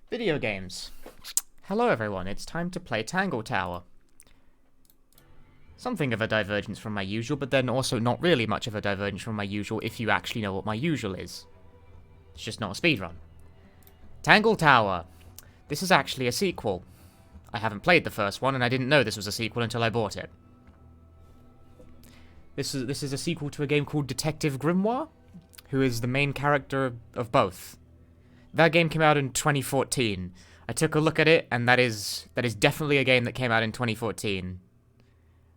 Video games. Hello everyone, it's time to play Tangle Tower. Something of a divergence from my usual, but then also not really much of a divergence from my usual if you actually know what my usual is. It's just not a speedrun. Tangle Tower. This is actually a sequel. I haven't played the first one, and I didn't know this was a sequel until I bought it. This is a sequel to a game called Detective Grimoire, who is the main character of both. That game came out in 2014. I took a look at it, and that is definitely a game that came out in 2014.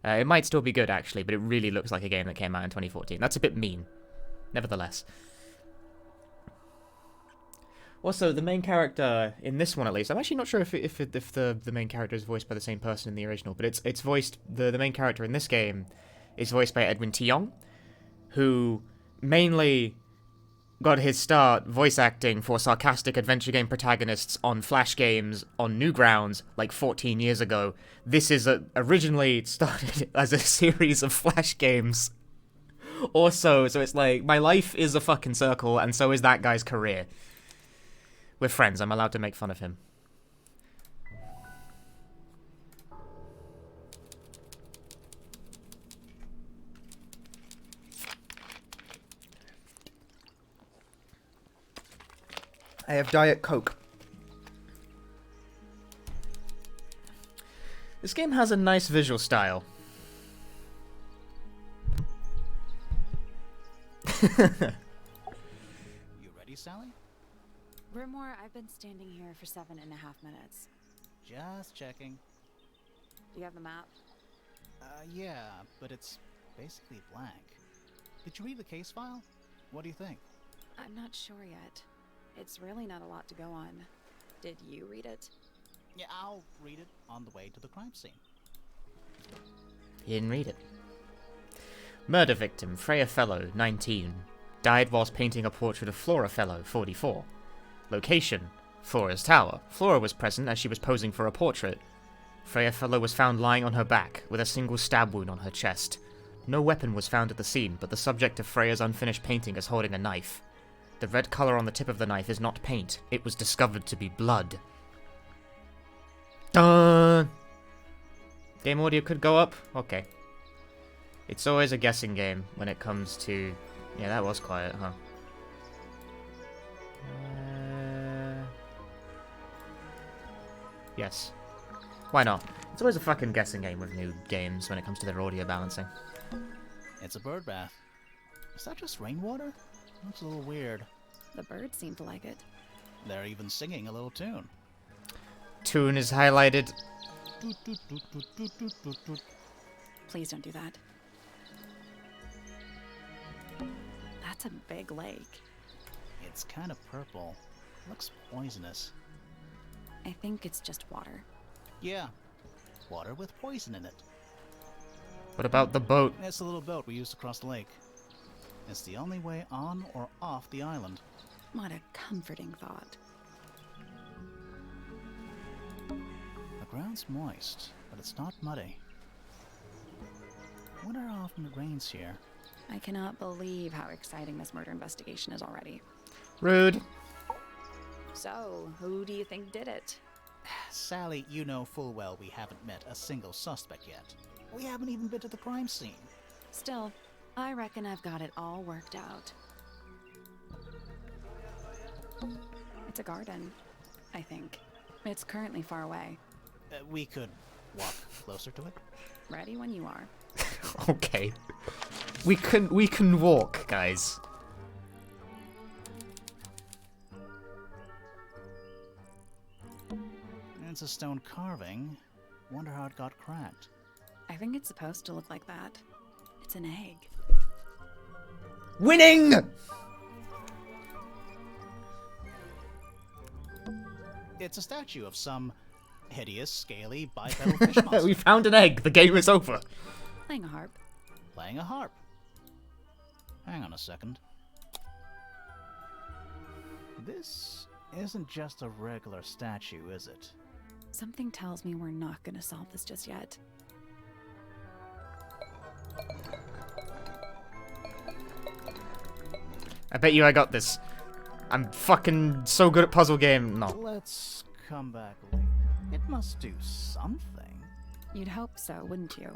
It might still be good, actually, but it really looks like a game that came out in 2014. That's a bit mean. Nevertheless. Also, the main character, in this one at least, I'm actually not sure if the main character is voiced by the same person in the original, but it's voiced, the main character in this game is voiced by Edwin Tiong, who mainly got his start voice acting for sarcastic adventure game protagonists on Flash games on Newgrounds like 14 years ago. This is originally started as a series of Flash games. Also, so it's like, my life is a fucking circle, and so is that guy's career. We're friends, I'm allowed to make fun of him. I have Diet Coke. This game has a nice visual style. You ready, Sally? Grimoire, I've been standing here for 7.5 minutes. Just checking. Do you have the map? Yeah, but it's basically blank. Did you read the case file? What do you think? I'm not sure yet. It's really not a lot to go on. Did you read it? Yeah, I'll read it on the way to the crime scene. You didn't read it. Murder victim, Freya Fellow, 19. Died whilst painting a portrait of Flora Fellow, 44. Location, Flora's tower. Flora was present as she was posing for a portrait. Freya Fellow was found lying on her back, with a single stab wound on her chest. No weapon was found at the scene, but the subject of Freya's unfinished painting is holding a knife. The red colour on the tip of the knife is not paint. It was discovered to be blood. Game audio could go up? Okay. It's always a guessing game when it comes to... Yeah, that was quiet, huh? Yes. Why not? It's always a fucking guessing game with new games when it comes to their audio balancing. It's a bird bath. Is that just rainwater? Looks a little weird. The birds seem to like it. They're even singing a little tune. Tune is highlighted. Doot, doot, doot, doot, doot, doot, doot, doot. Please don't do that. That's a big lake. It's kind of purple. Looks poisonous. I think it's just water. Yeah, water with poison in it. What about the boat? It's a little boat we used to cross the lake. It's the only way on or off the island. What a comforting thought. The ground's moist, but it's not muddy. Wonder how often it rains here. I cannot believe how exciting this murder investigation is already. Rude. So, who do you think did it? Sally, you know full well we haven't met a single suspect yet. We haven't even been to the crime scene. Still, I reckon I've got it all worked out. It's a garden, I think. It's currently far away. We could walk closer to it. Ready when you are. Okay. We can walk, guys. It's a stone carving. Wonder how it got cracked. I think it's supposed to look like that. It's an egg. Winning! It's a statue of some hideous, scaly, bipedal fish monster. We found an egg. The game is over. Playing a harp. Playing a harp. Hang on a second. This isn't just a regular statue, is it? Something tells me we're not gonna solve this just yet. I bet you I got this. I'm fucking so good at puzzle game. No. Let's come back later. It must do something. You'd hope so, wouldn't you?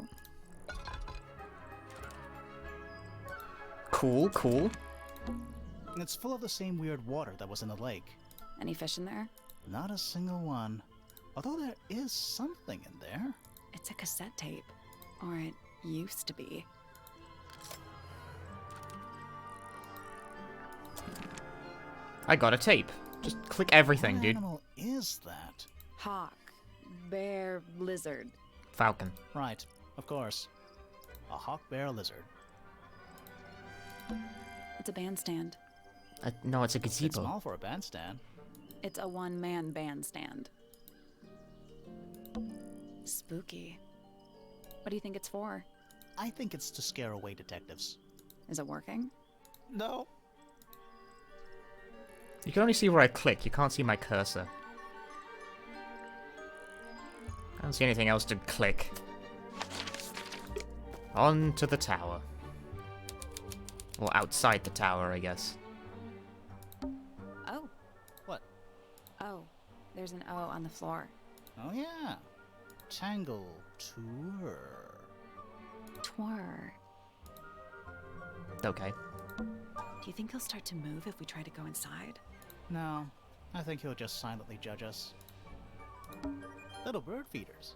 Cool, cool. It's full of the same weird water that was in the lake. Any fish in there? Not a single one. Although there is something in there. It's a cassette tape. Or it used to be. I got a tape. Just click everything, What dude. animal is that? Hawk. Bear. Lizard. Falcon. Right, of course. A hawk bear lizard. It's a bandstand. No, it's a It's gazebo. small for a bandstand. It's a one-man bandstand. Spooky. What do you think it's for? I think it's to scare away detectives. Is it working? No. You can only see where I click. You can't see my cursor. I don't see anything else to click. On to the tower. Or outside the tower, I guess. Oh. What? Oh. There's an O on the floor. Oh yeah. Tangle tour. Twir. Okay. Do you think he'll start to move if we try to go inside? No, I think he'll just silently judge us. Little bird feeders.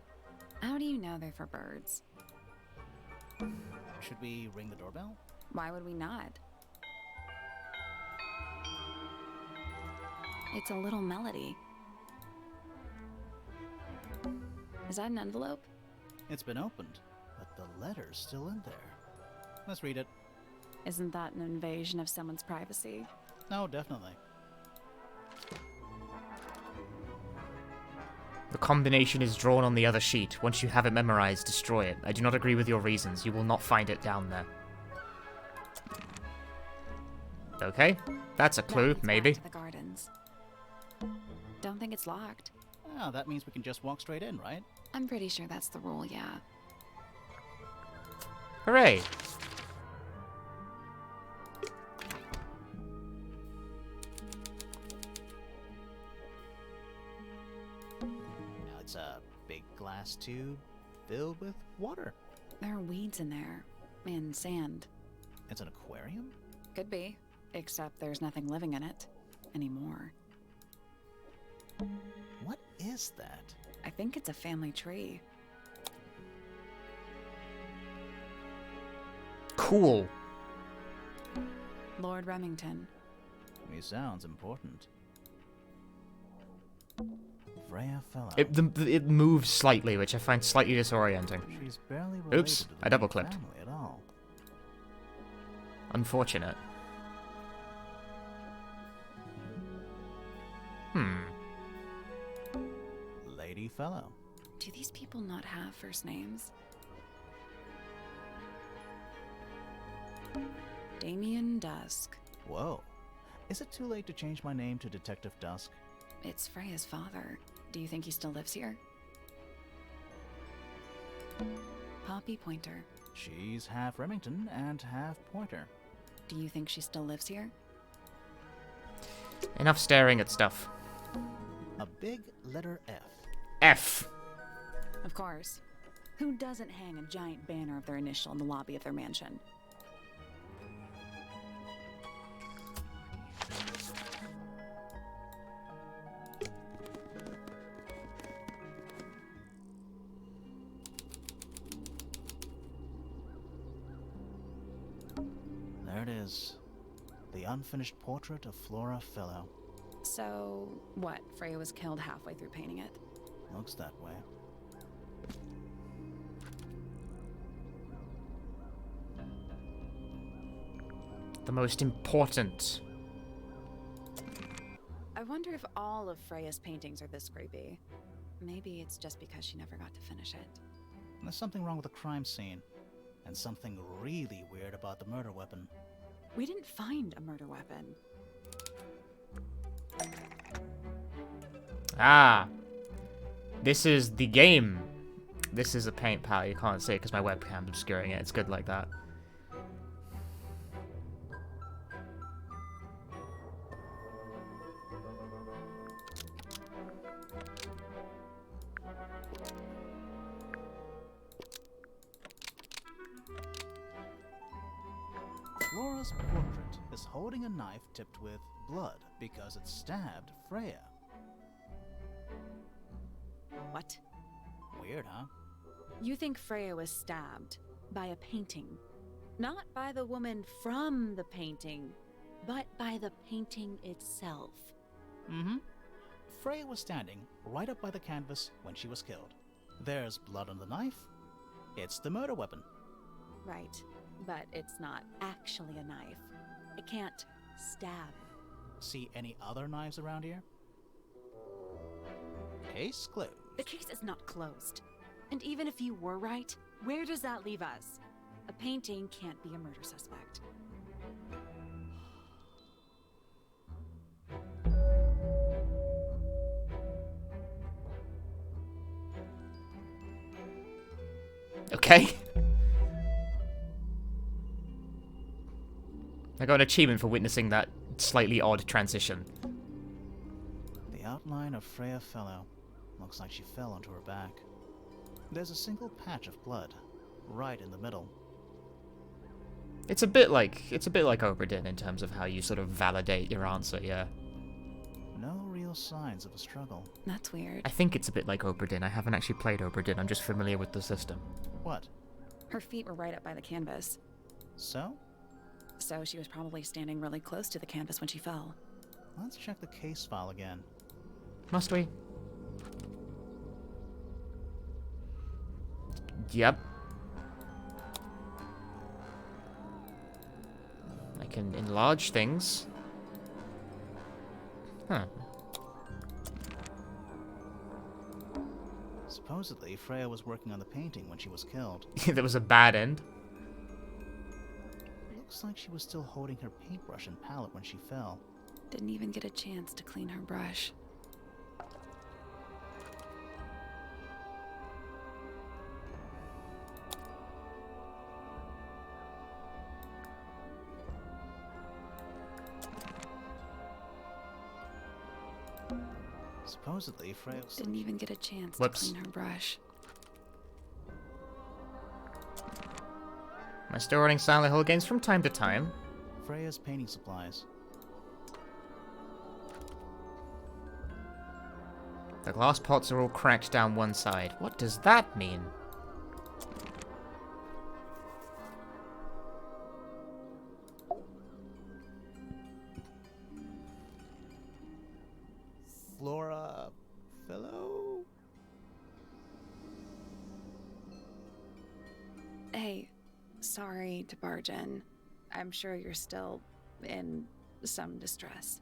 How do you know they're for birds? Should we ring the doorbell? Why would we not? It's a little melody. Is that an envelope? It's been opened, but the letter's still in there. Let's read it. Isn't that an invasion of someone's privacy? No, definitely. The combination is drawn on the other sheet. Once you have it memorized, destroy it. I do not agree with your reasons. You will not find it down there. Okay, that's a clue, That leads back maybe. to the gardens. Don't think it's locked. Oh, that means we can just walk straight in, right? I'm pretty sure that's the rule, yeah. Hooray! Now it's a big glass tube filled with water. There are weeds in there. And sand. It's an aquarium? Could be. Except there's nothing living in it. Anymore. What is that? I think it's a family tree. Cool. Lord Remington. He sounds important. Freya Fellow. It moves slightly, which I find slightly disorienting. She's barely related Oops, to the I double Lee clicked. family at all. Unfortunate. Lady Fellow. Do these people not have first names? Damien Dusk. Whoa. Is it too late to change my name to Detective Dusk? It's Freya's father. Do you think he still lives here? Poppy Pointer. She's half Remington and half Pointer. Do you think she still lives here? Enough staring at stuff. A big letter F. F. Of course. Who doesn't hang a giant banner of their initial in the lobby of their mansion? There it is. The unfinished portrait of Flora Fellow. So, what? Freya was killed halfway through painting it? Looks that way. The most important. I wonder if all of Freya's paintings are this creepy. Maybe it's just because she never got to finish it. There's something wrong with the crime scene. And something really weird about the murder weapon. We didn't find a murder weapon. Ah. This is the game. This is a paint palette. You can't see it because my webcam's obscuring it. It's good like that. Flora's portrait is holding a knife tipped with blood because it stabbed Freya. What? Weird, huh? You think Freya was stabbed by a painting? Not by the woman from the painting, but by the painting itself. Mm-hmm. Freya was standing right up by the canvas when she was killed. There's blood on the knife. It's the murder weapon. Right, but it's not actually a knife. It can't stab. See any other knives around here? Case closed. The case is not closed. And even if you were right, where does that leave us? A painting can't be a murder suspect. Okay. I got an achievement for witnessing that slightly odd transition. The outline of Freya Fellow. Looks like she fell onto her back. There's a single patch of blood, right in the middle. It's a bit like Oberdin in terms of how you sort of validate your answer, yeah. No real signs of a struggle. That's weird. I think it's a bit like Oberdin. I haven't actually played Oberdin, I'm just familiar with the system. What? Her feet were right up by the canvas. So? So she was probably standing really close to the canvas when she fell. Let's check the case file again. Must we? Yep. I can enlarge things. Huh. Supposedly, Freya was working on the painting when she was killed. There was a bad end. Looks like she was still holding her paintbrush and palette when she fell. Didn't even get a chance to clean her brush. Supposedly, Freya was... Didn't even get a chance Whoops. to clean her brush. Am I still running Silent Hill games from time to time? Freya's painting supplies. The glass pots are all cracked down one side. What does that mean? Flora... Fellow? Hey, sorry to barge in. I'm sure you're still in some distress.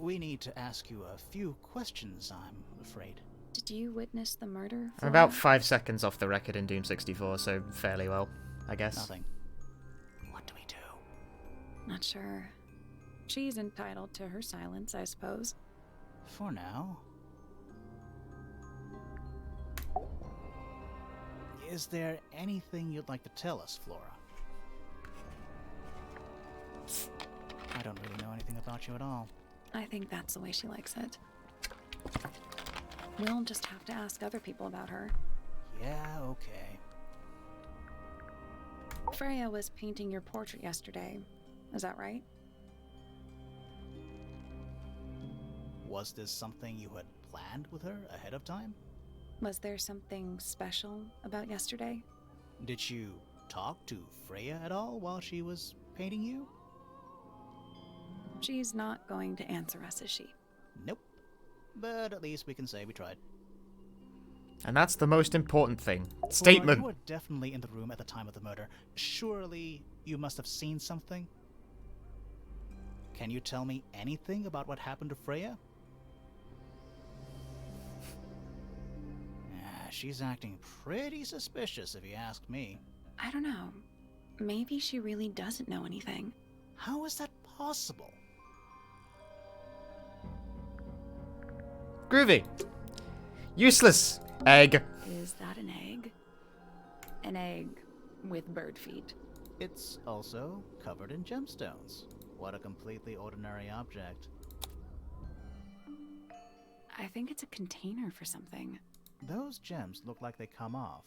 We need to ask you a few questions, I'm afraid. Did you witness the murder? I'm about Flora? 5 seconds off the record in Doom 64, so fairly well, I guess. Nothing. What do we do? Not sure. She's entitled to her silence, I suppose. For now. Is there anything you'd like to tell us, Flora? I don't really know anything about you at all. I think that's the way she likes it. We'll just have to ask other people about her. Yeah, okay. Freya was painting your portrait yesterday. Is that right? Was this something you had planned with her ahead of time? Was there something special about yesterday? Did you talk to Freya at all while she was painting you? She's not going to answer us, is she? Nope. But at least we can say we tried. And that's the most important thing. Flora, Statement. you were definitely in the room at the time of the murder. Surely you must have seen something? Can you tell me anything about what happened to Freya? She's acting pretty suspicious if you ask me. I don't know. Maybe she really doesn't know anything. How is that possible? Groovy. Useless. Egg. Is that an egg? An egg with bird feet. It's also covered in gemstones. What a completely ordinary object. I think it's a container for something. Those gems look like they come off.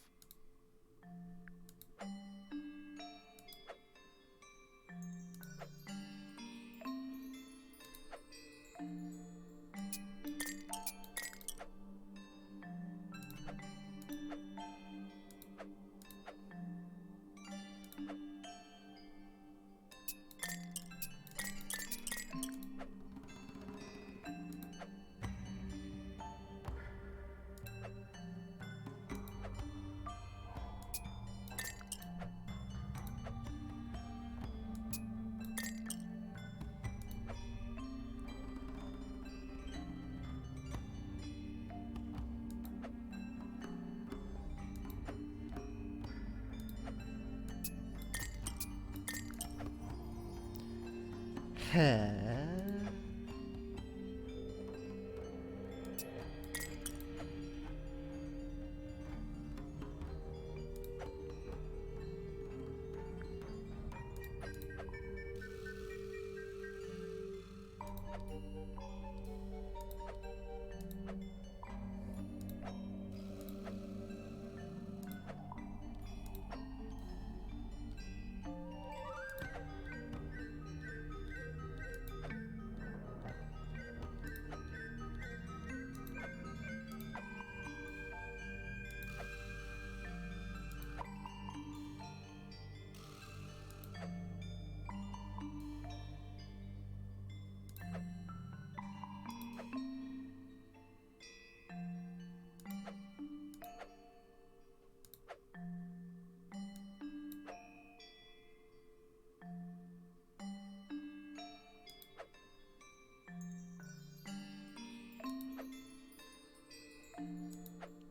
hair.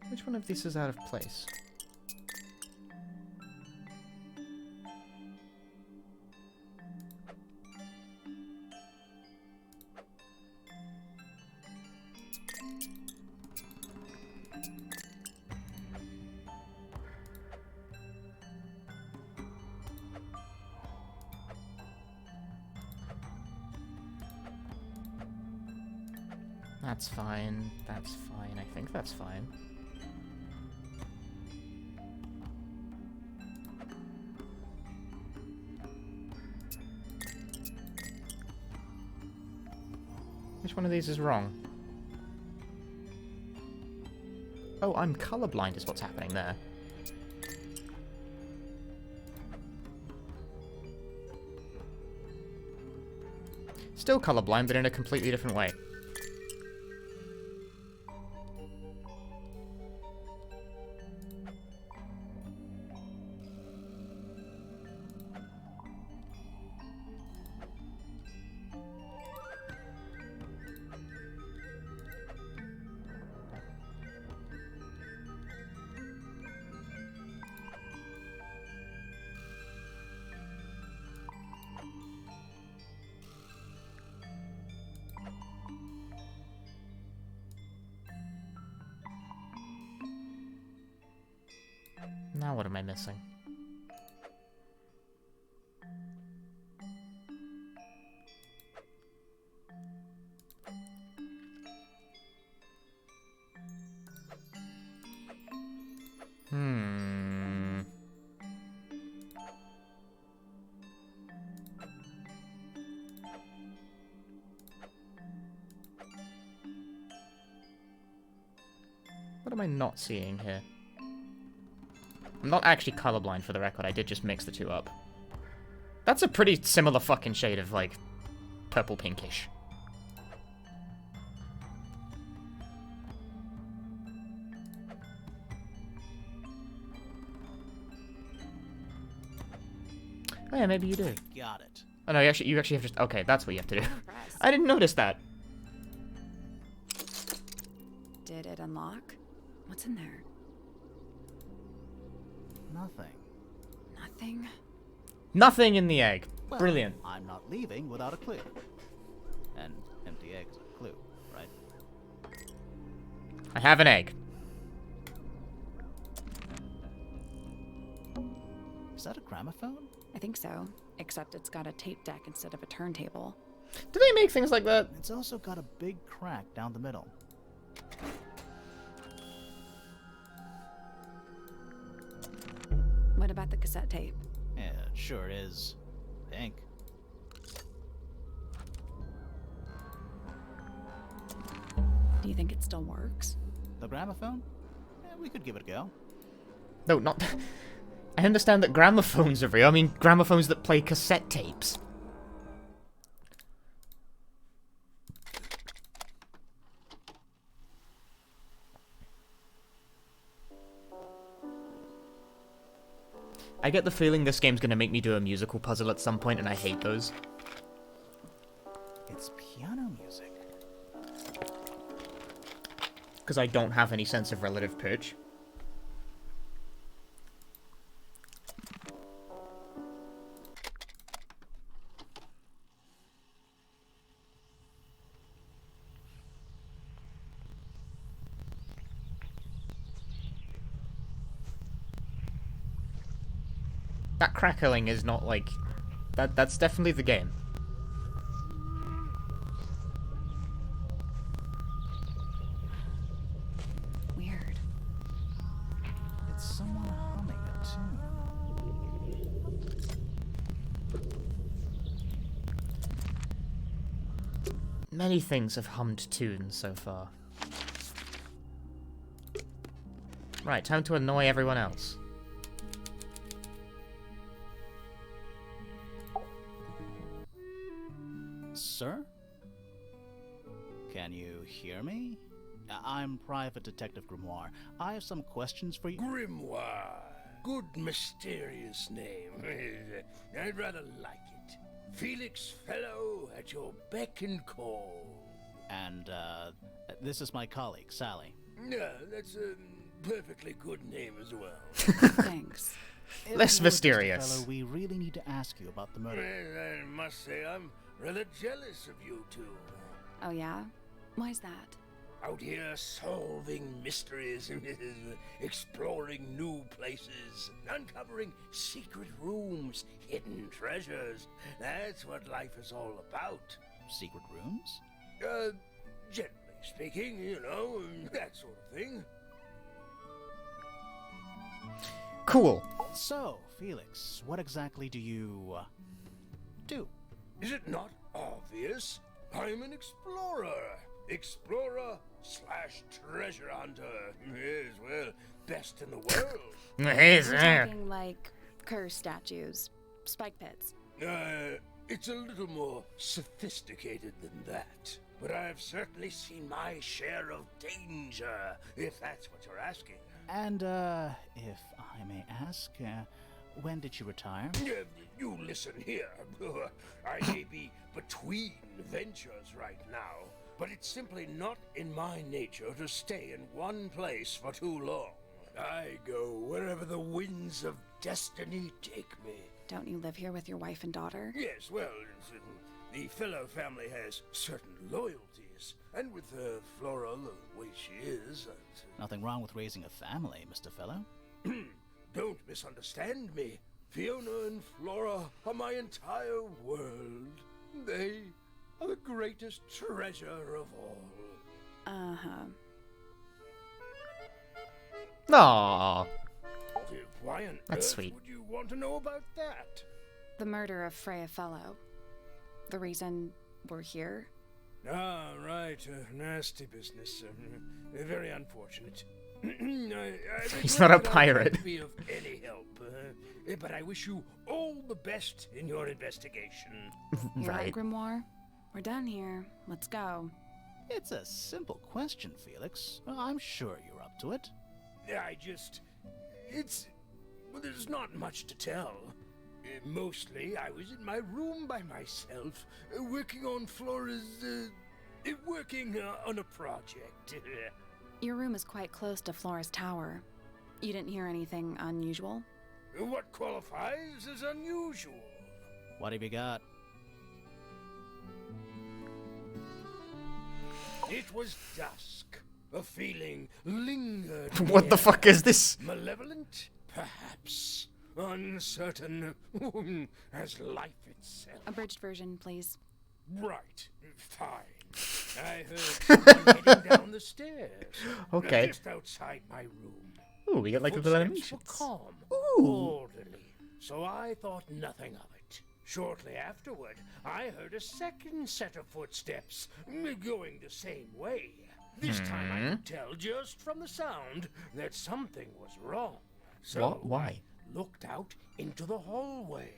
Which one of these is out of place? That's fine. That's fine. I think that's fine. Which one of these is wrong? Oh, I'm colorblind is what's happening there. Still colorblind, but in a completely different way. Now what am I missing? What am I not seeing here? I'm not actually colorblind, for the record. I did just mix the two up. That's a pretty similar fucking shade of, like, purple pinkish. Oh yeah, maybe you do. Got it. Oh no, you actually have to... Okay, that's what you have to do. I didn't notice that. Did it unlock? What's in there? Nothing. Nothing? Nothing in the egg. Well, Brilliant. I'm not leaving without a clue. An empty egg's a clue, right? I have an egg. Is that a gramophone? I think so. Except it's got a tape deck instead of a turntable. Do they make things like that? It's also got a big crack down the middle. What about the cassette tape? Yeah, it sure is pink. Do you think it still works? The gramophone? Yeah, we could give it a go. No, not... I understand that gramophones are real. I mean, gramophones that play cassette tapes. I get the feeling this game's gonna make me do a musical puzzle at some point, and I hate those. It's piano music. Because I don't have any sense of relative pitch. That crackling is not like... That's definitely the game. Weird. It's someone humming a tune. Many things have hummed tunes so far. Right, time to annoy everyone else. Sir? Can you hear me? I'm Private Detective Grimoire. I have some questions for you. Grimoire. Good mysterious name. I'd rather like it. Felix Fellow at your beck and call. And, this is my colleague, Sally. Yeah, that's a perfectly good name as well. Thanks. Less Mr. mysterious. Fellow, we really need to ask you about the murder. I must say I'm rather jealous of you two. Oh yeah? Why's that? Out here solving mysteries, exploring new places, uncovering secret rooms, hidden treasures. That's what life is all about. Secret rooms? Generally speaking, you know, that sort of thing. Cool. So, Felix, what exactly do you, do? Is it not obvious? I'm an explorer. Explorer/treasure hunter. Yes, well, best in the world. We're talking like curse statues, spike pits. It's a little more sophisticated than that. But I've certainly seen my share of danger, if that's what you're asking. And, if I may ask, when did you retire? You listen here. I may be between ventures right now, but it's simply not in my nature to stay in one place for too long. I go wherever the winds of destiny take me. Don't you live here with your wife and daughter? Yes, well, the Fellow family has certain loyalties, and with Flora the way she is... Nothing wrong with raising a family, Mr. Fellow. Don't misunderstand me. Fiona and Flora are my entire world. They are the greatest treasure of all. Uh-huh. Aww. Why on That's earth sweet. would you want to know about that? The murder of Freya Fellow. The reason we're here? Ah, right. Nasty business. Very unfortunate. He's not a pirate. I can't be of any help, but I wish you all the best in your investigation. You're right, Right. Grimoire. We're done here. Let's go. It's a simple question, Felix. Well, I'm sure you're up to it. Well, there's not much to tell. Mostly, I was in my room by myself, working on Flora's, working on a project. Your room is quite close to Flora's tower. You didn't hear anything unusual? What qualifies as unusual? What have you got? It was dusk. A feeling lingered. What the fuck is this? Malevolent? Perhaps. Uncertain as life itself. Abridged version, please. Right. Fine. I heard someone heading down the stairs. Okay. Just outside my room. Ooh, we get like little Footsteps were animations. calm, Ooh. orderly, so I thought nothing of it. Shortly afterward, I heard a second set of footsteps, going the same way. This time I could tell just from the sound that something was wrong. So What? Why? I looked out into the hallway.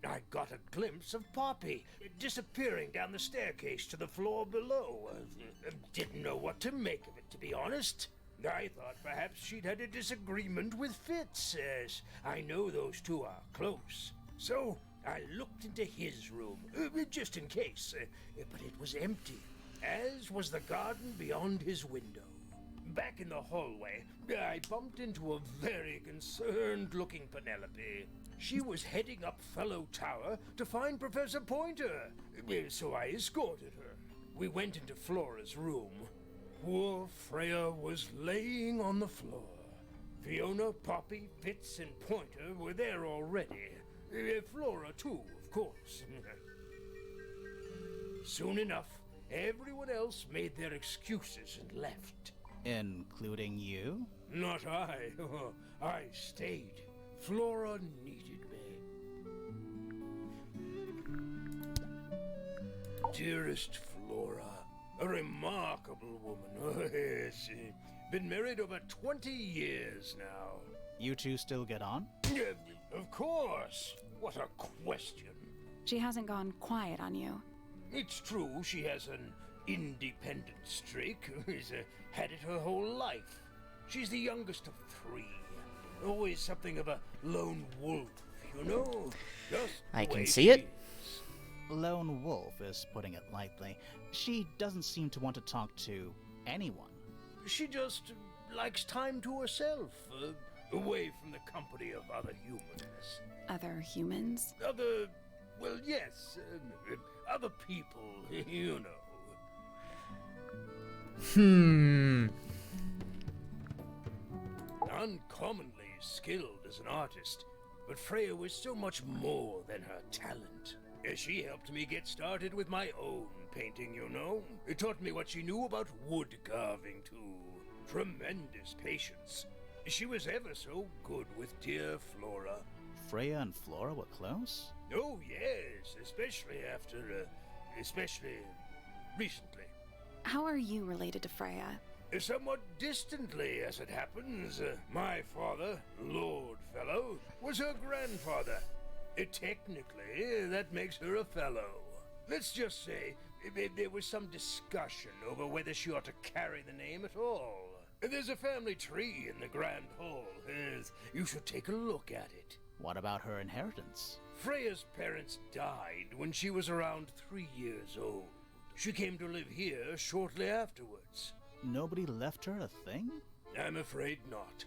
I got a glimpse of Poppy disappearing down the staircase to the floor below. Didn't know what to make of it, to be honest. I thought perhaps she'd had a disagreement with Fitz, as I know those two are close. So I looked into his room, just in case, but it was empty, as was the garden beyond his window. Back in the hallway, I bumped into a very concerned-looking Penelope. She was heading up Fellow Tower to find Professor Pointer, so I escorted her. We went into Flora's room. Poor Freya was laying on the floor. Fiona, Poppy, Fitz, and Pointer were there already. Flora, too, of course. Soon enough, everyone else made their excuses and left. Including you? Not I. I stayed. Flora needed me. Dearest Flora, a remarkable woman. Yes, been married over 20 years now. You two still get on? Of course. What a question. She hasn't gone quiet on you. It's true she has an independent streak. She's had it her whole life. She's the youngest of 3. Always something of a lone wolf, you know? Just I the can way see she it. is. Lone wolf is putting it lightly. She doesn't seem to want to talk to anyone. She just likes time to herself, away from the company of other humans. Other humans? Well, yes, other people, you know. Uncommonly skilled as an artist, but Freya was so much more than her talent. She helped me get started with my own painting, you know. It taught me what she knew about wood carving, too. Tremendous patience. She was ever so good with dear Flora. Freya and Flora were close? Oh, yes, especially recently. How are you related to Freya? Somewhat distantly, as it happens. My father, Lord Fellow, was her grandfather. Technically, that makes her a fellow. Let's just say there was some discussion over whether she ought to carry the name at all. There's a family tree in the Grand Hall. You should take a look at it. What about her inheritance? Freya's parents died when she was around 3 years old. She came to live here shortly afterwards. Nobody left her a thing? I'm afraid not.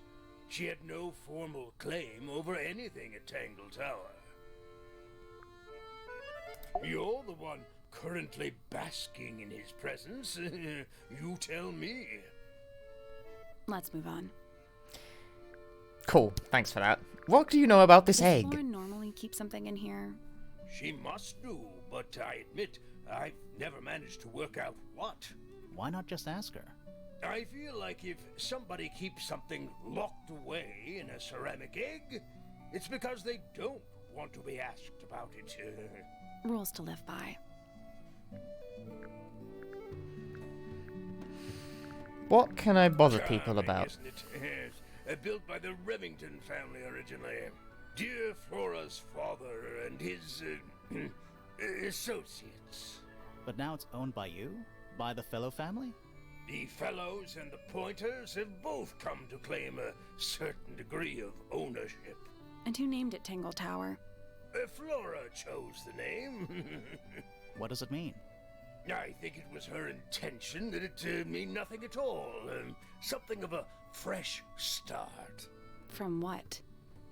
She had no formal claim over anything at Tangle Tower. You're the one currently basking in his presence. You tell me. Let's move on. Cool, thanks for that. What do you know about this Does egg? Lauren normally keep something in here? She must do, but I admit I've never managed to work out what. Why not just ask her? I feel like if somebody keeps something locked away in a ceramic egg, it's because they don't want to be asked about it. Rules to live by. What can I bother people Charming, about? isn't it? Yes. Built by the Remington family originally. Dear Flora's father and his associates. But now it's owned by you? By the Fellow family? The Fellows and the Pointers have both come to claim a certain degree of ownership. And who named it Tangle Tower? Flora chose the name. What does it mean? I think it was her intention that it mean nothing at all. Something of a fresh start. From what?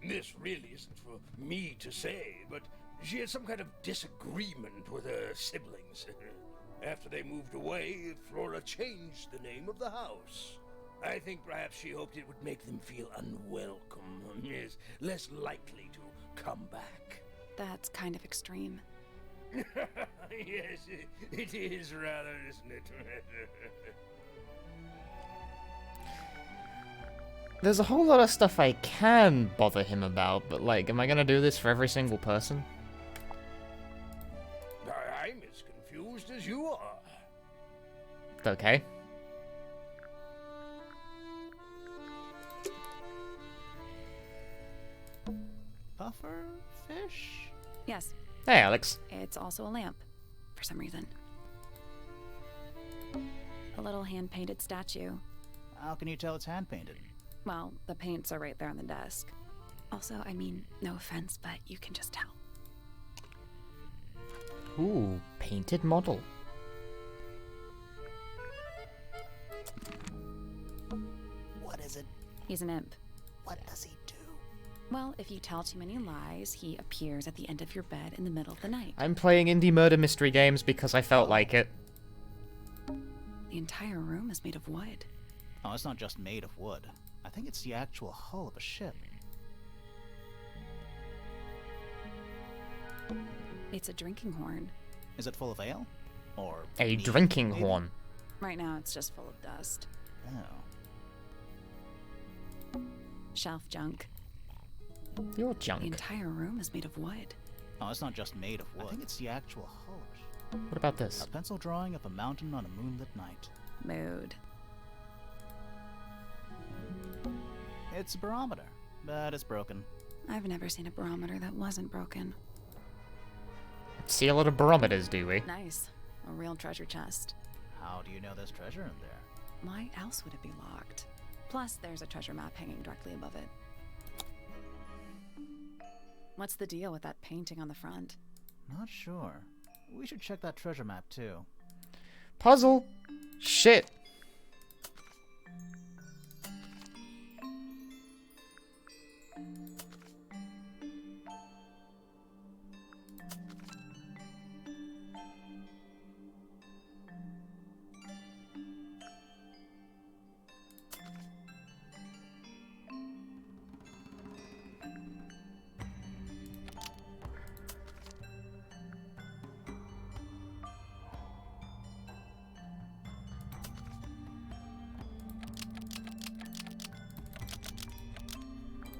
This really isn't for me to say, but she had some kind of disagreement with her siblings. After they moved away, Flora changed the name of the house. I think perhaps she hoped it would make them feel unwelcome, yes, less likely to come back. That's kind of extreme. Yes, it is rather, isn't it? There's a whole lot of stuff I can bother him about, but like, am I gonna do this for every single person? I'm as confused as you are. Okay. Puffer fish? Yes, Hey, Alex. it's also a lamp, for some reason. A little hand-painted statue. How can you tell it's hand-painted? Well, the paints are right there on the desk. Also, I mean, no offense, but you can just tell. Ooh, painted model. What is it? He's an imp. What does he do? Well, if you tell too many lies, he appears at the end of your bed in the middle of the night. I'm playing indie murder mystery games because I felt like it. The entire room is made of wood. Oh, it's not just made of wood. I think it's the actual hull of a ship. It's a drinking horn. Is it full of ale? Or A mead, drinking maybe? horn. Right now, it's just full of dust. Oh. Shelf junk. Your The junk. entire room is made of wood. Oh, it's not just made of wood. I think it's the actual hull of a ship. What about this? A pencil drawing of a mountain on a moonlit night. Mood. It's a barometer, but it's broken. I've never seen a barometer that wasn't broken. See a lot of barometers, do we? Nice. A real treasure chest. How do you know there's treasure in there? Why else would it be locked? Plus, there's a treasure map hanging directly above it. What's the deal with that painting on the front? Not sure. We should check that treasure map too. Puzzle! Shit!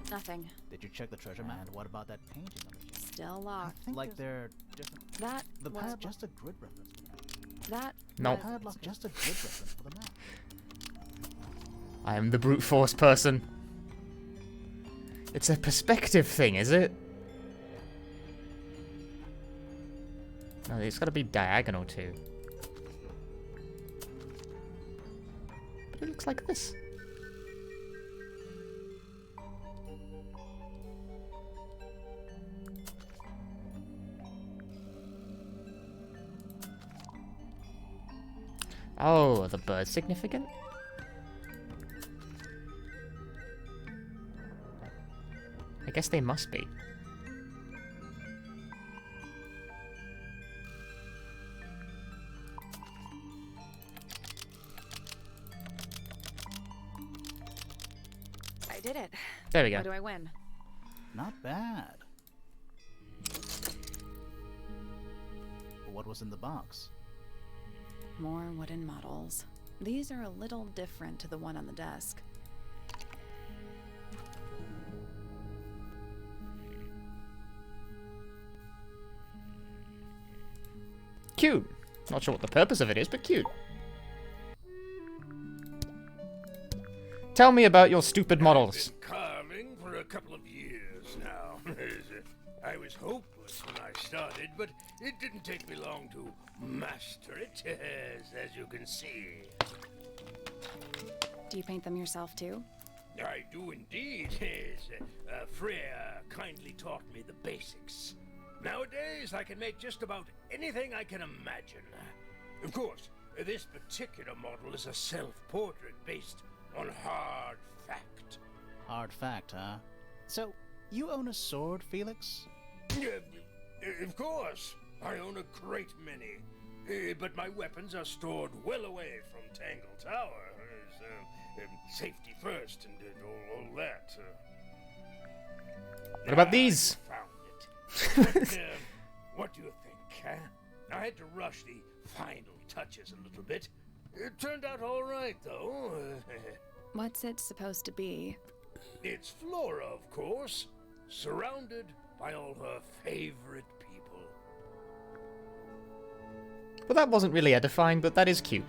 Nothing. Did you check the treasure map? And what about that painting on the ship? Still locked. I think like they're different. That The was padlock just a grid reference. that. No. was- Padlock just a grid reference for the map. I am the brute force person. It's a perspective thing, is it? No, it's gotta be diagonal too. But it looks like this. Oh, the bird's significant? I guess they must be. I did it. There we What go. do I win? Not bad. What was in the box? More wooden models. These are a little different to the one on the desk. Cute. Not sure what the purpose of it is, but cute. Tell me about your stupid models. I've been carving for a couple of years now. I was hopeless when I started, but it didn't take me long to master it, as you can see. Do you paint them yourself too? I do indeed. Freya kindly taught me the basics. Nowadays, I can make just about anything I can imagine. Of course, this particular model is a self-portrait based on hard fact. Hard fact, huh? So, you own a sword, Felix? Of course, I own a great many. But my weapons are stored well away from Tangle Tower. Safety first and all that. What about these? Found it. But, what do you think, huh? I had to rush the final touches a little bit. It turned out all right, though. What's it supposed to be? It's Flora, of course, surrounded by all her favorite people. Well, that wasn't really edifying, but that is cute.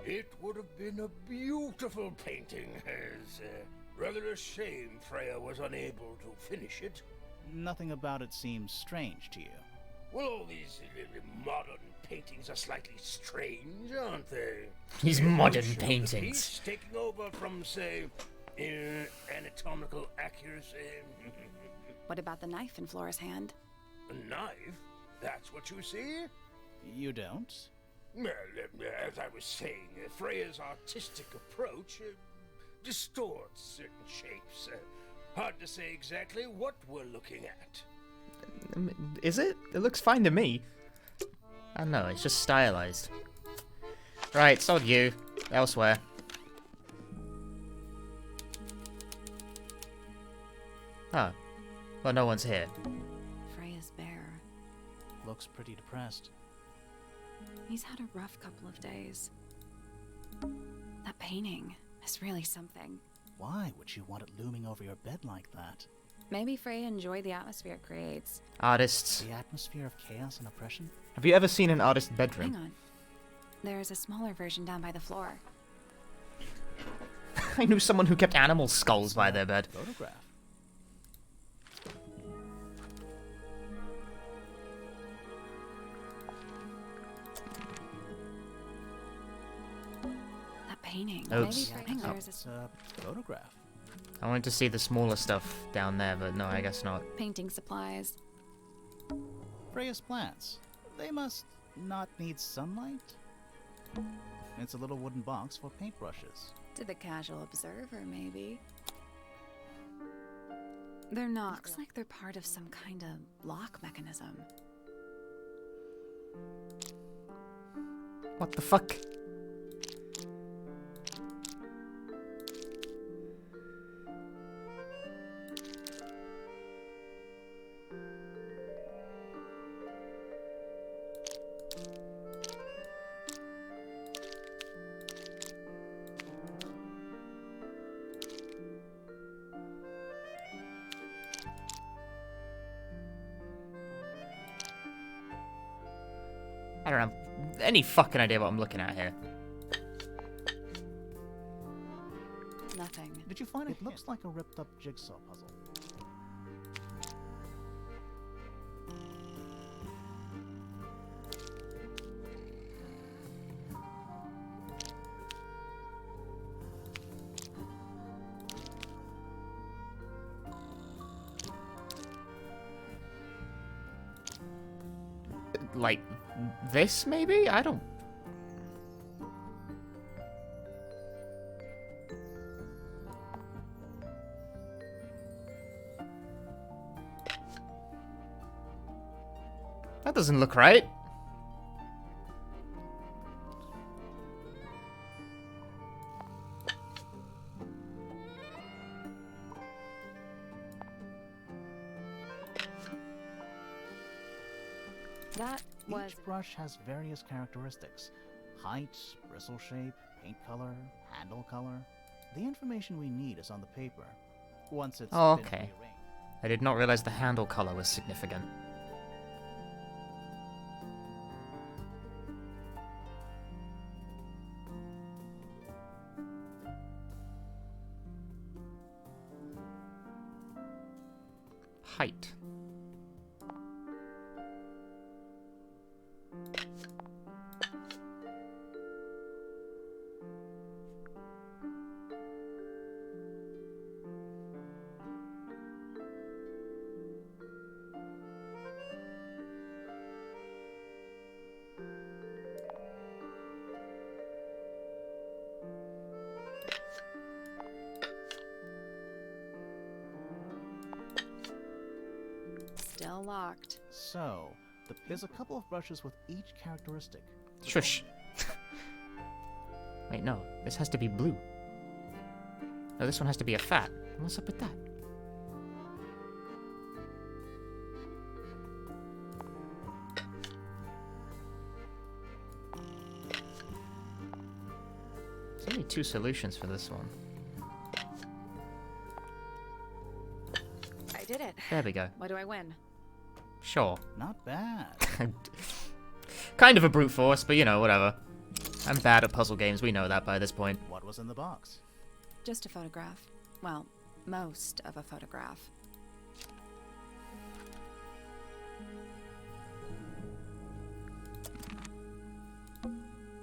It would have been a beautiful painting. Rather a shame Freya was unable to finish it. Nothing about it seems strange to you. Well, all these modern paintings are slightly strange, aren't they? These The modern emotion of the paintings. piece taking over from, say, anatomical accuracy. What about the knife in Flora's hand? A knife? That's what you see? You don't? Well, as I was saying, Freya's artistic approach distorts certain shapes. Hard to say exactly what we're looking at. Is it? It looks fine to me. I don't know, it's just stylized. Right, sod you. Elsewhere. Oh. Well, no one's here. Freya's bear. Looks pretty depressed. He's had a rough couple of days. That painting is really something. Why would you want it looming over your bed like that? Maybe Freya enjoyed the atmosphere it creates. Artists. The atmosphere of chaos and oppression? Have you ever seen an artist's bedroom? Hang on. There's a smaller version down by the floor. I knew someone who kept animal skulls by their bed. Photograph. That painting. Oops. Maybe Freya there's It's a photograph. I wanted to see the smaller stuff down there, but no, I guess not. painting supplies. Freya's plants. They must not need sunlight? It's a little wooden box for paintbrushes. To the casual observer, maybe. They're not. Looks like they're part of some kind of lock mechanism. What the fuck? I don't have any fucking idea what I'm looking at here. Nothing. Did you find it looks like a ripped up jigsaw puzzle? Like, this, maybe? I don't... That doesn't look right. That was Each brush has various characteristics. Height, bristle shape, paint color, handle color. The information we need is on the paper. Once it's Oh, been okay. rearranged. I did not realize the handle color was significant. Height. still locked. So, there's a couple of brushes with each characteristic. Shush. Wait, no. This has to be blue. No, this one has to be a fat. What's up with that? There's only 2 solutions for this one. I did it. There we go. What do I win? Sure. Not bad. Kind of a brute force, but you know, whatever. I'm bad at puzzle games, we know that by this point. What was in the box? Just a photograph. Well, most of a photograph.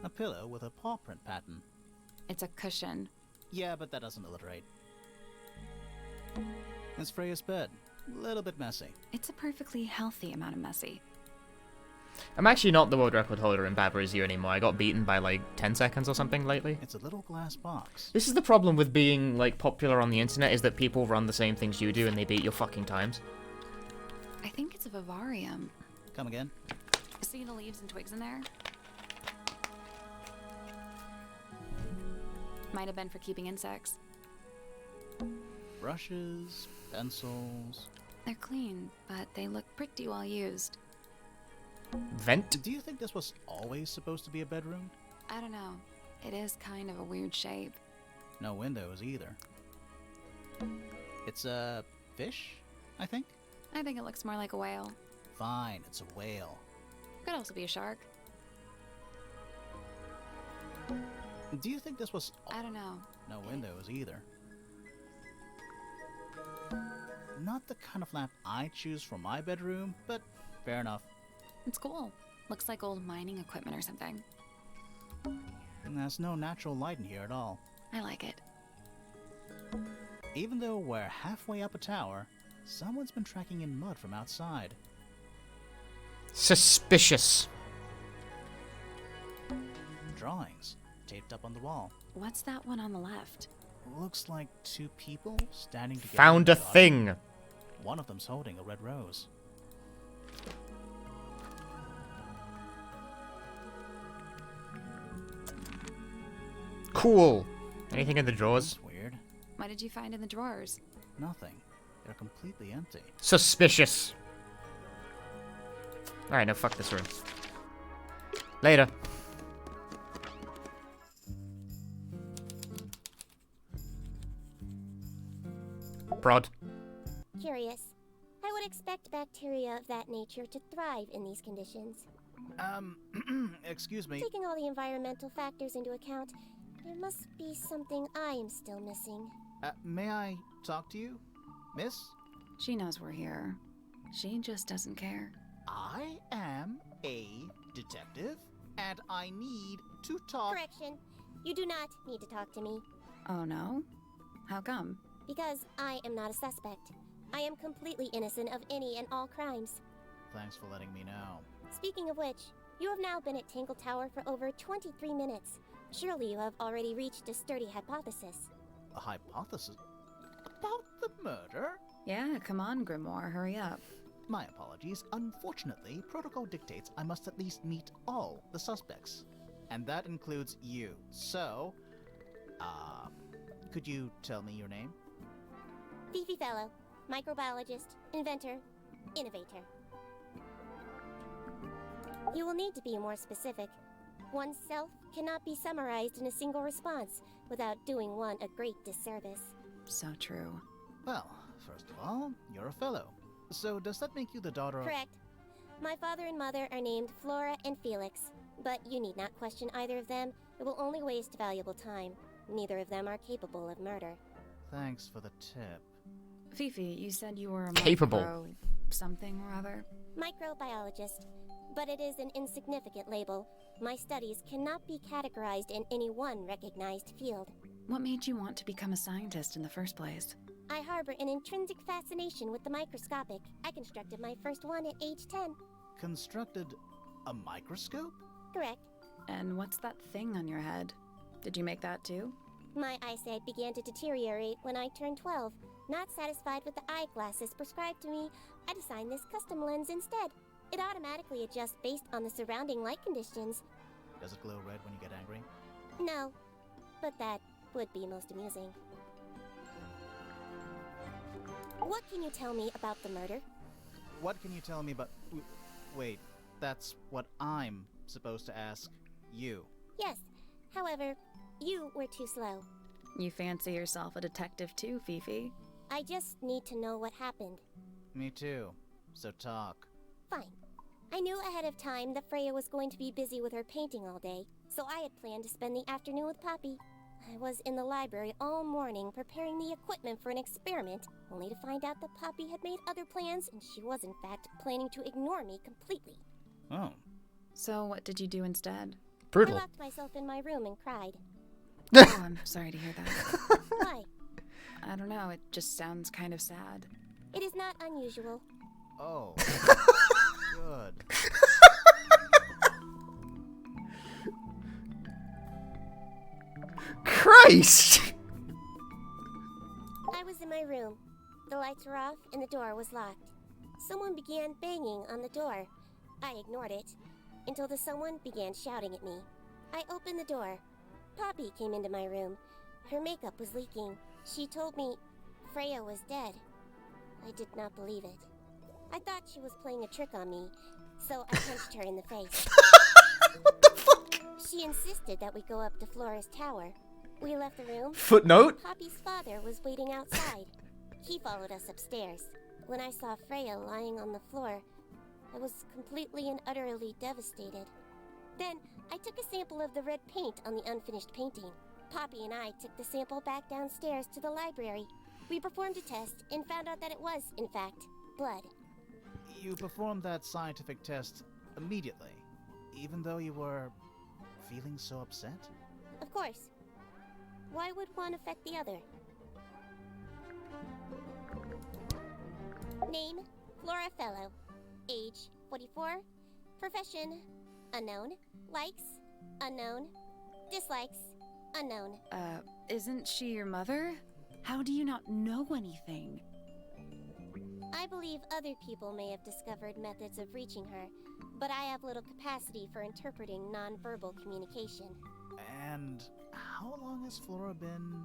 A pillow with a paw print pattern. It's a cushion. Yeah, but that doesn't alliterate. It's Freya's bed. A little bit messy. It's a perfectly healthy amount of messy. I'm actually not the world record holder in Bad Review anymore. I got beaten by like 10 seconds or something lately. It's a little glass box. This is the problem with being like popular on the internet, is that people run the same things you do and they beat your fucking times. I think it's a vivarium. Come again? See the leaves and twigs in there? Might have been for keeping insects. brushes, pencils. They're clean, but they look pretty well used. Vent? Do you think this was always supposed to be a bedroom? I don't know. It is kind of a weird shape. No windows either. It's a fish, I think? I think it looks more like a whale. Fine, it's a whale. Could also be a shark. Do you think this was... I don't know. No windows either. Not the kind of lamp I choose for my bedroom, but fair enough. It's cool. Looks like old mining equipment or something. And there's no natural light in here at all. I like it. Even though we're halfway up a tower, someone's been tracking in mud from outside. Suspicious. Drawings taped up on the wall. What's that one on the left? Looks like two people standing together. Found in a the garden. thing. One of them's holding a red rose. Cool. Anything in the drawers? That's weird. What did you find in the drawers? Nothing. They're completely empty. Suspicious. Alright, no, fuck this room. Later. Prod. Curious. I would expect bacteria of that nature to thrive in these conditions. Excuse me. Taking all the environmental factors into account, there must be something I am still missing. May I talk to you, miss? She knows we're here. She just doesn't care. I am a detective, and I need to talk. Correction. You do not need to talk to me, Oh no? How come? because I am not a suspect. I am completely innocent of any and all crimes. Thanks for letting me know. Speaking of which, you have now been at Tangle Tower for over 23 minutes. Surely you have already reached a sturdy hypothesis. A hypothesis? About the murder? Yeah, come on, Grimoire, hurry up. My apologies. Unfortunately, protocol dictates I must at least meet all the suspects. And that includes you. So, could you tell me your name? Fifi Fellow, microbiologist, inventor, innovator. You will need to be more specific. Oneself cannot be summarized in a single response without doing one a great disservice. So true. Well, first of all, you're a fellow. So does that make you the daughter of... Correct. My father and mother are named Flora and Felix, but you need not question either of them. It will only waste valuable time. Neither of them are capable of murder. Thanks for the tip. Fifi, you said you were a Capable. micro something or other? Microbiologist, but it is an insignificant label. My studies cannot be categorized in any one recognized field. What made you want to become a scientist in the first place? I harbor an intrinsic fascination with the microscopic. I constructed my first one at age 10. Constructed a microscope? Correct. And what's that thing on your head? Did you make that too? My eyesight began to deteriorate when I turned 12. Not satisfied with the eyeglasses prescribed to me, I designed this custom lens instead. It automatically adjusts based on the surrounding light conditions. Does it glow red when you get angry? No, but that would be most amusing. What can you tell me about the murder? What can you tell me about... Wait, that's what I'm supposed to ask you. Yes, however, you were too slow. You fancy yourself a detective too, Fifi? I just need to know what happened. Me too. So talk. Fine. I knew ahead of time that Freya was going to be busy with her painting all day, so I had planned to spend the afternoon with Poppy. I was in the library all morning preparing the equipment for an experiment, only to find out that Poppy had made other plans and she was in fact planning to ignore me completely. Oh. So what did you do instead? I Brutal. locked myself in my room and cried. Oh, I'm sorry to hear that. Why? I don't know, it just sounds kind of sad. It is not unusual. Oh. Good. Christ! I was in my room. The lights were off and the door was locked. Someone began banging on the door. I ignored it until the someone began shouting at me. I opened the door. Poppy came into my room. Her makeup was leaking. She told me, Freya was dead. I did not believe it. I thought she was playing a trick on me, so I punched her in the face. What the fuck? She insisted that we go up to Flora's tower. We left the room. Footnote? Poppy's father was waiting outside. He followed us upstairs. When I saw Freya lying on the floor, I was completely and utterly devastated. Then, I took a sample of the red paint on the unfinished painting. Poppy and I took the sample back downstairs to the library. We performed a test and found out that it was, in fact, blood. You performed that scientific test immediately, even though you were feeling so upset? Of course. Why would one affect the other? Name, Flora Fellow. Age, 44. Profession, unknown. Likes, unknown. Dislikes, unknown. Isn't she your mother? How do you not know anything? I believe other people may have discovered methods of reaching her, but I have little capacity for interpreting nonverbal communication. And how long has Flora been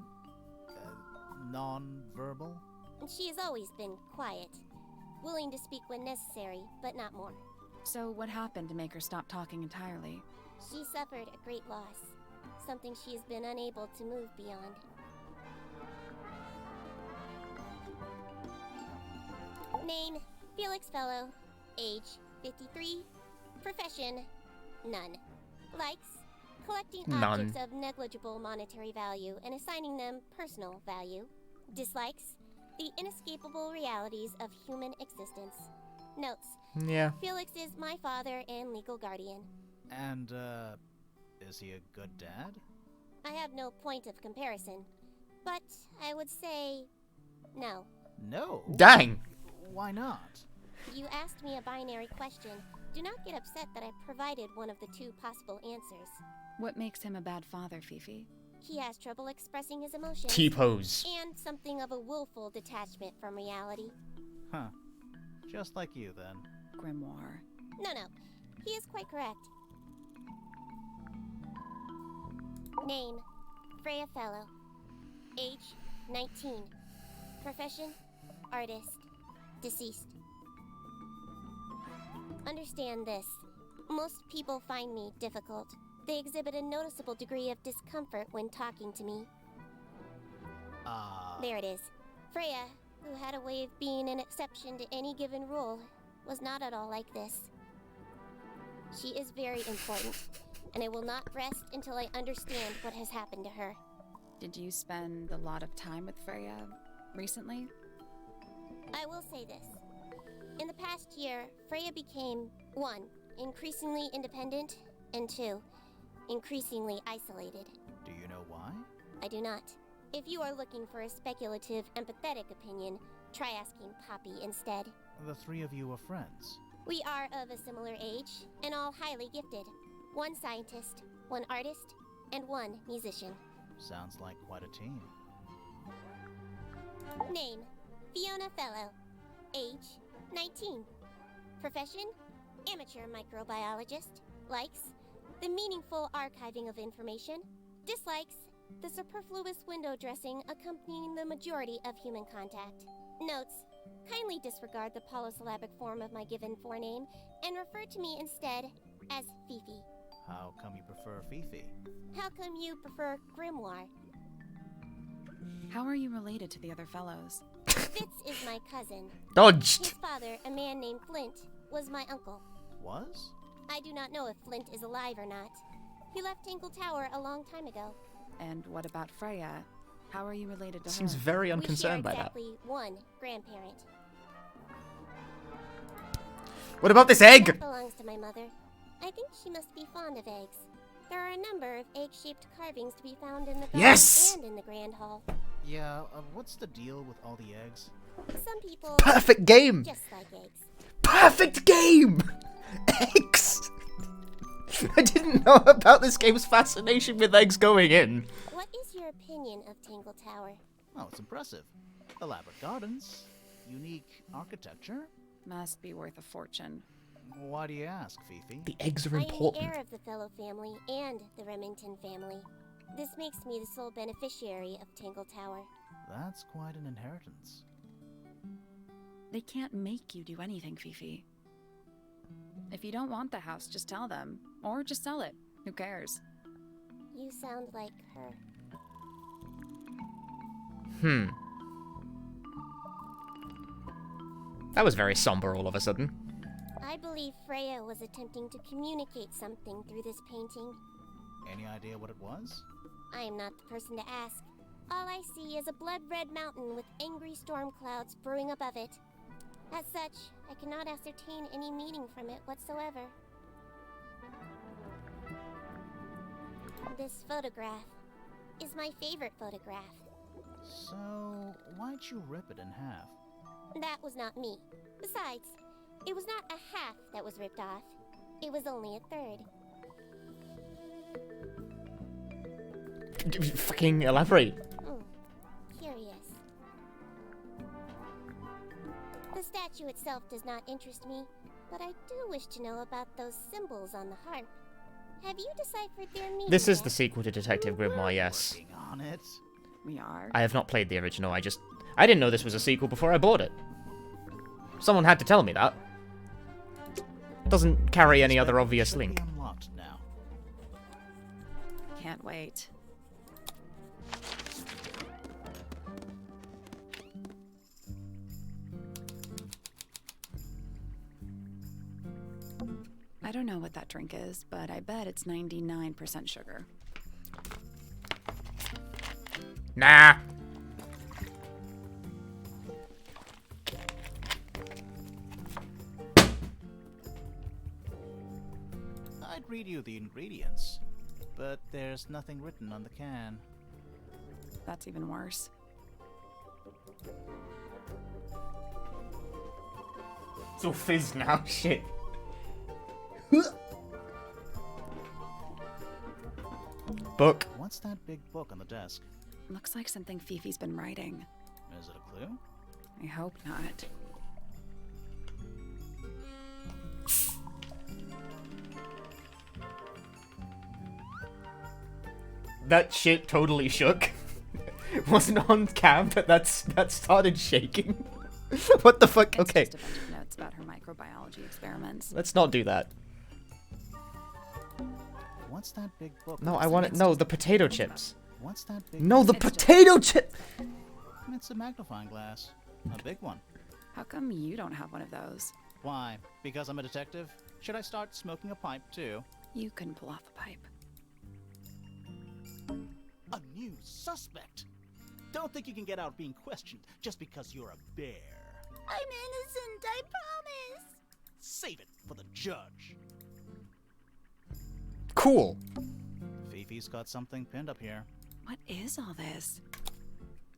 non-verbal? She has always been quiet, willing to speak when necessary, but not more. So what happened to make her stop talking entirely? She suffered a great loss, something she has been unable to move beyond. Name, Felix Fellow. Age, 53. Profession, none. Likes, collecting None. objects of negligible monetary value and assigning them personal value. Dislikes, the inescapable realities of human existence. Notes, Yeah. Felix is my father and legal guardian. And, is he a good dad? I have no point of comparison, but I would say no. No. Dang. Why not? You asked me a binary question. Do not get upset that I provided one of the two possible answers. What makes him a bad father, Fifi? He has trouble expressing his emotions. T-pose. And something of a willful detachment from reality. Huh. Just like you, then. Grimoire. No, he is quite correct. Name, Freya Fellow. Age, 19. Profession, artist. Deceased. Understand this. Most people find me difficult. They exhibit a noticeable degree of discomfort when talking to me. There it is. Freya, who had a way of being an exception to any given rule, was not at all like this. She is very important, and I will not rest until I understand what has happened to her. Did you spend a lot of time with Freya recently? I will say this. In the past year, Freya became, 1, increasingly independent, and 2, increasingly isolated. Do you know why? I do not. If you are looking for a speculative, empathetic opinion, try asking Poppy instead. The three of you are friends. We are of a similar age, and all highly gifted. 1 scientist, 1 artist, and 1 musician. Sounds like quite a team. Name, Fiona Fellow. Age, 19. Profession, amateur microbiologist. Likes, the meaningful archiving of information. Dislikes, the superfluous window dressing accompanying the majority of human contact. Notes, kindly disregard the polysyllabic form of my given forename and refer to me instead as Fifi. How come you prefer Fifi? How come you prefer Grimoire? How are you related to the other fellows? Fitz is my cousin. Dodged. His father, a man named Flint, was my uncle. Was? I do not know if Flint is alive or not. He left Tangle Tower a long time ago. And what about Freya? How are you related to Seems her? very We share unconcerned by that. exactly 1 grandparent. What about this egg? That belongs to my mother. I think she must be fond of eggs. There are a number of egg-shaped carvings to be found in the garden Yes! and in the Grand Hall. Yeah, what's the deal with all the eggs? Some people Perfect game. just like eggs. Perfect game. Eggs. I didn't know about this game's fascination with eggs going in. What is your opinion of Tangle Tower? Oh, it's impressive. Elaborate gardens, unique architecture. Must be worth a fortune. Why do you ask, Fifi? The eggs are I am the important. heir of the Fellow family and the Remington family. This makes me the sole beneficiary of Tangle Tower. That's quite an inheritance. They can't make you do anything, Fifi. If you don't want the house, just tell them. Or just sell it. Who cares? You sound like her. That was very somber all of a sudden. I believe Freya was attempting to communicate something through this painting. Any idea what it was? I am not the person to ask. All I see is a blood-red mountain with angry storm clouds brewing above it. As such, I cannot ascertain any meaning from it whatsoever. This photograph is my favorite photograph. So, why'd you rip it in half? That was not me. Besides, it was not a half that was ripped off. It was only a third. Fucking elaborate. Curious. The statue itself does not interest me, but I do wish to know about those symbols on the harp. Have you deciphered their meaning? This is the yet? sequel to Detective Grimoire, yes. Working on it. We are. I have not played the original, I didn't know this was a sequel before I bought it. Someone had to tell me that. Doesn't carry any other obvious Should be link. unlocked now. Can't wait. I don't know what that drink is, but I bet it's 99% sugar. Nah. I'd read you the ingredients, but there's nothing written on the can. That's even worse. It's all fizz now, shit. Book. What's that big book on the desk? Looks like something Fifi's been writing. Is it a clue? I hope not. That shit totally shook. It wasn't on cam, but that started shaking. What the fuck? It's Okay, just a bunch of notes about her microbiology experiments. let's not do that. What's that big book? No, I want it. No, the potato chips. What's that big No, the It's just- potato chip. It's a magnifying glass. A big one. How come you don't have one of those? Why? Because I'm a detective? Should I start smoking a pipe too? You couldn't pull off a pipe. A new suspect! Don't think you can get out being questioned just because you're a bear. I'm innocent, I promise. Save it for the judge. Cool. Fifi's got something pinned up here. What is all this?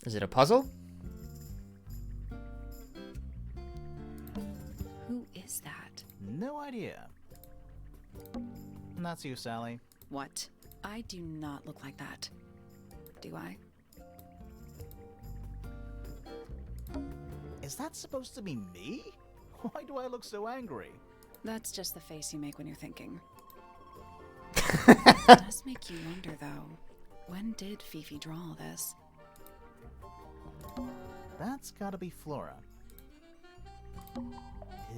Is it a puzzle? Who is that? No idea. And that's you, Sally. What? I do not look like that. Do I? Is that supposed to be me? Why do I look so angry? That's just the face you make when you're thinking. It does make you wonder, though. When did Fifi draw all this? That's gotta be Flora.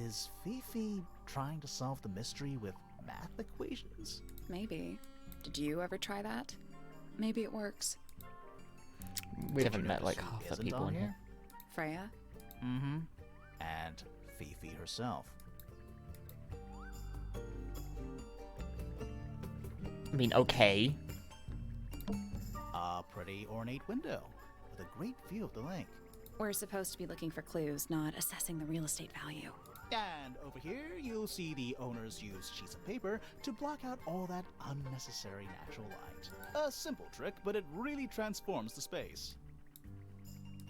Is Fifi trying to solve the mystery with math equations? Maybe. Did you ever try that? Maybe it works. We Did haven't you met like notice who half the isn't people on in here. Freya? Mm-hmm. And Fifi herself. I mean, okay. A pretty ornate window with a great view of the lake. We're supposed to be looking for clues, not assessing the real estate value. And over here, you'll see the owners use sheets of paper to block out all that unnecessary natural light. A simple trick, but it really transforms the space.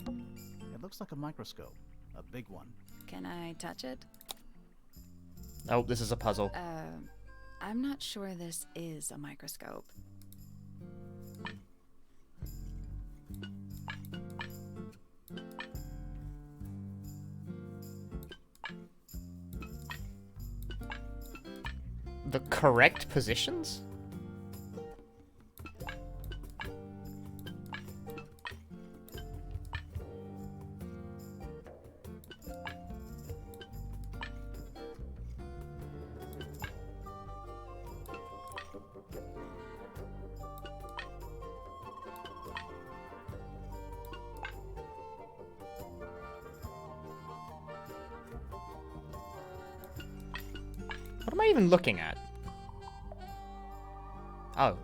It looks like a microscope. A big one. Can I touch it? Oh, this is a puzzle. I'm not sure this is a microscope. The correct positions? I even looking at? Oh.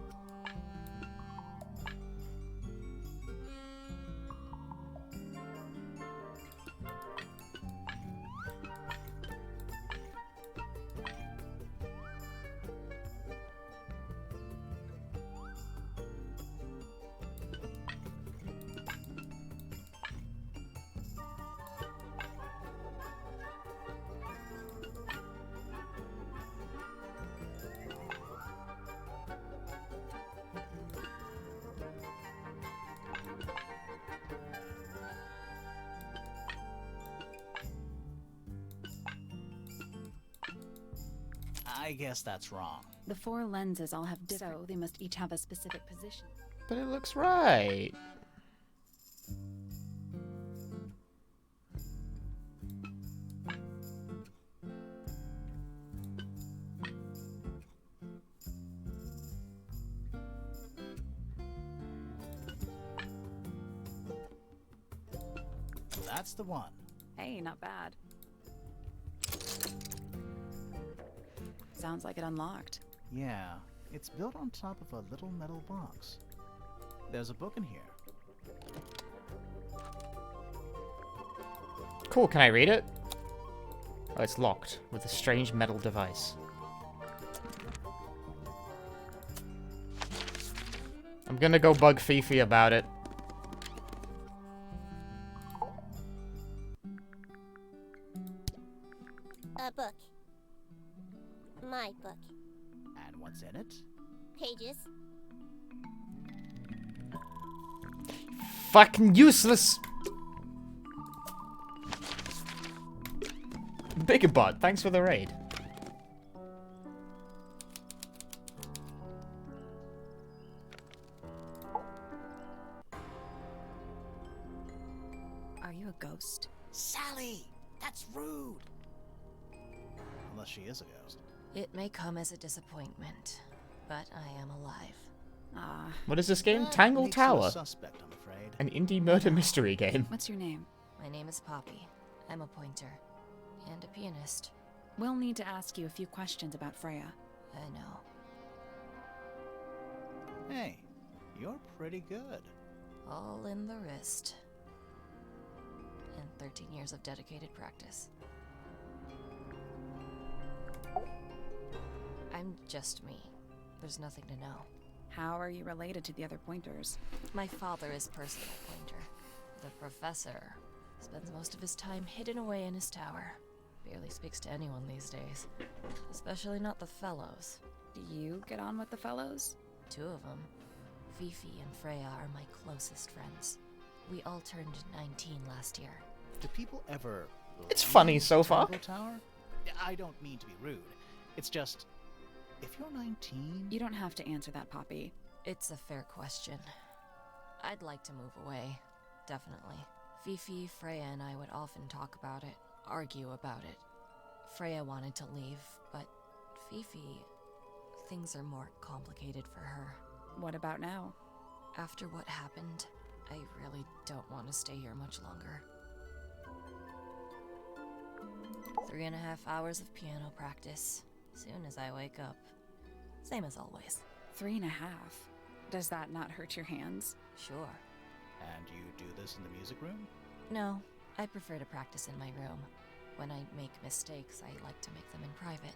I guess that's wrong. The 4 lenses all have different, so they must each have a specific position. But it looks right. That's the one. Hey, not bad. Sounds like it unlocked. Yeah, it's built on top of a little metal box. There's a book in here. Cool, can I read it? Oh, it's locked with a strange metal device. I'm gonna go bug Fifi about it. A book. My book. And what's in it? Pages. Fucking useless! Bigabot, thanks for the raid. Are you a ghost? Sally! That's rude! Unless she is a ghost. It may come as a disappointment, but I am alive. Ah, What is this game? That Tangle makes you a Tower. suspect, I'm afraid. An indie murder mystery game. what's your name? My name is Poppy. I'm a pointer. And a pianist. We'll need to ask you a few questions about Freya. I know. Hey, you're pretty good. All in the wrist. And 13 years of dedicated practice. I'm just me. There's nothing to know. How are you related to the other pointers? My father is personal pointer. The professor spends most of his time hidden away in his tower. Barely speaks to anyone these days. Especially not the fellows. Do you get on with the fellows? 2 of them. Fifi and Freya are my closest friends. We all turned 19 last year. Do people ever... It's funny so far. Tangle Tower? I don't mean to be rude. It's just... If you're 19... You don't have to answer that, Poppy. It's a fair question. I'd like to move away. Definitely. Fifi, Freya, and I would often talk about it, argue about it. Freya wanted to leave, but Fifi... Things are more complicated for her. What about now? After what happened, I really don't want to stay here much longer. 3.5 hours of piano practice. Soon as I wake up. Same as always. 3.5. Does that not hurt your hands? Sure. And you do this in the music room? No, I prefer to practice in my room. When I make mistakes, I like to make them in private.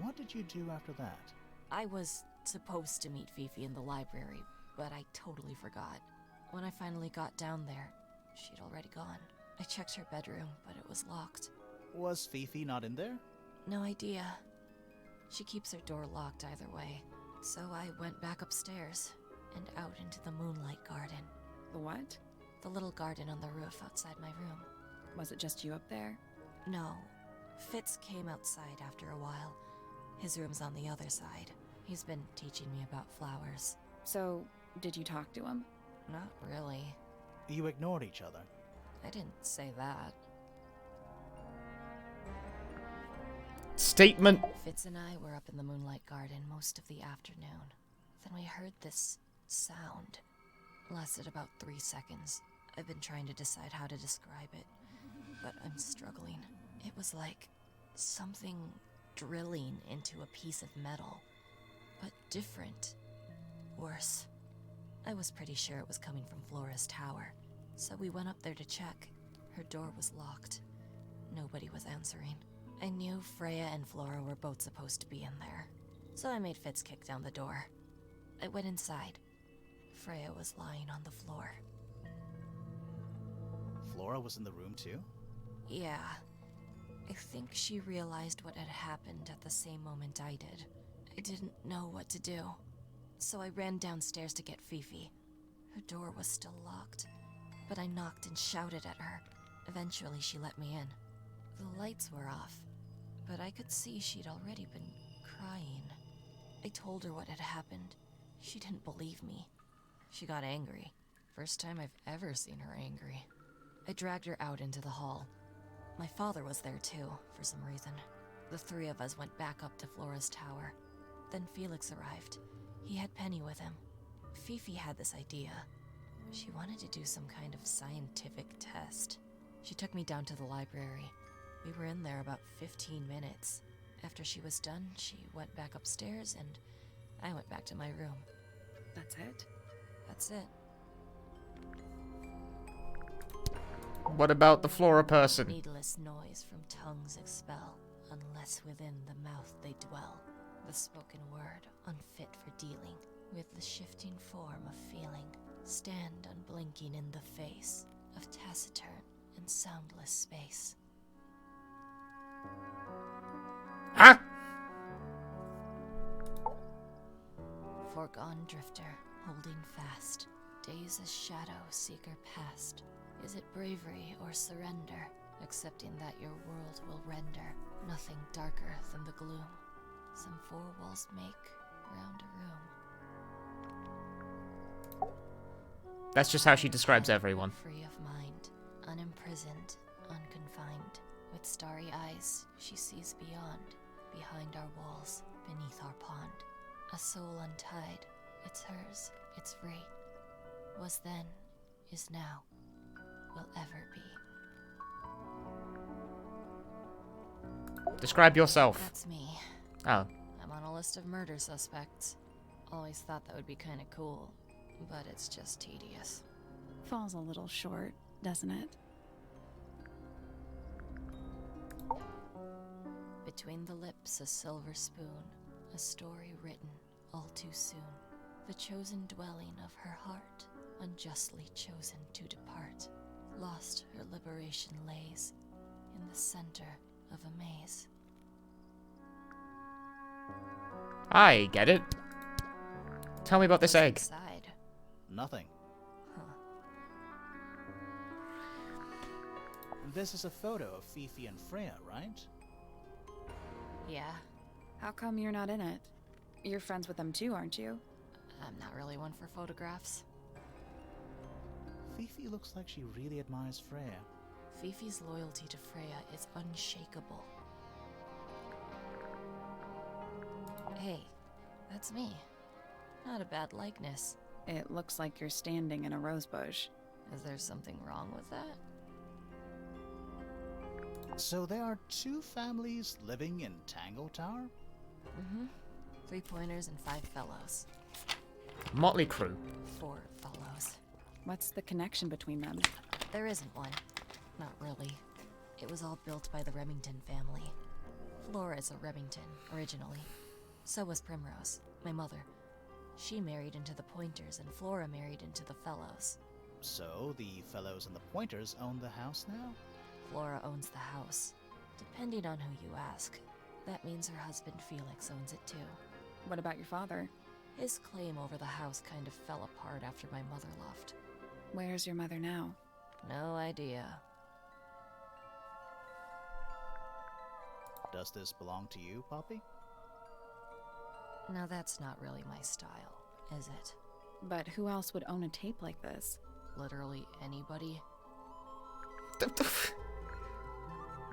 What did you do after that? I was supposed to meet Fifi in the library, but I totally forgot. When I finally got down there, she'd already gone. I checked her bedroom, but it was locked. Was Fifi not in there? No idea. She keeps her door locked either way. So I went back upstairs and out into the moonlight garden. The what? The little garden on the roof outside my room. Was it just you up there? No. Fitz came outside after a while. His room's on the other side. He's been teaching me about flowers. So, did you talk to him? Not really. You ignored each other. I didn't say that. Statement. Fitz and I were up in the moonlight garden most of the afternoon. Then we heard this sound. Lasted about 3 seconds. I've been trying to decide how to describe it, but I'm struggling. It was like something drilling into a piece of metal. But different. Worse. I was pretty sure it was coming from Flora's tower, so we went up there to check. Her door was locked. Nobody was answering. I knew Freya and Flora were both supposed to be in there, so I made Fitz kick down the door. I went inside. Freya was lying on the floor. Flora was in the room too? Yeah. I think she realized what had happened at the same moment I did. I didn't know what to do, so I ran downstairs to get Fifi. Her door was still locked, but I knocked and shouted at her. Eventually, she let me in. The lights were off, but I could see she'd already been crying. I told her what had happened. She didn't believe me. She got angry. First time I've ever seen her angry. I dragged her out into the hall. My father was there too, for some reason. The three of us went back up to Flora's tower. Then Felix arrived. He had Penny with him. Fifi had this idea. She wanted to do some kind of scientific test. She took me down to the library. We were in there about 15 minutes. After she was done, she went back upstairs and I went back to my room. That's it? That's it. What about the Flora person? Needless noise from tongues expel, unless within the mouth they dwell. The spoken word, unfit for dealing with the shifting form of feeling. Stand unblinking in the face of taciturn and soundless space. Huh? Foregone drifter, holding fast. Days a shadow seeker past. Is it bravery or surrender? Accepting that your world will render nothing darker than the gloom. Some four walls make round a room. That's just how she describes everyone. Free of mind, unimprisoned, unconfined. With starry eyes, she sees beyond, behind our walls, beneath our pond. A soul untied, it's hers, it's free. Was then, is now, will ever be. Describe yourself. That's me. Oh. I'm on a list of murder suspects. Always thought that would be kinda cool, but it's just tedious. Falls a little short, doesn't it? Between the lips a silver spoon, a story written all too soon. The chosen dwelling of her heart, unjustly chosen to depart. Lost her liberation lays in the center of a maze. I get it. Tell me about this What's egg. inside? Nothing. Huh. This is a photo of Fifi and Freya, right? Yeah, How come you're not in it? You're friends with them too, aren't you? I'm not really one for photographs. Fifi looks like she really admires Freya. Fifi's loyalty to Freya is unshakable. Hey, that's me. Not a bad likeness. It looks like you're standing in a rose bush. Is there something wrong with that? So there are two families living in Tangle Tower? Mm-hmm. 3 pointers and 5 fellows. Motley Crew. 4 fellows. What's the connection between them? There isn't one. Not really. It was all built by the Remington family. Flora is a Remington, originally. So was Primrose, my mother. She married into the Pointers, and Flora married into the Fellows. So the Fellows and the Pointers own the house now? Flora owns the house. Depending on who you ask, that means her husband Felix owns it too. What about your father? His claim over the house kind of fell apart after my mother left. Where's your mother now? No idea. Does this belong to you, Poppy? Now that's not really my style, is it? But who else would own a tape like this? Literally anybody?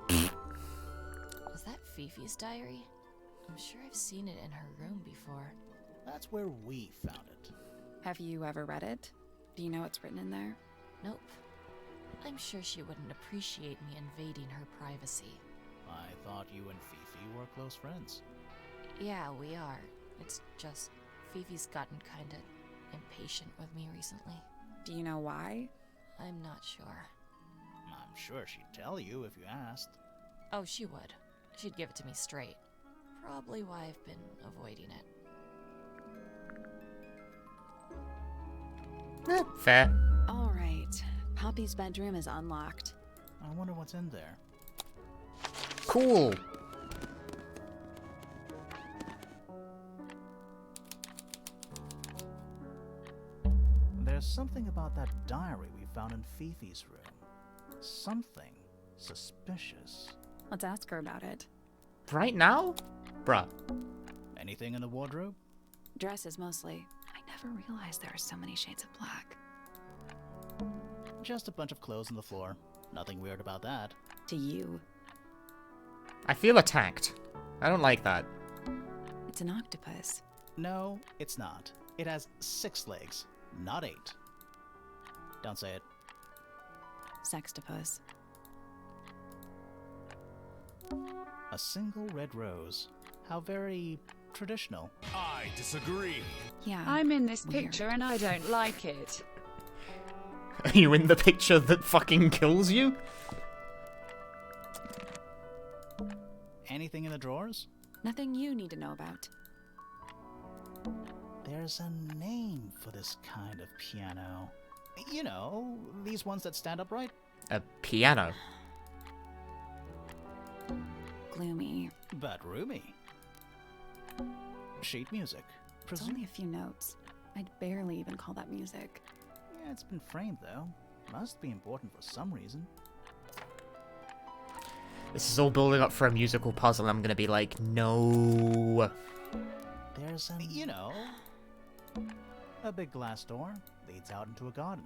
Is that Fifi's diary? I'm sure I've seen it in her room before. That's where we found it. Have you ever read it? Do you know what's written in there? Nope. I'm sure she wouldn't appreciate me invading her privacy. I thought you and Fifi were close friends. Yeah, we are. It's just Fifi's gotten kinda impatient with me recently. Do you know why? I'm not sure. I'm sure she'd tell you if you asked. Oh, she would. She'd give it to me straight. Probably why I've been avoiding it. Fair. All right. Poppy's bedroom is unlocked. I wonder what's in there. Cool. There's something about that diary we found in Fifi's room. Something suspicious. Let's ask her about it. Right now? Bruh. Anything in the wardrobe? Dresses mostly. I never realized there are so many shades of black. Just a bunch of clothes on the floor. Nothing weird about that. To you, I feel attacked. I don't like that. it's an octopus. No, it's not. It has 6 legs, not 8. Don't say it. Sextopus. A single red rose. How very traditional. I disagree. Yeah. I'm in this weird. picture and I don't like it. Are you in the picture that fucking kills you? Anything in the drawers? Nothing you need to know about. There's a name for this kind of piano. You know, these ones that stand upright? A piano. Gloomy. But roomy. Sheet music. It's only a few notes. I'd barely even call that music. Yeah, it's been framed though. Must be important for some reason. This is all building up for a musical puzzle. I'm gonna be like, no. There's a, you know, a big glass door leads out into a garden.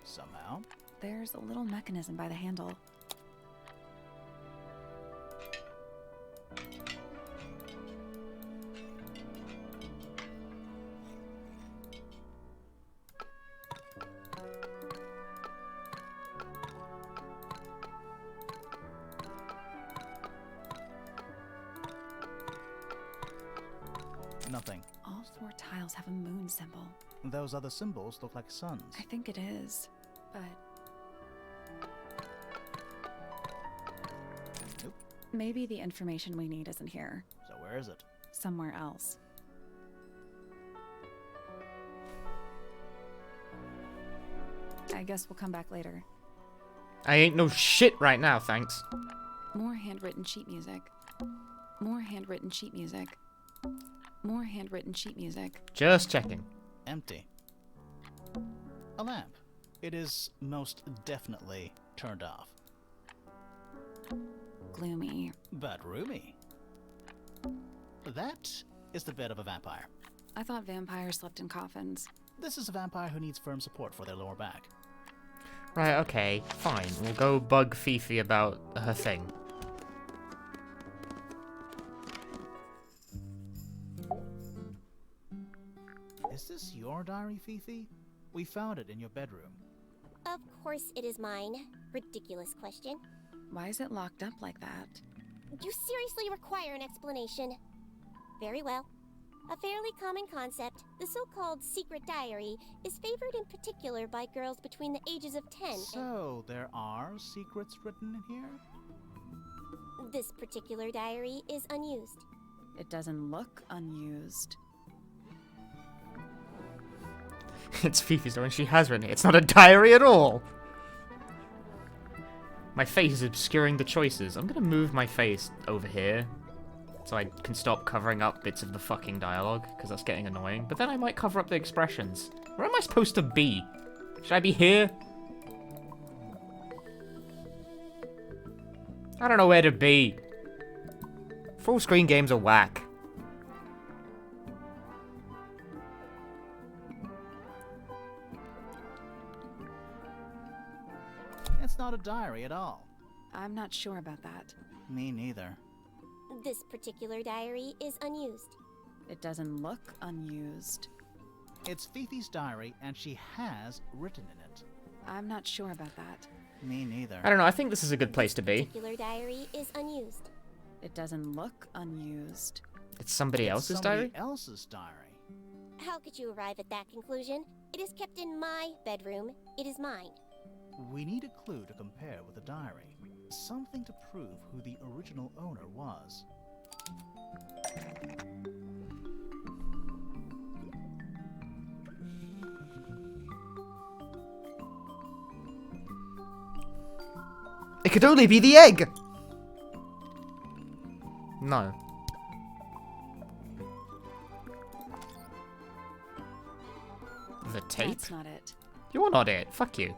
Somehow. There's a little mechanism by the handle. Nothing. All 4 tiles have a moon symbol. Those other symbols look like suns. I think it is, but Nope. maybe the information we need isn't here. So where is it? Somewhere else. I guess we'll come back later. I ain't no shit right now, thanks. More handwritten sheet music. More handwritten sheet music. More handwritten sheet music. Just checking. Empty. A lamp. It is most definitely turned off. Gloomy. But roomy. That is the bed of a vampire. I thought vampires slept in coffins. This is a vampire who needs firm support for their lower back. Right, okay, fine. We'll go bug Fifi about her thing. Is this your diary, Fifi? We found it in your bedroom. Of course it is mine. Ridiculous question. Why is it locked up like that? You seriously require an explanation. Very well. A fairly common concept, the so-called secret diary, is favored in particular by girls between the ages of 10 So, there are secrets written in here? and this particular diary is unused. It doesn't look unused. It's Fifi's door and she has written it. It's not a diary at all. My face is obscuring the choices. I'm gonna move my face over here so I can stop covering up bits of the fucking dialogue, because that's getting annoying. But then I might cover up the expressions. Where am I supposed to be? Should I be here? I don't know where to be. Full screen games are whack. It's not a diary at all. I'm not sure about that. Me neither. This particular diary is unused. It doesn't look unused. It's Fifi's diary, and she has written in it. I'm not sure about that. Me neither. I don't know, I think this is a good place to be. Particular diary is unused. It doesn't look unused. It's somebody else's diary? Somebody else's diary. How could you arrive at that conclusion? It is kept in my bedroom. It is mine. We need a clue to compare with the diary. Something to prove who the original owner was. It could only be the egg! No. The tape? That's not it. You're not it. Fuck you.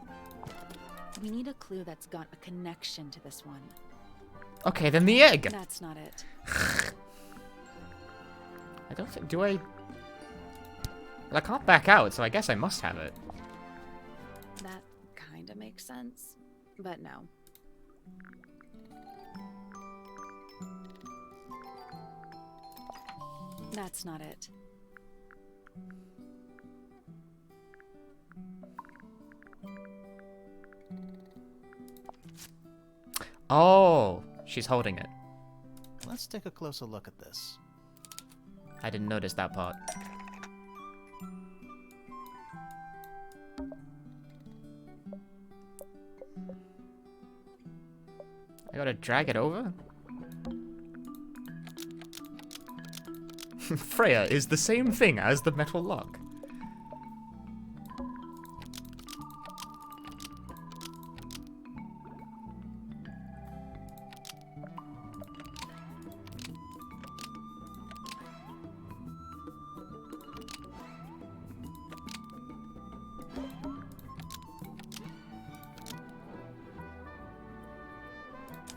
We need a clue that's got a connection to this one. Okay, then the egg! That's not it. I don't think... Do I... Well, I can't back out, so I guess I must have it. That kinda makes sense, but no. That's not it. Oh, she's holding it. Let's take a closer look at this. I didn't notice that part. I gotta drag it over? Freya is the same thing as the metal lock.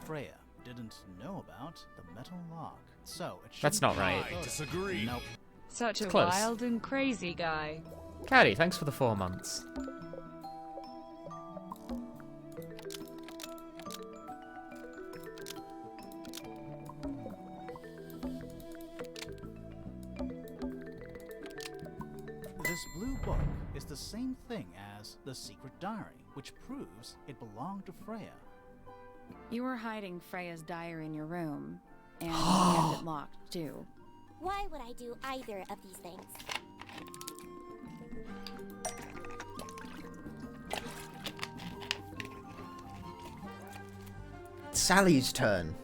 Freya didn't know about the metal lock, so it should. That's not right. I disagree. Nope. Such a Close. wild and crazy guy. Caddy, thanks for the 4 months. This blue book is the same thing as the secret diary, which proves it belonged to Freya. You were hiding Freya's diary in your room, and you kept it locked, too. Why would I do either of these things? Sally's turn.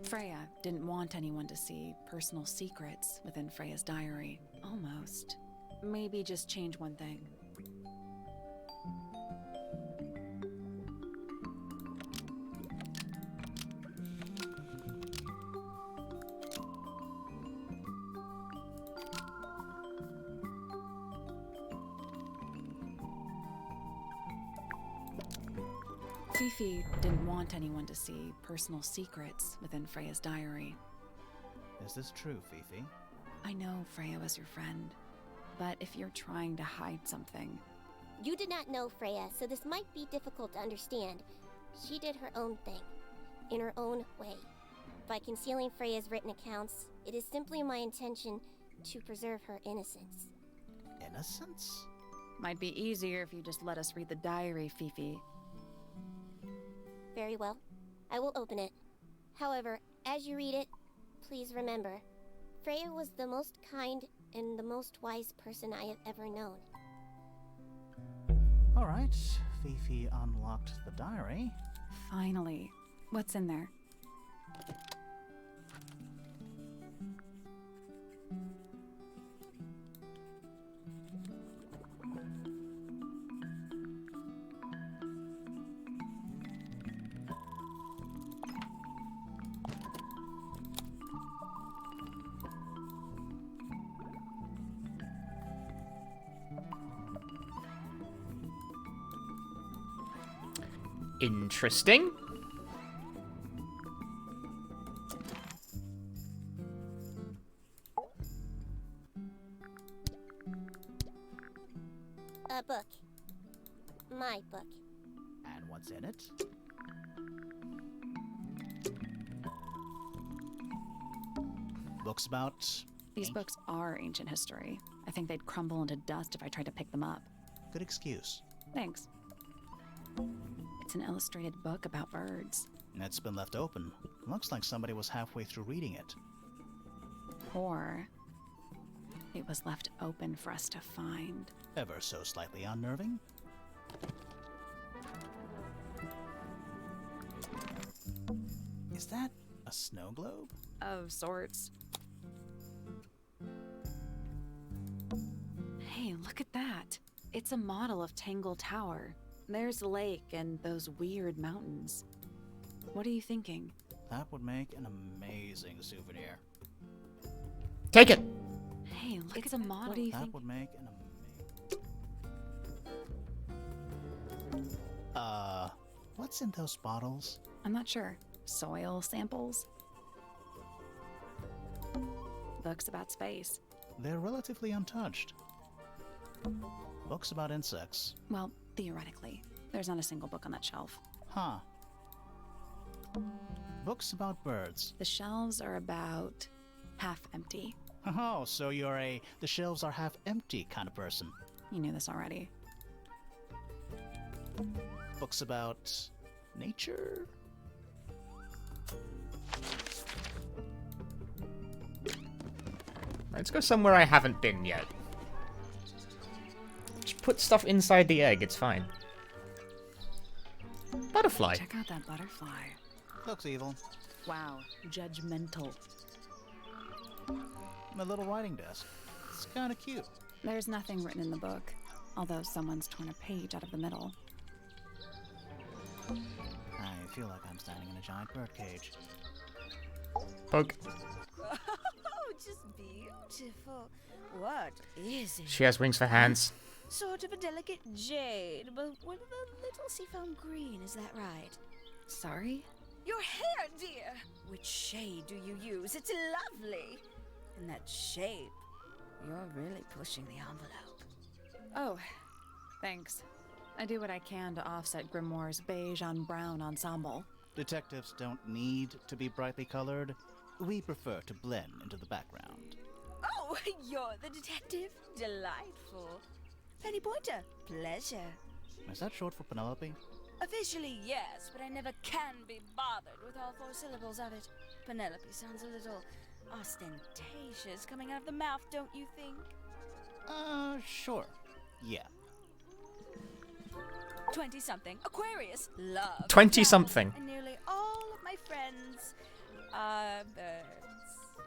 Freya didn't want anyone to see personal secrets within Freya's diary. Almost. Maybe just change one thing. Fifi didn't want anyone to see personal secrets within Freya's diary. Is this true, Fifi? I know Freya was your friend, but if you're trying to hide something, You did not know Freya, so this might be difficult to understand. She did her own thing, in her own way. By concealing Freya's written accounts, it is simply my intention to preserve her innocence. Innocence? might be easier if you just let us read the diary, Fifi. Very well. I will open it. However, as you read it, please remember, Freya was the most kind and the most wise person I have ever known. Alright, Fifi unlocked the diary. Finally. What's in there? Interesting. A book. My book. And what's in it? Books about These books are ancient history. I think they'd crumble into dust if I tried to pick them up. Good excuse. Thanks. It's an illustrated book about birds. It's been left open. Looks like somebody was halfway through reading it. Or it was left open for us to find. Ever so slightly unnerving. Is that a snow globe? Of sorts. Hey, look at that. It's a model of Tangle Tower. There's the lake and those weird mountains. What are you thinking? That would make an amazing souvenir. Take it! Hey, look, it's a model. What do you That think? would make an what's in those bottles? I'm not sure. Soil samples? Books about space. They're relatively untouched. Books about insects. Well, theoretically. There's not a single book on that shelf. Huh. Books about birds. The shelves are about half empty. Oh, so you're a the shelves are half empty kind of person. You knew this already. Books about nature? Let's go somewhere I haven't been yet. Just put stuff inside the egg, it's fine. Butterfly. Check out that butterfly. Looks evil. Wow, judgmental. My little writing desk. It's kind of cute. There's nothing written in the book, although someone's torn a page out of the middle. I feel like I'm standing in a giant bird cage. Poke. Oh, just beautiful. What is it? She has wings for hands. Sort of a delicate jade, but with a little seafoam green, is that right? Sorry? Your hair, dear! Which shade do you use? It's lovely! In that shape, you're really pushing the envelope. Oh, thanks. I do what I can to offset Grimoire's beige on brown ensemble. Detectives don't need to be brightly colored. We prefer to blend into the background. Oh, you're the detective? Delightful. Penny Pointer, pleasure. Is that short for Penelope? Officially, yes, but I never can be bothered with all 4 syllables of it. Penelope sounds a little ostentatious coming out of the mouth, don't you think? Sure. Yeah. 20-something. Aquarius. Love. 20-something. And nearly all of my friends are birds.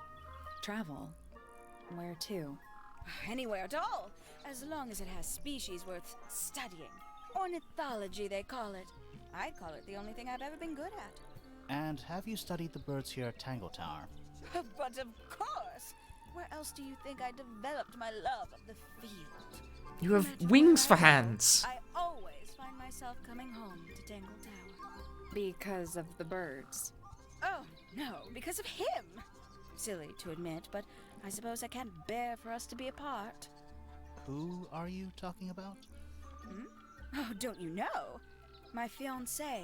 Travel? Where to? Anywhere at all, as long as it has species worth studying. Ornithology, they call it. I call it the only thing I've ever been good at. And have you studied the birds here at Tangle Tower? But of course! Where else do you think I developed my love of the field? You No have matter wings where for I go, hands. I always find myself coming home to Tangle Tower. Because of the birds. Oh, no, because of him! Silly to admit, but I suppose I can't bear for us to be apart. Who are you talking about? Hmm? Oh, don't you know? My fiancé,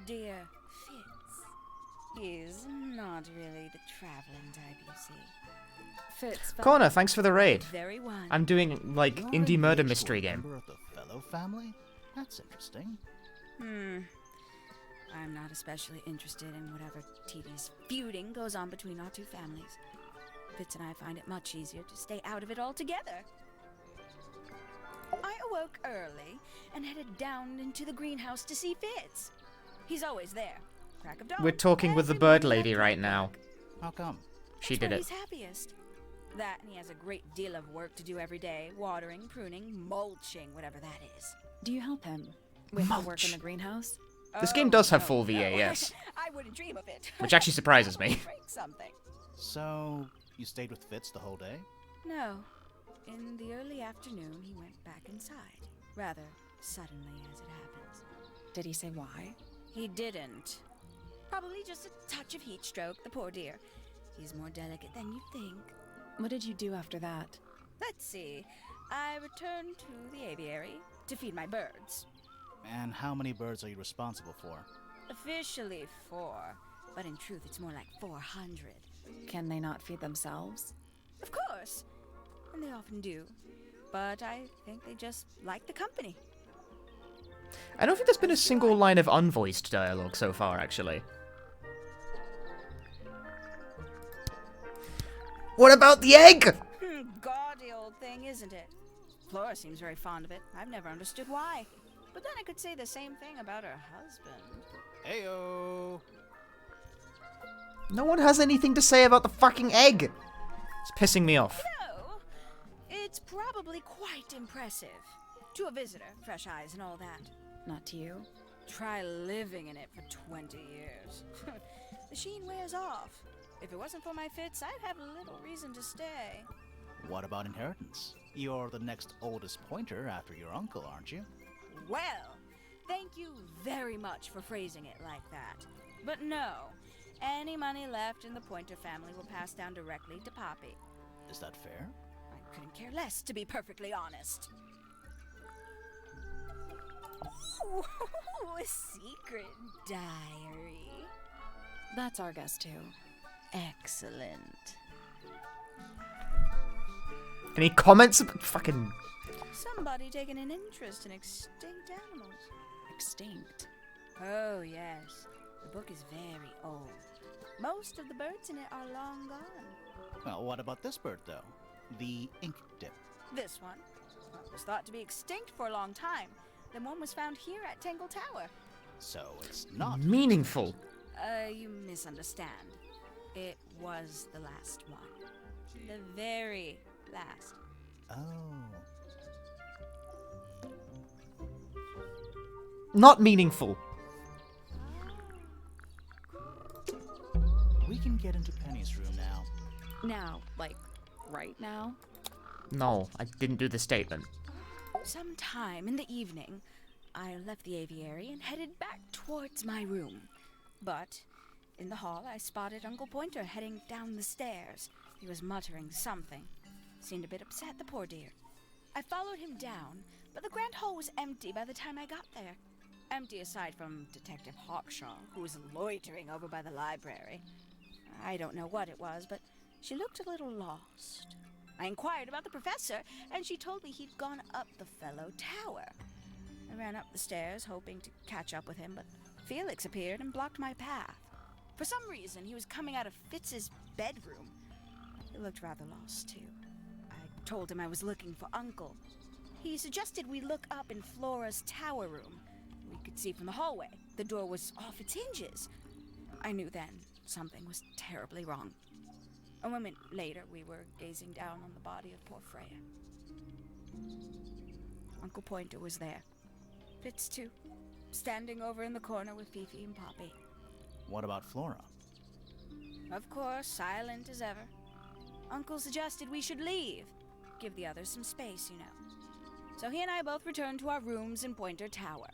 dear Fitz. He's not really the traveling type, you see. Fitz. Connor, thanks for the raid. Very one. I'm doing, like, You're indie murder engaged to mystery a game. member of the Fellow family? That's interesting. I'm not especially interested in whatever tedious feuding goes on between our 2 families. Fitz and I find it much easier to stay out of it altogether. I awoke early and headed down into the greenhouse to see Fitz. He's always there. Crack of dawn. We're talking with the every bird morning lady after right work. now. How come? She That's did where it. He's happiest. That and he has a great deal of work to do every day. Watering, pruning, mulching, whatever that is. Do you help him with the work in Mulch. the greenhouse? This game does have no, full no. VAS. I wouldn't dream of it. Which actually surprises me. Break something. So, you stayed with Fitz the whole day? No. In the early afternoon, he went back inside. Rather suddenly, as it happens. Did he say why? He didn't. Probably just a touch of heat stroke, the poor dear. He's more delicate than you think. What did you do after that? Let's see. I returned to the aviary to feed my birds. And how many birds are you responsible for? Officially 4, but in truth it's more like 400. Can they not feed themselves? Of course. And they often do. But I think they just like the company. I don't think there's been a single line of unvoiced dialogue so far, actually. What about the egg? Gaudy old thing, isn't it? Flora seems very fond of it. I've never understood why. But then I could say the same thing about her husband. Heyo! No one has anything to say about the fucking egg. It's pissing me off. No, it's probably quite impressive. To a visitor, fresh eyes and all that. Not to you. Try living in it for 20 years. The sheen wears off. If it wasn't for my Fitz, I'd have little reason to stay. What about inheritance? You're the next oldest pointer after your uncle, aren't you? Well, thank you very much for phrasing it like that. But no, any money left in the Pointer family will pass down directly to Poppy. Is that fair? I couldn't care less, to be perfectly honest. Ooh, a secret diary. That's our guess too. Excellent. Any comments? Fucking. Somebody taking an interest in extinct animals. Extinct. Oh, yes. The book is very old. Most of the birds in it are long gone. Well, what about this bird, though? The ink dip. This one was thought to be extinct for a long time. Then one was found here at Tangle Tower. So it's not Meaningful. You misunderstand. It was the last one. The very last. Oh. Not meaningful. We can get into Penny's room now. Now, like, right now? No, I didn't do the statement. Sometime in the evening, I left the aviary and headed back towards my room. But in the hall, I spotted Uncle Pointer heading down the stairs. He was muttering something. Seemed a bit upset, the poor dear. I followed him down, but the grand hall was empty by the time I got there. Empty aside from Detective Hawkshaw, who was loitering over by the library. I don't know what it was, but she looked a little lost. I inquired about the professor, and she told me he'd gone up the fellow tower. I ran up the stairs, hoping to catch up with him, but Felix appeared and blocked my path. For some reason, he was coming out of Fitz's bedroom. He looked rather lost, too. I told him I was looking for Uncle. He suggested we look up in Flora's tower room. We could see from the hallway. The door was off its hinges. I knew then something was terribly wrong. A moment later, we were gazing down on the body of poor Freya. Uncle Pointer was there. Fitz, too, standing over in the corner with Fifi and Poppy. What about Flora? Of course, silent as ever. Uncle suggested we should leave. Give the others some space, you know. So he and I both returned to our rooms in Pointer Tower.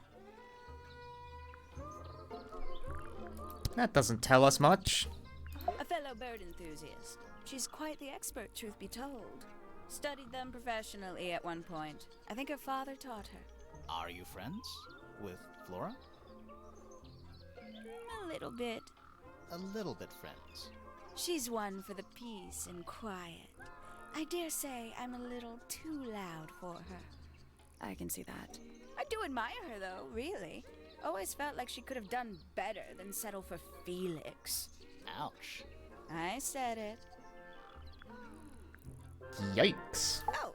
That doesn't tell us much. A fellow bird enthusiast. She's quite the expert, truth be told. Studied them professionally at one point. I think her father taught her. Are you friends with Flora? A little bit. A little bit friends. She's one for the peace and quiet. I dare say I'm a little too loud for her. I can see that. I do admire her, though, really. Always felt like she could have done better than settle for Felix. Ouch. I said it. Yikes. Oh,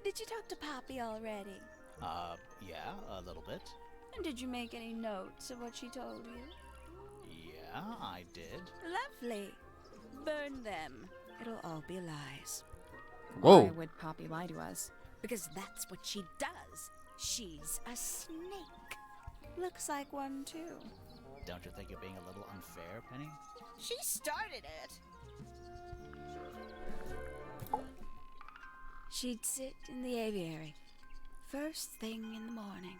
did you talk to Poppy already? Yeah, a little bit. And did you make any notes of what she told you? Yeah, I did. Lovely. Burn them. It'll all be lies. Whoa. Why would Poppy lie to us? Because that's what she does. She's a snake. Looks like one, too. Don't you think you're being a little unfair, Penny? She started it. She'd sit in the aviary, first thing in the morning,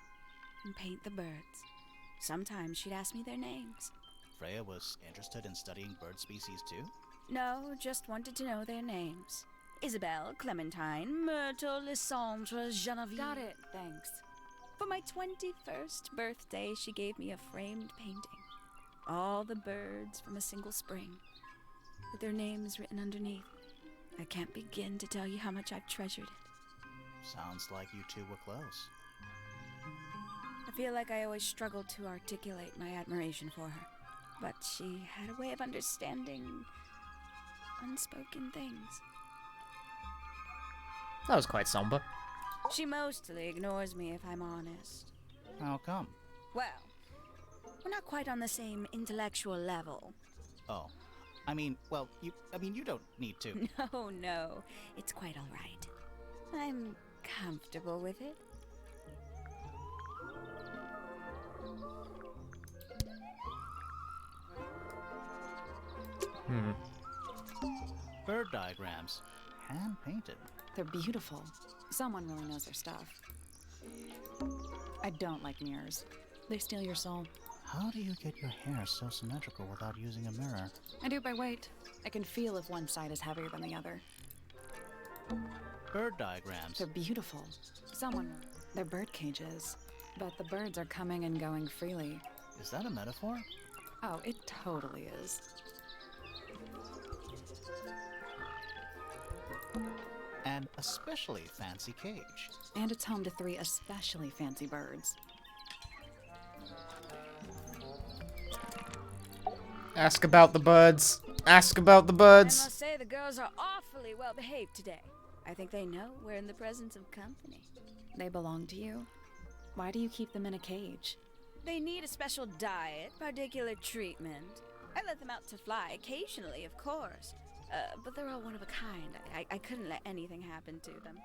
and paint the birds. Sometimes she'd ask me their names. Freya was interested in studying bird species too? No, just wanted to know their names. Isabelle, Clementine, Myrtle, Lysandre, Genevieve. Got it, thanks. For my 21st birthday, she gave me a framed painting. All the birds from a single spring, with their names written underneath. I can't begin to tell you how much I've treasured it. Sounds like you two were close. I feel like I always struggled to articulate my admiration for her, but she had a way of understanding unspoken things. That was quite somber. She mostly ignores me, if I'm honest. How come? Well, we're not quite on the same intellectual level. Oh, you don't need to. No, it's quite all right. I'm comfortable with it. Bird diagrams, hand-painted. They're beautiful. Someone really knows their stuff. I don't like mirrors. They steal your soul. How do you get your hair so symmetrical without using a mirror? I do it by weight. I can feel if one side is heavier than the other. Bird diagrams. They're beautiful. They're bird cages. But the birds are coming and going freely. Is that a metaphor? Oh, it totally is. An especially fancy cage. And it's home to 3 especially fancy birds. Ask about the birds. Ask about the I birds. must say the girls are awfully well behaved today. I think they know we're in the presence of company. They belong to you. Why do you keep them in a cage? They need a special diet, particular treatment. I let them out to fly occasionally, of course. But they're all one of a kind. I couldn't let anything happen to them.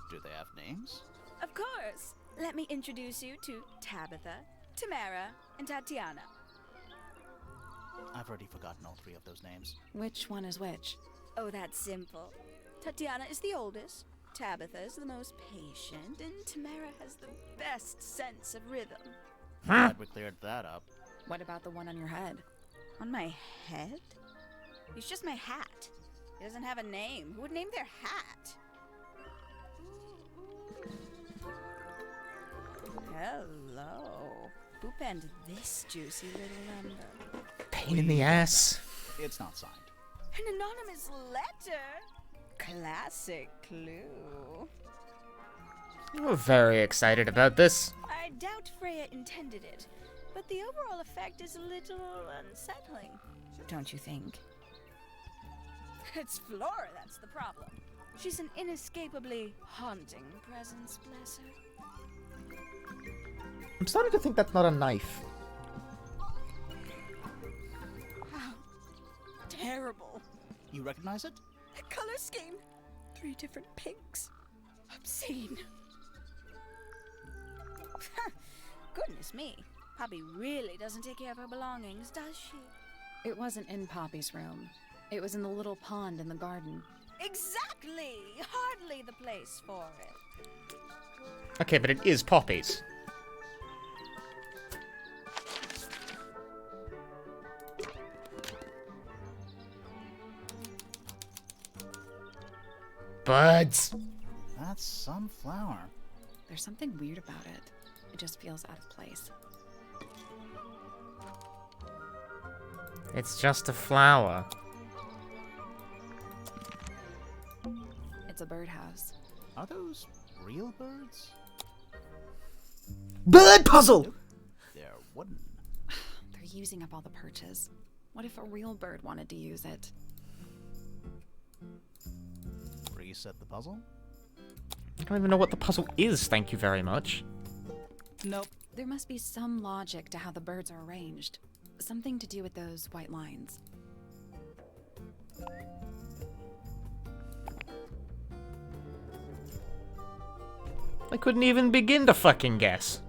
Do they have names? Of course. Let me introduce you to Tabitha, Tamara, and Tatiana. I've already forgotten all 3 of those names. Which one is which? Oh, that's simple. Tatiana is the oldest, Tabitha is the most patient, and Tamara has the best sense of rhythm. Glad we cleared that up. What about the one on your head? On my head? It's just my hat. It doesn't have a name. Who would name their hat? Hello. Who penned this juicy little number? Pain in the ass. It's not signed. An anonymous letter? Classic clue. We're very excited about this. I doubt Freya intended it, but the overall effect is a little unsettling. Don't you think? It's Flora that's the problem. She's an inescapably haunting presence, bless her. I'm starting to think that's not a knife. How terrible. You recognize it? The color scheme. 3 different pinks. Obscene. Goodness me. Poppy really doesn't take care of her belongings, does she? It wasn't in Poppy's room. It was in the little pond in the garden. Exactly! Hardly the place for it. Okay, but it is Poppy's. Birds. That's some flower. There's something weird about it. It just feels out of place. It's just a flower. It's a birdhouse. Are those real birds? Bird puzzle! They're wooden. They're using up all the perches. What if a real bird wanted to use it? Reset the puzzle? I don't even know what the puzzle is, thank you very much. Nope. There must be some logic to how the birds are arranged. Something to do with those white lines. I couldn't even begin to fucking guess.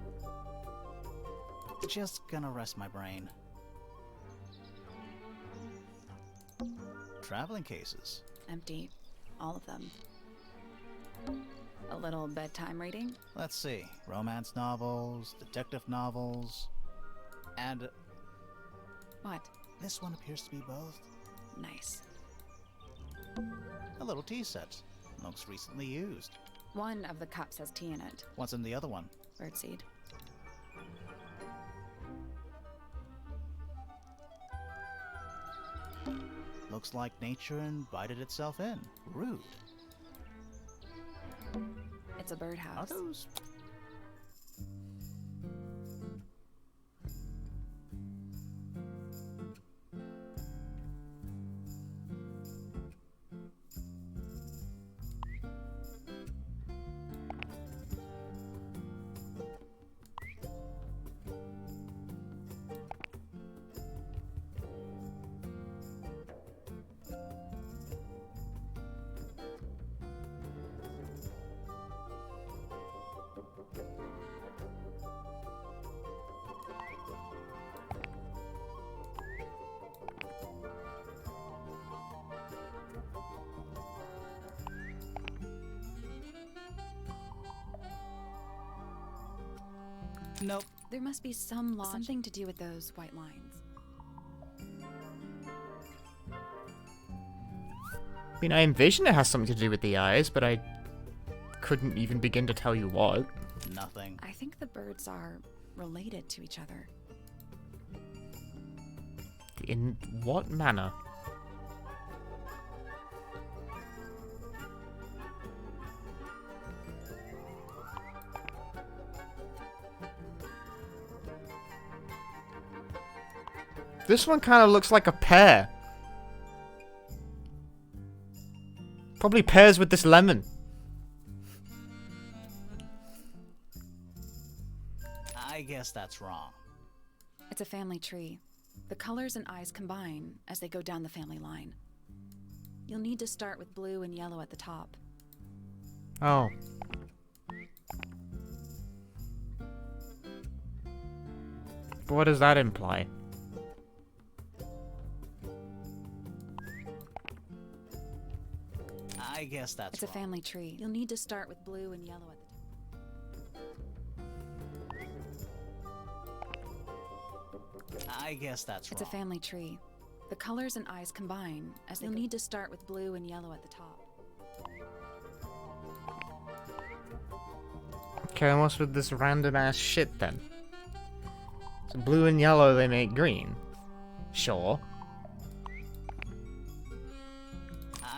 Just gonna rest my brain. Traveling cases. Empty. All of them. A little bedtime reading? Let's see. Romance novels, detective novels, and What? this one appears to be both. Nice. A little tea set. Looks recently used. One of the cups has tea in it. What's in the other one? Birdseed. Looks like nature invited itself in. Rude. It's a birdhouse. Are those... Nope. There must be some logic. Something to do with those white lines. I mean, I envision it has something to do with the eyes, but I couldn't even begin to tell you what. Nothing. I think the birds are related to each other. In what manner? This one kind of looks like a pear. Probably pairs with this lemon. I guess that's wrong. It's a family tree. The colors and eyes combine as they go down the family line. You'll need to start with blue and yellow at the top. Oh. But what does that imply? I guess that's It's a family tree. You'll need to start with blue and yellow at the top. I guess that's It's a family tree. The colors and eyes combine as you'll need to start with blue and yellow at the top. Okay, and what's with this random ass shit then? So blue and yellow they make green. Sure.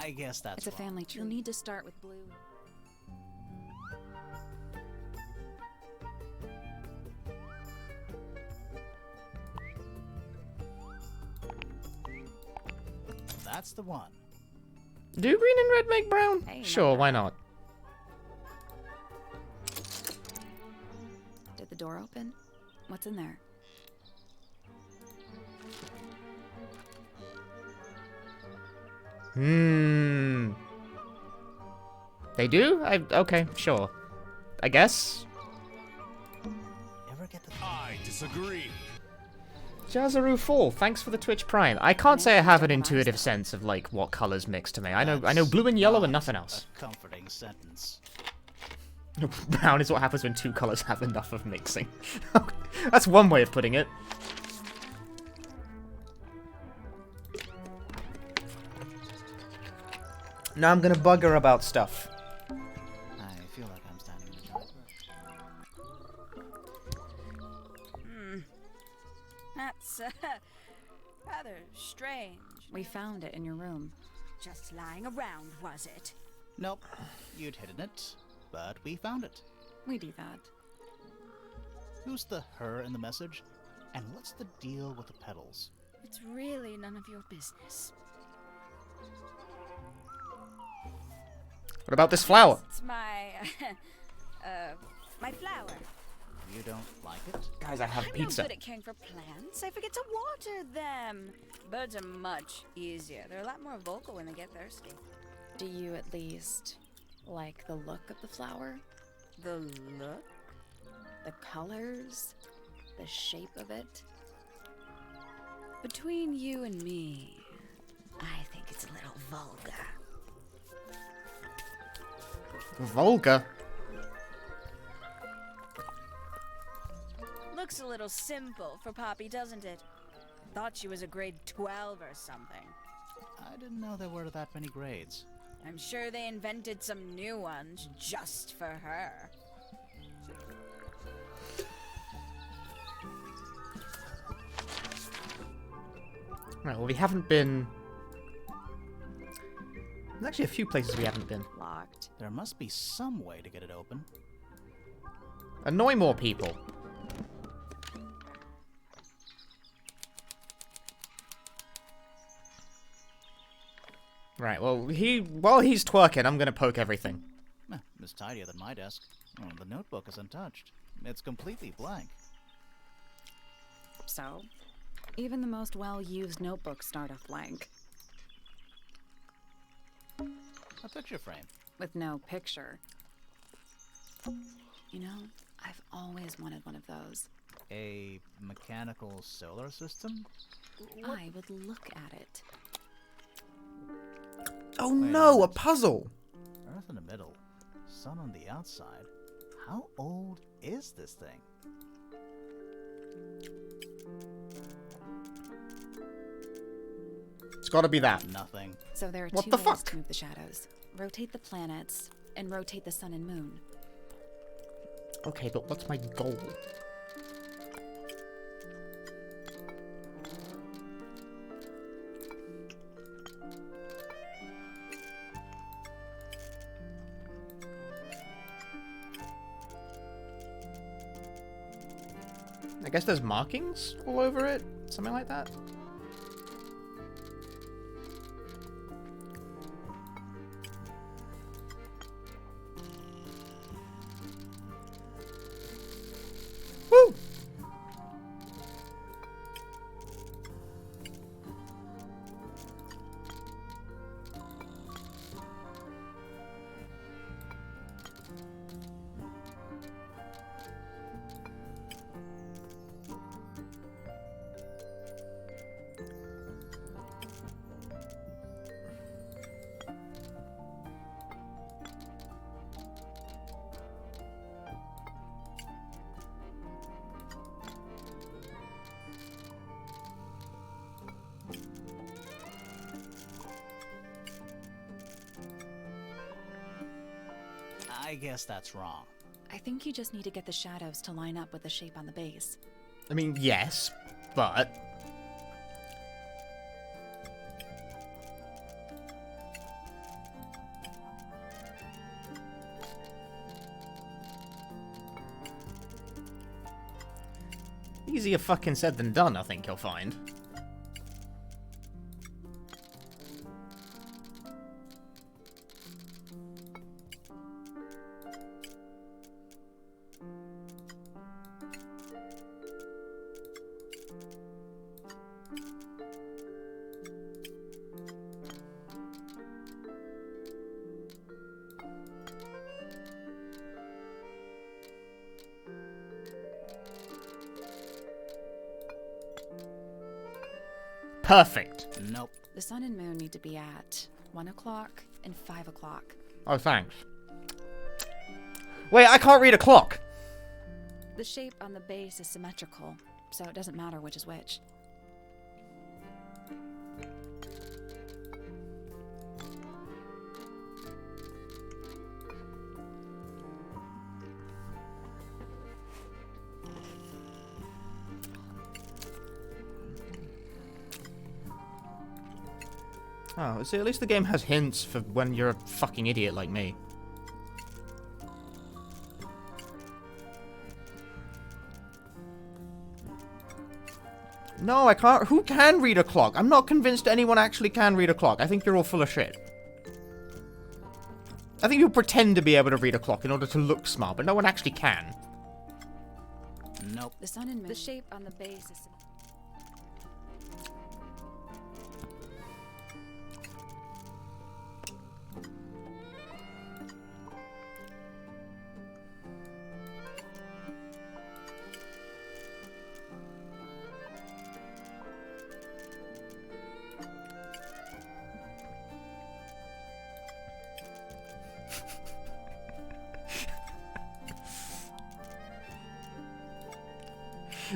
I guess that's It's a family tree. You'll need to start with blue. That's the one. Do green and red make brown? Hey, Sure, why not? Did the door open? What's in there? They do? Okay, sure. I guess. Ever get the... I disagree. Jazaru Fall, thanks for the Twitch Prime. I can't say I have an intuitive sense of like what colors mix to me. I know blue and yellow and nothing else. A comforting sentence. Brown is what happens when two colors have enough of mixing. That's one way of putting it. Now I'm gonna bug her about stuff. I feel like I'm standing in the dark. That's rather strange. We found it in your room. Just lying around, was it? Nope. You'd hidden it, but we found it. We do that. Who's the her in the message? And what's the deal with the petals? It's really none of your business. What about this flower? It's my, my flower. You don't like it? Guys, I have pizza. I'm not good at caring for plants. I forget to water them. Birds are much easier. They're a lot more vocal when they get thirsty. Do you at least like the look of the flower? The look? The colors? The shape of it? Between you and me, I think it's a little vulgar. Vulgar? Looks a little simple for Poppy, doesn't it? Thought she was a grade 12 or something. I didn't know there were that many grades. I'm sure they invented some new ones just for her. Right, well, we haven't been There's actually a few places we haven't been. Locked. There must be some way to get it open. Annoy more people. Right, well, while he's twerking, I'm gonna poke everything. It's tidier than my desk. Oh, the notebook is untouched. It's completely blank. So, even the most well-used notebooks start off blank. A picture frame. With no picture. You know, I've always wanted one of those. A mechanical solar system? I would look at it. Oh Wait a no, a minute. puzzle! Earth in the middle. Sun on the outside. How old is this thing? It's gotta be that. Nothing. So there are What two the ways fuck? to move the shadows. Rotate the planets, and rotate the sun and moon. Okay, but what's my goal? I guess there's markings all over it? Something like that? Woo! I guess that's wrong. I think you just need to get the shadows to line up with the shape on the base. I mean, yes, but... Easier fucking said than done, I think you'll find. Perfect. Nope. The sun and moon need to be at 1 o'clock and 5 o'clock. Oh, thanks. Wait, I can't read a clock! The shape on the base is symmetrical, so it doesn't matter which is which. Oh, see, at least the game has hints for when you're a fucking idiot like me. No, I can't. Who can read a clock? I'm not convinced anyone actually can read a clock. I think you're all full of shit. I think you pretend to be able to read a clock in order to look smart, but no one actually can. Nope. The sun and moon. The shape on the base is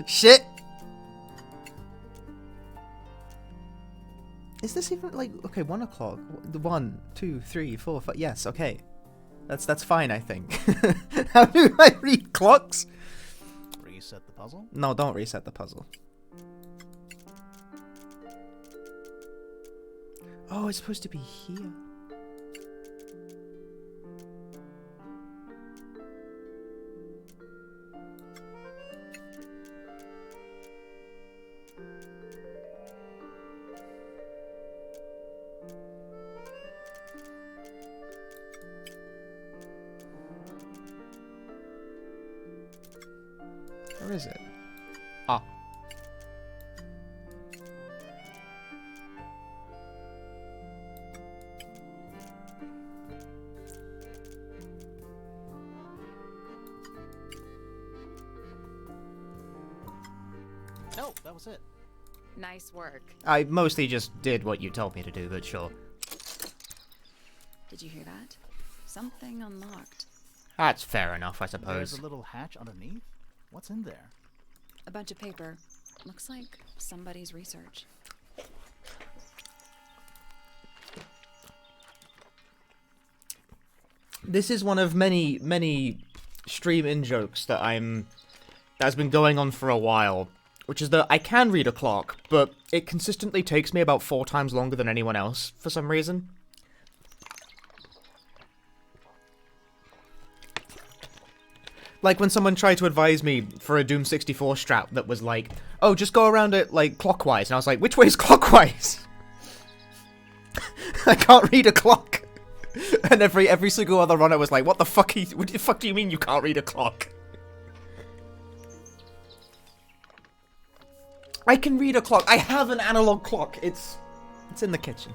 Shit! Is this even like okay? 1 o'clock. 1, 2, 3, 4, 5. Yes, okay. That's fine. I think. How do I read clocks? Reset the puzzle? No, don't reset the puzzle. Oh, it's supposed to be here. Where is it? Ah. Oh, that was it. Nice work. I mostly just did what you told me to do, but sure. Did you hear that? Something unlocked. That's fair enough, I There's suppose. a little hatch underneath. What's in there? A bunch of paper. Looks like somebody's research. This is one of many, many stream in-jokes that's been going on for a while, which is that I can read a clock, but it consistently takes me about 4 times longer than anyone else, for some reason. Like when someone tried to advise me for a Doom 64 strap that was like, oh, just go around it, like, clockwise. And I was like, which way is clockwise? I can't read a clock. And every single other runner was like, what the fuck do you mean you can't read a clock? I can read a clock. I have an analog clock. It's in the kitchen.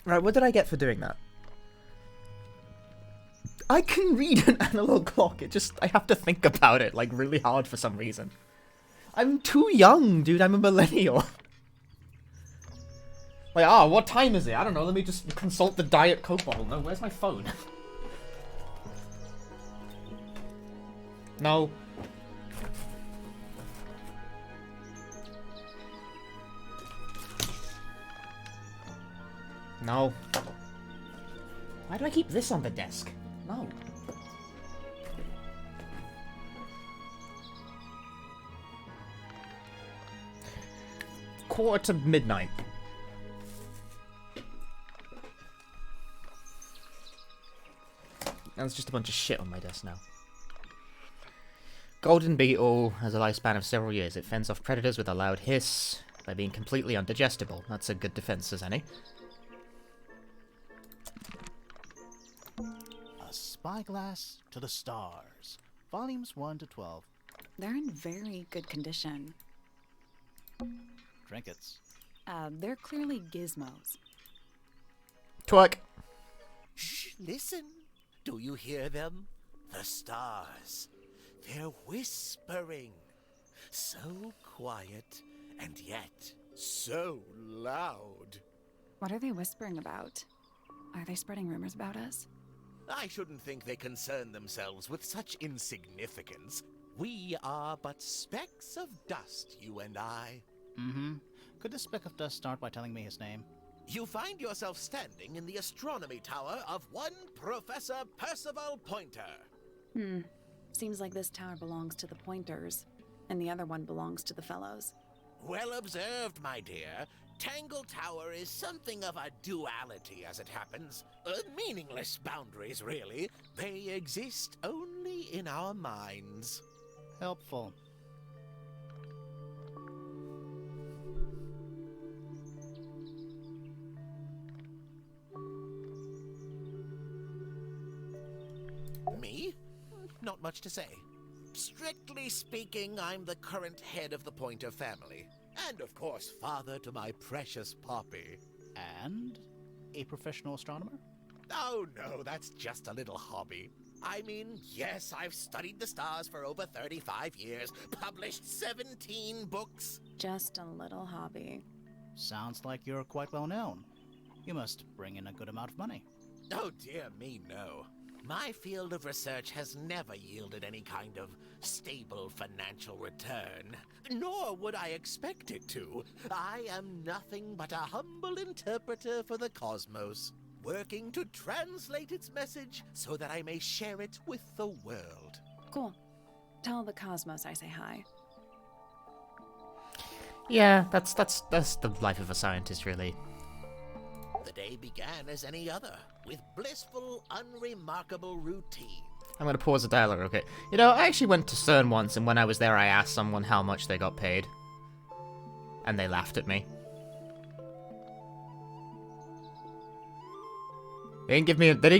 Right, what did I get for doing that? I can read an analog clock. I have to think about it, like, really hard for some reason. I'm too young, dude. I'm a millennial. Like, what time is it? I don't know. Let me just consult the Diet Coke bottle. No, where's my phone? No. No. Why do I keep this on the desk? No. Quarter to midnight. That's just a bunch of shit on my desk now. Golden beetle has a lifespan of several years. It fends off predators with a loud hiss by being completely undigestible. That's a good defense as any. A Spyglass to the Stars. Volumes 1 to 12. They're in very good condition. Trinkets. They're clearly gizmos. Twerk. Shh, listen. Do you hear them? The stars. They're whispering. So quiet, and yet so loud. What are they whispering about? Are they spreading rumors about us? I shouldn't think they concern themselves with such insignificance. We are but specks of dust, you and I. Mm-hmm. Could this speck of dust start by telling me his name? You find yourself standing in the astronomy tower of one Professor Percival Pointer. Seems like this tower belongs to the Pointers, and the other one belongs to the Fellows. Well observed, my dear. Tangle Tower is something of a duality, as it happens. Meaningless boundaries, really. They exist only in our minds. Helpful. Me? Not much to say. Strictly speaking, I'm the current head of the Pointer family. And, of course, father to my precious Poppy. And a professional astronomer? Oh, no, that's just a little hobby. I mean, yes, I've studied the stars for over 35 years, published 17 books. Just a little hobby. Sounds like you're quite well known. You must bring in a good amount of money. Oh, dear me, no. My field of research has never yielded any kind of stable financial return, nor would I expect it to. I am nothing but a humble interpreter for the cosmos, working to translate its message so that I may share it with the world. Cool. Tell the cosmos I say hi. Yeah, that's the life of a scientist, really. The day began as any other, with blissful, unremarkable routine. I'm gonna pause the dialogue, okay? You know, I actually went to CERN once, and when I was there, I asked someone how much they got paid. And they laughed at me. They didn't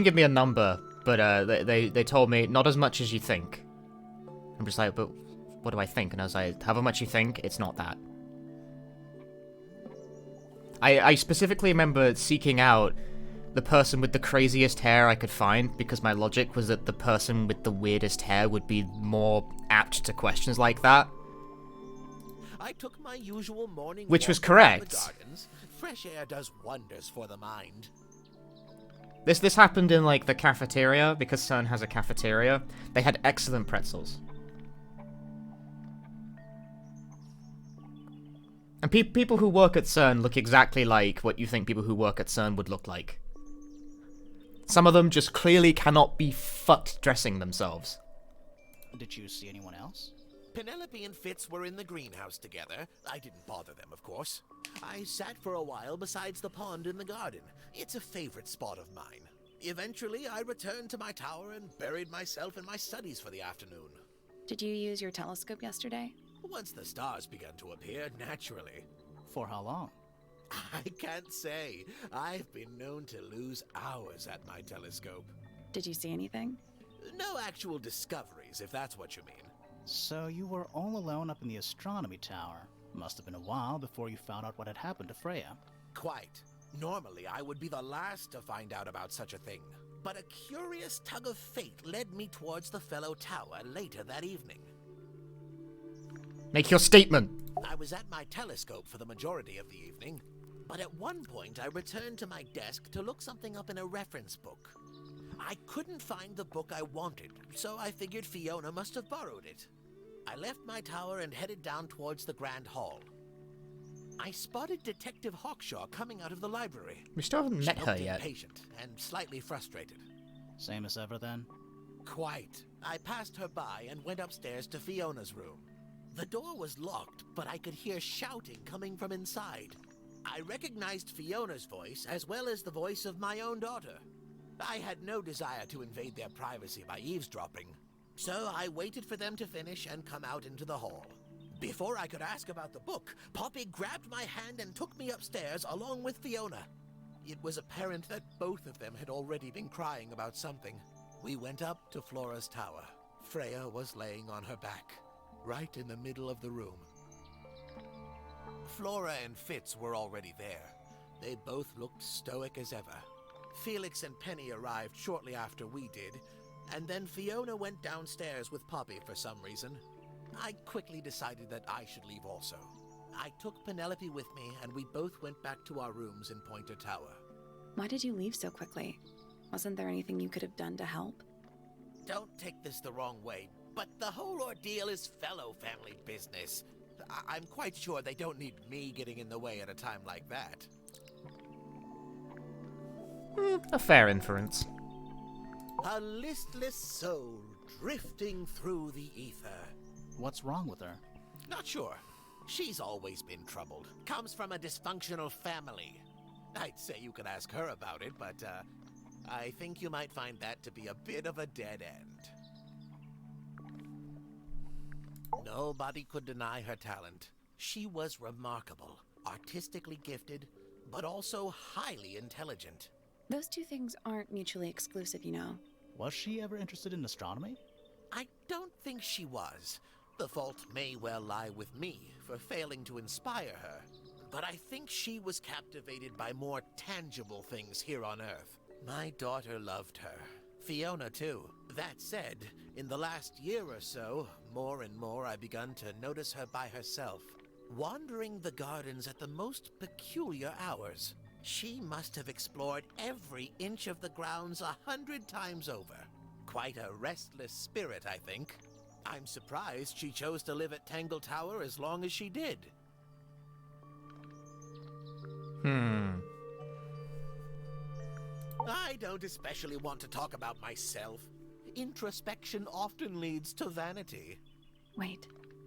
give me a number, but they told me not as much as you think. I'm just like, but what do I think? And I was like, however much you think, it's not that. I specifically remember seeking out the person with the craziest hair I could find, because my logic was that the person with the weirdest hair would be more apt to questions like that. I took my usual morning Which was walk around the correct. gardens. Fresh air does wonders for the mind. This happened in, like, the cafeteria, because CERN has a cafeteria. They had excellent pretzels. And people who work at CERN look exactly like what you think people who work at CERN would look like. Some of them just clearly cannot be fucked dressing themselves. Did you see anyone else? Penelope and Fitz were in the greenhouse together. I didn't bother them, of course. I sat for a while besides the pond in the garden. It's a favorite spot of mine. Eventually, I returned to my tower and buried myself in my studies for the afternoon. Did you use your telescope yesterday? Once the stars began to appear, naturally. For how long? I can't say. I've been known to lose hours at my telescope. Did you see anything? No actual discoveries, if that's what you mean. So you were all alone up in the astronomy tower. Must have been a while before you found out what had happened to Freya. Quite. Normally, I would be the last to find out about such a thing. But a curious tug of fate led me towards the fellow tower later that evening. Make your statement. I was at my telescope for the majority of the evening, but at one point I returned to my desk to look something up in a reference book. I couldn't find the book I wanted, so I figured Fiona must have borrowed it. I left my tower and headed down towards the Grand Hall. I spotted Detective Hawkshaw coming out of the library. We still haven't met her yet. Impatient and slightly frustrated. Same as ever then? Quite. I passed her by and went upstairs to Fiona's room. The door was locked, but I could hear shouting coming from inside. I recognized Fiona's voice as well as the voice of my own daughter. I had no desire to invade their privacy by eavesdropping, so I waited for them to finish and come out into the hall. Before I could ask about the book, Poppy grabbed my hand and took me upstairs along with Fiona. It was apparent that both of them had already been crying about something. We went up to Flora's tower. Freya was laying on her back, right in the middle of the room. Flora and Fitz were already there. They both looked stoic as ever. Felix and Penny arrived shortly after we did, and then Fiona went downstairs with Poppy for some reason. I quickly decided that I should leave also. I took Penelope with me, and we both went back to our rooms in Pointer Tower. Why did you leave so quickly? Wasn't there anything you could have done to help? Don't take this the wrong way, but the whole ordeal is fellow family business. I'm quite sure they don't need me getting in the way at a time like that. A fair inference. A listless soul drifting through the ether. What's wrong with her? Not sure. She's always been troubled. Comes from a dysfunctional family. I'd say you could ask her about it, but I think you might find that to be a bit of a dead end. Nobody could deny her talent. She was remarkable, artistically gifted, but also highly intelligent. Those two things aren't mutually exclusive, you know. Was she ever interested in astronomy? I don't think she was. The fault may well lie with me for failing to inspire her. But I think she was captivated by more tangible things here on Earth. My daughter loved her. Fiona, too. That said, in the last year or so, more and more I've begun to notice her by herself, wandering the gardens at the most peculiar hours. She must have explored every inch of the grounds 100 times over. Quite a restless spirit, I think. I'm surprised she chose to live at Tangle Tower as long as she did. I don't especially want to talk about myself. Introspection often leads to vanity. Wait,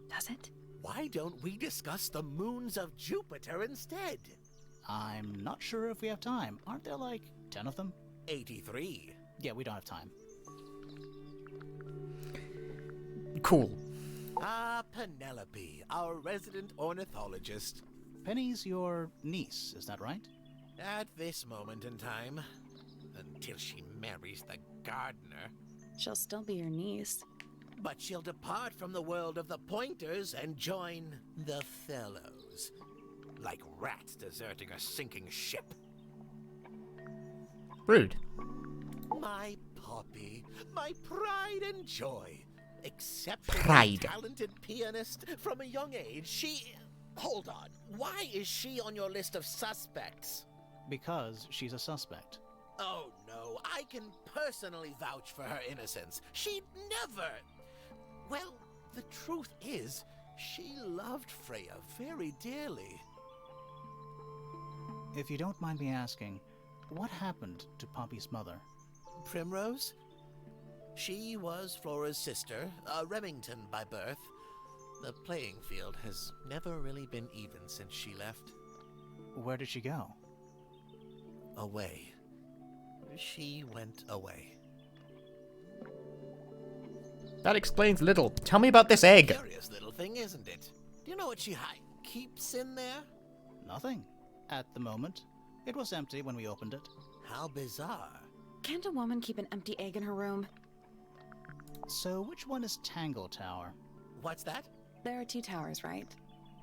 does it? Why don't we discuss the moons of Jupiter instead? I'm not sure if we have time. Aren't there like 10 of them? 83. Yeah, we don't have time. Cool. Ah, Penelope, our resident Until she marries the gardener. She'll still be your niece. But she'll depart from the world of the Pointers and join the Fellows. Like rats deserting a sinking ship. Rude. My Poppy, my pride and joy. Exceptionally Pride. talented pianist from a young age. She... Hold on. Why is she on your list of suspects? Because she's a suspect. Oh no, I can personally vouch for her innocence. She'd never... Well, the truth is, she loved Freya very dearly. If you don't mind me asking, what happened to Poppy's mother? Primrose? She was Flora's sister, a Remington by birth. The playing field has never really been even since she left. Where did she go? Away. She went away. That explains little. Tell me about this egg. Curious little thing, isn't it? Do you know what she keeps in there? Nothing. At the moment. It was empty when we opened it. How bizarre. Can't a woman keep an empty egg in her room? So which one is Tangle Tower? What's that? There are 2 towers, right?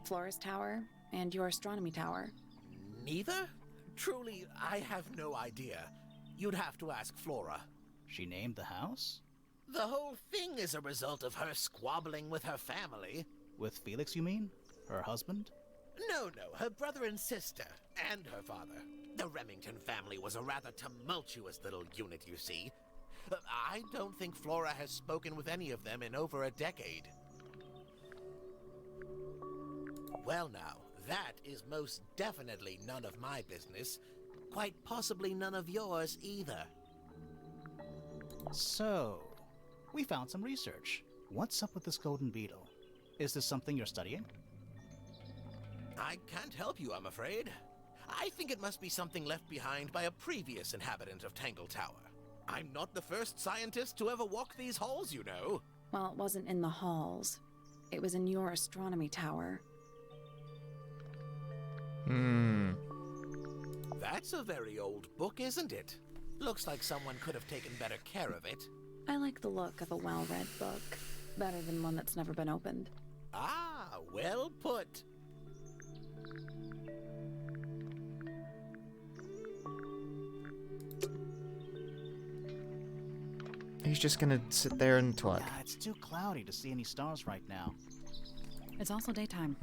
Flora's tower and your astronomy tower. Neither? Truly, I have no idea. You'd have to ask Flora. She named the house? The whole thing is a result of her squabbling with her family. With Felix, you mean? Her husband? No, her brother and sister, and her father. The Remington family was a rather tumultuous little unit, you see. I don't think Flora has spoken with any of them in over a decade. Well now, that is most definitely none of my business. Quite possibly none of yours either. So, we found some research. What's up with this golden beetle? Is this something you're studying? I can't help you, I'm afraid. I think it must be something left behind by a previous inhabitant of Tangle Tower. I'm not the first scientist to ever walk these halls, you know. Well, it wasn't in the halls. It was in your astronomy tower. That's a very old book, isn't it? Looks like someone could have taken better care of it. I like the look of a well-read book. Better than one that's never been opened. Ah, well put. He's just gonna sit there and twerk. Yeah, it's too cloudy to see any stars right now. It's also daytime.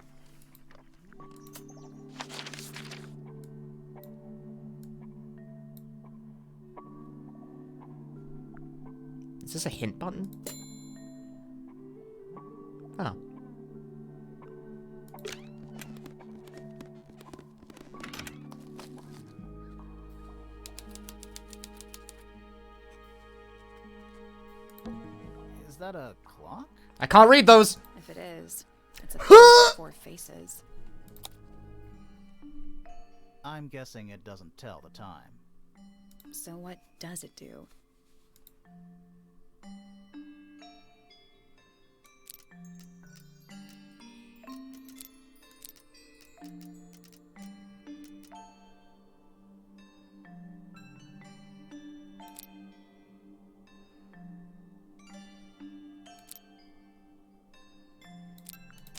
Is this a hint button? Oh. Is that a clock? I can't read those! If it is, it's a face with 4 faces. I'm guessing it doesn't tell the time. So what does it do?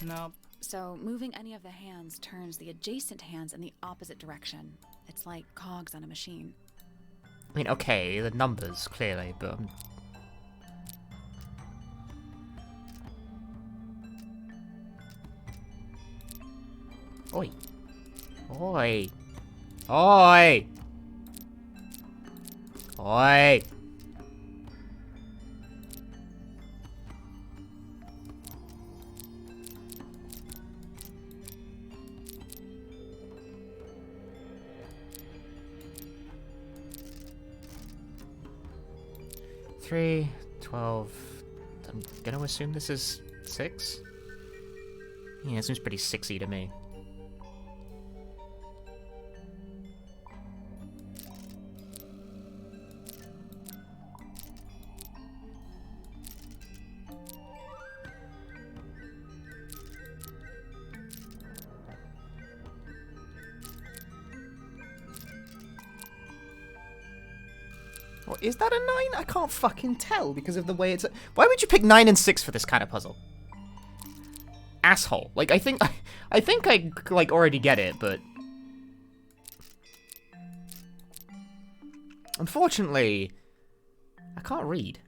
Nope. So moving any of the hands turns the adjacent hands in the opposite direction. It's like cogs on a machine. I mean, okay, the numbers, clearly, but... Oi. Oi. Oi! Oi! Three, 12. I'm gonna assume this is 6? Yeah, it seems pretty 6-y to me. Or is that a 9? I can't fucking tell because of the way it's... Why would you pick 9 and 6 for this kind of puzzle? Asshole. Like, I think I like, already get it, but... Unfortunately, I can't read.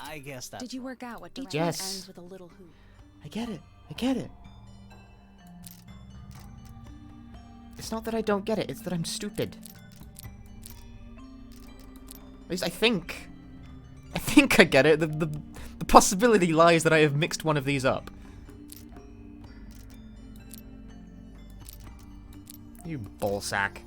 I guess that. Did you work out what direction Yes. ends with a little hoop? I get it. I get it. It's not that I don't get it, it's that I'm stupid. At least I think I get it. The possibility lies that I have mixed one of these up. You ballsack.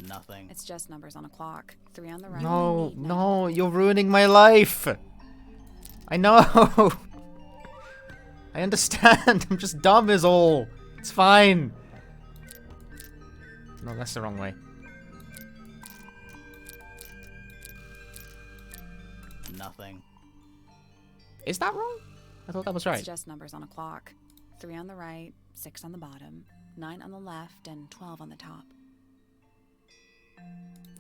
Nothing. It's just numbers on a clock. 3 on the right. No, no, you're ruining my life. I know. I understand. I'm just dumb is all. It's fine. No, that's the wrong way. Nothing. Is that wrong? I thought that was right. It's just numbers on a clock. 3 on the right, 6 on the bottom, 9 on the left, and 12 on the top.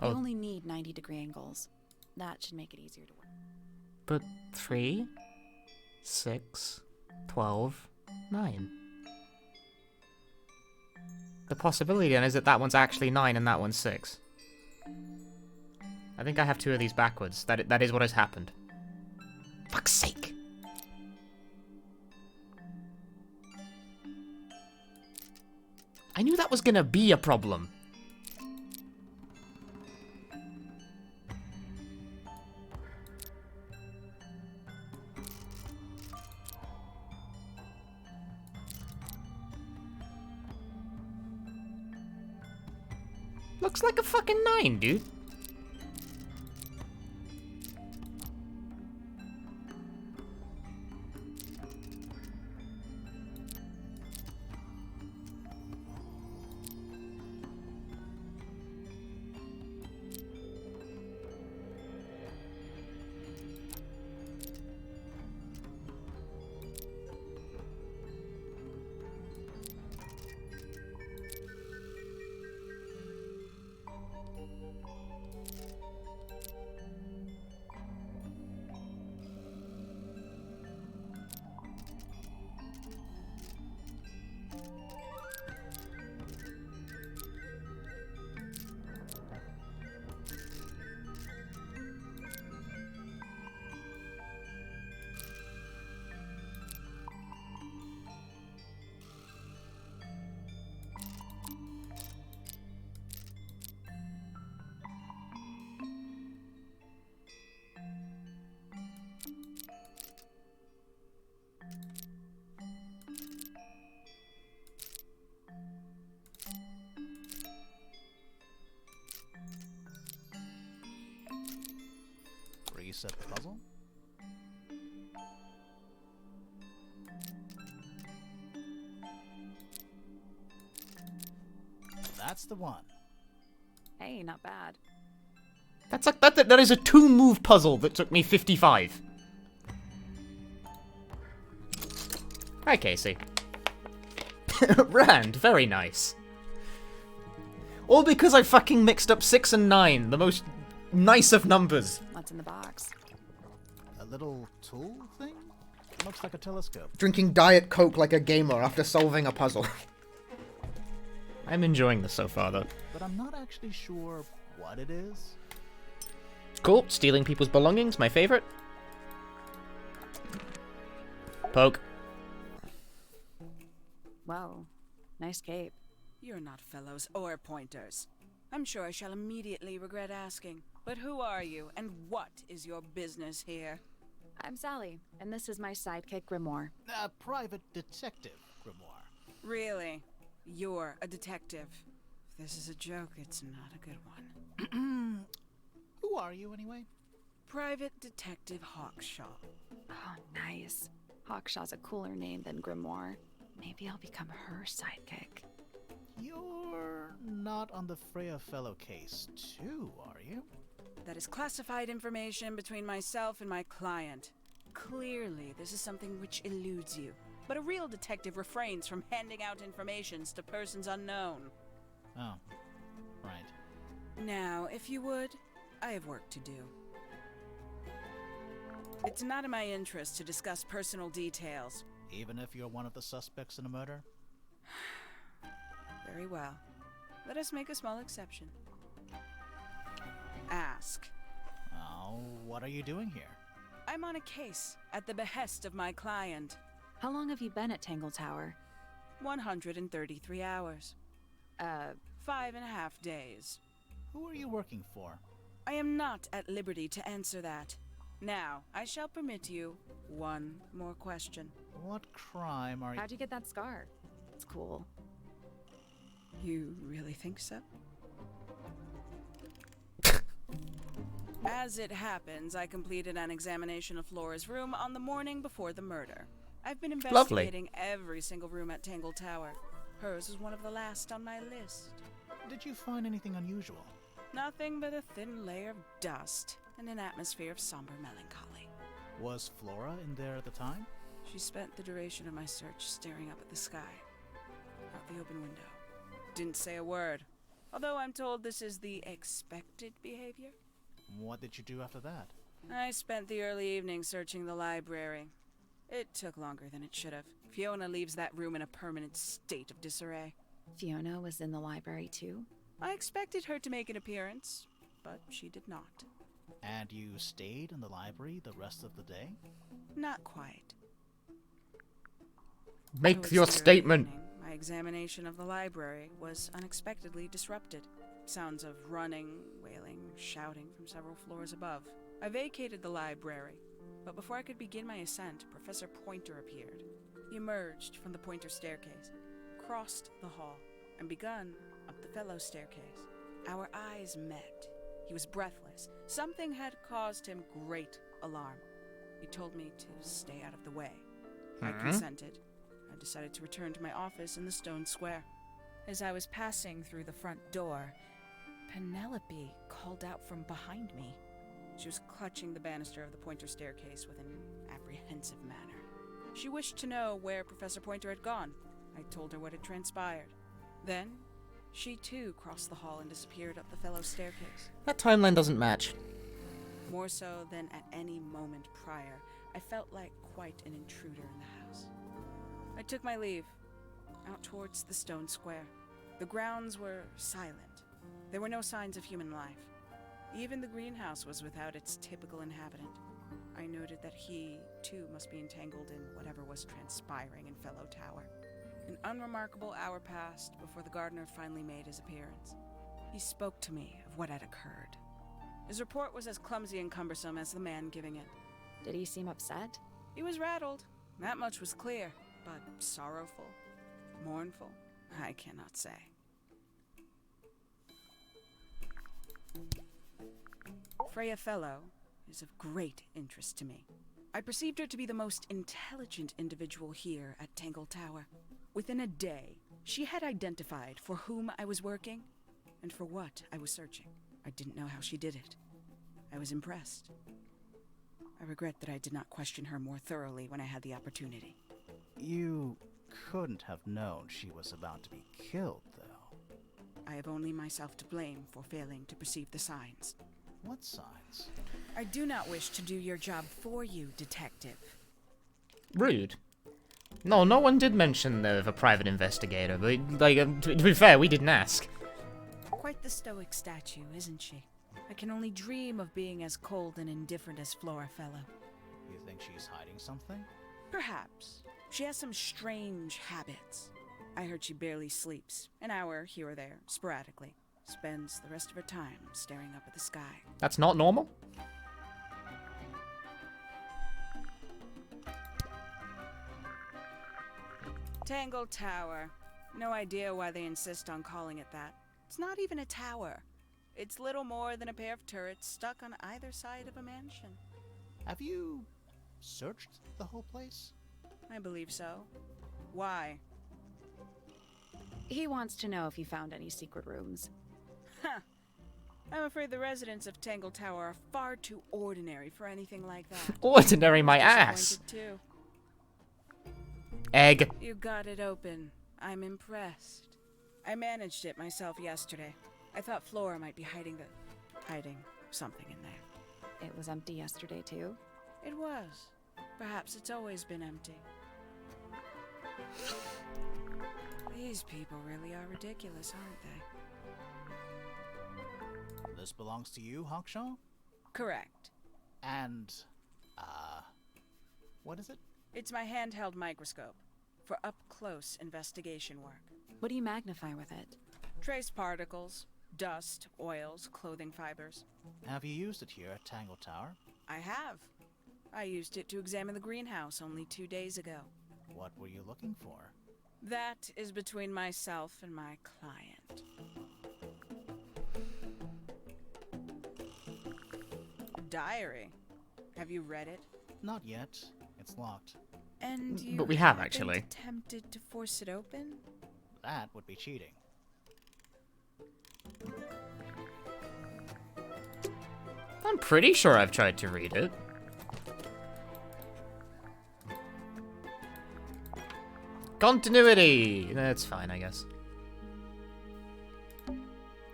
Oh. You only need 90-degree angles. That should make it easier to work. But 3, 6, 12, 9. The possibility then is that that one's actually 9 and that one's 6. I think I have 2 of these backwards. That is what has happened. Fuck's sake. I knew that was gonna be a problem. Looks like a fucking 9, dude. Reset the puzzle. That's the one. Hey, not bad. That's like that is a 2-move puzzle that took me 55. Hi, Casey. Rand, very nice. All because I fucking mixed up 6 and 9, the most nice of numbers. What's in the box? A little tool thing? Looks like a telescope. Drinking Diet Coke like a gamer after solving a puzzle. I'm enjoying this so far, though. But I'm not actually sure what it is. Cool. Stealing people's belongings, my favorite. Poke. Whoa, nice cape. You're not fellows or pointers. I'm sure I shall immediately regret asking. But who are you, and what is your business here? I'm Sally, and this is my sidekick, Grimoire. A private detective, Grimoire. Really? You're a detective. If this is a joke, it's not a good one. Who are you, anyway? Private Detective Hawkshaw. Oh, nice. Hawkshaw's a cooler name than Grimoire. Maybe I'll become her sidekick. You're not on the Freya Fellow case, too, are you? That is classified information between myself and my client. Clearly, this is something which eludes you. But a real detective refrains from handing out informations to persons unknown. Oh, right. Now, if you would, I have work to do. It's not in my interest to discuss personal details. Even if you're one of the suspects in a murder? Very well. Let us make a small exception. Ask. Oh, what are you doing here? I'm on a case at the behest of my client. How long have you been at Tangle Tower? 133 hours. 5.5 days. Who are you working for? I am not at liberty to answer that. Now, I shall permit you one more question. What crime are you— How'd you get that scar? It's cool. You really think so? As it happens, I completed an examination of Flora's room on the morning before the murder. I've been investigating every single room at Tangle Tower. Hers was one of the last on my list. Did you find anything unusual? Nothing but a thin layer of dust and an atmosphere of somber melancholy. Was Flora in there at the time? She spent the duration of my search staring up at the sky, out the open window. Didn't say a word, although I'm told this is the expected behavior. What did you do after that? I spent the early evening searching the library. It took longer than it should have. Fiona leaves that room in a permanent state of disarray. Fiona was in the library too? I expected her to make an appearance, but she did not. And you stayed in the library the rest of the day? Not quite. Make Towards your the early statement. evening, my examination of the library was unexpectedly disrupted. Sounds of running, wailing, shouting from several floors above. I vacated the library, but before I could begin my ascent, Professor Pointer appeared. He emerged from the Pointer staircase, crossed the hall, and begun up the fellow staircase. Our eyes met. He was breathless. Something had caused him great alarm. He told me to stay out of the way. I consented. I decided to return to my office in the stone square. As I was passing through the front door, Penelope called out from behind me. She was clutching the banister of the Pointer staircase with an apprehensive manner. She wished to know where Professor Pointer had gone. I told her what had transpired. Then, she too crossed the hall and disappeared up the fellow staircase. That timeline doesn't match. More so than at any moment prior, I felt like quite an intruder in the house. I took my leave, out towards the stone square. The grounds were silent. There were no signs of human life. Even the greenhouse was without its typical inhabitant. I noted that he, too, must be entangled in whatever was transpiring in Fellow Tower. An unremarkable hour passed before the gardener finally made his appearance. He spoke to me of what had occurred. His report was as clumsy and cumbersome as the man giving it. Did he seem upset? He was rattled. That much was clear, but sorrowful, mournful, I cannot say. Freya Fellow is of great interest to me. I perceived her to be the most intelligent individual here at Tangle Tower. Within a day, she had identified for whom I was working and for what I was searching. I didn't know how she did it. I was impressed. I regret that I did not question her more thoroughly when I had the opportunity. You couldn't have known she was about to be killed, though. I have only myself to blame for failing to perceive the signs. What signs? I do not wish to do your job for you, Detective. Rude. No one did mention of a private investigator, but, to be fair, we didn't ask. Quite the stoic statue, isn't she? I can only dream of being as cold and indifferent as Flora Fellow. You think she's hiding something? Perhaps. She has some strange habits. I heard she barely sleeps, an hour here or there, sporadically. spends the rest of her time staring up at the sky. That's not normal? Tangle Tower. No idea why they insist on calling it that. It's not even a tower. It's little more than a pair of turrets stuck on either side of a mansion. Have you searched the whole place? I believe so. Why? He wants to know if you found any secret rooms. Huh. I'm afraid the residents of Tangle Tower are far too ordinary for anything like that. Ordinary my ass. Disappointed too. Egg. You got it open. I'm impressed. I managed it myself yesterday. I thought Flora might be hiding something in there. It was empty yesterday, too. It was. Perhaps it's always been empty. These people really are ridiculous, aren't they? This belongs to you, Hawkshaw? Correct. And, what is it? It's my handheld microscope for up-close investigation work. What do you magnify with it? Trace particles, dust, oils, clothing fibers. Have you used it here at Tangle Tower? I have. I used it to examine the greenhouse only 2 days ago. What were you looking for? That is between myself and my client. Diary. Have you read it? Not yet. It's locked. And you But we have, haven't actually. attempted to force it open? That would be cheating. I'm pretty sure I've tried to read it. Continuity! That's fine, I guess.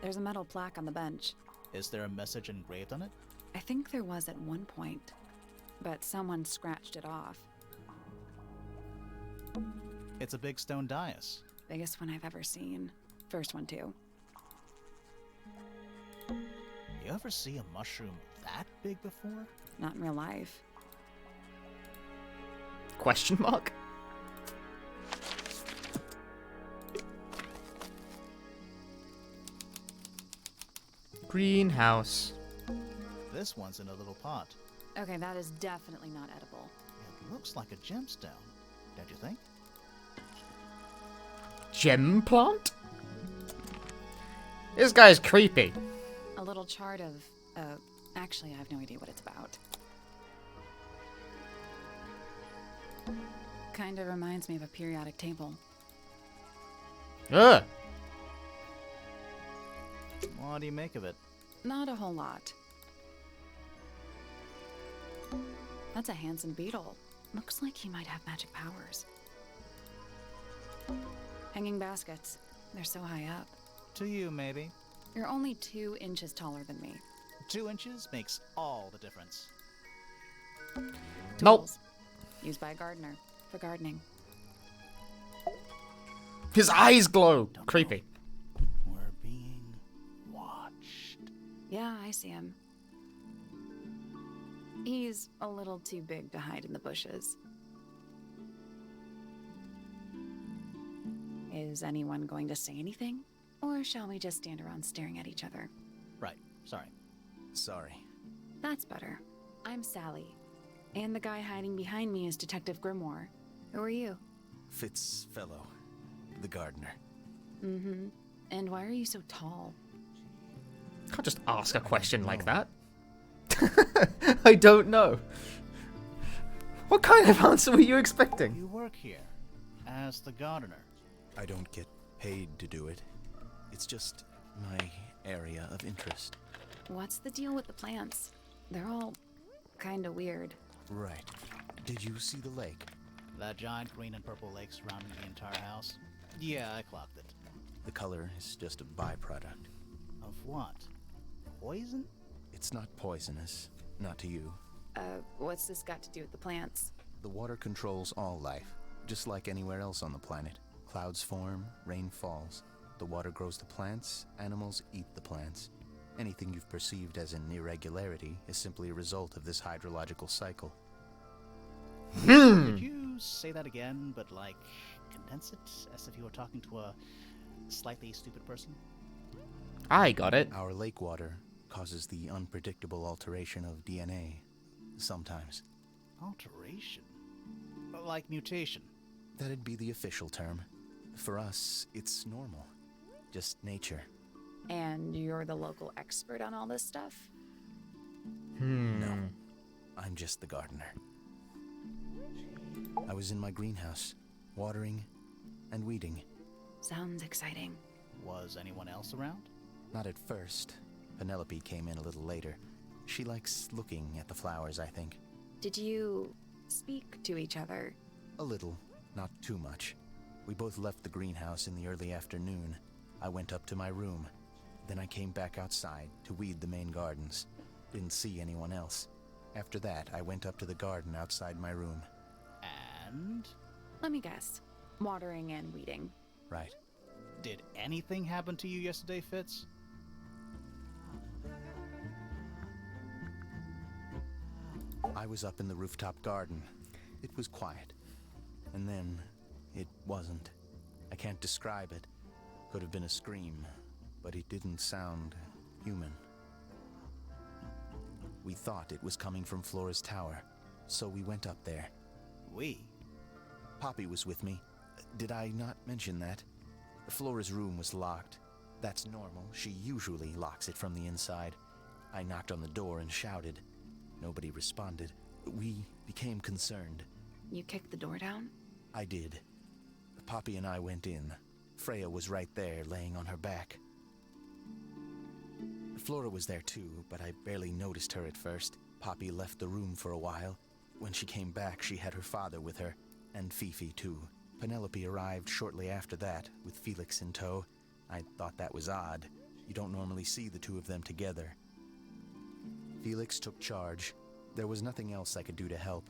There's a metal plaque on the bench. Is there a message engraved on it? I think there was at one point, but someone scratched it off. It's a big stone dais. Biggest one I've ever seen. First one, too. You ever see a mushroom that big before? Not in real life. Question mark? Greenhouse. This one's in a little pot. Okay, that is definitely not edible. It looks like a gemstone, don't you think? Gem plant? This guy's creepy. A little chart of, actually, I have no idea what it's about. Kinda reminds me of a periodic table. Ugh. What do you make of it? Not a whole lot. That's a handsome beetle. Looks like he might have magic powers. Hanging baskets. They're so high up. To you, maybe. You're only 2 inches taller than me. 2 inches makes all the difference. Nope. Tools. Used by a gardener. For gardening. His eyes glow. Creepy. We're being watched. Yeah, I see him. He's a little too big to hide in the bushes. Is anyone going to say anything? Or shall we just stand around staring at each other? Right, sorry. Sorry. That's better. I'm Sally. And the guy hiding behind me is Detective Grimoire. Who are you? Fitz fellow, the gardener. Mm-hmm. And why are you so tall? Can't just ask a question like that. I don't know. What kind of answer were you expecting? You work here as the gardener. I don't get paid to do it. It's just my area of interest. What's the deal with the plants? They're all kinda weird. Right. Did you see the lake? That giant green and purple lake surrounding the entire house? Yeah, I clocked it. The color is just a byproduct. Of what? Poison? It's not poisonous. Not to you. What's this got to do with the plants? The water controls all life, just like anywhere else on the planet. Clouds form, rain falls. The water grows the plants, animals eat the plants. Anything you've perceived as an irregularity is simply a result of this hydrological cycle. Could you say that again, but like, condense it, as if you were talking to a slightly stupid person? I got it. Our lake water causes the unpredictable alteration of DNA, sometimes. Alteration? Like mutation? That'd be the official term. For us, it's normal. Just nature. And you're the local expert on all this stuff? No, I'm just the gardener. I was in my greenhouse, watering and weeding. Sounds exciting. Was anyone else around? Not at first. Penelope came in a little later. She likes looking at the flowers, I think. Did you speak to each other? A little, not too much. We both left the greenhouse in the early afternoon. I went up to my room. Then I came back outside to weed the main gardens. Didn't see anyone else. After that, I went up to the garden outside my room. And? Let me guess. Watering and weeding. Right. Did anything happen to you yesterday, Fitz? I was up in the rooftop garden. It was quiet. And then, it wasn't. I can't describe it. Could have been a scream, but it didn't sound human. We thought it was coming from Flora's tower, so we went up there. We? Poppy was with me. Did I not mention that? Flora's room was locked. That's normal. She usually locks it from the inside. I knocked on the door and shouted. Nobody responded. We became concerned. You kicked the door down? I did. Poppy and I went in. Freya was right there, laying on her back. Flora was there too, but I barely noticed her at first. Poppy left the room for a while. When she came back, she had her father with her, and Fifi too. Penelope arrived shortly after that, with Felix in tow. I thought that was odd. You don't normally see the two of them together. Felix took charge. There was nothing else I could do to help.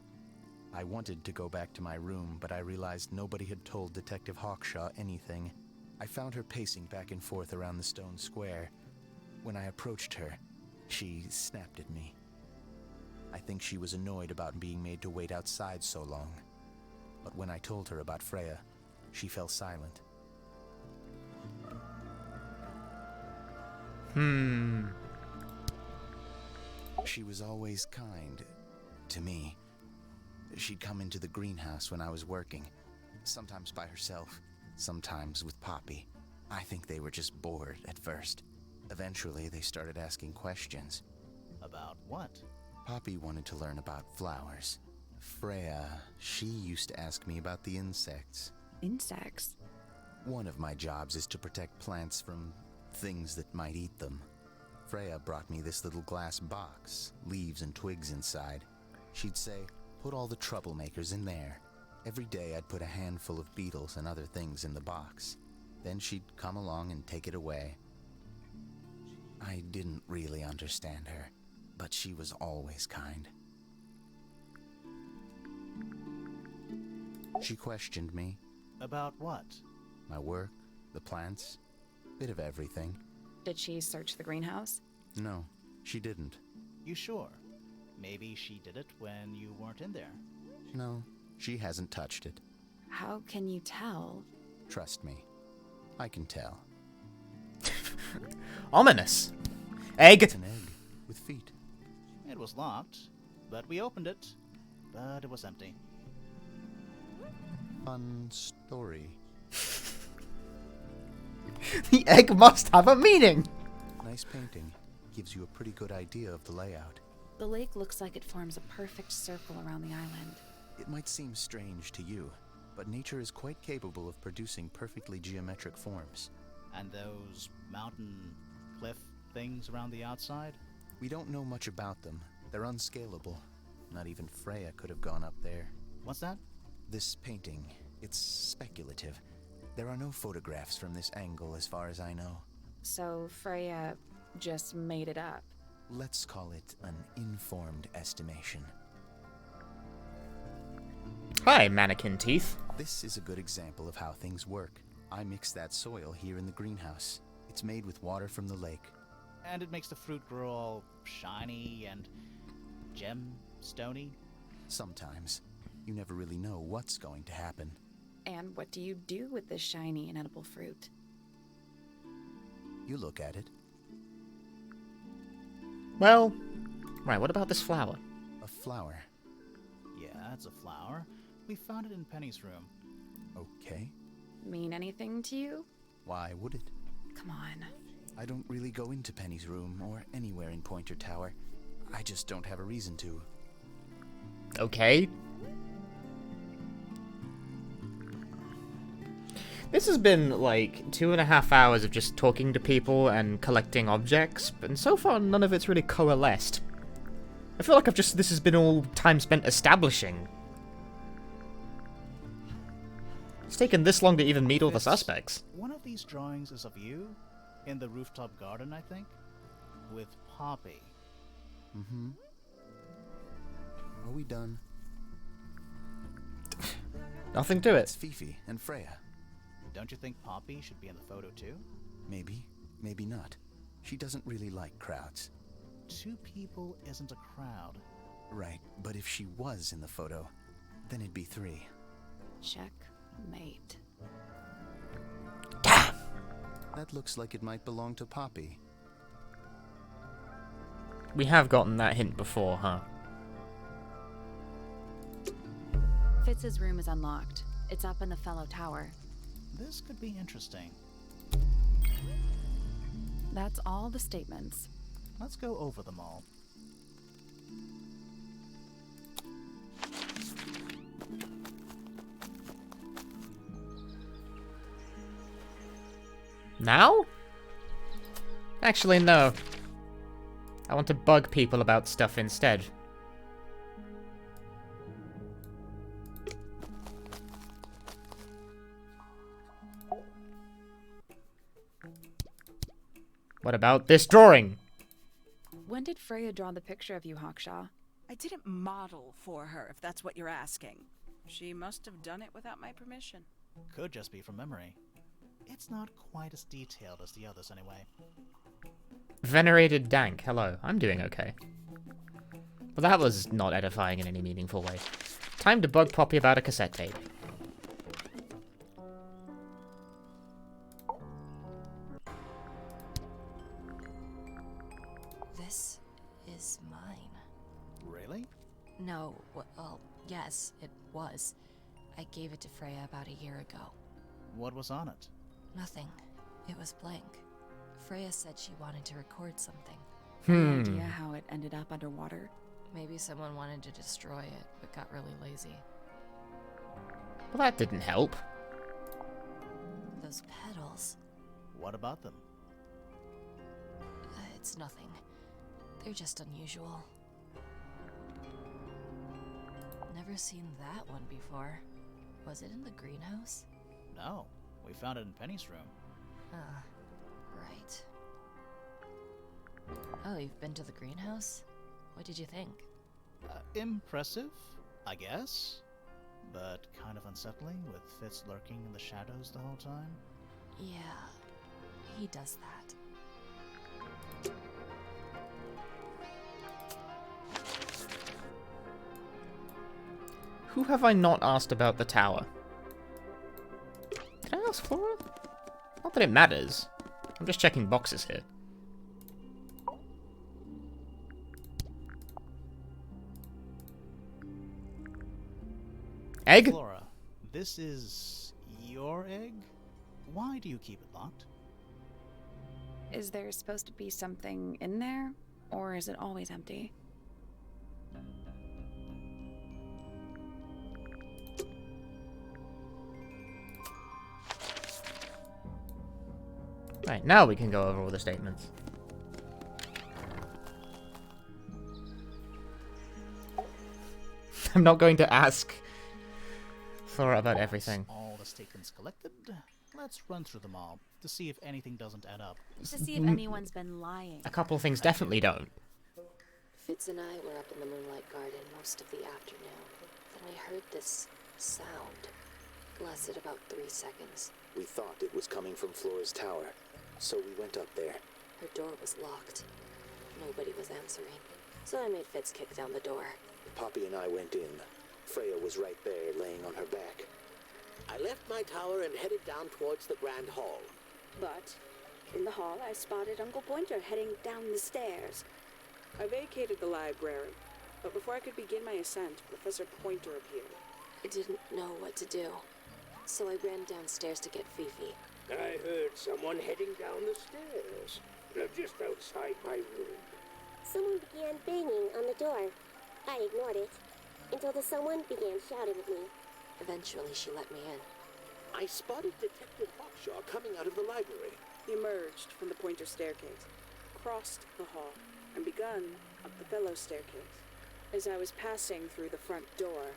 I wanted to go back to my room, but I realized nobody had told Detective Hawkshaw anything. I found her pacing back and forth around the stone square. When I approached her, she snapped at me. I think she was annoyed about being made to wait outside so long. But when I told her about Freya, she fell silent. She was always kind to me. She'd come into the greenhouse when I was working, sometimes by herself, sometimes with Poppy. I think they were just bored at first. Eventually, they started asking questions. About what? Poppy wanted to learn about flowers. Freya, she used to ask me about the insects. Insects? One of my jobs is to protect plants from things that might eat them. Freya brought me this little glass box, leaves and twigs inside. She'd say, put all the troublemakers in there. Every day I'd put a handful of beetles and other things in the box. Then she'd come along and take it away. I didn't really understand her, but she was always kind. She questioned me. About what? My work, the plants, bit of everything. Did she search the greenhouse? No, she didn't. You sure? Maybe she did it when you weren't in there. No, she hasn't touched it. How can you tell? Trust me, I can tell. Ominous. Egg. It's an egg with feet. It was locked, but we opened it. But it was empty. Fun story. The egg must have a meaning. Nice painting. Gives you a pretty good idea of the layout. The lake looks like it forms a perfect circle around the island. It might seem strange to you, but nature is quite capable of producing perfectly geometric forms. And those mountain cliff things around the outside? We don't know much about them. They're unscalable. Not even Freya could have gone up there. What's that? This painting, it's speculative. There are no photographs from this angle as far as I know. So Freya just made it up. Let's call it an informed estimation. Hi, mannequin teeth. This is a good example of how things work. I mix that soil here in the greenhouse. It's made with water from the lake. And it makes the fruit grow all shiny and gem-stony? Sometimes. You never really know what's going to happen. And what do you do with this shiny and edible fruit? You look at it, Well, right, what about this flower? A flower. Yeah, it's a flower. We found it in Penny's room. Okay. Mean anything to you? Why would it? Come on. I don't really go into Penny's room or anywhere in Pointer Tower. I just don't have a reason to. Okay. This has been like 2.5 hours of just talking to people and collecting objects, and so far none of it's really coalesced. I feel like this has been all time spent establishing. It's taken this long to even meet all the suspects. One of these drawings is of you, in the rooftop garden, I think, with Poppy. Mm-hmm. Are we done? Nothing to It's it. Fifi and Freya. Don't you think Poppy should be in the photo too? Maybe, maybe not. She doesn't really like crowds. 2 people isn't a crowd. Right, but if she was in the photo, then it'd be 3. Checkmate. Damn! That looks like it might belong to Poppy. We have gotten that hint before, huh? Fitz's room is unlocked. It's up in the fellow tower. This could be interesting. That's all the statements. Let's go over them all. Now? Actually, no. I want to bug people about stuff instead. What about this drawing? When did Freya draw the picture of you, Hawkshaw? I didn't model for her, if that's what you're asking. She must have done it without my permission. Could just be from memory. It's not quite as detailed as the others anyway. Venerated Dank, hello. I'm doing okay. Well, that was not edifying in any meaningful way. Time to bug Poppy about a cassette tape. This is mine. Really? No, well, yes, it was. I gave it to Freya about a year ago. What was on it? Nothing. It was blank. Freya said she wanted to record something. Any idea how it ended up underwater? Maybe someone wanted to destroy it, but got really lazy. Well, that didn't help. Those petals. What about them? It's nothing. They're just unusual. Never seen that one before. Was it in the greenhouse? No. We found it in Penny's room. Right. Oh, you've been to the greenhouse? What did you think? Impressive, I guess. But kind of unsettling, with Fitz lurking in the shadows the whole time. Yeah, he does that. Who have I not asked about the tower? Did I ask Flora? Not that it matters. I'm just checking boxes here. Egg? Flora, this is your egg? Why do you keep it locked? Is there supposed to be something in there? Or is it always empty? Right, now we can go over all the statements. I'm not going to ask Flora about everything. All the statements collected. Let's run through them all to see if anything doesn't add up. To see if anyone's been lying. A couple things definitely don't. Fitz and I were up in the Moonlight Garden most of the afternoon. Then we heard this sound. It lasted about 3 seconds. We thought it was coming from Flora's tower, so we went up there. Her door was locked. Nobody was answering. So I made Fitz kick down the door. Poppy and I went in. Freya was right there, laying on her back. I left my tower and headed down towards the Grand Hall. But in the hall, I spotted Uncle Pointer heading down the stairs. I vacated the library, but before I could begin my ascent, Professor Pointer appeared. I didn't know what to do, so I ran downstairs to get Fifi. I heard someone heading down the stairs, just outside my room. Someone began banging on the door. I ignored it, until the someone began shouting at me. Eventually, she let me in. I spotted Detective Hawkshaw coming out of the library. He emerged from the Pointer staircase, crossed the hall, and begun up the fellow staircase. As I was passing through the front door,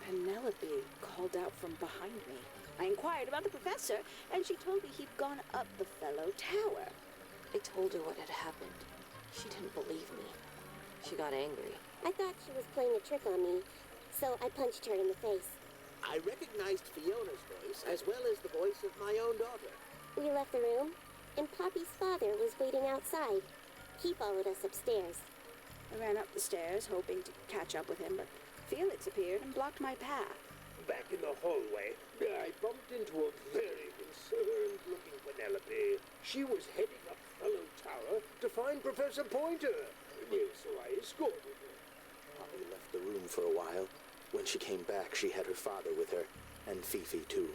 Penelope called out from behind me. I inquired about the professor, and she told me he'd gone up the fellow tower. I told her what had happened. She didn't believe me. She got angry. I thought she was playing a trick on me, so I punched her in the face. I recognized Fiona's voice as well as the voice of my own daughter. We left the room, and Poppy's father was waiting outside. He followed us upstairs. I ran up the stairs, hoping to catch up with him, but Felix appeared and blocked my path. Back in the hallway, I bumped into a very concerned-looking Penelope. She was heading up Fellow Tower to find Professor Pointer, so I escorted her. Poppy left the room for a while. When she came back, she had her father with her, and Fifi too.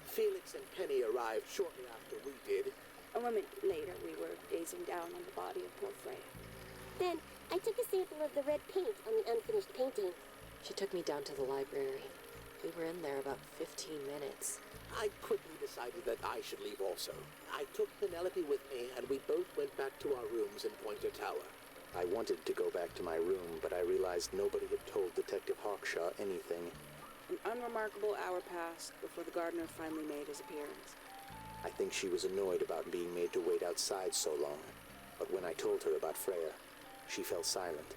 Felix and Penny arrived shortly after we did. A moment later, we were gazing down on the body of poor Freya. Then, I took a sample of the red paint on the unfinished painting. She took me down to the library. We were in there about 15 minutes. I quickly decided that I should leave also. I took Penelope with me, and we both went back to our rooms in Pointer Tower. I wanted to go back to my room, but I realized nobody had told Detective Hawkshaw anything. An unremarkable hour passed before the gardener finally made his appearance. I think she was annoyed about being made to wait outside so long. But when I told her about Freya, she fell silent.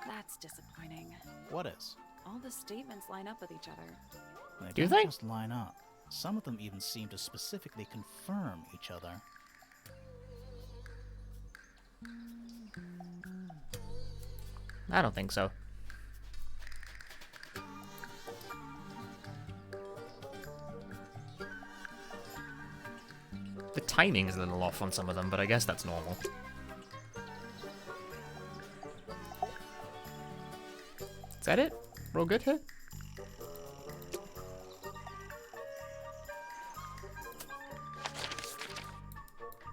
That's disappointing. What is? All the statements line up with each other. They Do don't they? just line up. Some of them even seem to specifically confirm each other. I don't think so. The timing is a little off on some of them, but I guess that's normal. Is that it? We're all good here?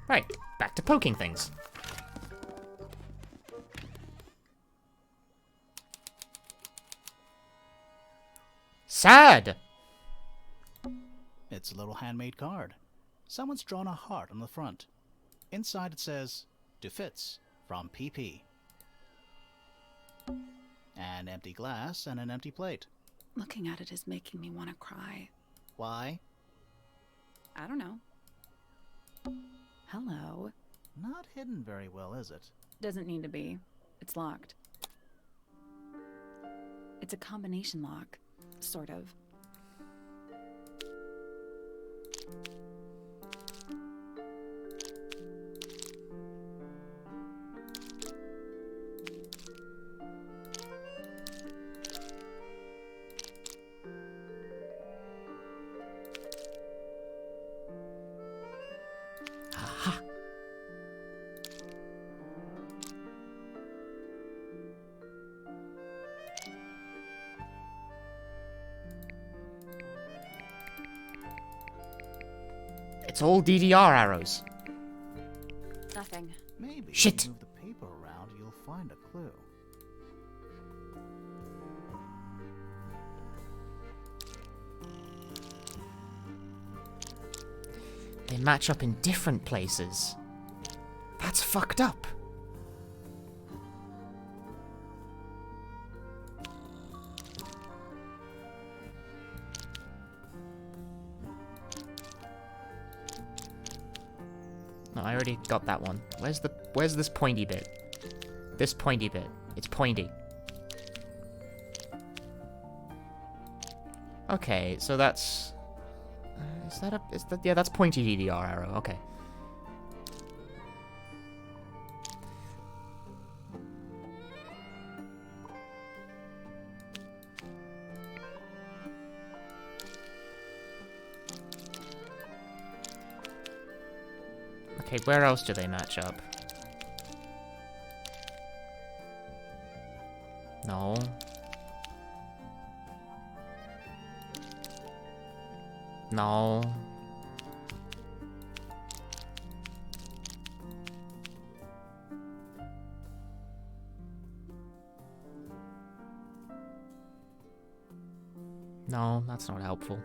Right, back to poking things. Sad! It's a little handmade card. Someone's drawn a heart on the front. Inside it says, "To Fitz, from PP." An empty glass and an empty plate. Looking at it is making me want to cry. Why? I don't know. Hello. Not hidden very well, is it? Doesn't need to be. It's locked. It's a combination lock. Sort of. It's all DDR arrows. Nothing. Maybe Shit. if you move the paper around, you'll find a clue. They match up in different places. That's fucked up. No, I already got that one. Where's this pointy bit? This pointy bit. It's pointy. Okay, so that's... yeah, that's pointy DDR arrow, okay. Okay, where else do they match up? No. No. No, that's not helpful.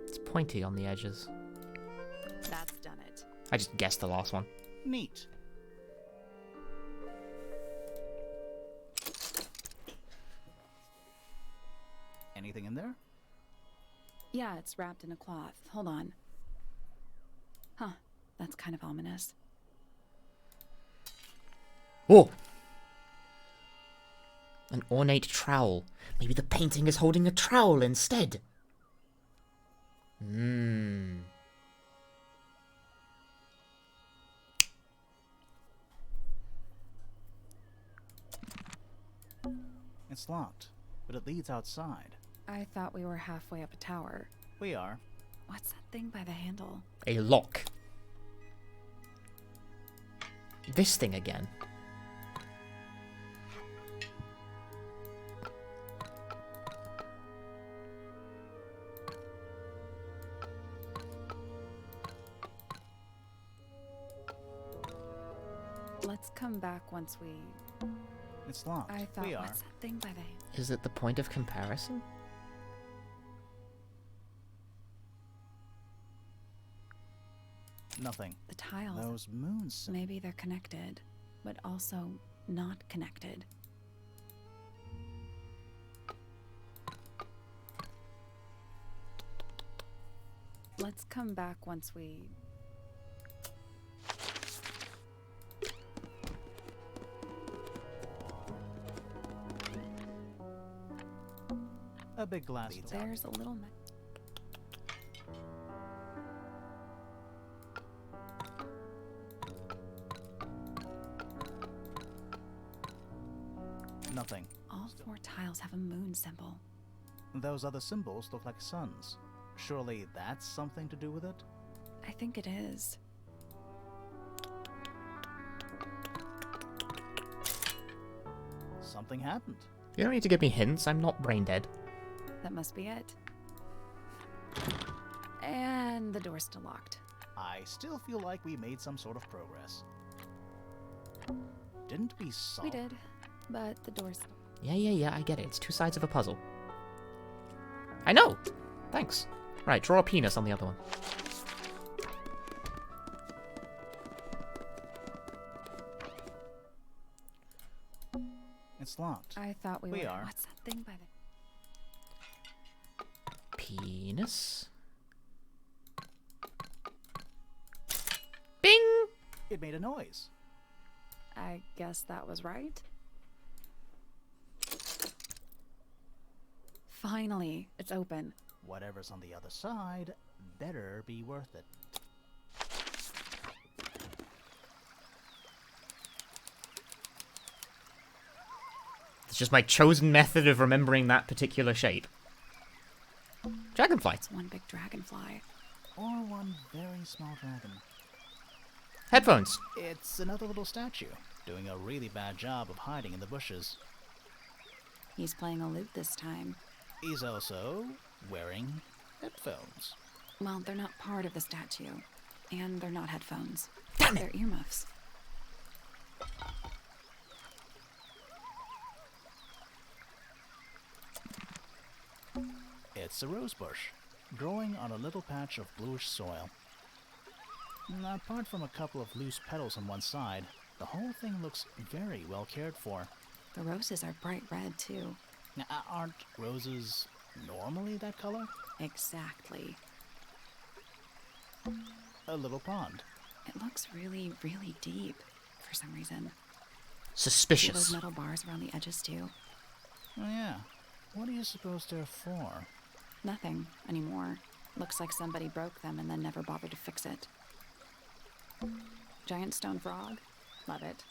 It's pointy on the edges. That's done it. I just guessed the last one. Neat. Anything in there? Yeah, it's wrapped in a cloth. Hold on. Huh, that's kind of ominous. Oh! An ornate trowel. Maybe the painting is holding a trowel instead. It's locked, but it leads outside. I thought we were halfway up a tower. We are. What's that thing by the handle? A lock. This thing again. Let's come back once we... It's locked. I thought, we are. what's that thing by the... Is it the point of comparison? Nothing. The tiles. Those moons. Maybe they're connected, but also not connected. Let's come back once we... A big glass door. There's a little... Nothing. All four tiles have a moon symbol. Those other symbols look like suns. Surely that's something to do with it? I think it is. Something happened. You don't need to give me hints. I'm not brain dead. That must be it. And the door's still locked. I still feel like we made some sort of progress. Didn't we solve... We did, but the door's... Yeah, I get it. It's two sides of a puzzle. I know! Thanks. Right, draw a penis on the other one. It's locked. I thought we We were... are. What's that thing by the... Penis. Bing! It made a noise. I guess that was right. Finally, it's open. Whatever's on the other side better be worth it. It's just my chosen method of remembering that particular shape. Dragonfly. It's one big dragonfly. Or one very small dragon. Headphones. It's another little statue, doing a really bad job of hiding in the bushes. He's playing a lute this time. He's also wearing headphones. Well, they're not part of the statue. And they're not headphones. Damn it! They're earmuffs. It's a rose bush, growing on a little patch of bluish soil. Apart from a couple of loose petals on one side, the whole thing looks very well cared for. The roses are bright red, too. Now, aren't roses normally that color? Exactly. A little pond. It looks really, really deep, for some reason. See Suspicious. those metal bars around the edges, too? Oh yeah. What do you suppose they're for? Nothing anymore. Looks like somebody broke them and then never bothered to fix it. Giant stone frog? Love it.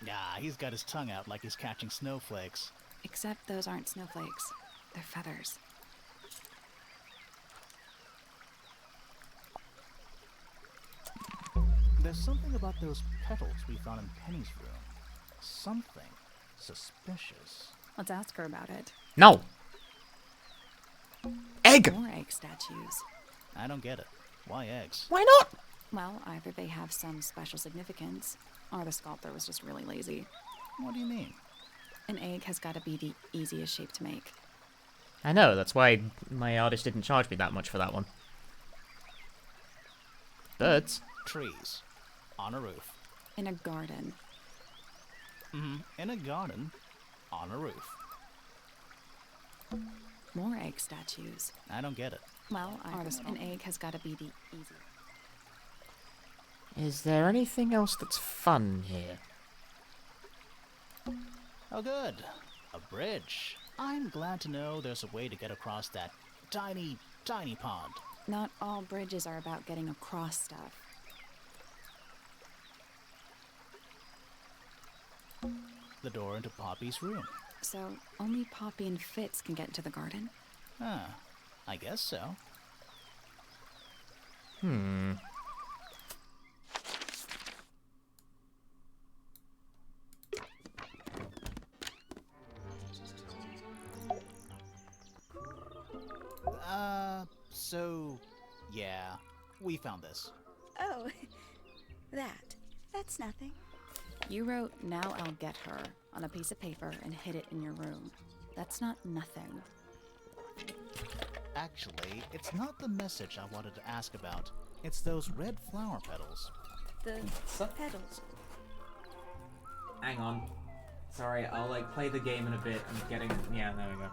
Ah, he's got his tongue out like he's catching snowflakes. Except those aren't snowflakes. They're feathers. There's something about those petals we found in Penny's room. Something suspicious. Let's ask her about it. No! Egg! More egg statues. I don't get it. Why eggs? Why not? Well, either they have some special significance, or the sculptor was just really lazy. What do you mean? An egg has got to be the easiest shape to make. I know, that's why my artist didn't charge me that much for that one. Birds. Trees. On a roof. In a garden. In a garden. On a roof. More egg statues. I don't get it. Well, an egg has got to be the easiest. Is there anything else that's fun here? Oh good. A bridge. I'm glad to know there's a way to get across that tiny, tiny pond. Not all bridges are about getting across stuff. The door into Poppy's room. So, only Poppy and Fitz can get into the garden? I guess so. So, yeah, we found this. Oh, that's nothing. You wrote, "Now I'll get her," on a piece of paper and hid it in your room. That's not nothing. Actually, it's not the message I wanted to ask about. It's those red flower petals. The petals. Hang on. Sorry, I'll play the game in a bit. I'm getting... Yeah, there we go.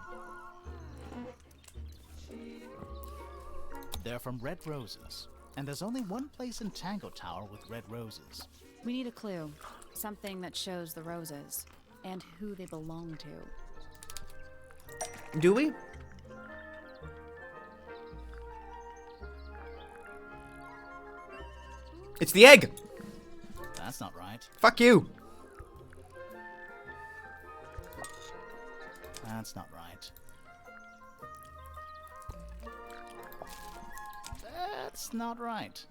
They're from red roses. And there's only one place in Tangle Tower with red roses. We need a clue. Something that shows the roses. And who they belong to. Do we? It's the egg! That's not right. Fuck you! That's not right. That's not right.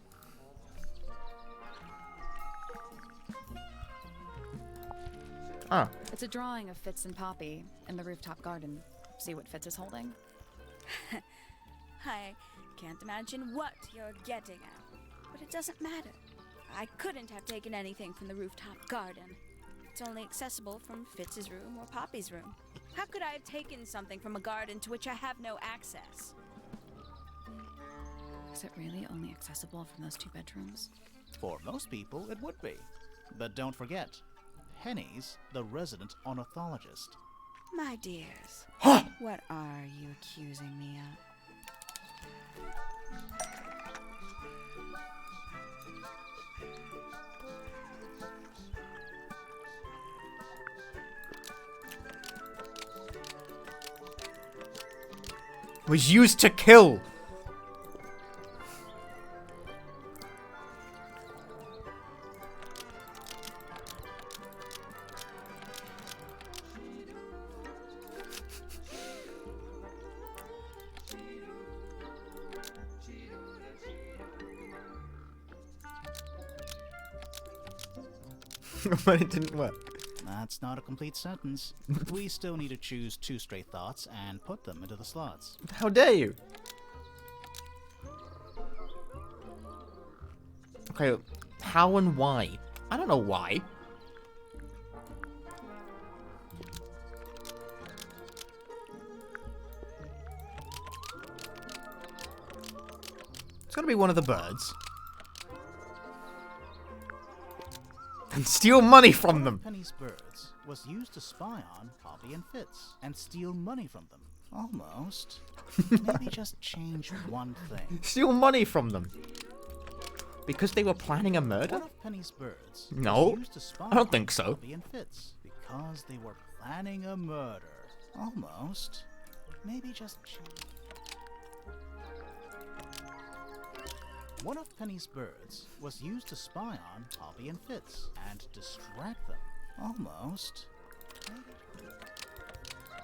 Ah. It's a drawing of Fitz and Poppy in the rooftop garden. See what Fitz is holding? I can't imagine what you're getting at, but it doesn't matter. I couldn't have taken anything from the rooftop garden. It's only accessible from Fitz's room or Poppy's room. How could I have taken something from a garden to which I have no access? Is it really only accessible from those two bedrooms? For most people, it would be. But don't forget, Penny's the resident ornithologist. My dears, what are you accusing me of? Was used to kill. But it didn't work. That's not a complete sentence. We still need to choose two straight thoughts and put them into the slots. How dare you? Okay, how and why? I don't know why. It's gotta be one of the birds. And steal money from them. Penny's birds was used to spy on Poppy and Fitz and steal money from them. Almost. Maybe just change one thing. Steal money from them. Because they were planning a murder? One of Penny's birds No, was used to spy I don't think so. on Poppy and Fitz because they were planning a murder. Almost. Maybe just One of Penny's birds was used to spy on Poppy and Fitz and distract them. Almost.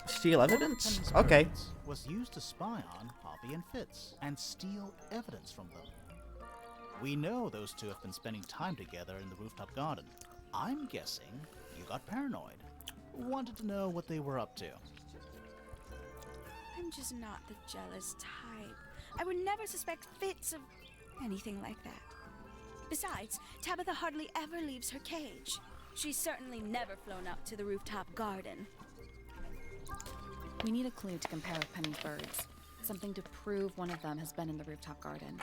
Steal evidence? Penny's Okay. birds was used to spy on Poppy and Fitz and steal evidence from them. We know those two have been spending time together in the rooftop garden. I'm guessing you got paranoid. Wanted to know what they were up to. I'm just not the jealous type. I would never suspect Fitz of anything like that. Besides, Tabitha hardly ever leaves her cage. She's certainly never flown up to the rooftop garden. We need a clue to compare with Penny's birds. Something to prove one of them has been in the rooftop garden.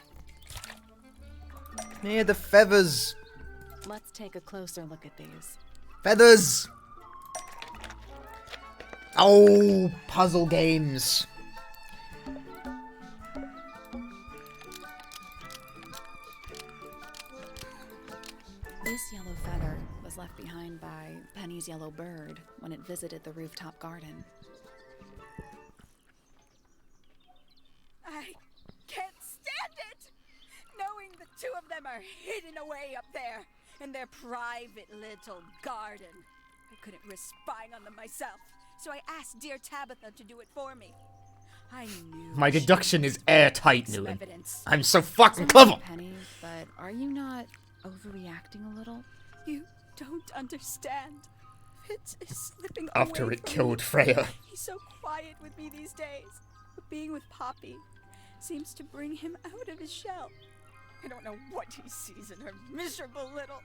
Yeah, the feathers. Let's take a closer look at these. Feathers! Oh, puzzle games. This yellow feather was left behind by Penny's yellow bird when it visited the rooftop garden. I can't stand it! Knowing the two of them are hidden away up there in their private little garden. I couldn't risk spying on them myself, so I asked dear Tabitha to do it for me. I knew My deduction is airtight, some Newman. evidence. I'm so fucking clever! Penny, but are you not overreacting a little? You don't understand. Fitz is slipping After away it from killed me. Freya. He's so quiet with me these days. But being with Poppy seems to bring him out of his shell. I don't know what he sees in her miserable little...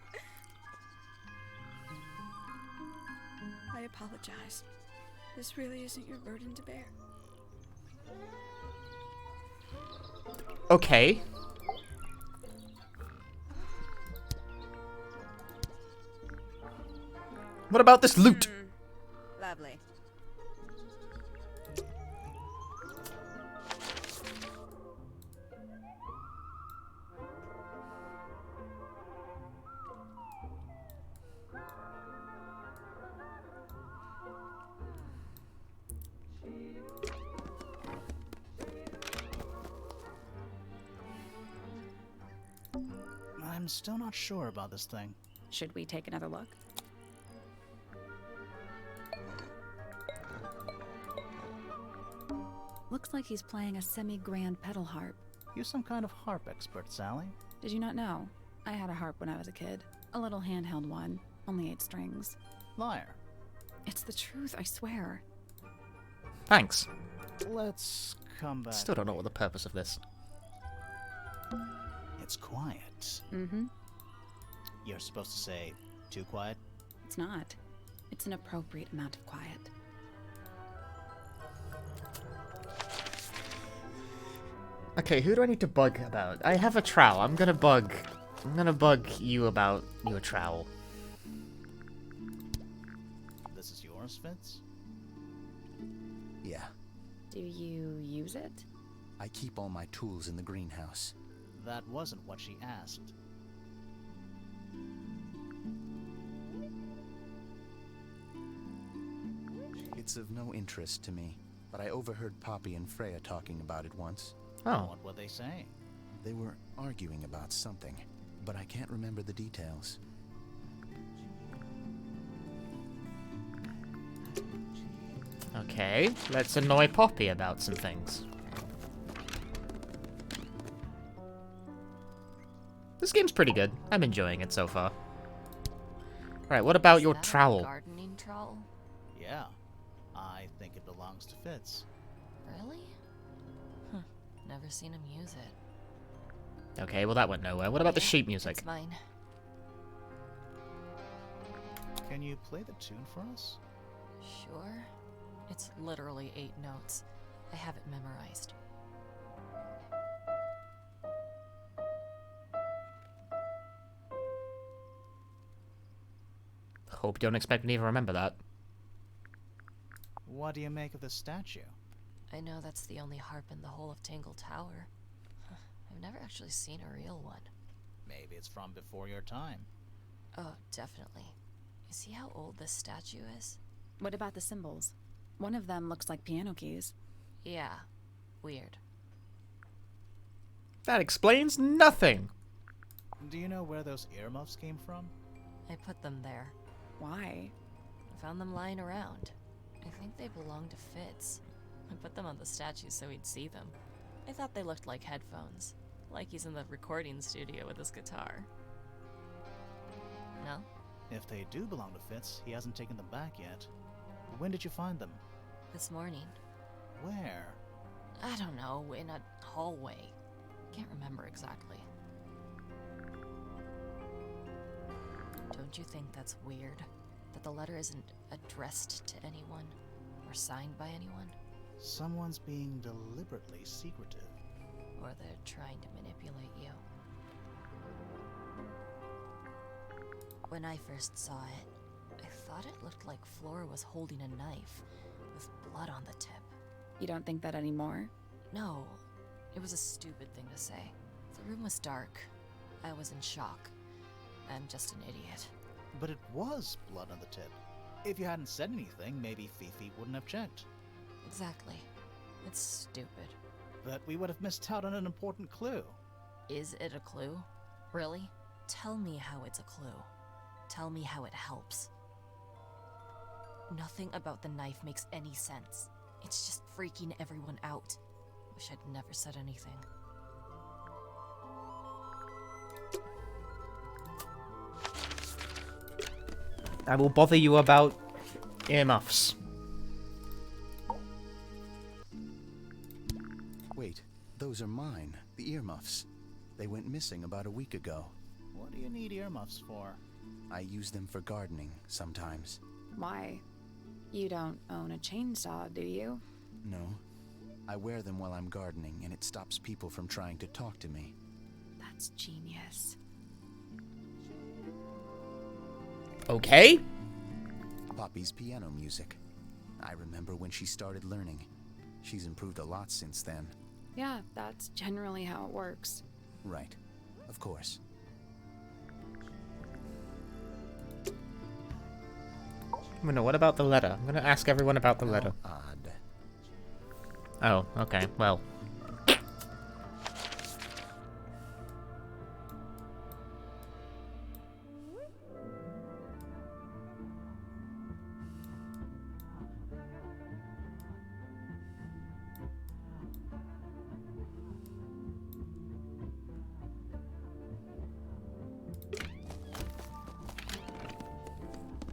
I apologize. This really isn't your burden to bear. Okay. What about this loot? Lovely. I'm still not sure about this thing. Should we take another look? Looks like he's playing a semi-grand pedal harp. You some kind of harp expert, Sally? Did you not know? I had a harp when I was a kid. A little handheld one. Only 8 strings. Liar. It's the truth, I swear. Thanks. Let's come back. Still don't know what the purpose of this. It's quiet. Mm-hmm. You're supposed to say, too quiet? It's not. It's an appropriate amount of quiet. Okay, who do I need to bug about? I have a trowel. I'm gonna bug you about your trowel. This is yours, Fitz? Yeah. Do you use it? I keep all my tools in the greenhouse. That wasn't what she asked. It's of no interest to me, but I overheard Poppy and Freya talking about it once. Oh. What were they saying? They were arguing about something, but I can't remember the details. Okay, let's annoy Poppy about some things. This game's pretty good. I'm enjoying it so far. Alright, what about your trowel? Gardening trowel? Yeah. I think it belongs to Fitz. Really? Huh. Never seen him use it. Okay, well that went nowhere. What about the Yeah, sheet music? It's mine. Can you play the tune for us? Sure. It's literally 8 notes. I have it memorized. Hope you don't expect me to remember that. What do you make of the statue? I know that's the only harp in the whole of Tangle Tower. I've never actually seen a real one. Maybe it's from before your time. Oh, definitely. You see how old this statue is? What about the symbols? One of them looks like piano keys. Yeah. Weird. That explains nothing! Do you know where those earmuffs came from? I put them there. Why? I found them lying around. I think they belong to Fitz. I put them on the statue so he'd see them. I thought they looked like headphones. Like he's in the recording studio with his guitar. No? If they do belong to Fitz, he hasn't taken them back yet. When did you find them? This morning. Where? I don't know, in a hallway. Can't remember exactly. Don't you think that's weird? That the letter isn't addressed to anyone? Or signed by anyone? Someone's being deliberately secretive. Or they're trying to manipulate you. When I first saw it, I thought it looked like Flora was holding a knife, with blood on the tip. You don't think that anymore? No, it was a stupid thing to say. The room was dark. I was in shock. I'm just an idiot. But it was blood on the tip. If you hadn't said anything, maybe Fifi wouldn't have checked. Exactly. It's stupid. But we would have missed out on an important clue. Is it a clue? Really? Tell me how it's a clue. Tell me how it helps. Nothing about the knife makes any sense. It's just freaking everyone out. Wish I'd never said anything. I will bother you about earmuffs. Wait, those are mine. The earmuffs. They went missing about a week ago. What do you need earmuffs for? I use them for gardening, sometimes. Why? You don't own a chainsaw, do you? No. I wear them while I'm gardening, and it stops people from trying to talk to me. That's genius. Okay. Poppy's piano music. I remember when she started learning. She's improved a lot since then. Yeah, that's generally how it works. Right. Of course. No, what about the letter? I'm gonna ask everyone about the letter. Odd. Oh, okay, well.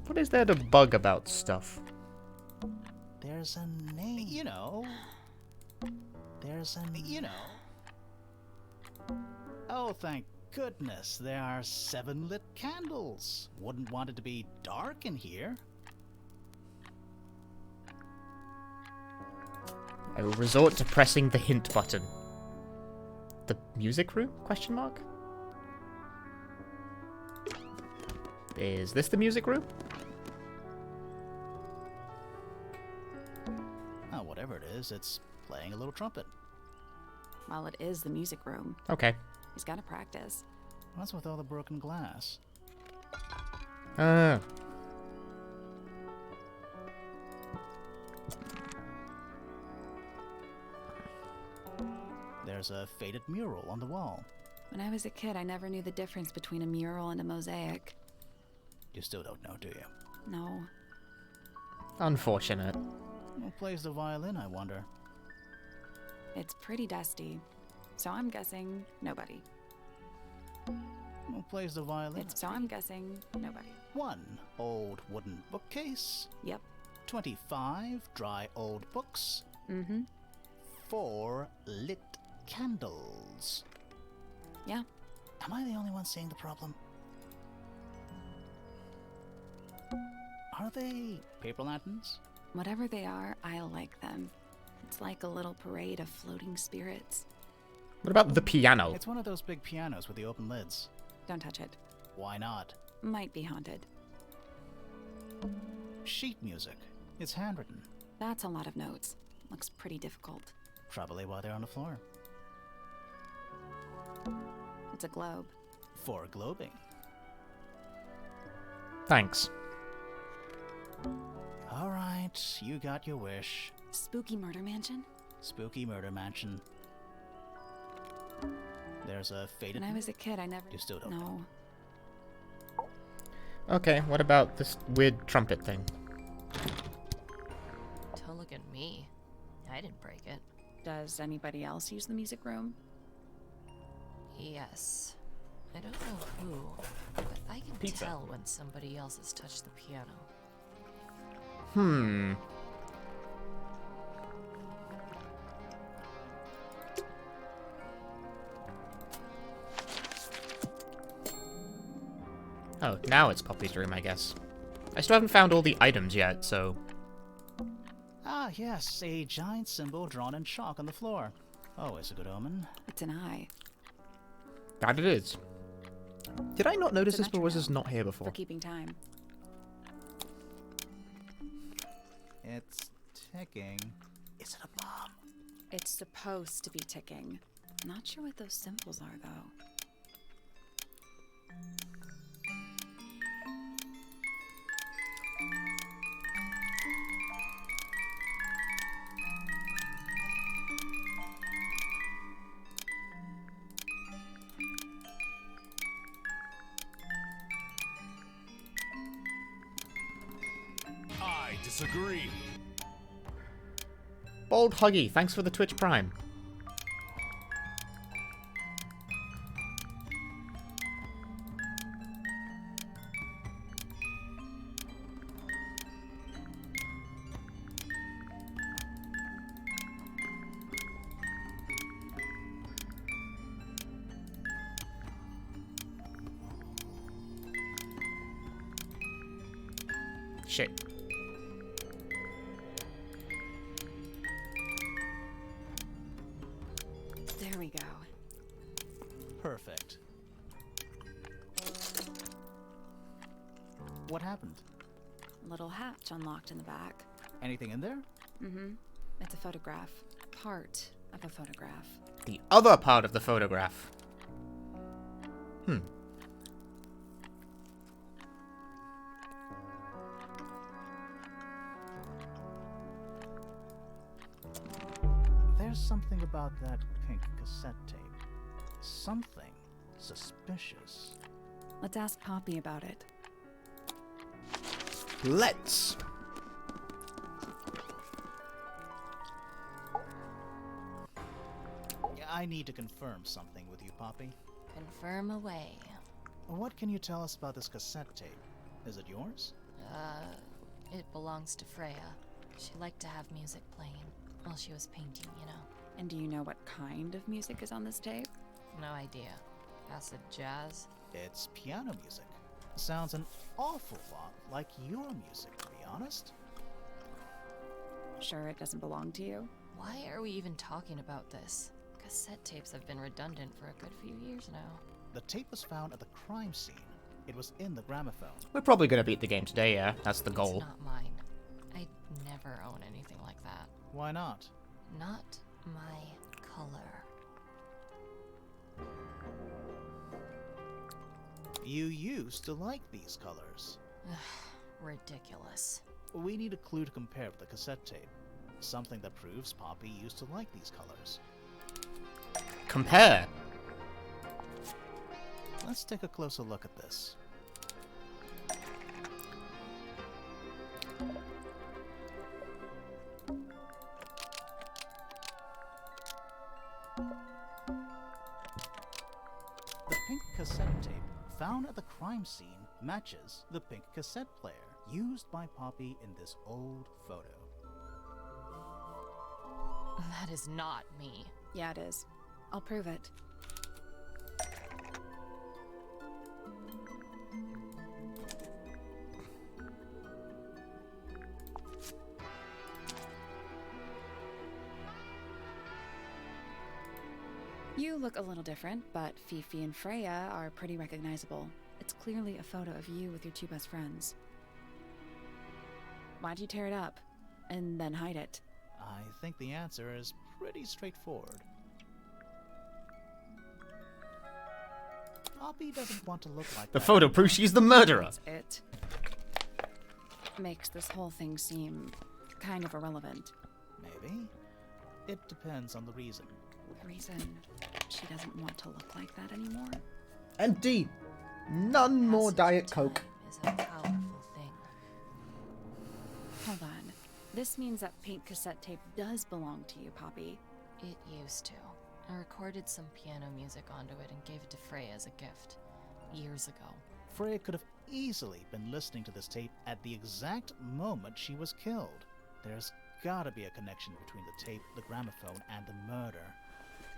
What is there to bug about stuff? There's a name. You know. There's a... You know. Oh, thank goodness. There are 7 lit candles. Wouldn't want it to be dark in here. I will resort to pressing the hint button. The music room? Question mark? Is this the music room? Oh, whatever it is, it's playing a little trumpet. Well, it is the music room. Okay. He's gotta practice. What's with all the broken glass? Ah. There's a faded mural on the wall. When I was a kid, I never knew the difference between a mural and a mosaic. You still don't know, do you? No. Unfortunate. Who plays the violin, I wonder? It's pretty dusty, so I'm guessing nobody. Who plays the violin? So I'm guessing nobody. 1 old wooden bookcase. Yep. 25 dry old books. Mm-hmm. 4 lit candles. Yeah. Am I the only one seeing the problem? Are they paper lanterns? Whatever they are, I like them. It's like a little parade of floating spirits. What about the piano? It's one of those big pianos with the open lids. Don't touch it. Why not? Might be haunted. Sheet music. It's handwritten. That's a lot of notes. Looks pretty difficult. Probably why they're on the floor. It's a globe. For globing. Thanks. Alright, you got your wish. Spooky murder mansion? Spooky murder mansion. There's a faded... When I was a kid, I never... You still don't know. Okay, what about this weird trumpet thing? Don't look at me. I didn't break it. Does anybody else use the music room? Yes. I don't know who, but I can Pizza. tell when somebody else has touched the piano. Oh, now it's Poppy's room, I guess. I still haven't found all the items yet, so... Ah, yes, a giant symbol drawn in chalk on the floor. Always a good omen. It's an eye. That it is. Did I not notice It's a this, or was this metronome not here before? For keeping time. It's ticking. Is it a bomb? It's supposed to be ticking. Not sure what those symbols are, though. I disagree. Bold Huggy, thanks for the Twitch Prime. Shit. There we go. Perfect. What happened? A little hatch unlocked in the back. Anything in there? Mm-hmm. It's a photograph. Part of a photograph. The other part of the photograph. There's something about that pink cassette tape. Something suspicious. Let's ask Poppy about it. Let's. I need to confirm something with you, Poppy. Confirm away. What can you tell us about this cassette tape? Is it yours? It belongs to Freya. She liked to have music playing while she was painting, you know. And do you know what kind of music is on this tape? No idea. Acid jazz? It's piano music. Sounds an awful lot like your music, to be honest. Sure it doesn't belong to you? Why are we even talking about this? Cassette tapes have been redundant for a good few years now. The tape was found at the crime scene. It was in the gramophone. We're probably gonna beat the game today, yeah? That's the goal. It's not mine. I'd never own anything like that. Why not? Not my color. You used to like these colors. Ridiculous. We need a clue to compare with the cassette tape. Something that proves Poppy used to like these colors. Compare. Let's take a closer look at this. The pink cassette tape found at the crime scene matches the pink cassette player used by Poppy in this old photo. That is not me. Yeah, it is. I'll prove it. You look a little different, but Fifi and Freya are pretty recognizable. It's clearly a photo of you with your two best friends. Why'd you tear it up and then hide it? I think the answer is pretty straightforward. Poppy doesn't want to look like The that. photo proves she's the murderer. That's it. Makes this whole thing seem kind of irrelevant. Maybe. It depends on the reason. The reason she doesn't want to look like that anymore? Indeed. None more Diet Coke. Is a powerful thing. Hold on. This means that pink cassette tape does belong to you, Poppy. It used to. I recorded some piano music onto it and gave it to Freya as a gift, years ago. Freya could have easily been listening to this tape at the exact moment she was killed. There's gotta be a connection between the tape, the gramophone, and the murder.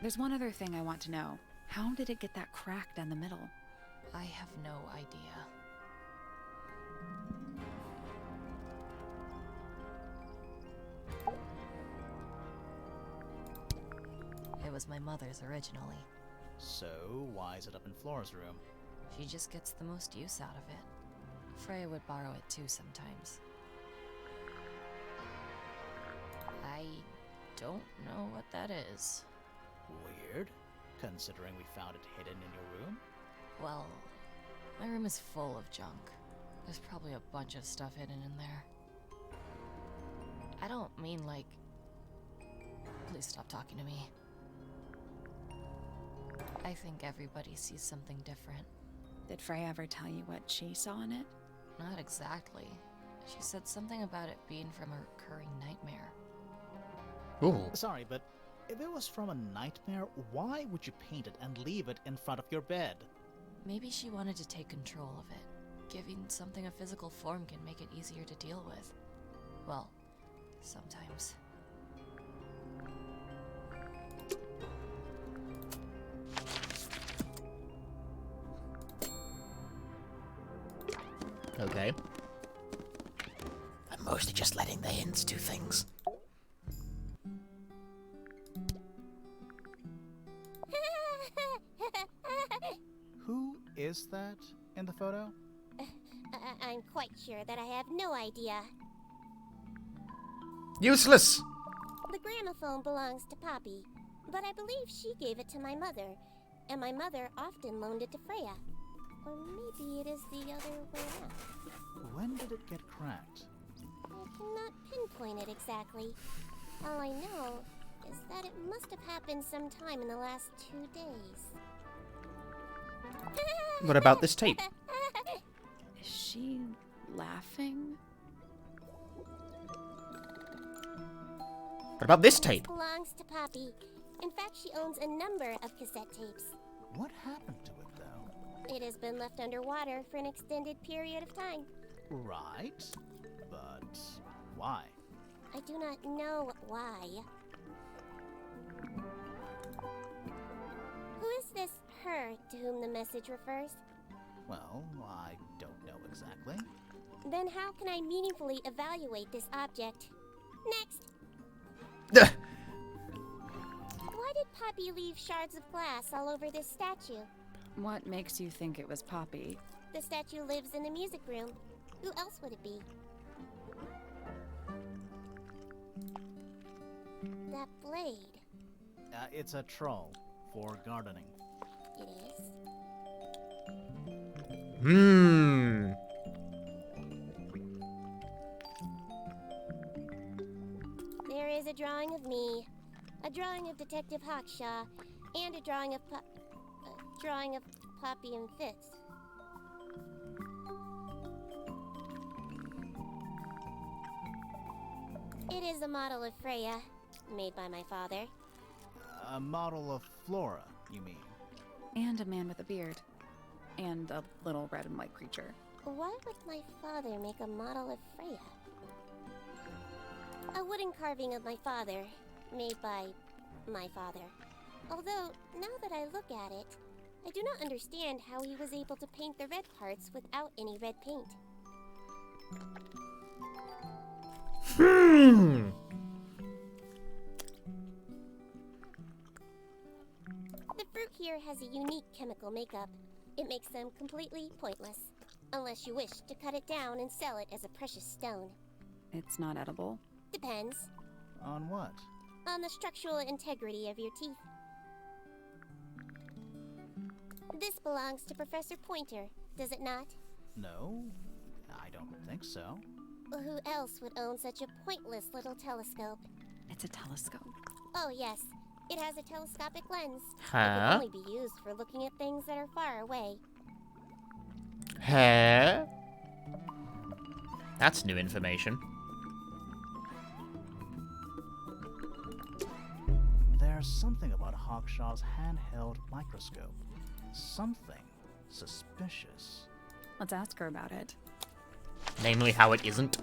There's one other thing I want to know. How did it get that crack down the middle? I have no idea. It was my mother's originally. So, why is it up in Flora's room? She just gets the most use out of it. Freya would borrow it too sometimes. I don't know what that is. Weird, considering we found it hidden in your room. Well, my room is full of junk. There's probably a bunch of stuff hidden in there. I don't mean like... Please stop talking to me. I think everybody sees something different. Did Freya ever tell you what she saw in it? Not exactly. She said something about it being from a recurring nightmare. Ooh. Sorry, but if it was from a nightmare, why would you paint it and leave it in front of your bed? Maybe she wanted to take control of it. Giving something a physical form can make it easier to deal with. Well, sometimes. Okay. I'm mostly just letting the hints do things. Who is that in the photo? I'm quite sure that I have no idea. Useless! The gramophone belongs to Poppy, but I believe she gave it to my mother, and my mother often loaned it to Freya. Or maybe it is the other way around. When did it get cracked? I cannot pinpoint it exactly. All I know is that it must have happened sometime in the last 2 days. What about this tape? Is she laughing? What about this tape? It belongs to Poppy. In fact, she owns a number of cassette tapes. What happened to it, though? It has been left underwater for an extended period of time. Right, but why? I do not know why. Who is this her to whom the message refers? Well, I don't know exactly. Then how can I meaningfully evaluate this object? Next! Why did Poppy leave shards of glass all over this statue? What makes you think it was Poppy? The statue lives in the music room. Who else would it be? That blade. It's a troll for gardening. It is. There is a drawing of me, a drawing of Detective Hawkshaw, and a drawing of Poppy and Fitz. It is a model of Freya, made by my father. A model of Flora, you mean? And a man with a beard. And a little red and white creature. Why would my father make a model of Freya? A wooden carving of my father, made by my father. Although, now that I look at it, I do not understand how he was able to paint the red parts without any red paint. The fruit here has a unique chemical makeup. It makes them completely pointless, unless you wish to cut it down and sell it as a precious stone. It's not edible? Depends. On what? On the structural integrity of your teeth. This belongs to Professor Pointer, does it not? No, I don't think so. Who else would own such a pointless little telescope? It's a telescope. Oh yes, it has a telescopic lens. Huh? It can only be used for looking at things that are far away. Huh? That's new information. There's something about Hawkshaw's handheld microscope. Something suspicious. Let's ask her about it. Namely, how it isn't.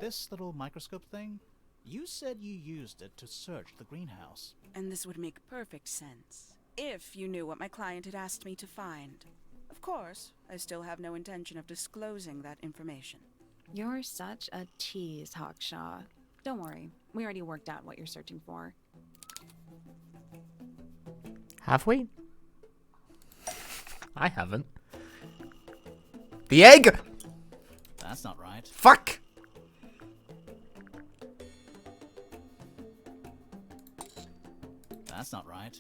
This little microscope thing, you said you used it to search the greenhouse. And this would make perfect sense, if you knew what my client had asked me to find. Of course, I still have no intention of disclosing that information. You're such a tease, Hawkshaw. Don't worry, we already worked out what you're searching for. Have we? I haven't. The egg! That's not right. Fuck! That's not right.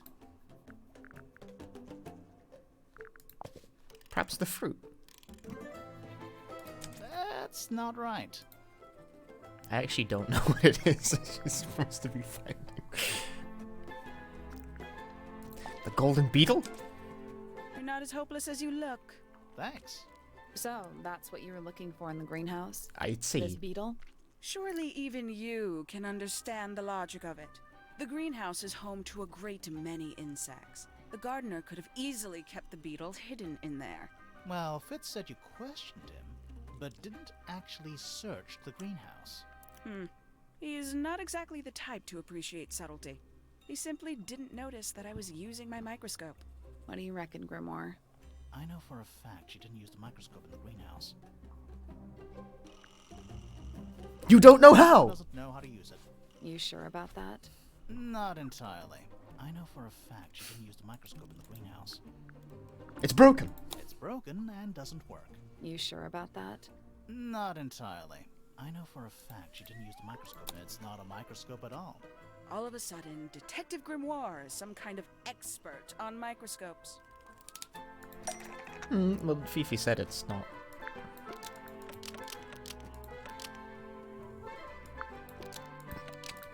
Perhaps the fruit. That's not right. I actually don't know what it is. It's just supposed to be finding. The golden beetle? You're not as hopeless as you look. Thanks. So, that's what you were looking for in the greenhouse? I'd see. This beetle? Surely even you can understand the logic of it. The greenhouse is home to a great many insects. The gardener could have easily kept the beetle hidden in there. Well, Fitz said you questioned him, but didn't actually search the greenhouse. He is not exactly the type to appreciate subtlety. He simply didn't notice that I was using my microscope. What do you reckon, Grimoire? I know for a fact she didn't use the microscope in the greenhouse. You don't know how! Doesn't know how to use it. You sure about that? Not entirely. I know for a fact she didn't use the microscope in the greenhouse. It's broken. It's broken and doesn't work. You sure about that? Not entirely. I know for a fact she didn't use the microscope, and it's not a microscope at all. All of a sudden, Detective Grimoire is some kind of expert on microscopes. Well, Fifi said it's not.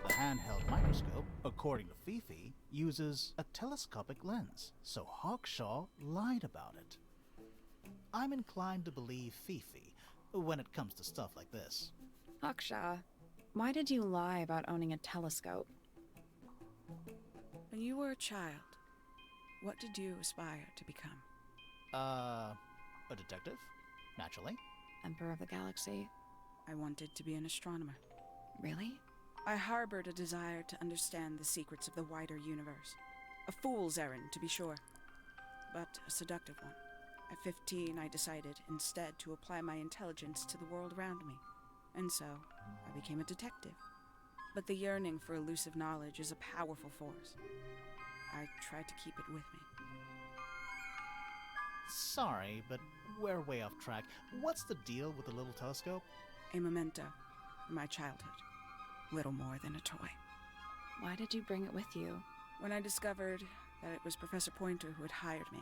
The handheld microscope, according to Fifi, uses a telescopic lens, so Hawkshaw lied about it. I'm inclined to believe Fifi when it comes to stuff like this. Hawkshaw, why did you lie about owning a telescope? When you were a child, what did you aspire to become? A detective, naturally. Emperor of the Galaxy? I wanted to be an astronomer. Really? I harbored a desire to understand the secrets of the wider universe. A fool's errand, to be sure, but a seductive one. At 15, I decided instead to apply my intelligence to the world around me, and so I became a detective. But the yearning for elusive knowledge is a powerful force. I tried to keep it with me. Sorry, but we're way off track. What's the deal with the little telescope? A memento from my childhood. Little more than a toy. Why did you bring it with you? When I discovered that it was Professor Pointer who had hired me,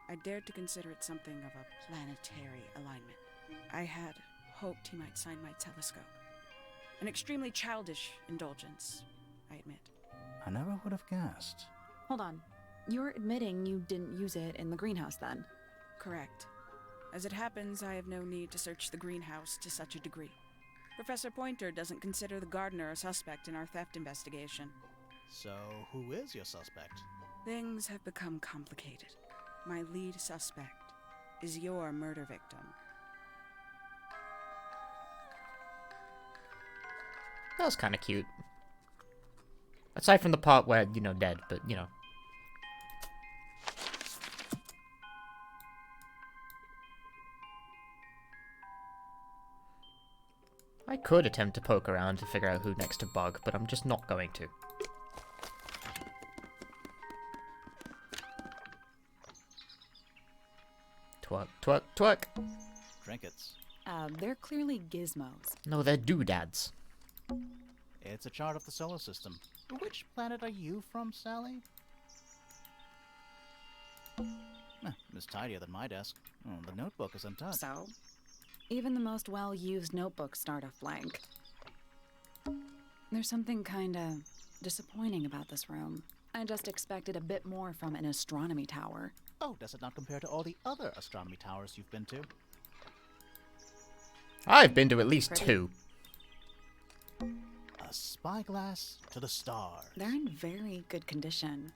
I dared to consider it something of a planetary alignment. I had hoped he might sign my telescope. An extremely childish indulgence, I admit. I never would have guessed. Hold on. You're admitting you didn't use it in the greenhouse then? Correct. As it happens, I have no need to search the greenhouse to such a degree. Professor Pointer doesn't consider the gardener a suspect in our theft investigation. So, who is your suspect? Things have become complicated. My lead suspect is your murder victim. That was kind of cute. Aside from the part where, dead, but, I could attempt to poke around to figure out who next to bug, but I'm just not going to. Twerk, twerk, twerk. Trinkets. They're clearly gizmos. No, they're doodads. It's a chart of the solar system. Which planet are you from, Sally? It's tidier than my desk. Oh, the notebook is untouched. So? Even the most well-used notebooks start off blank. There's something kinda disappointing about this room. I just expected a bit more from an astronomy tower. Oh, does it not compare to all the other astronomy towers you've been to? I've been to at least 2. A spyglass to the stars. They're in very good condition.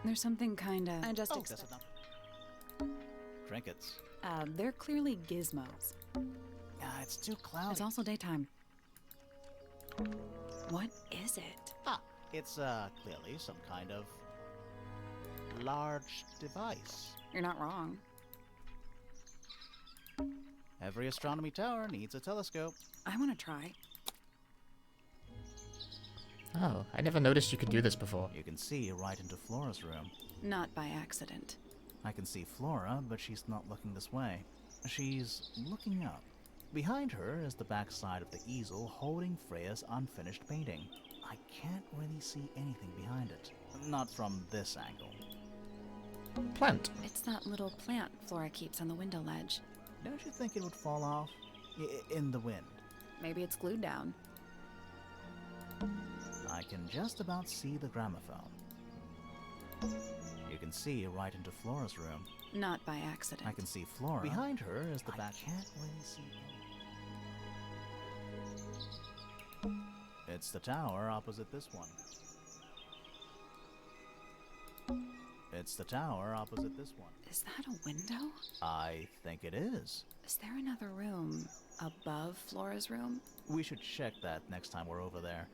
There's something kinda... I just that's enough. Trinkets. They're clearly gizmos. Yeah, it's too cloudy. It's also daytime. What is it? It's clearly some kind of large device. You're not wrong. Every astronomy tower needs a telescope. I want to try. Oh, I never noticed you could do this before. You can see right into Flora's room. Not by accident. I can see Flora, but she's not looking this way. She's looking up. Behind her is the backside of the easel holding Freya's unfinished painting. I can't really see anything behind it. Not from this angle. Plant. It's that little plant Flora keeps on the window ledge. Don't you think it would fall off? In the wind. Maybe it's glued down. I can just about see the gramophone. You can see right into Flora's room. Not by accident. I can see Flora. Behind her is the back. I can't really see anything. It's the tower opposite this one. It's the tower opposite this one. Is that a window? I think it is. Is there another room above Flora's room? We should check that next time we're over there.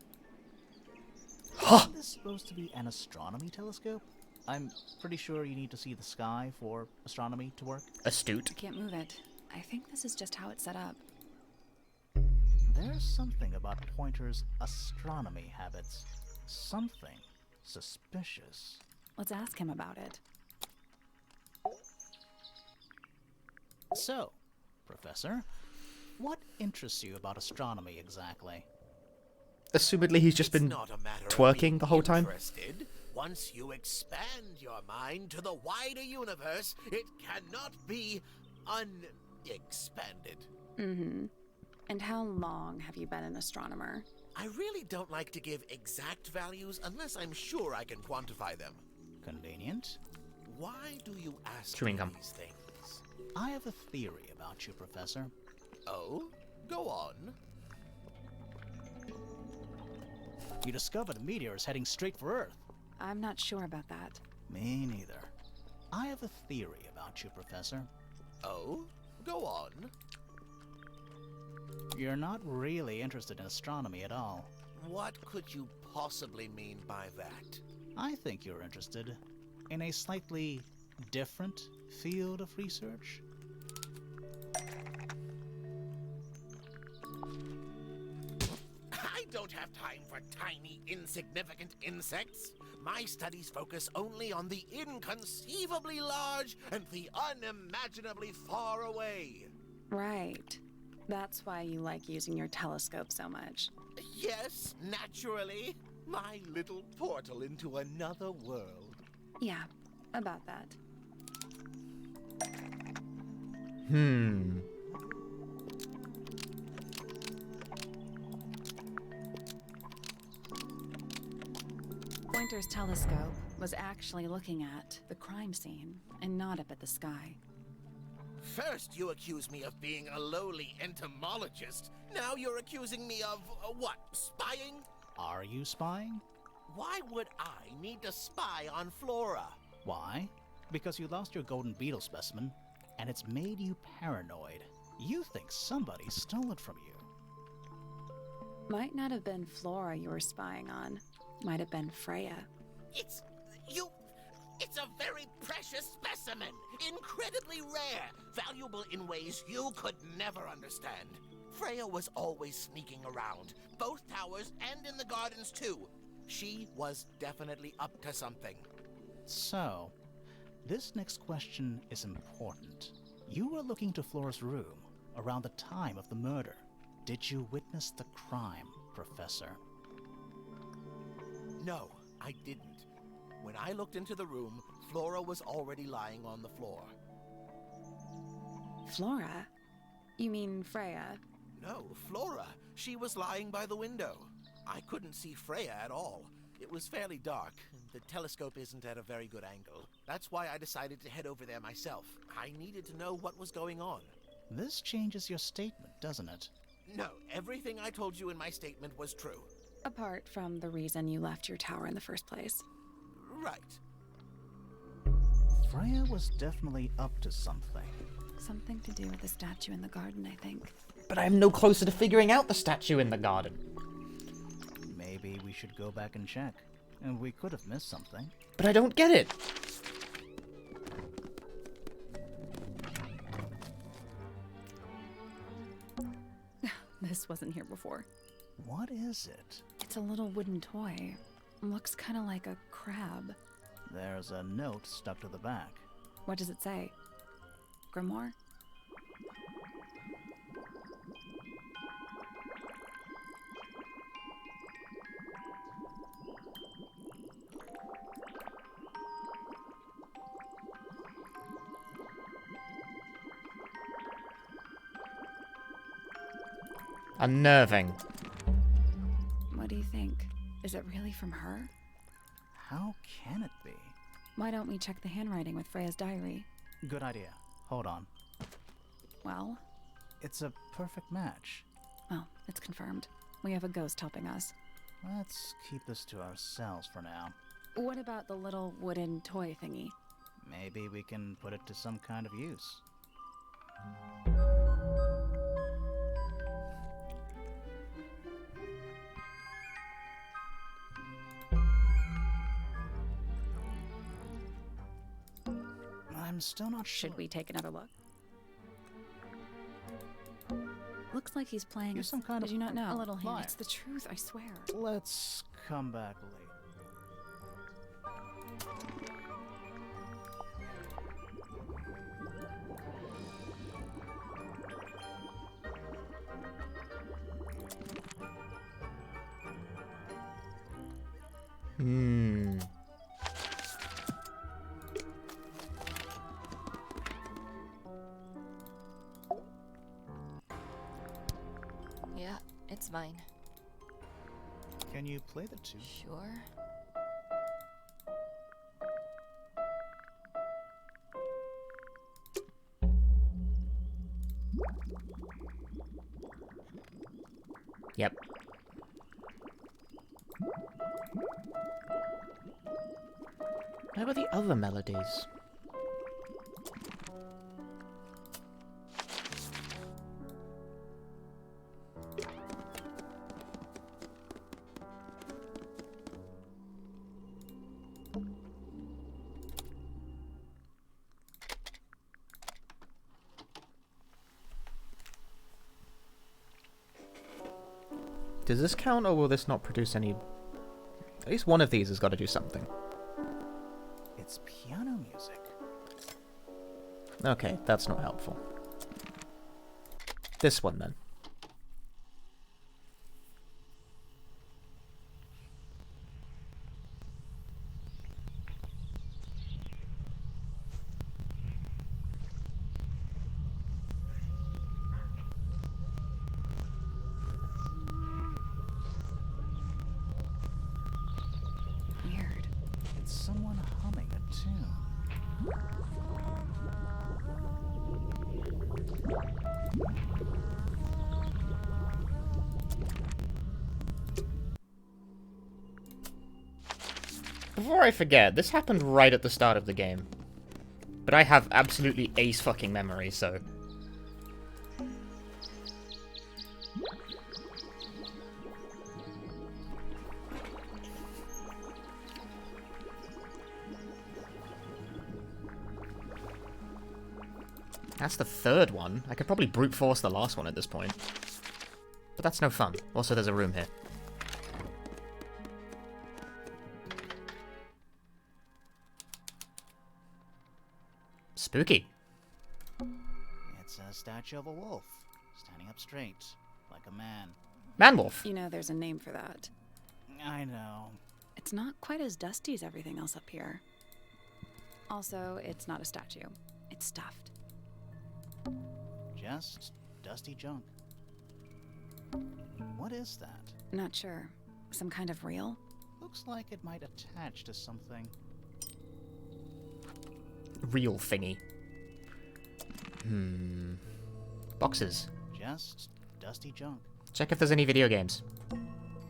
Huh! Isn't this supposed to be an astronomy telescope? I'm pretty sure you need to see the sky for astronomy to work. Astute. I can't move it. I think this is just how it's set up. There's something about Pointer's astronomy habits. Something suspicious. Let's ask him about it. So, Professor, what interests you about astronomy exactly? Assumedly, he's just been twerking the whole time. Once you expand your mind to the wider universe, it cannot be unexpanded. Mm-hmm. And how long have you been an astronomer? I really don't like to give exact values unless I'm sure I can quantify them. Convenient. Why do you ask Chewing me gum. these things? I have a theory about you, Professor. Oh? Go on. You discovered a meteor is heading straight for Earth. I'm not sure about that. Me neither. I have a theory about you, Professor. Oh? Go on. You're not really interested in astronomy at all. What could you possibly mean by that? I think you're interested in a slightly different field of research. I don't have time for tiny, insignificant insects. My studies focus only on the inconceivably large and the unimaginably far away. Right. That's why you like using your telescope so much. Yes, naturally. My little portal into another world. Yeah, about that. Pointer's telescope was actually looking at the crime scene and not up at the sky. First, you accuse me of being a lowly entomologist. Now you're accusing me of, what, spying? Are you spying? Why would I need to spy on Flora? Why? Because you lost your golden beetle specimen, and it's made you paranoid. You think somebody stole it from you. Might not have been Flora you were spying on. Might have been Freya. It's a very precious specimen. Incredibly rare. Valuable in ways you could never understand. Freya was always sneaking around. Both towers and in the gardens too. She was definitely up to something. So, this next question is important. You were looking to Flora's room around the time of the murder. Did you witness the crime, Professor? No, I didn't. When I looked into the room, Flora was already lying on the floor. Flora? You mean Freya? No, Flora. She was lying by the window. I couldn't see Freya at all. It was fairly dark. The telescope isn't at a very good angle. That's why I decided to head over there myself. I needed to know what was going on. This changes your statement, doesn't it? No, everything I told you in my statement was true. Apart from the reason you left your tower in the first place. Right. Freya was definitely up to something. Something to do with the statue in the garden, I think. But I am no closer to figuring out the statue in the garden. Maybe we should go back and check. And we could have missed something. But I don't get it. This wasn't here before. What is it? It's a little wooden toy. Looks kind of like a crab. There's a note stuck to the back. What does it say? Grimoire? Unnerving. What do you think? Is it really from her? How can it be? Why don't we check the handwriting with Freya's diary? Good idea. Hold on. Well? It's a perfect match. Well, it's confirmed. We have a ghost helping us. Let's keep this to ourselves for now. What about the little wooden toy thingy? Maybe we can put it to some kind of use. I'm still not sure. Should we take another look? Looks like he's playing. You're some kind Did of you not know? a little hint. liar. It's the truth, I swear. Let's come back later. Yeah, it's mine. Can you play the tune? Sure. Yep. Where were the other melodies? Does this count, or will this not produce any... At least one of these has got to do something. It's piano music. Okay, that's not helpful. This one, then. Weird. It's someone humming a tune. Before I forget, this happened right at the start of the game. But I have absolutely ace fucking memory, so... That's the third one. I could probably brute force the last one at this point. But that's no fun. Also, there's a room here. Spooky. It's a statue of a wolf, standing up straight, like a man. Man-wolf. You know, there's a name for that. I know. It's not quite as dusty as everything else up here. Also, it's not a statue. It's stuffed. Just dusty junk. What is that? Not sure. Some kind of reel? Looks like it might attach to something. Real thingy. Boxes. Just dusty junk. Check if there's any video games.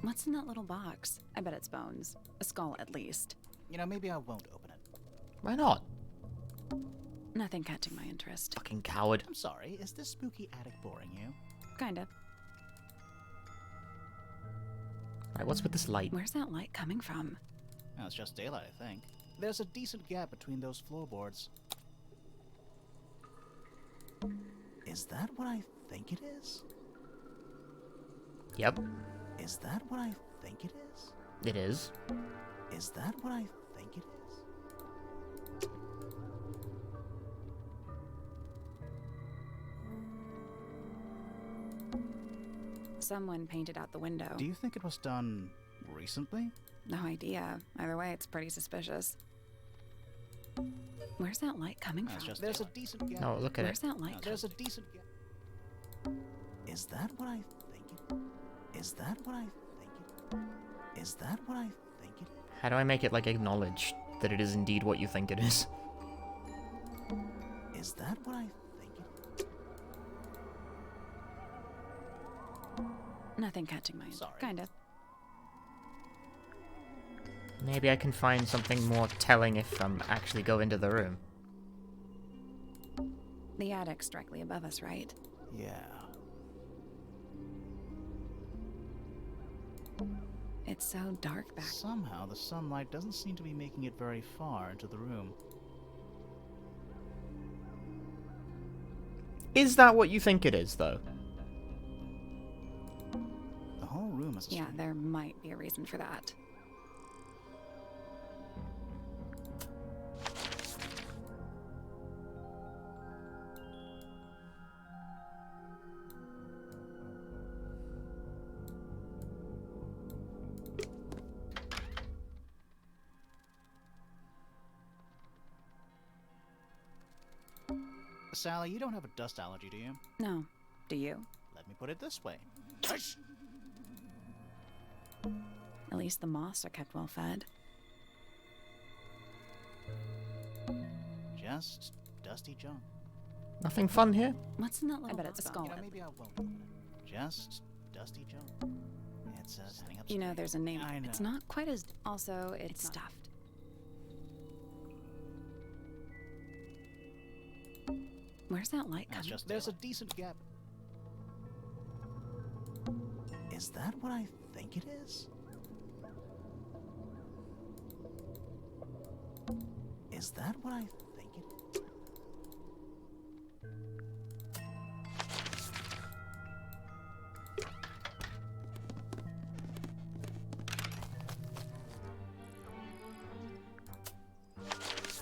What's in that little box? I bet it's bones. A skull, at least. You know, maybe I won't open it. Why not? Nothing catching my interest. Fucking coward. I'm sorry, is this spooky attic boring you? Kinda. Right, what's with this light? Where's that light coming from? Well, it's just daylight, I think. There's a decent gap between those floorboards. Is that what I think it is? Yep. Is that what I think it is? It is. Is that what I think it is? Someone painted out the window. Do you think it was done recently? No idea. Either way, it's pretty suspicious. Where's that light coming from? There's a decent gap. No, look at Where's it. that light? There's a decent gap. Is that what I think it? Is that what I think it? Is that what I think it? How do I make it, like, acknowledge that it is indeed what you think it is? Is that what I think it? Nothing catching my interest. Sorry. Kinda. Maybe I can find something more telling if actually go into the room. The attic's directly above us, right? Yeah. It's so dark back. Somehow the sunlight doesn't seem to be making it very far into the room. Is that what you think it is, though? The whole room is a Yeah, there might be a reason for that. Sally, you don't have a dust allergy, do you? No. Do you? Let me put it this way. At least the moths are kept well fed. Just dusty junk. Nothing fun here? What's in that little I bet it's a skull. You know, maybe I won't open it. Just dusty junk. It's standing up. You know, there's a name. I know. It's not quite as... Also, it's stuffed. Where's that light coming from? There's a decent gap. Is that what I think it is? Is that what I think it is?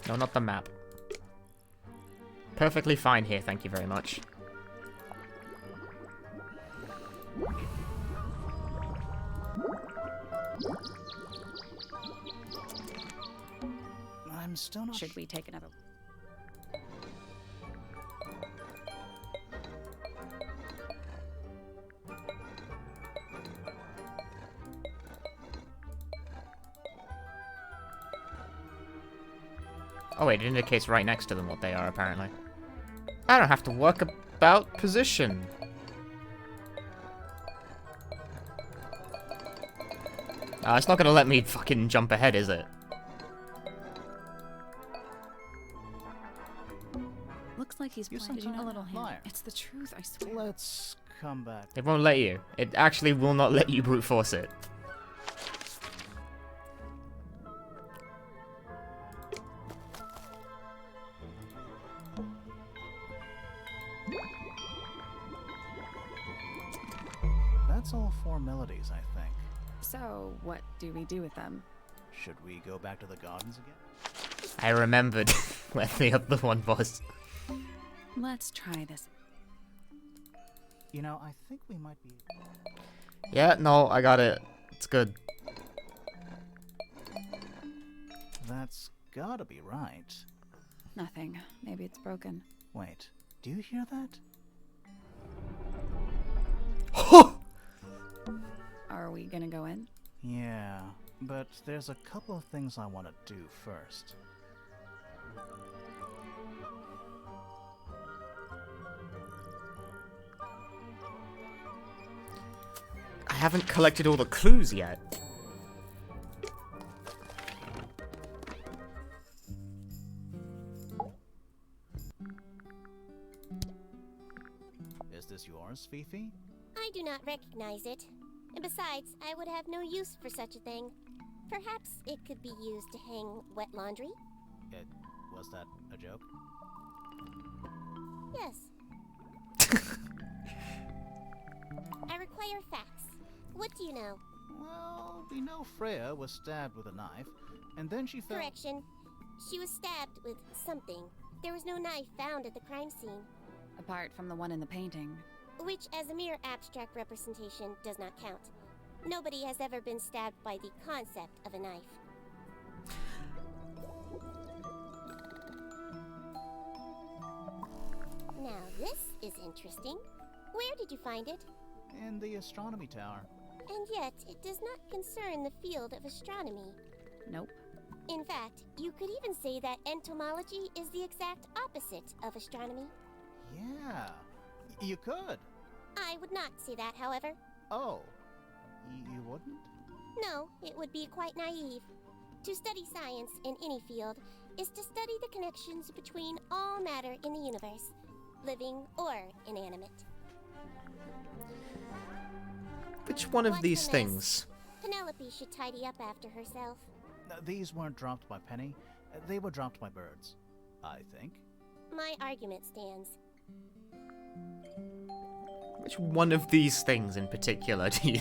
No, not the map. Perfectly fine here, thank you very much. I'm still not. Should we take another... Oh wait, it indicates right next to them what they are, apparently. I don't have to work about position. It's not gonna let me fucking jump ahead, is it? Looks like he's planted a little hint. Liar. It's the truth, I swear. Let's come back. It won't let you. It actually will not let you brute force it. That's all formalities, I think. So, what do we do with them? Should we go back to the gardens again? I remembered where the other one was. Let's try this. You know, I think we might be... Yeah, no, I got it. It's good. That's gotta be right. Nothing. Maybe it's broken. Wait, do you hear that? Are we gonna go in? Yeah, but there's a couple of things I want to do first. haven't collected all the clues yet. Is this yours, Fifi? I do not recognize it. And besides, I would have no use for such a thing. Perhaps it could be used to hang wet laundry? Was that a joke? Yes. I require facts. What do you know? Well, we know Freya was stabbed with a knife, and then she fell— Correction. She was stabbed with something. There was no knife found at the crime scene. Apart from the one in the painting. Which, as a mere abstract representation, does not count. Nobody has ever been stabbed by the concept of a knife. Now this is interesting. Where did you find it? in the astronomy tower. And yet, it does not concern the field of astronomy. Nope. In fact, you could even say that entomology is the exact opposite of astronomy. Yeah, you could. I would not say that, however. Oh, you wouldn't? No, it would be quite naive. To study science in any field is to study the connections between all matter in the universe, living or inanimate. Which one of What's these the mess? things? Penelope should tidy up after herself. These weren't dropped by Penny. They were dropped by birds, I think. My argument stands. Which one of these things in particular do you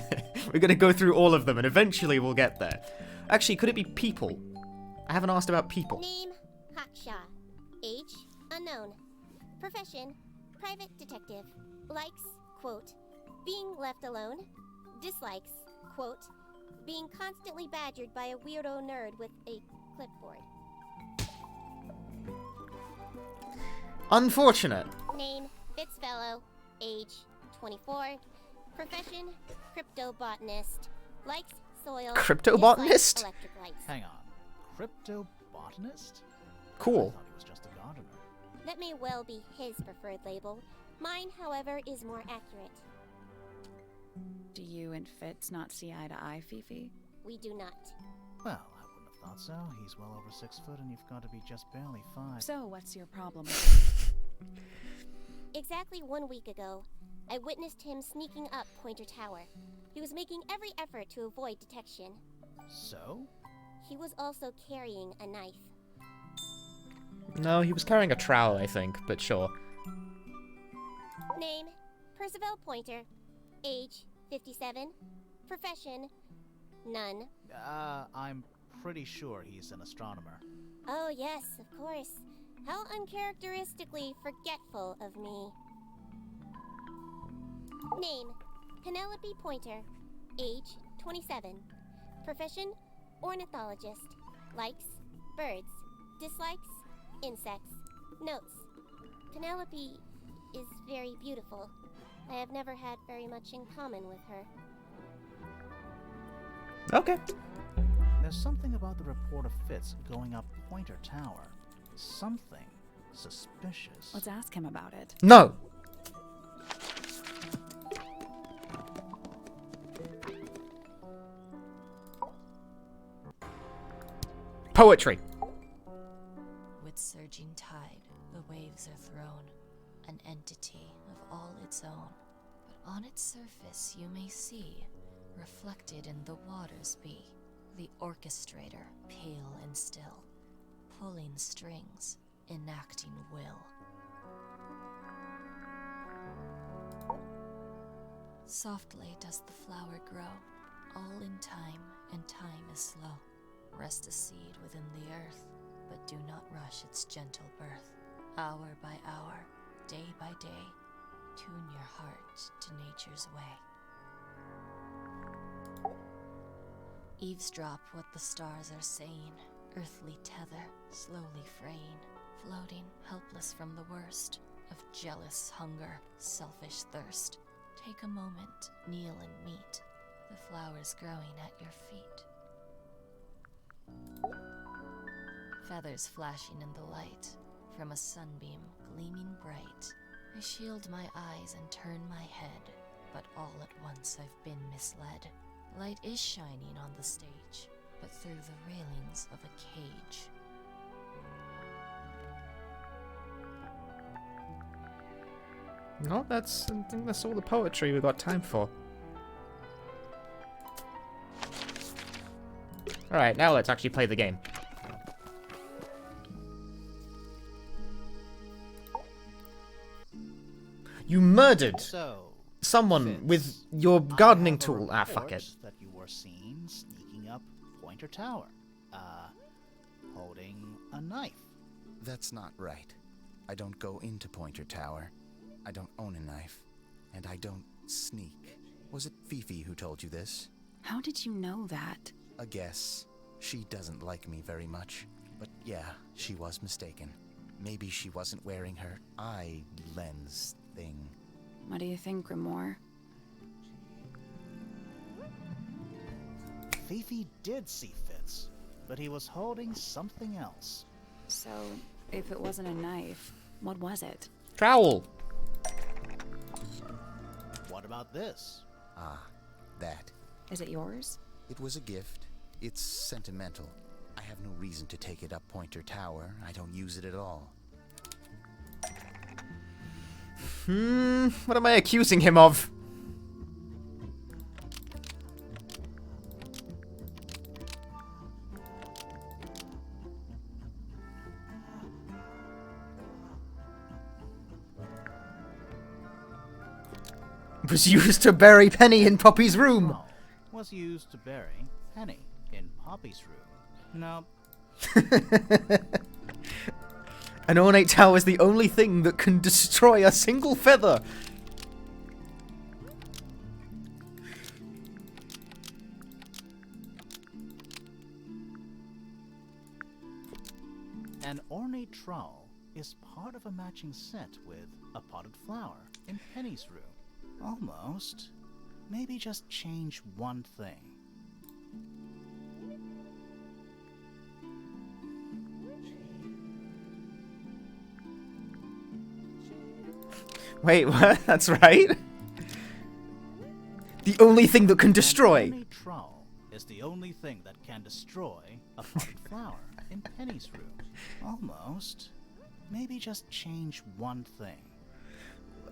We're gonna go through all of them and eventually we'll get there. Actually, could it be people? I haven't asked about people. Name, Hawkshaw. Age, unknown. Profession, private detective. Likes, quote, being left alone. Dislikes, quote, being constantly badgered by a weirdo nerd with a clipboard. Unfortunate. Name, Fitz fellow. Age, 24. Profession, cryptobotanist. Likes soil. Cryptobotanist? Dislikes electric lights. Hang on. Cryptobotanist? Cool. I thought he was just a gardener. That may well be his preferred label. Mine, however, is more accurate. Do you and Fitz not see eye to eye, Fifi? We do not. Well, I wouldn't have thought so. He's well over 6 foot and you've got to be just barely 5. So, what's your problem? Exactly 1 week ago, I witnessed him sneaking up Pointer Tower. He was making every effort to avoid detection. So? He was also carrying a knife. No, he was carrying a trowel, I think, but sure. Name, Percival Pointer. Age, 57. Profession, none. I'm pretty sure he's an astronomer. Oh yes, of course. How uncharacteristically forgetful of me. Name, Penelope Pointer. Age, 27. Profession, ornithologist. Likes, birds. Dislikes, insects. Notes, Penelope is very beautiful. I have never had very much in common with her. Okay. There's something about the report of Fitz going up Pointer Tower. Something suspicious. Let's ask him about it. No! Poetry! With surging tide, the waves are thrown, an entity of all its own. But on its surface you may see, reflected in the waters be, the orchestrator, pale and still, pulling strings, enacting will. Softly does the flower grow, all in time, and time is slow. Rest a seed within the earth, but do not rush its gentle birth. Hour by hour, day by day, tune your heart to nature's way. Eavesdrop what the stars are saying, earthly tether, slowly fraying, floating helpless from the worst of jealous hunger, selfish thirst. Take a moment, kneel and meet the flowers growing at your feet. Feathers flashing in the light from a sunbeam gleaming bright. I shield my eyes and turn my head, but all at once I've been misled. Light is shining on the stage, but through the railings of a cage. No, I think that's all the poetry we've got time for. Alright, now let's actually play the game. You murdered someone Fitz, with your gardening I have a tool. Ah, fuck it. report that you were seen sneaking up Pointer Tower, holding a knife. That's not right. I don't go into Pointer Tower. I don't own a knife. And I don't sneak. Was it Fifi who told you this? How did you know that? A guess. She doesn't like me very much. But yeah, she was mistaken. Maybe she wasn't wearing her eye lens thing. What do you think, Grimoire? Fifi did see Fitz, but he was holding something else. So, if it wasn't a knife, what was it? Trowel! What about this? Ah, that. Is it yours? It was a gift. It's sentimental. I have no reason to take it up Pointer Tower. I don't use it at all. What am I accusing him of? Was used to bury Penny in Poppy's room. No, was used to bury Penny in Poppy's room. No. An ornate tower is the only thing that can destroy a single feather. An ornate trowel is part of a matching set with a potted flower in Penny's room. Almost. Maybe just change one thing. Wait, what? That's right. The only thing that can destroy. An ornate trowel is the only thing that can destroy a potted flower in Penny's room. Almost. Maybe just change one thing.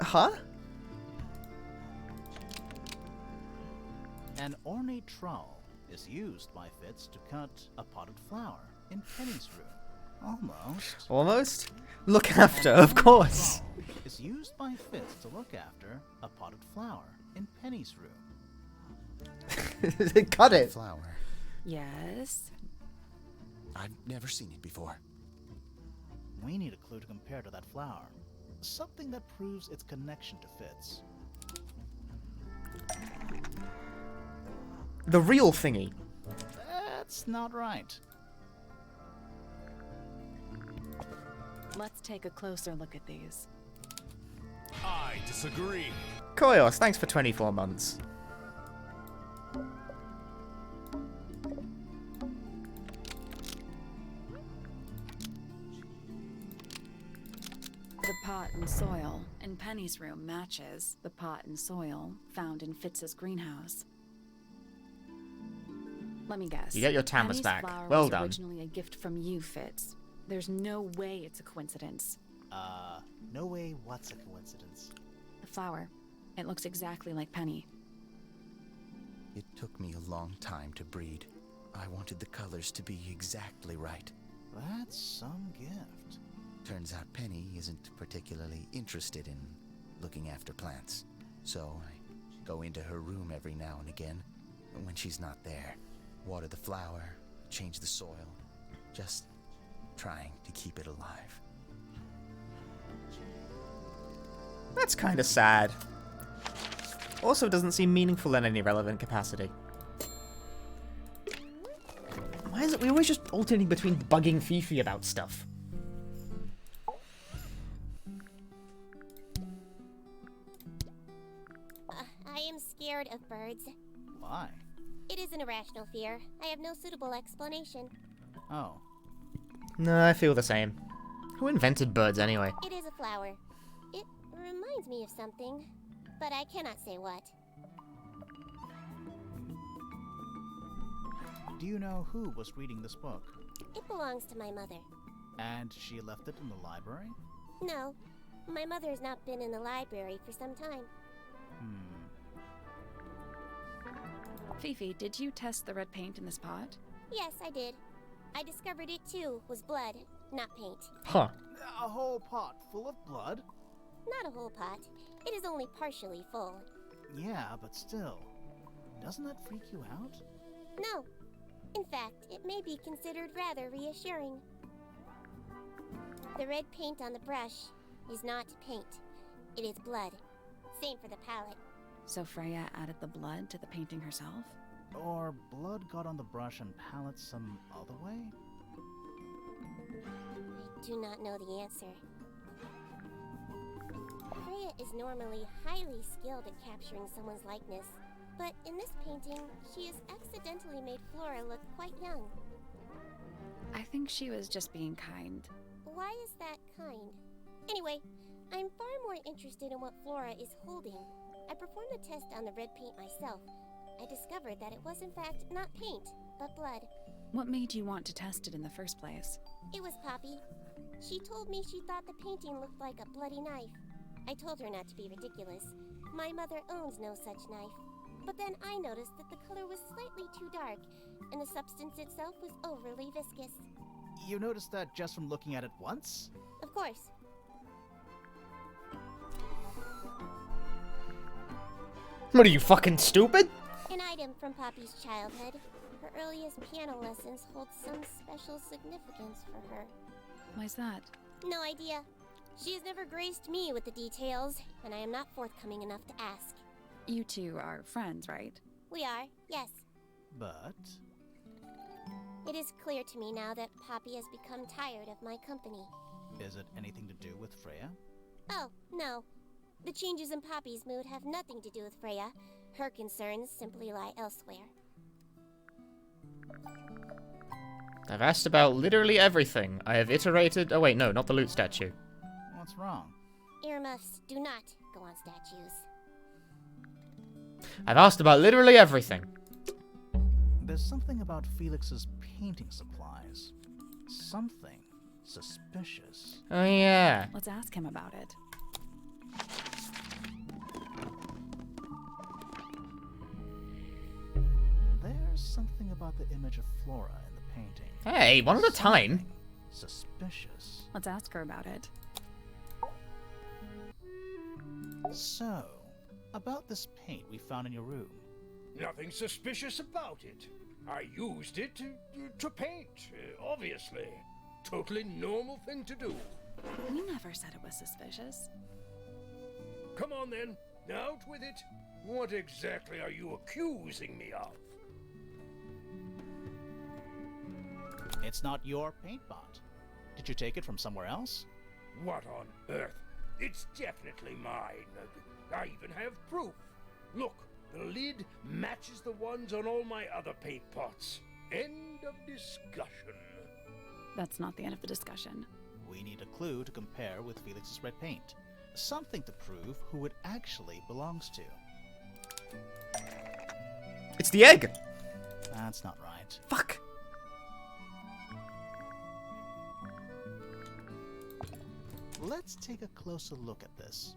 Huh? An ornate trowel is used by Fitz to cut a potted flower in Penny's room. Almost. Almost? Look after, of course. Is used by Fitz to look after a potted flower in Penny's room. Cut it. Flower. Yes. I've never seen it before. We need a clue to compare to that flower. Something that proves its connection to Fitz. The real thingy. That's not right. Let's take a closer look at these. I disagree. Koyos, thanks for 24 months. The pot and soil in Penny's room matches the pot and soil found in Fitz's greenhouse. Let me guess. You get your Tamas Penny's back. flower Well was done. Originally a gift from you, Fitz. There's no way it's a coincidence. No way what's a coincidence. The flower. It looks exactly like Penny. It took me a long time to breed. I wanted the colors to be exactly right. That's some gift. Turns out Penny isn't particularly interested in looking after plants. So I go into her room every now and again. When she's not there, water the flower, change the soil. Just trying to keep it alive. That's kind of sad. Also doesn't seem meaningful in any relevant capacity. Why is it we always just alternating between bugging Fifi about stuff? I am scared of birds. Why? It is an irrational fear. I have no suitable explanation. Oh. No, I feel the same. Who invented birds anyway? It is a flower. It reminds me of something. but I cannot say what. Do you know who was reading this book? It belongs to my mother. And she left it in the library? No, my mother has not been in the library for some time. Fifi, did you test the red paint in this pot? Yes, I did. I discovered it too was blood, not paint. Huh. A whole pot full of blood? Not a whole pot. It is only partially full. Yeah, but still. Doesn't that freak you out? No. In fact, it may be considered rather reassuring. The red paint on the brush is not paint. It is blood. Same for the palette. So Freya added the blood to the painting herself? Or blood got on the brush and palette some other way? I do not know the answer. Freya is normally highly skilled at capturing someone's likeness, but in this painting, she has accidentally made Flora look quite young. I think she was just being kind. Why is that kind? Anyway, I'm far more interested in what Flora is holding. I performed the test on the red paint myself. I discovered that it was in fact not paint, but blood. What made you want to test it in the first place? It was Poppy. She told me she thought the painting looked like a bloody knife. I told her not to be ridiculous. My mother owns no such knife. But then I noticed that the color was slightly too dark, and the substance itself was overly viscous. You noticed that just from looking at it once? Of course. What are you, fucking stupid? An item from Poppy's childhood. Her earliest piano lessons hold some special significance for her. Why's that? No idea. She has never graced me with the details, and I am not forthcoming enough to ask. You two are friends, right? We are, yes. But... It is clear to me now that Poppy has become tired of my company. Is it anything to do with Freya? Oh, no. The changes in Poppy's mood have nothing to do with Freya. Her concerns simply lie elsewhere. I've asked about literally everything. I have iterated... Oh wait, no, not the loot statue. What's wrong? Earmuffs do not go on statues. I've asked about literally everything. There's something about Felix's painting supplies. Something suspicious. Oh yeah. Let's ask him about it. There's something about the image of Flora in the painting. Hey, one at a time. Suspicious. Let's ask her about it. So, about this paint we found in your room. Nothing suspicious about it. I used it to paint, obviously. Totally normal thing to do. We never said it was suspicious. Come on then, out with it. What exactly are you accusing me of? It's not your paint pot. Did you take it from somewhere else? What on earth? It's definitely mine. I even have proof. Look, the lid matches the ones on all my other paint pots. End of discussion. That's not the end of the discussion. We need a clue to compare with Felix's red paint. Something to prove who it actually belongs to. It's the egg! That's not right. Fuck! Let's take a closer look at this.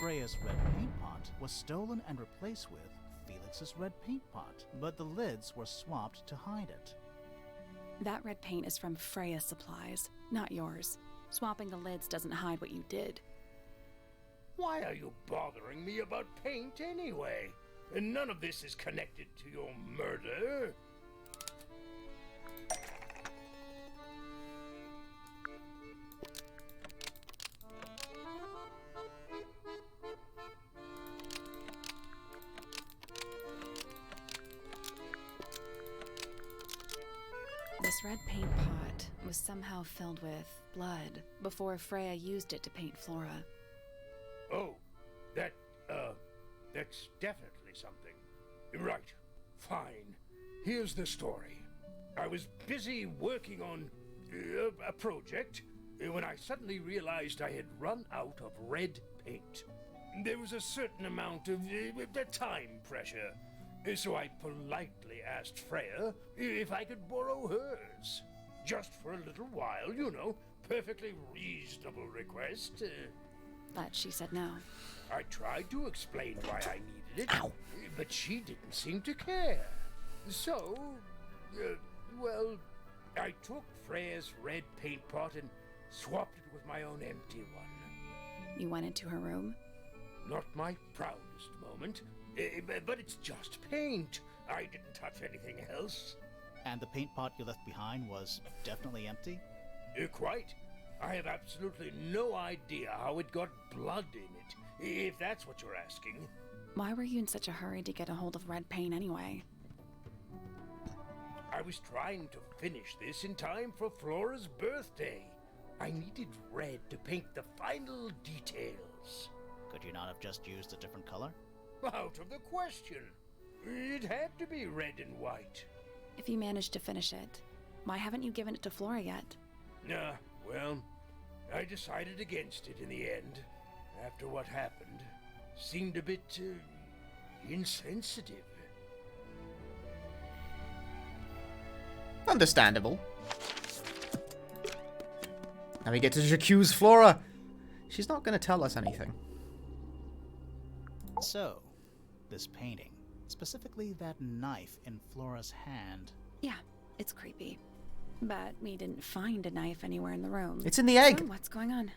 Freya's red paint pot was stolen and replaced with Felix's red paint pot, but the lids were swapped to hide it. That red paint is from Freya's supplies, not yours. Swapping the lids doesn't hide what you did. Why are you bothering me about paint anyway? And none of this is connected to your murder. This red paint pot was somehow filled with blood before Freya used it to paint Flora. Oh, that's definitely something. Right. Fine. Here's the story. I was busy working on a project when I suddenly realized I had run out of red paint. There was a certain amount of time pressure, so I politely asked Freya if I could borrow hers. Just for a little while, you know. Perfectly reasonable request. But she said no. I tried to explain why I needed it, but she didn't seem to care. So, well, I took Freya's red paint pot and swapped it with my own empty one. You went into her room? Not my proudest moment, but it's just paint. I didn't touch anything else. And the paint pot you left behind was definitely empty? Quite. I have absolutely no idea how it got blood in it, if that's what you're asking. Why were you in such a hurry to get a hold of red paint anyway? I was trying to finish this in time for Flora's birthday. I needed red to paint the final details. Could you not have just used a different color? Out of the question. It had to be red and white. If you managed to finish it, why haven't you given it to Flora yet? Well, I decided against it in the end. After what happened, seemed a bit insensitive. Understandable. Now we get to accuse Flora. She's not going to tell us anything. So, this painting, specifically that knife in Flora's hand. Yeah, it's creepy. But we didn't find a knife anywhere in the room. It's in the egg. So what's going on?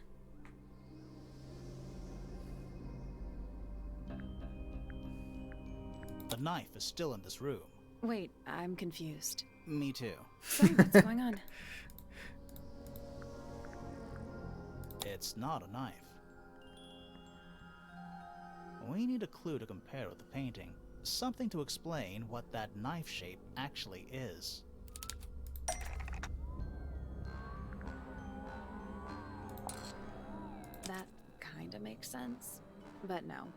The knife is still in this room. Wait, I'm confused. Me too. So what's going on? It's not a knife. We need a clue to compare with the painting. Something to explain what that knife shape actually is. That kinda makes sense, but no.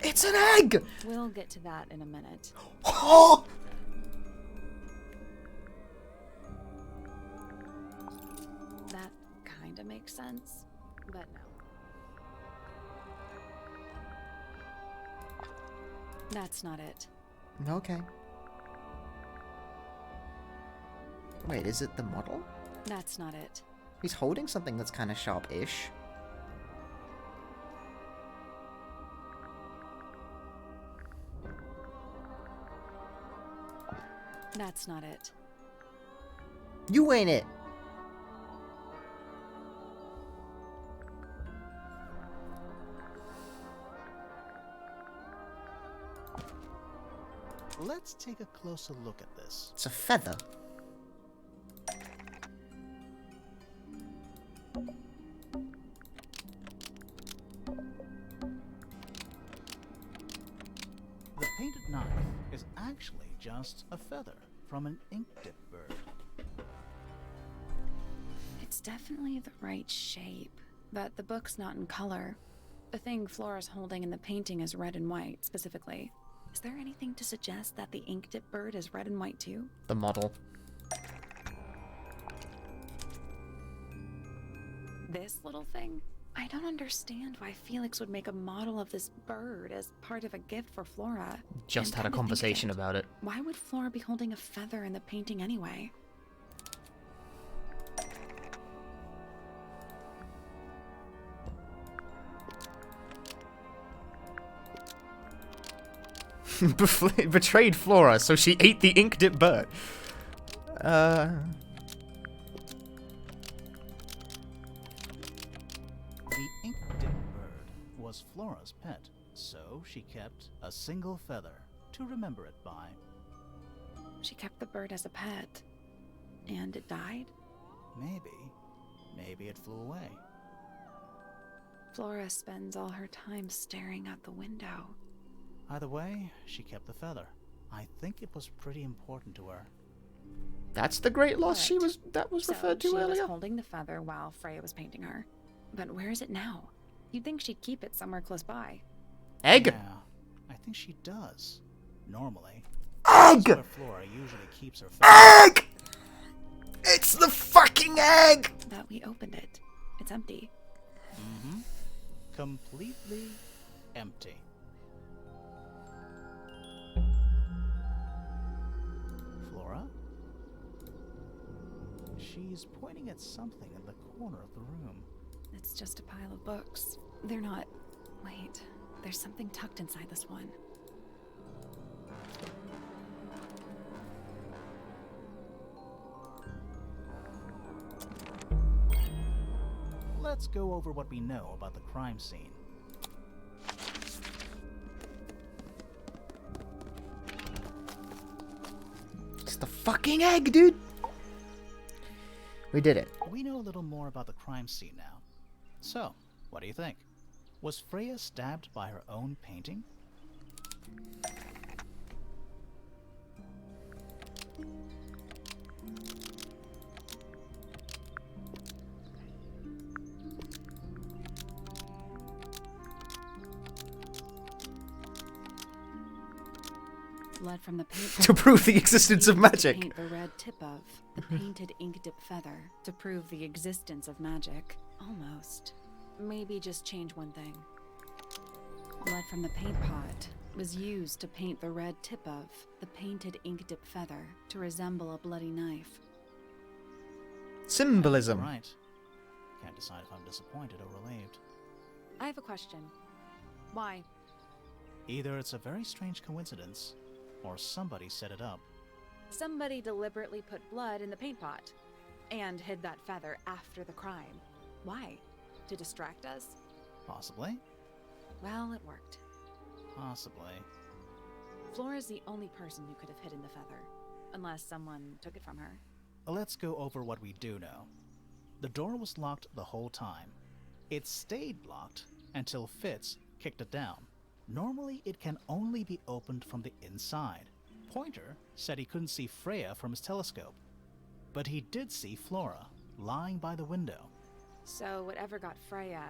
It's an egg! We'll get to that in a minute. Oh! That kinda makes sense, but no. That's not it. Okay. Wait, is it the model? That's not it. He's holding something that's kind of sharp-ish. That's not it. You ain't it! Let's take a closer look at this. It's a feather. The painted knife is actually just a feather from an ink-dip bird. It's definitely the right shape, but the book's not in color. The thing Flora's holding in the painting is red and white, specifically. Is there anything to suggest that the ink-dip bird is red and white too? The model. This little thing? I don't understand why Felix would make a model of this bird as part of a gift for Flora. Just had a conversation about it. Why would Flora be holding a feather in the painting anyway? Betrayed Flora, so she ate the ink-dip bird. The ink-dip bird was Flora's pet, so she kept a single feather to remember it by. She kept the bird as a pet. And it died? Maybe it flew away. Flora spends all her time staring out the window. Either way, she kept the feather. I think it was pretty important to her. That's the great loss that was referred to she earlier. was holding the feather while Freya was painting her. But where is it now? You'd think she'd keep it somewhere close by. Egg! Yeah, I think she does. Normally. Egg! That's where Flora usually keeps her feather. Egg! It's the fucking egg! But we opened it. It's empty. Mm-hmm. Completely empty. Flora? She's pointing at something in the corner of the room. It's just a pile of books. They're not... Wait, there's something tucked inside this one. Let's go over what we know about the crime scene. It's the fucking egg, dude! We did it. We know a little more about the crime scene now. So, what do you think? Was Freya stabbed by her own painting? Blood from the paint To prove the existence of magic. Paint the red tip of the painted ink dip feather to prove the existence of magic. Almost. Maybe just change one thing. Blood from the paint pot was used to paint the red tip of the painted ink dip feather to resemble a bloody knife. Symbolism. Right. Can't decide if I'm disappointed or relieved. I have a question. Why? Either it's a very strange coincidence, or somebody set it up. Somebody deliberately put blood in the paint pot and hid that feather after the crime. Why? To distract us? Possibly. Well, it worked. Possibly. Flora's the only person who could have hidden the feather, unless someone took it from her. Let's go over what we do know. The door was locked the whole time. It stayed locked until Fitz kicked it down. Normally, it can only be opened from the inside. Pointer said he couldn't see Freya from his telescope, but he did see Flora lying by the window. So whatever got Freya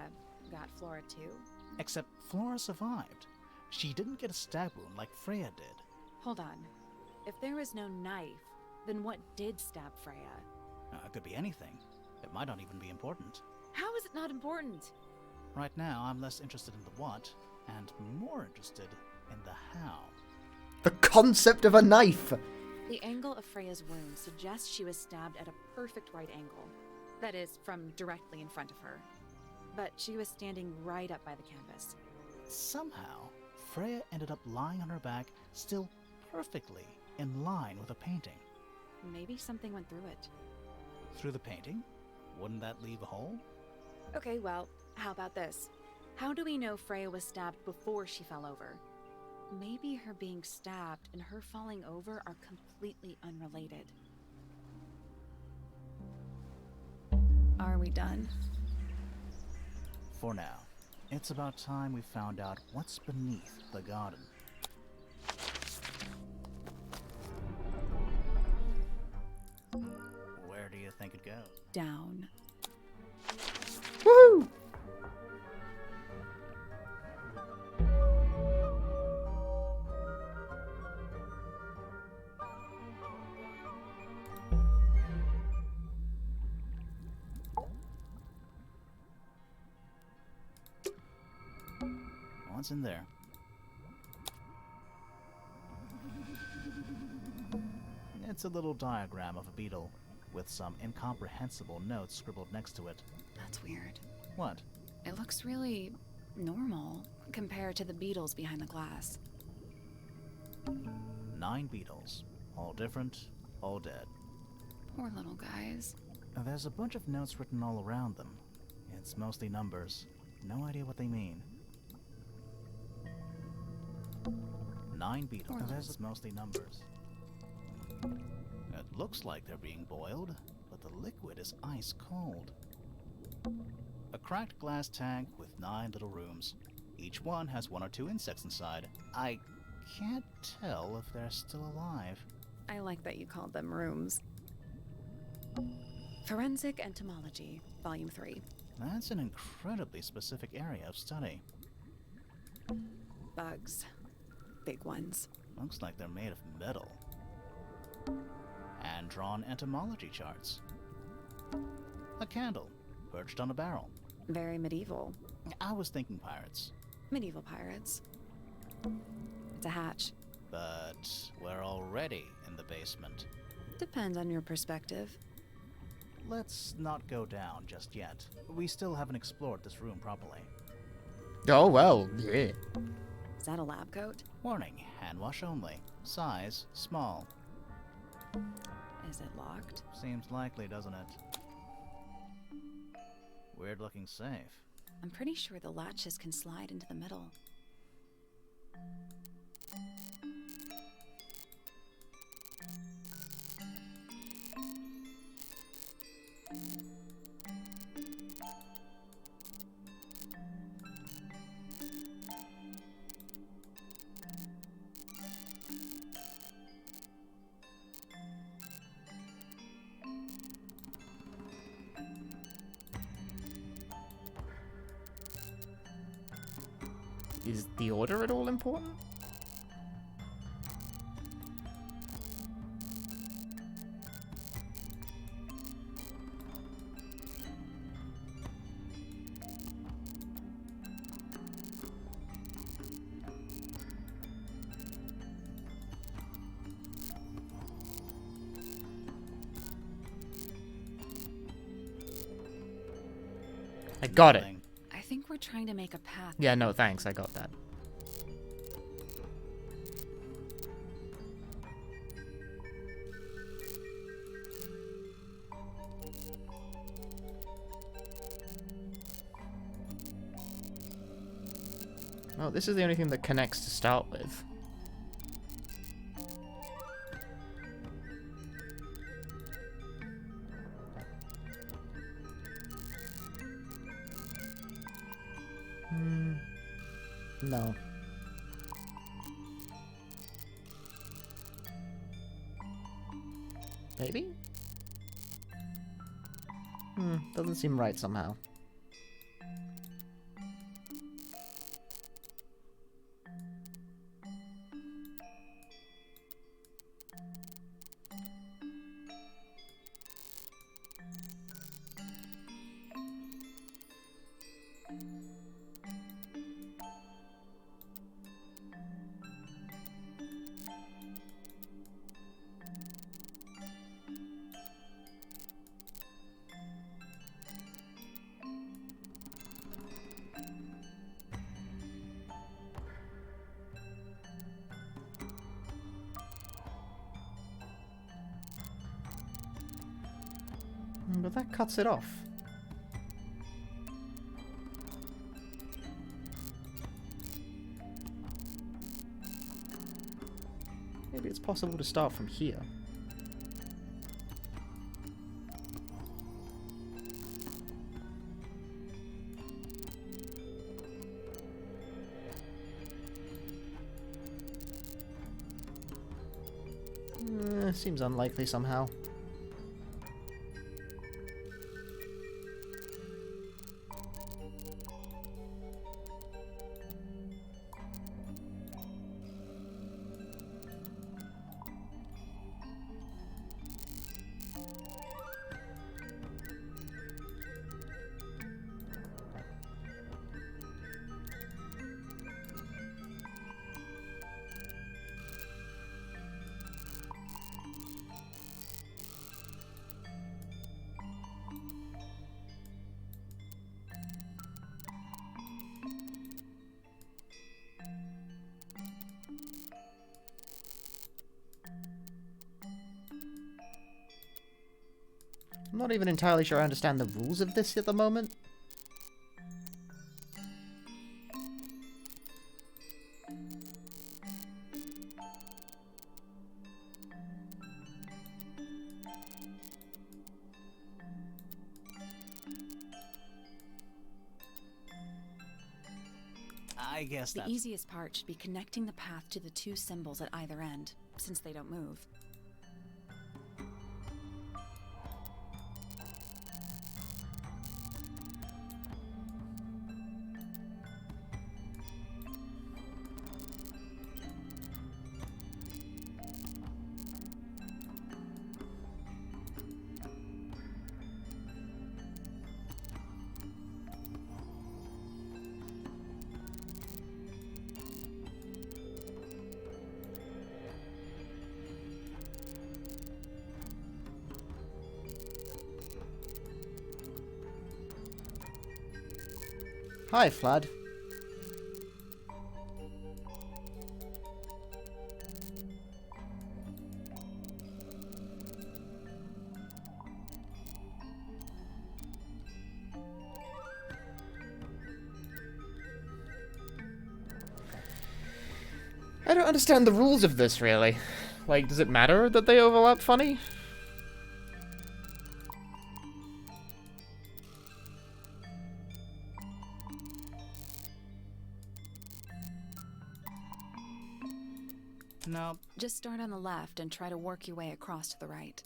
got Flora too? Except Flora survived. She didn't get a stab wound like Freya did. Hold on. If there was no knife, then what did stab Freya? It could be anything. It might not even be important. How is it not important? Right now, I'm less interested in the what, and more interested in the how. The concept of a knife! The angle of Freya's wound suggests she was stabbed at a perfect right angle. That is, from directly in front of her. But she was standing right up by the canvas. Somehow, Freya ended up lying on her back, still perfectly in line with the painting. Maybe something went through it. Through the painting? Wouldn't that leave a hole? Okay, well, how about this? How do we know Freya was stabbed before she fell over? Maybe her being stabbed and her falling over are completely unrelated. Are we done? For now. It's about time we found out what's beneath the garden. Where do you think it goes? Down. Woohoo! What's in there? It's a little diagram of a beetle, with some incomprehensible notes scribbled next to it. That's weird. What? It looks really normal compared to the beetles behind the glass. 9 beetles. All different, all dead. Poor little guys. There's a bunch of notes written all around them. It's mostly numbers. No idea what they mean. 9 beetles. There's mostly numbers. It looks like they're being boiled, but the liquid is ice cold. A cracked glass tank with 9 little rooms, Each one has 1 or 2 insects inside. I can't tell if they're still alive. I like that you called them rooms. Forensic Entomology, Volume 3. That's an incredibly specific area of study. Bugs. Big ones. Looks like they're made of metal. Hand-drawn entomology charts. A candle, perched on a barrel. Very medieval. I was thinking pirates. Medieval pirates. It's a hatch. But we're already in the basement. Depends on your perspective. Let's not go down just yet. We still haven't explored this room properly. Oh, well, yeah. Is that a lab coat? Warning, hand wash only. Size, small. Is it locked? Seems likely, doesn't it? Weird looking safe. I'm pretty sure the latches can slide into the middle. Is the order at all important? I got it. I think we're trying to make a path. Yeah, no, thanks. I got that. Oh, this is the only thing that connects to start with. No. Maybe? Doesn't seem right somehow. But that cuts it off. Maybe it's possible to start from here. Seems unlikely somehow. I'm not even entirely sure I understand the rules of this at the moment. I guess The that's... easiest part should be connecting the path to the two symbols at either end, since they don't move. Hi, Flood. I don't understand the rules of this, really. Like, does it matter that they overlap funny? No. Just start on the left and try to work your way across to the right.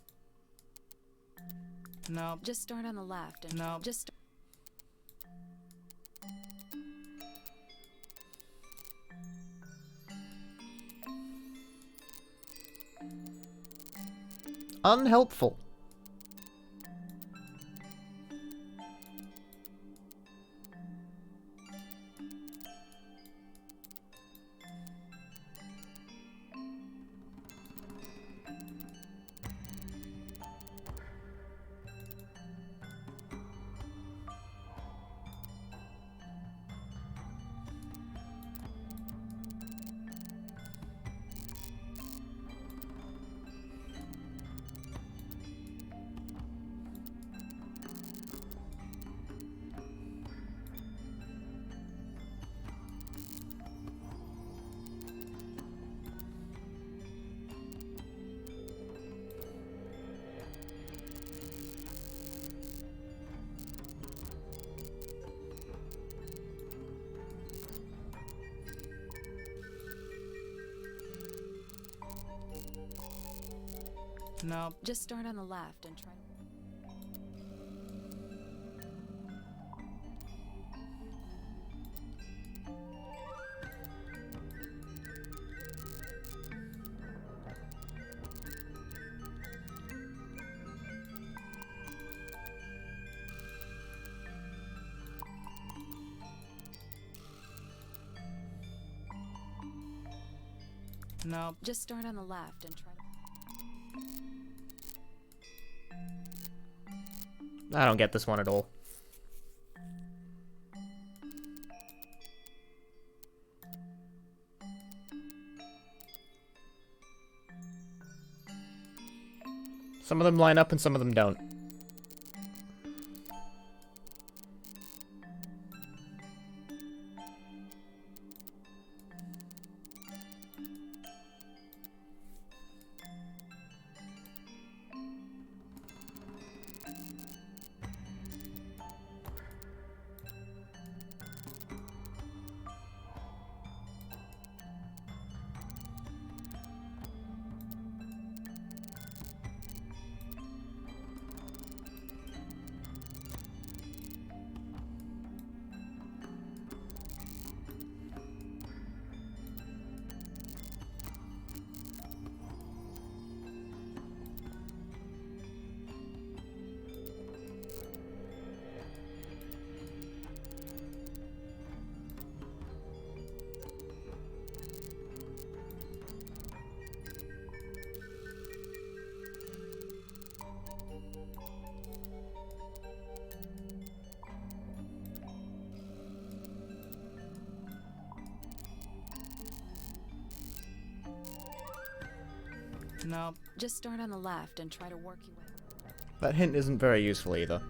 No. Just start on the left and No. just... Unhelpful. No. Just start on the left and try to... No. Just start on the left and try to... I don't get this one at all. Some of them line up and some of them don't. No. Just start on the left and try to work your way... That hint isn't very useful either.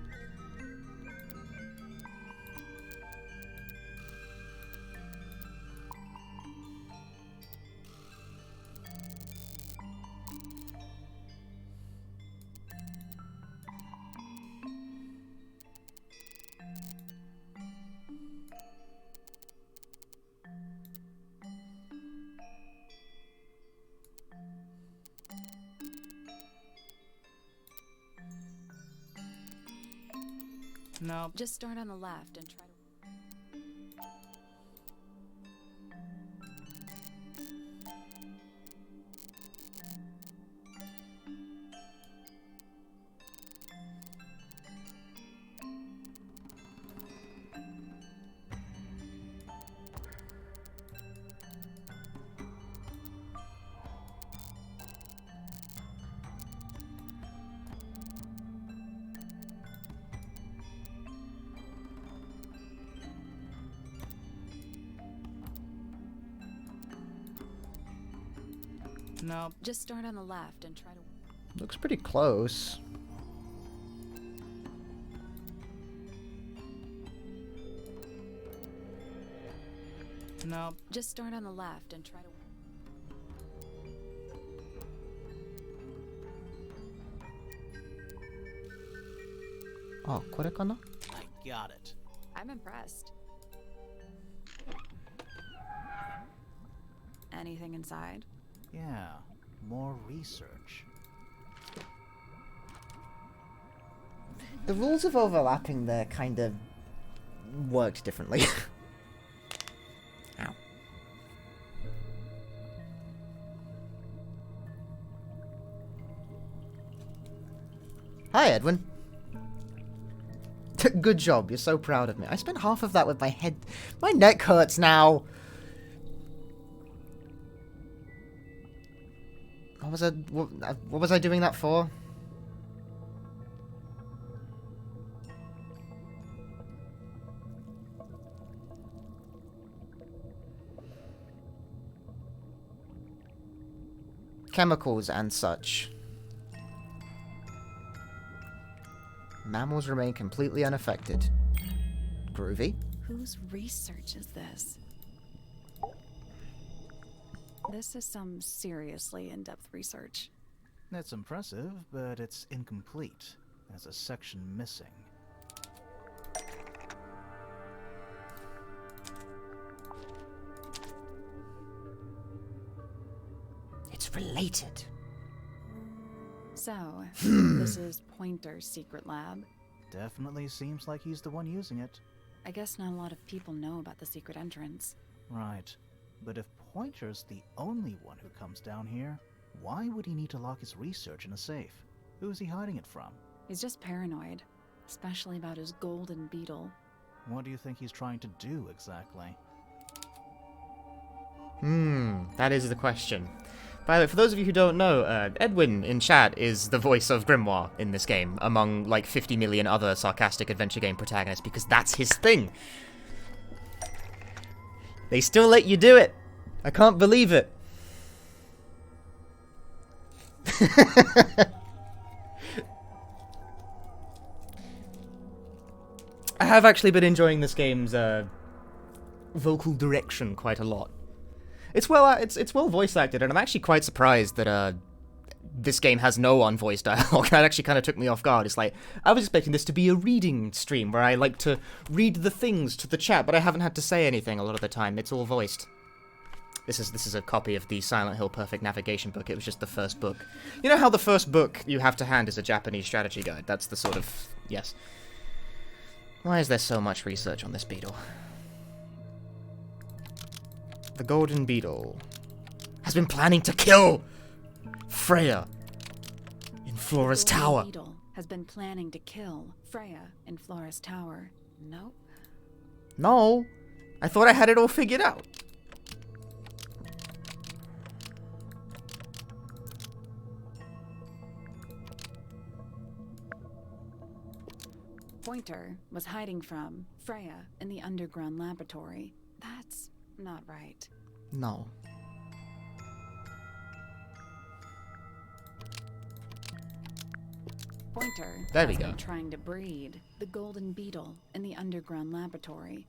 No. Just start on the left and try to... No. Just start on the left and try to... Looks pretty close. No. Just start on the left and try to... Oh, これかな? I got it. I'm impressed. Anything inside? Yeah, more research. The rules of overlapping there kind of worked differently. Ow. Hi, Edwin. Good job. You're so proud of me. I spent half of that with my head. My neck hurts now. What was I doing that for? Chemicals and such. Mammals remain completely unaffected. Groovy. Whose research is this? This is some seriously in-depth research. That's impressive, but it's incomplete. There's a section missing. It's related. So, this is Pointer's secret lab. Definitely seems like he's the one using it. I guess not a lot of people know about the secret entrance. Right. But if Pointer's the only one who comes down here, why would he need to lock his research in a safe? Who's he hiding it from? He's just paranoid, especially about his golden beetle. What do you think he's trying to do exactly? That is the question. By the way, for those of you who don't know, Edwin in chat is the voice of Grimoire in this game, among like 50 million other sarcastic adventure game protagonists, because that's his thing. They still let you do it. I can't believe it. I have actually been enjoying this game's vocal direction quite a lot. It's well voice acted, and I'm actually quite surprised that this game has no unvoiced dialogue. That actually kind of took me off guard. It's like, I was expecting this to be a reading stream where I like to read the things to the chat, but I haven't had to say anything a lot of the time. It's all voiced. This is a copy of the Silent Hill Perfect Navigation book. It was just the first book. You know how the first book you have to hand is a Japanese strategy guide? That's the sort of... yes. Why is there so much research on this beetle? The Golden Beetle has been planning to kill Freya in Flora's Tower. The Beetle has been planning to kill Freya in Flora's Tower. Nope. No, I thought I had it all figured out. Pointer was hiding from Freya in the underground laboratory. That's not right. No. Pointer there we has go. been trying to breed the golden beetle in the underground laboratory.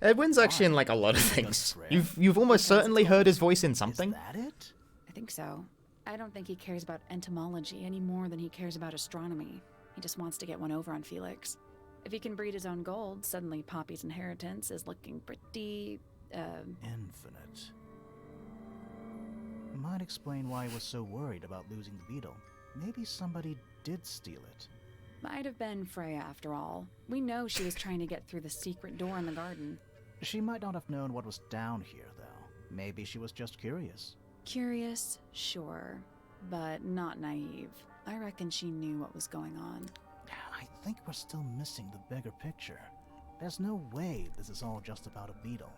Edwin's actually in like a lot of things. You've almost certainly heard his voice in something. Is that it? I think so. I don't think he cares about entomology any more than he cares about astronomy. He just wants to get one over on Felix. If he can breed his own gold, suddenly Poppy's inheritance is looking pretty, infinite. Might explain why he was so worried about losing the beetle. Maybe somebody did steal it. Might have been Freya after all. We know she was trying to get through the secret door in the garden. She might not have known what was down here, though. Maybe she was just curious. Curious, sure, but not naive. I reckon she knew what was going on. I think we're still missing the bigger picture. There's no way this is all just about a beetle.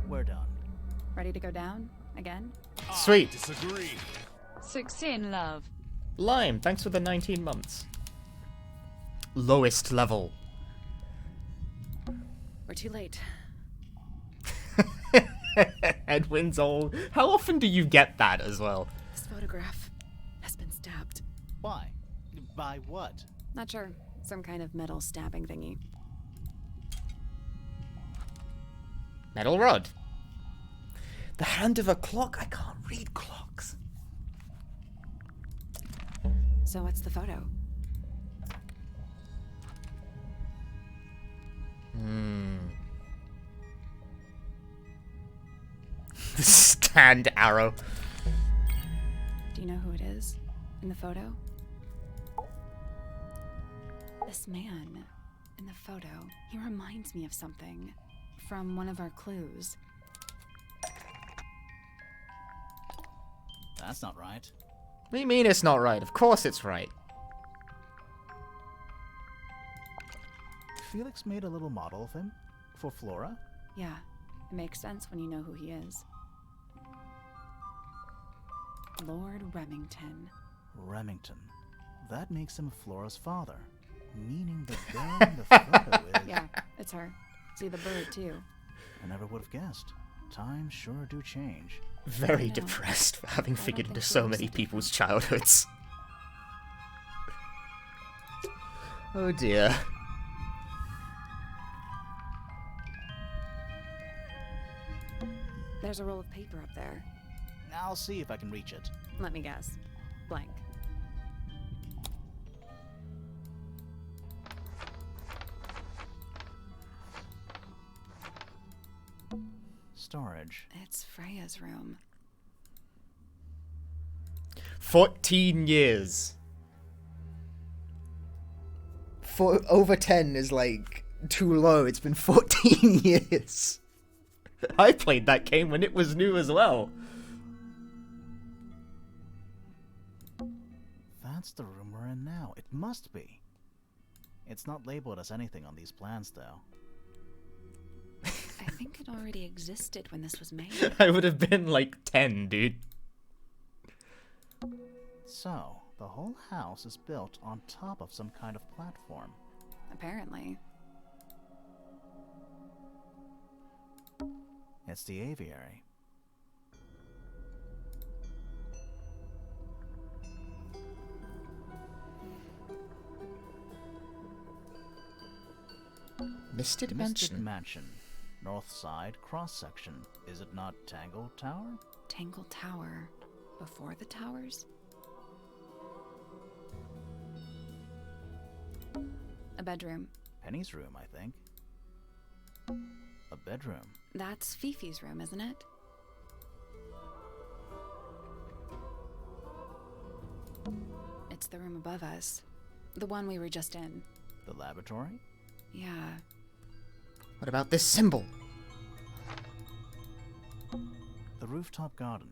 We're done. Ready to go down? Again? Sweet. I disagree. Succinct love. Lime, thanks for the 19 months. Lowest level. We're too late. Edwin's old. How often do you get that as well? This photograph has been stabbed. Why? By what? Not sure. Some kind of metal stabbing thingy. Metal rod. The hand of a clock? I can't read clocks. So what's the photo? The stand arrow. Do you know who it is in the photo? This man in the photo, he reminds me of something from one of our clues. That's not right. What do you mean it's not right? Of course it's right. Felix made a little model of him? For Flora? Yeah, it makes sense when you know who he is. Lord Remington. Remington. That makes him Flora's father. Meaning the girl in the photo is... Yeah, it's her. See the bird, too. I never would have guessed. Times sure do change. Very depressed for having figured into so many people's childhoods. Oh dear. There's a roll of paper up there. I'll see if I can reach it. Let me guess. Blank. Storage. It's Freya's room. 14 years. Over 10 is like too low. It's been 14 years. I played that game when it was new as well. That's the room we're in now. It must be. It's not labeled as anything on these plans, though. I think it already existed when this was made. I would have been like 10, dude. So, the whole house is built on top of some kind of platform. Apparently. It's the aviary. Misted Mansion. Mansion. North side, cross-section. Is it not Tangle Tower? Tangle Tower. Before the towers? A bedroom. Penny's room, I think. A bedroom. That's Fifi's room, isn't it? It's the room above us. The one we were just in. The laboratory? Yeah. What about this symbol? The rooftop garden.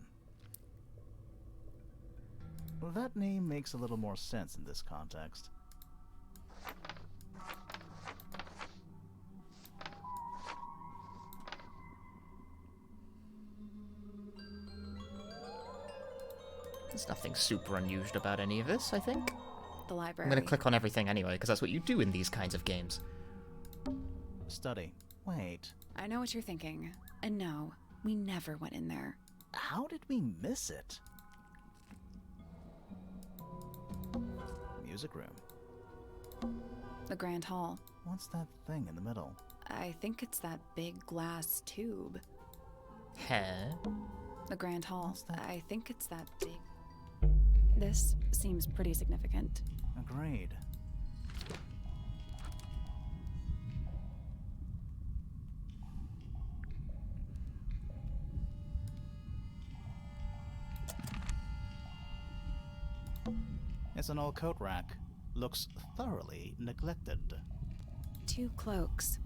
Well, that name makes a little more sense in this context. There's nothing super unusual about any of this, I think. The library. I'm gonna click on everything anyway, because that's what you do in these kinds of games. Study. Wait. I know what you're thinking. And no, we never went in there. How did we miss it? Music room. The Grand Hall. What's that thing in the middle? I think it's that big glass tube. Huh? The Grand Hall. I think it's that big... This seems pretty significant. Agreed. It's an old coat rack. looks thoroughly neglected. 2 cloaks,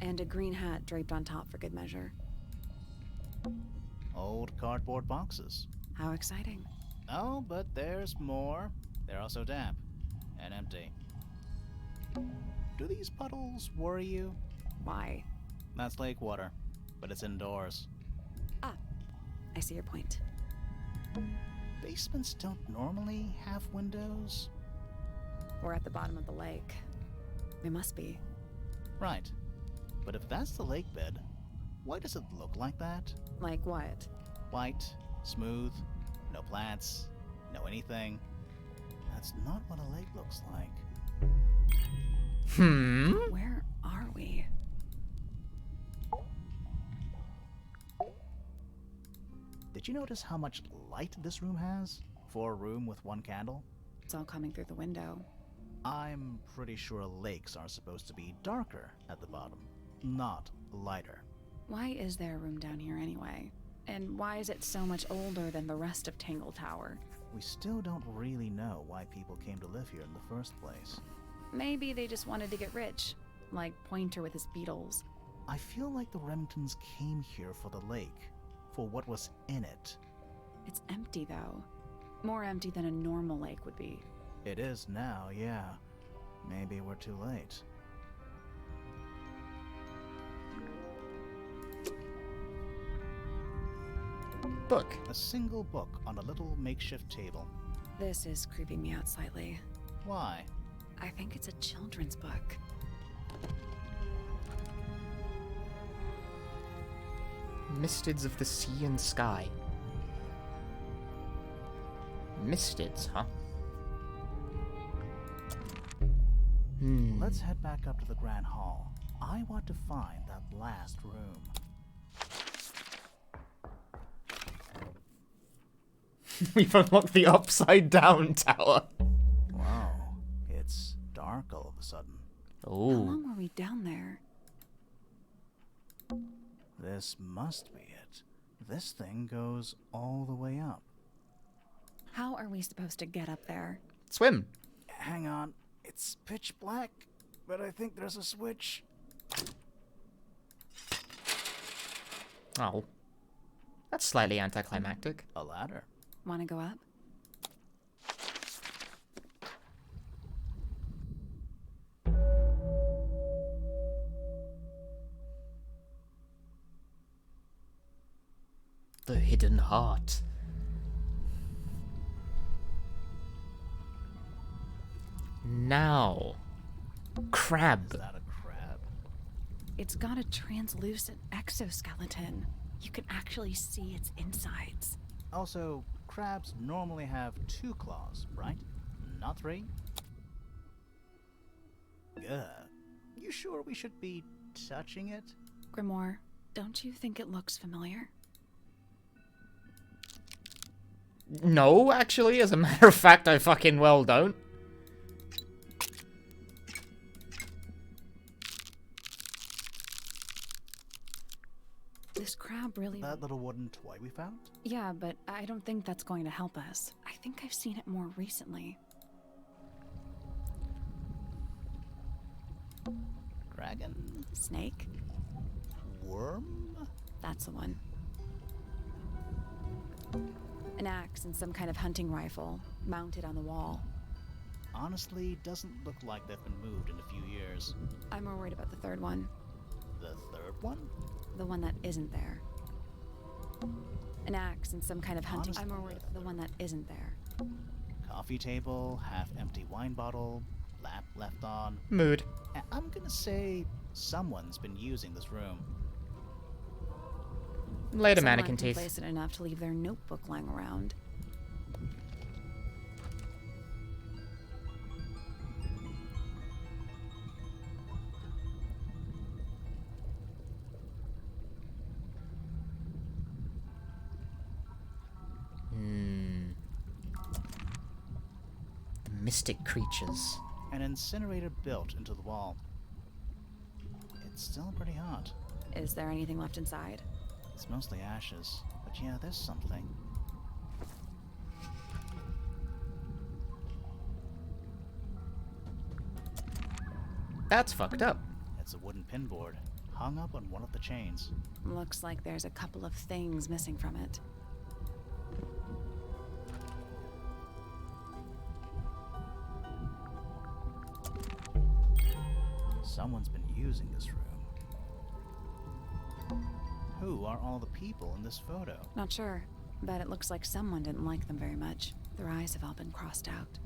and a green hat draped on top for good measure. Old cardboard boxes. How exciting. Oh, but there's more. They're also damp and empty. Do these puddles worry you? Why? That's lake water, but it's indoors. Ah, I see your point. Basements don't normally have windows. We're at the bottom of the lake. We must be. Right. But if that's the lake bed, why does it look like that? Like what? White, smooth, no plants, no anything. That's not what a lake looks like. Where are we? Did you notice how much light this room has? For a room with 1 candle? It's all coming through the window. I'm pretty sure lakes are supposed to be darker at the bottom, not lighter. Why is there a room down here anyway? And why is it so much older than the rest of Tangle Tower? We still don't really know why people came to live here in the first place. Maybe they just wanted to get rich, like Pointer with his beetles. I feel like the Remingtons came here for the lake, for what was in it. It's empty, though. More empty than a normal lake would be. It is now, yeah. Maybe we're too late. Book. A single book on a little makeshift table. This is creeping me out slightly. Why? I think it's a children's book. Mistids of the Sea and Sky. Mistids, huh? Let's head back up to the Grand Hall. I want to find that last room. We've unlocked the upside down tower. Wow, it's dark all of a sudden. Oh. How long were we down there? This must be it. This thing goes all the way up. How are we supposed to get up there? Swim. Hang on, it's pitch black, but I think there's a switch. Oh. That's slightly anticlimactic. A ladder. Want to go up? The hidden heart. Now. Crab. Is that a crab? It's got a translucent exoskeleton. You can actually see its insides. Also, crabs normally have 2 claws, right? Not 3? You sure we should be touching it? Grimoire, don't you think it looks familiar? No, actually, as a matter of fact, I fucking well don't. This crab really... That little wooden toy we found? Yeah, but I don't think that's going to help us. I think I've seen it more recently. Dragon? Snake? Worm? That's the one. An axe and some kind of hunting rifle, mounted on the wall. Honestly, doesn't look like they've been moved in a few years. I'm more worried about the third one. The third one? The one that isn't there. An axe and some kind of hunting... Honestly, I'm more worried about the one that isn't there. Coffee table, half-empty wine bottle, lamp left on. Mood. I'm gonna say someone's been using this room. Later, Someone mannequin teeth. complacent enough to leave their notebook lying around. Mystic creatures. An incinerator built into the wall. It's still pretty hot. Is there anything left inside? It's mostly ashes, but yeah, there's something. That's fucked up. It's a wooden pinboard, hung up on one of the chains. Looks like there's a couple of things missing from it. Someone's been using this room. Who are all the people in this photo? Not sure, but it looks like someone didn't like them very much. Their eyes have all been crossed out.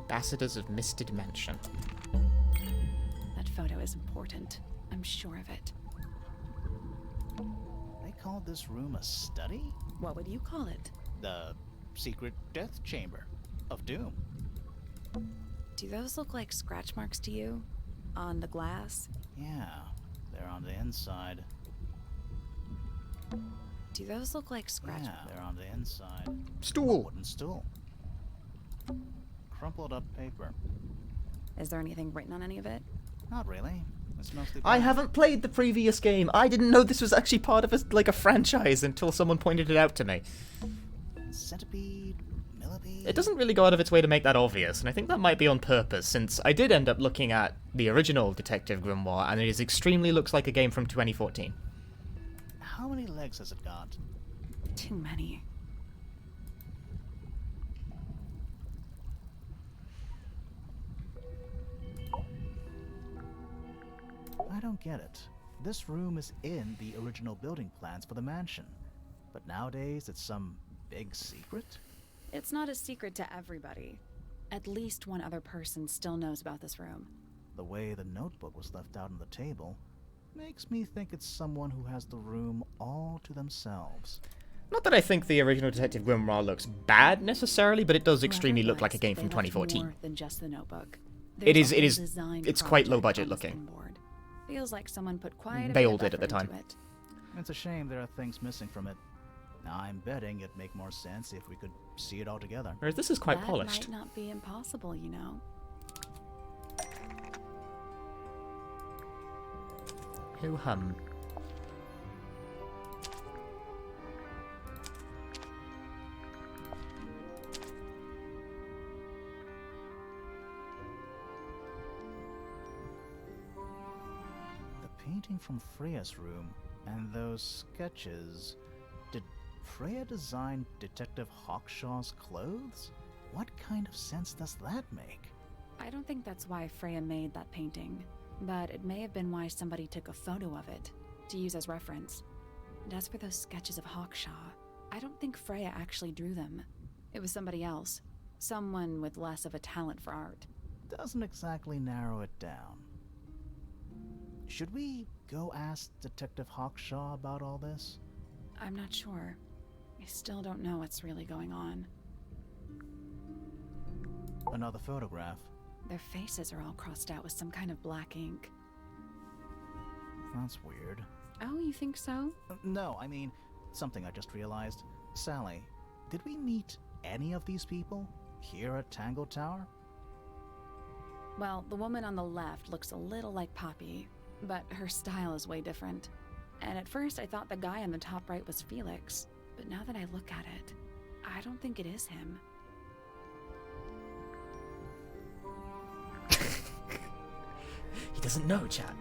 Ambassadors of Misted Mansion. That photo is important. I'm sure of it. They called this room a study? What would you call it? The secret death chamber of doom. Do those look like scratch marks to you? On the glass? Yeah, they're on the inside. Do those look like scratch? Yeah, they're on the inside. Stool. A wooden stool. Crumpled up paper. Is there anything written on any of it? Not really. It's mostly I black. haven't played the previous game. I didn't know this was actually part of a franchise until someone pointed it out to me. Centipede, millipede. It doesn't really go out of its way to make that obvious, and I think that might be on purpose, since I did end up looking at the original Detective Grimoire, and it is extremely looks like a game from 2014. How many legs has it got? Too many. I don't get it. This room is in the original building plans for the mansion, but nowadays it's some big secret? It's not a secret to everybody. At least one other person still knows about this room. The way the notebook was left out on the table makes me think it's someone who has the room all to themselves. Not that I think the original Detective Grimoire looks bad necessarily, but it does extremely Whoever look like a left, game they from left 2014. More than just the notebook. It There's is. a It whole is. design It's quite low project budget on this looking. pinboard. Feels like someone put quite a They bit all of did at the effort time. into it. It's a shame there are things missing from it. Now I'm betting it'd make more sense if we could see it all together. Whereas this is quite That polished. might not be impossible, you know. Ho hum. The painting from Freya's room and those sketches. Did Freya design Detective Hawkshaw's clothes? What kind of sense does that make? I don't think that's why Freya made that painting, but it may have been why somebody took a photo of it to use as reference. And as for those sketches of Hawkshaw, I don't think Freya actually drew them. It was somebody else, someone with less of a talent for art. Doesn't exactly narrow it down. Should we go ask Detective Hawkshaw about all this? I'm not sure. I still don't know what's really going on. Another photograph. Their faces are all crossed out with some kind of black ink. That's weird. Oh, you think so? No, I mean, something I just realized. Sally, did we meet any of these people here at Tangle Tower? Well, the woman on the left looks a little like Poppy, but her style is way different. And at first I thought the guy on the top right was Felix, but now that I look at it, I don't think it is him. He doesn't know, chat.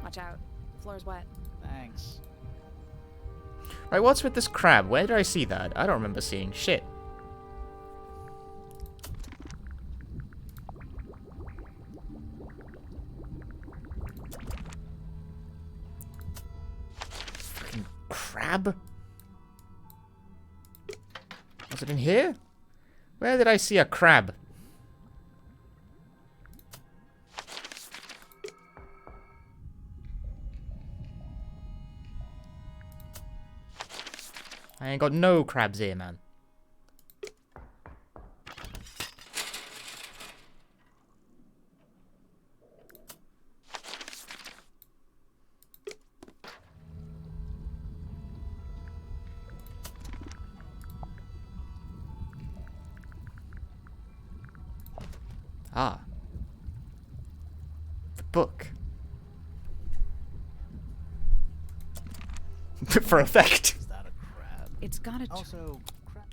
Watch out. The floor's wet. Thanks. Right, what's with this crab? Where did I see that? I don't remember seeing shit. Fucking crab? Was it in here? Where did I see a crab? I ain't got no crabs here, man. Ah. book. For effect. Is that a crab? It's got a... Also, crab.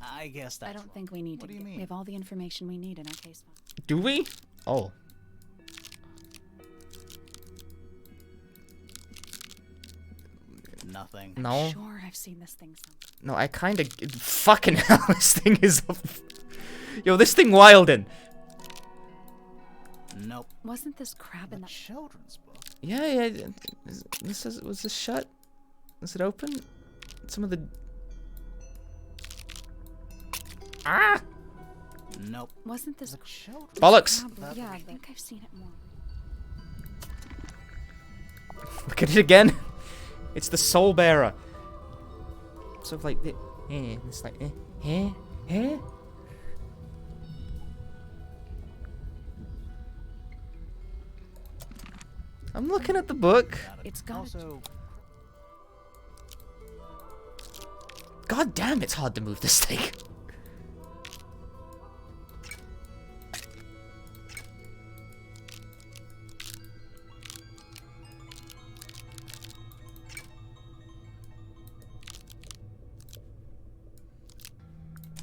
I guess that's I don't think we need What to. do you mean? We have all the information we need in our case file. Do we? Oh. Nothing. No. I'm sure I've seen this thing somewhere. No, I kind of... Fucking hell, this thing is... Yo, this thing wildin'. Nope. Wasn't this crab in the children's book? Yeah. Was this shut? Is it open? Some of the... Ah! Nope. Wasn't this children's Bollocks! Yeah, I think I've seen it more. Look at it again. It's the soul bearer. Sort of like the... It's like... I'm looking at the book. It's got also... God damn, it's hard to move this thing.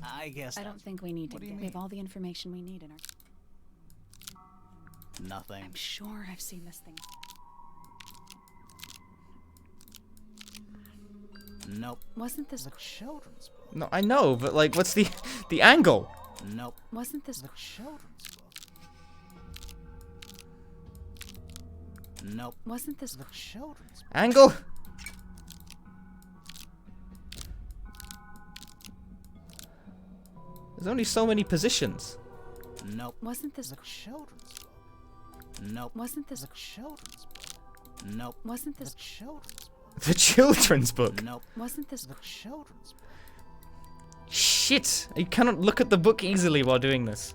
I guess I don't think we need to. What do you We have mean? all the information we need in our... Nothing. I'm sure I've seen this thing. Nope. Wasn't this... children's book? No, I know, but like, what's the angle? Nope. Wasn't this... children's book? Nope. Wasn't this... children's book? Angle? There's only so many positions. Nope. Wasn't this... children's book? Nope. Wasn't this... children's book? Nope. Wasn't this... children's book? The children's book. Nope. Wasn't this... children's book? Shit! You cannot look at the book easily while doing this.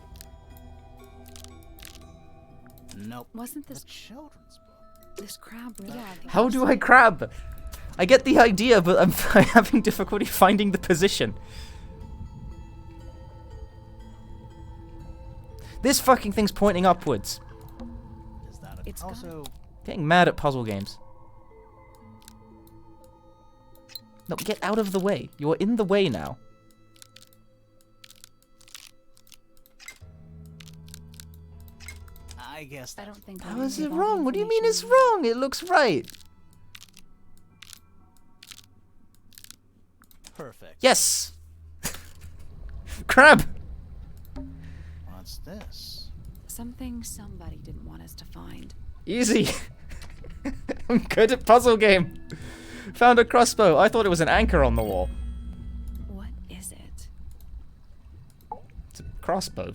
Nope. Wasn't this... children's book? This crab really... Yeah, I think How I've do seen I it. crab? I get the idea, but I'm having difficulty finding the position. This fucking thing's pointing upwards. Is that It's also... Getting mad at puzzle games. No, get out of the way. You're in the way now. I guess I don't think... How we is have it all the wrong? What do you mean it's information wrong? It looks right. perfect. Yes! Crab! What's this? Something somebody didn't want us to find. Easy. I'm good at puzzle game. Found a crossbow. I thought it was an anchor on the wall. What is it? It's a crossbow.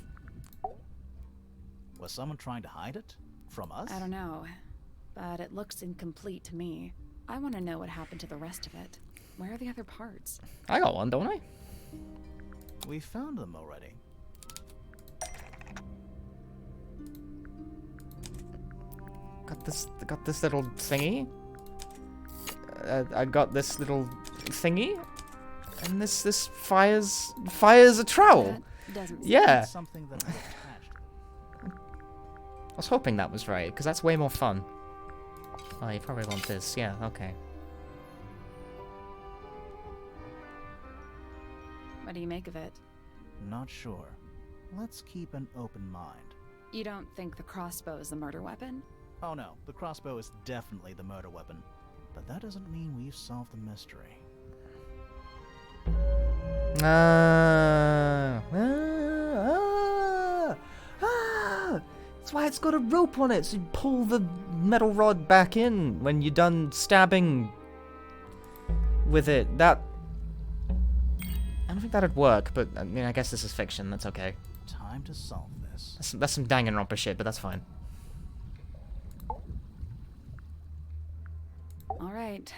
Was someone trying to hide it? From us? I don't know, but it looks incomplete to me. I want to know what happened to the rest of it. Where are the other parts? I got one, don't I? We found them already. Got this little thingy. I got this little thingy, and this fires a trowel. That doesn't Yeah. Something that was attached. I was hoping that was right, because that's way more fun. Oh, you probably want this. Yeah, okay. What do you make of it? Not sure. Let's keep an open mind. You don't think the crossbow is the murder weapon? Oh no, the crossbow is definitely the murder weapon. But that doesn't mean we've solved the mystery. That's why it's got a rope on it, so you pull the metal rod back in when you're done stabbing with it. I don't think that'd work, but I mean, I guess this is fiction. That's okay. Time to solve this. That's some Danganronpa shit, but that's fine. All right,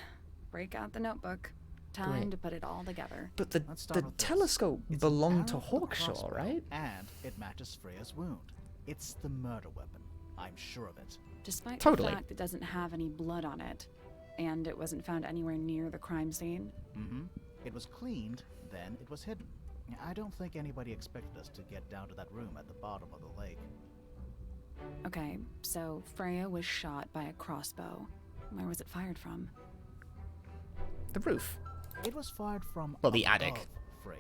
break out the notebook. Time Great. to put it all together. But Let's start the with this. telescope It's belonged to an arrow with a Hawkshaw, crossbow, right? And it matches Freya's wound. It's the murder weapon. I'm sure of it. Despite Totally. the fact it doesn't have any blood on it, and it wasn't found anywhere near the crime scene, It was cleaned, then it was hidden. I don't think anybody expected us to get down to that room at the bottom of the lake. Okay, so Freya was shot by a crossbow. Where was it fired from? The roof. It was fired from Well, the above attic. Freya.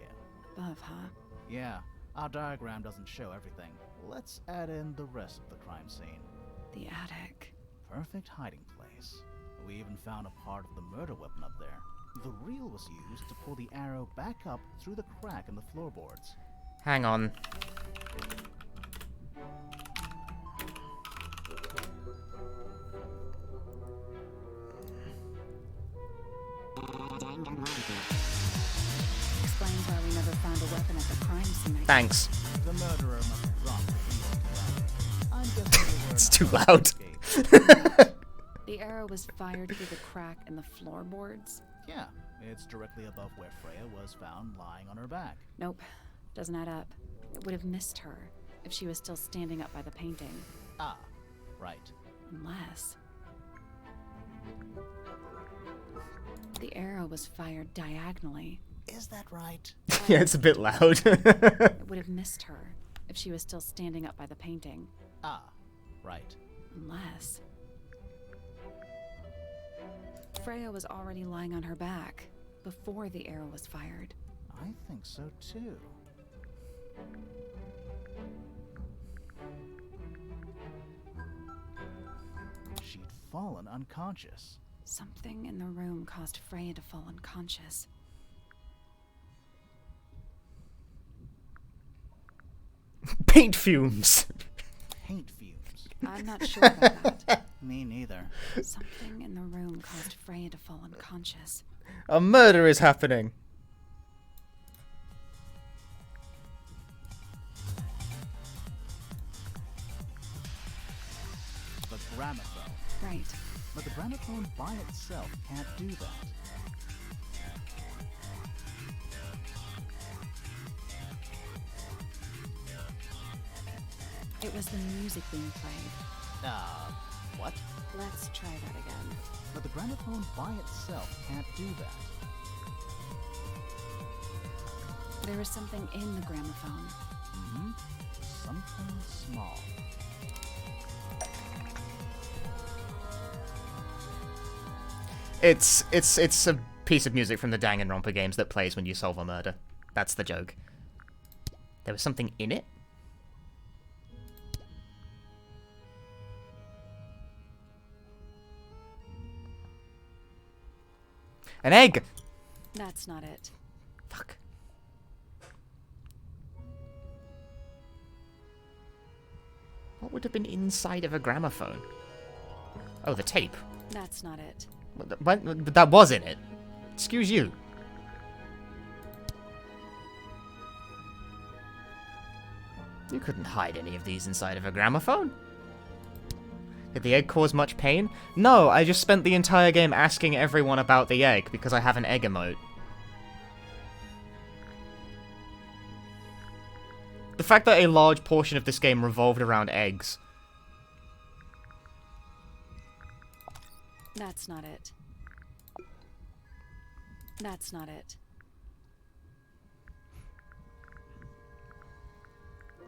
Above, huh? Yeah, our diagram doesn't show everything. Let's add in the rest of the crime scene. The attic. Perfect hiding place. We even found a part of the murder weapon up there. The reel was used to pull the arrow back up through the crack in the floorboards. Hang on. Explains why we never found a weapon at the crime scene. Thanks. The murderer must have dropped it. I'm guessing the word It's too loud. The arrow was fired through the crack in the floorboards? Yeah, it's directly above where Freya was found lying on her back. Nope, doesn't add up. It would have missed her if she was still standing up by the painting. Ah, right. Unless... the arrow was fired diagonally. Is that right? Yeah, it's a bit loud. It would have missed her if she was still standing up by the painting. Ah, right. Unless... Freya was already lying on her back before the arrow was fired. I think so too. She'd fallen unconscious. Something in the room caused Freya to fall unconscious. Paint fumes. Paint fumes. I'm not sure about that. Me neither. Something in the room caused Freya to fall unconscious. A murder is happening. The gramophone. Right. But the gramophone by itself can't do that. It was the music being played. What? Let's try that again. But the gramophone by itself can't do that. There was something in the gramophone. Mm-hmm. Something small. It's a piece of music from the Danganronpa games that plays when you solve a murder. That's the joke. There was something in it? An egg! That's not it. Fuck. What would have been inside of a gramophone? Oh, the tape. That's not it. But that was in it. Excuse you. You couldn't hide any of these inside of a gramophone. Did the egg cause much pain? No, I just spent the entire game asking everyone about the egg because I have an egg emote. The fact that a large portion of this game revolved around eggs. That's not it. That's not it.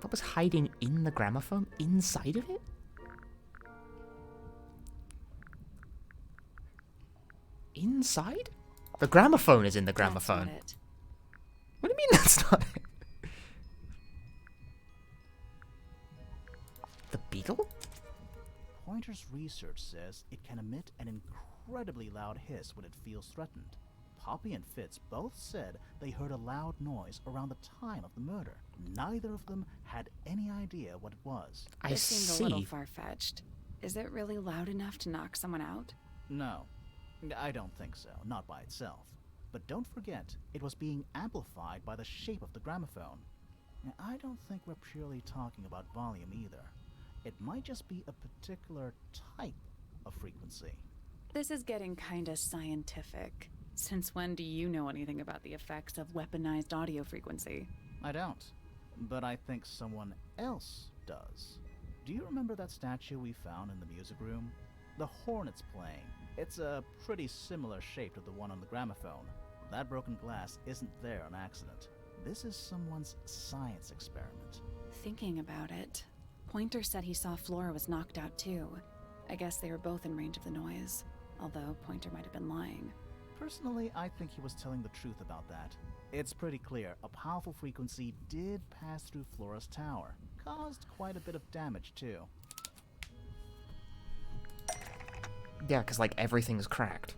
What was hiding in the gramophone? Inside of it? Inside? The gramophone is in the gramophone. That's not it. What do you mean that's not it? The beetle? Pointer's research says it can emit an incredibly loud hiss when it feels threatened. Poppy and Fitz both said they heard a loud noise around the time of the murder. Neither of them had any idea what it was. This seemed a little far-fetched. Is it really loud enough to knock someone out? No, I don't think so, not by itself. But don't forget, it was being amplified by the shape of the gramophone. I don't think we're purely talking about volume either. It might just be a particular type of frequency. This is getting kinda scientific. Since when do you know anything about the effects of weaponized audio frequency? I don't, but I think someone else does. Do you remember that statue we found in the music room? The hornet's playing. It's a pretty similar shape to the one on the gramophone. That broken glass isn't there on accident. This is someone's science experiment. Thinking about it, Pointer said he saw Flora was knocked out too. I guess they were both in range of the noise, although Pointer might have been lying. Personally, I think he was telling the truth about that. It's pretty clear a powerful frequency did pass through Flora's tower. Caused quite a bit of damage too. Yeah, because, like, everything's cracked.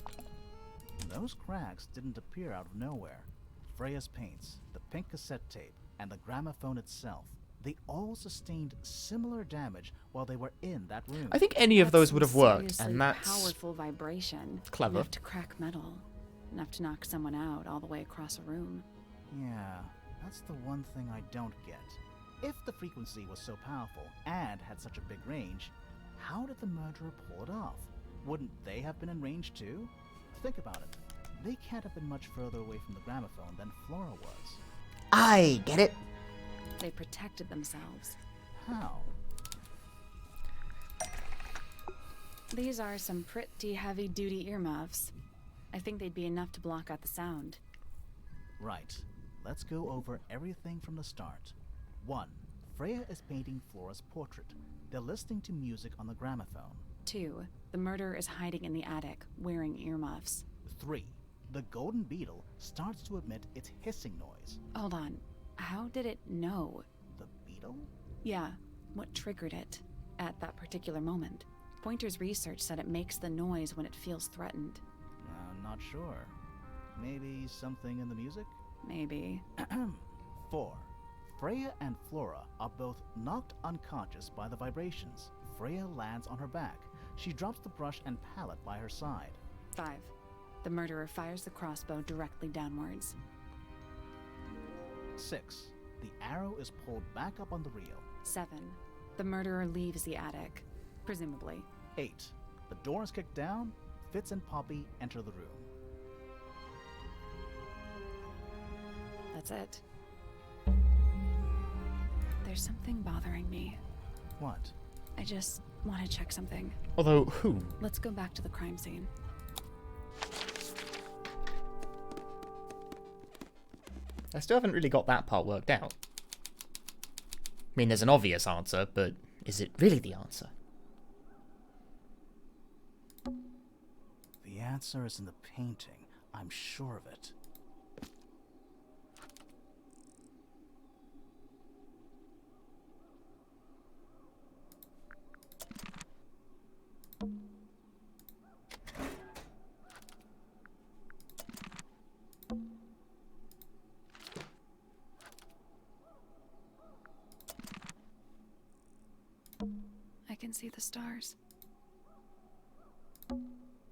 Those cracks didn't appear out of nowhere. Freya's paints, the pink cassette tape, and the gramophone itself, they all sustained similar damage while they were in that room. I think any of those would have worked, and that's powerful vibration. clever. Enough to crack metal. Enough to knock someone out all the way across a room. Yeah, that's the one thing I don't get. If the frequency was so powerful and had such a big range, how did the murderer pull it off? Wouldn't they have been in range too? Think about it. They can't have been much further away from the gramophone than Flora was. I get it. They protected themselves. How? These are some pretty heavy-duty earmuffs. I think they'd be enough to block out the sound. Right. Let's go over everything from the start. 1. Freya is painting Flora's portrait. They're listening to music on the gramophone. 2. The murderer is hiding in the attic, wearing earmuffs. 3. The golden beetle starts to emit its hissing noise. Hold on. How did it know? The beetle? Yeah. What triggered it at that particular moment? Pointer's research said it makes the noise when it feels threatened. Not sure. Maybe something in the music? Maybe. 4. Freya and Flora are both knocked unconscious by the vibrations. Freya lands on her back. She drops the brush and palette by her side. 5. The murderer fires the crossbow directly downwards. 6. The arrow is pulled back up on the reel. 7. The murderer leaves the attic, presumably. 8. The door is kicked down. Fitz and Poppy enter the room. That's it. There's something bothering me. What? I just want to check something. Although, who? Let's go back to the crime scene. I still haven't really got that part worked out. I mean, there's an obvious answer, but is it really the answer? The answer is in the painting. I'm sure of it. I can see the stars.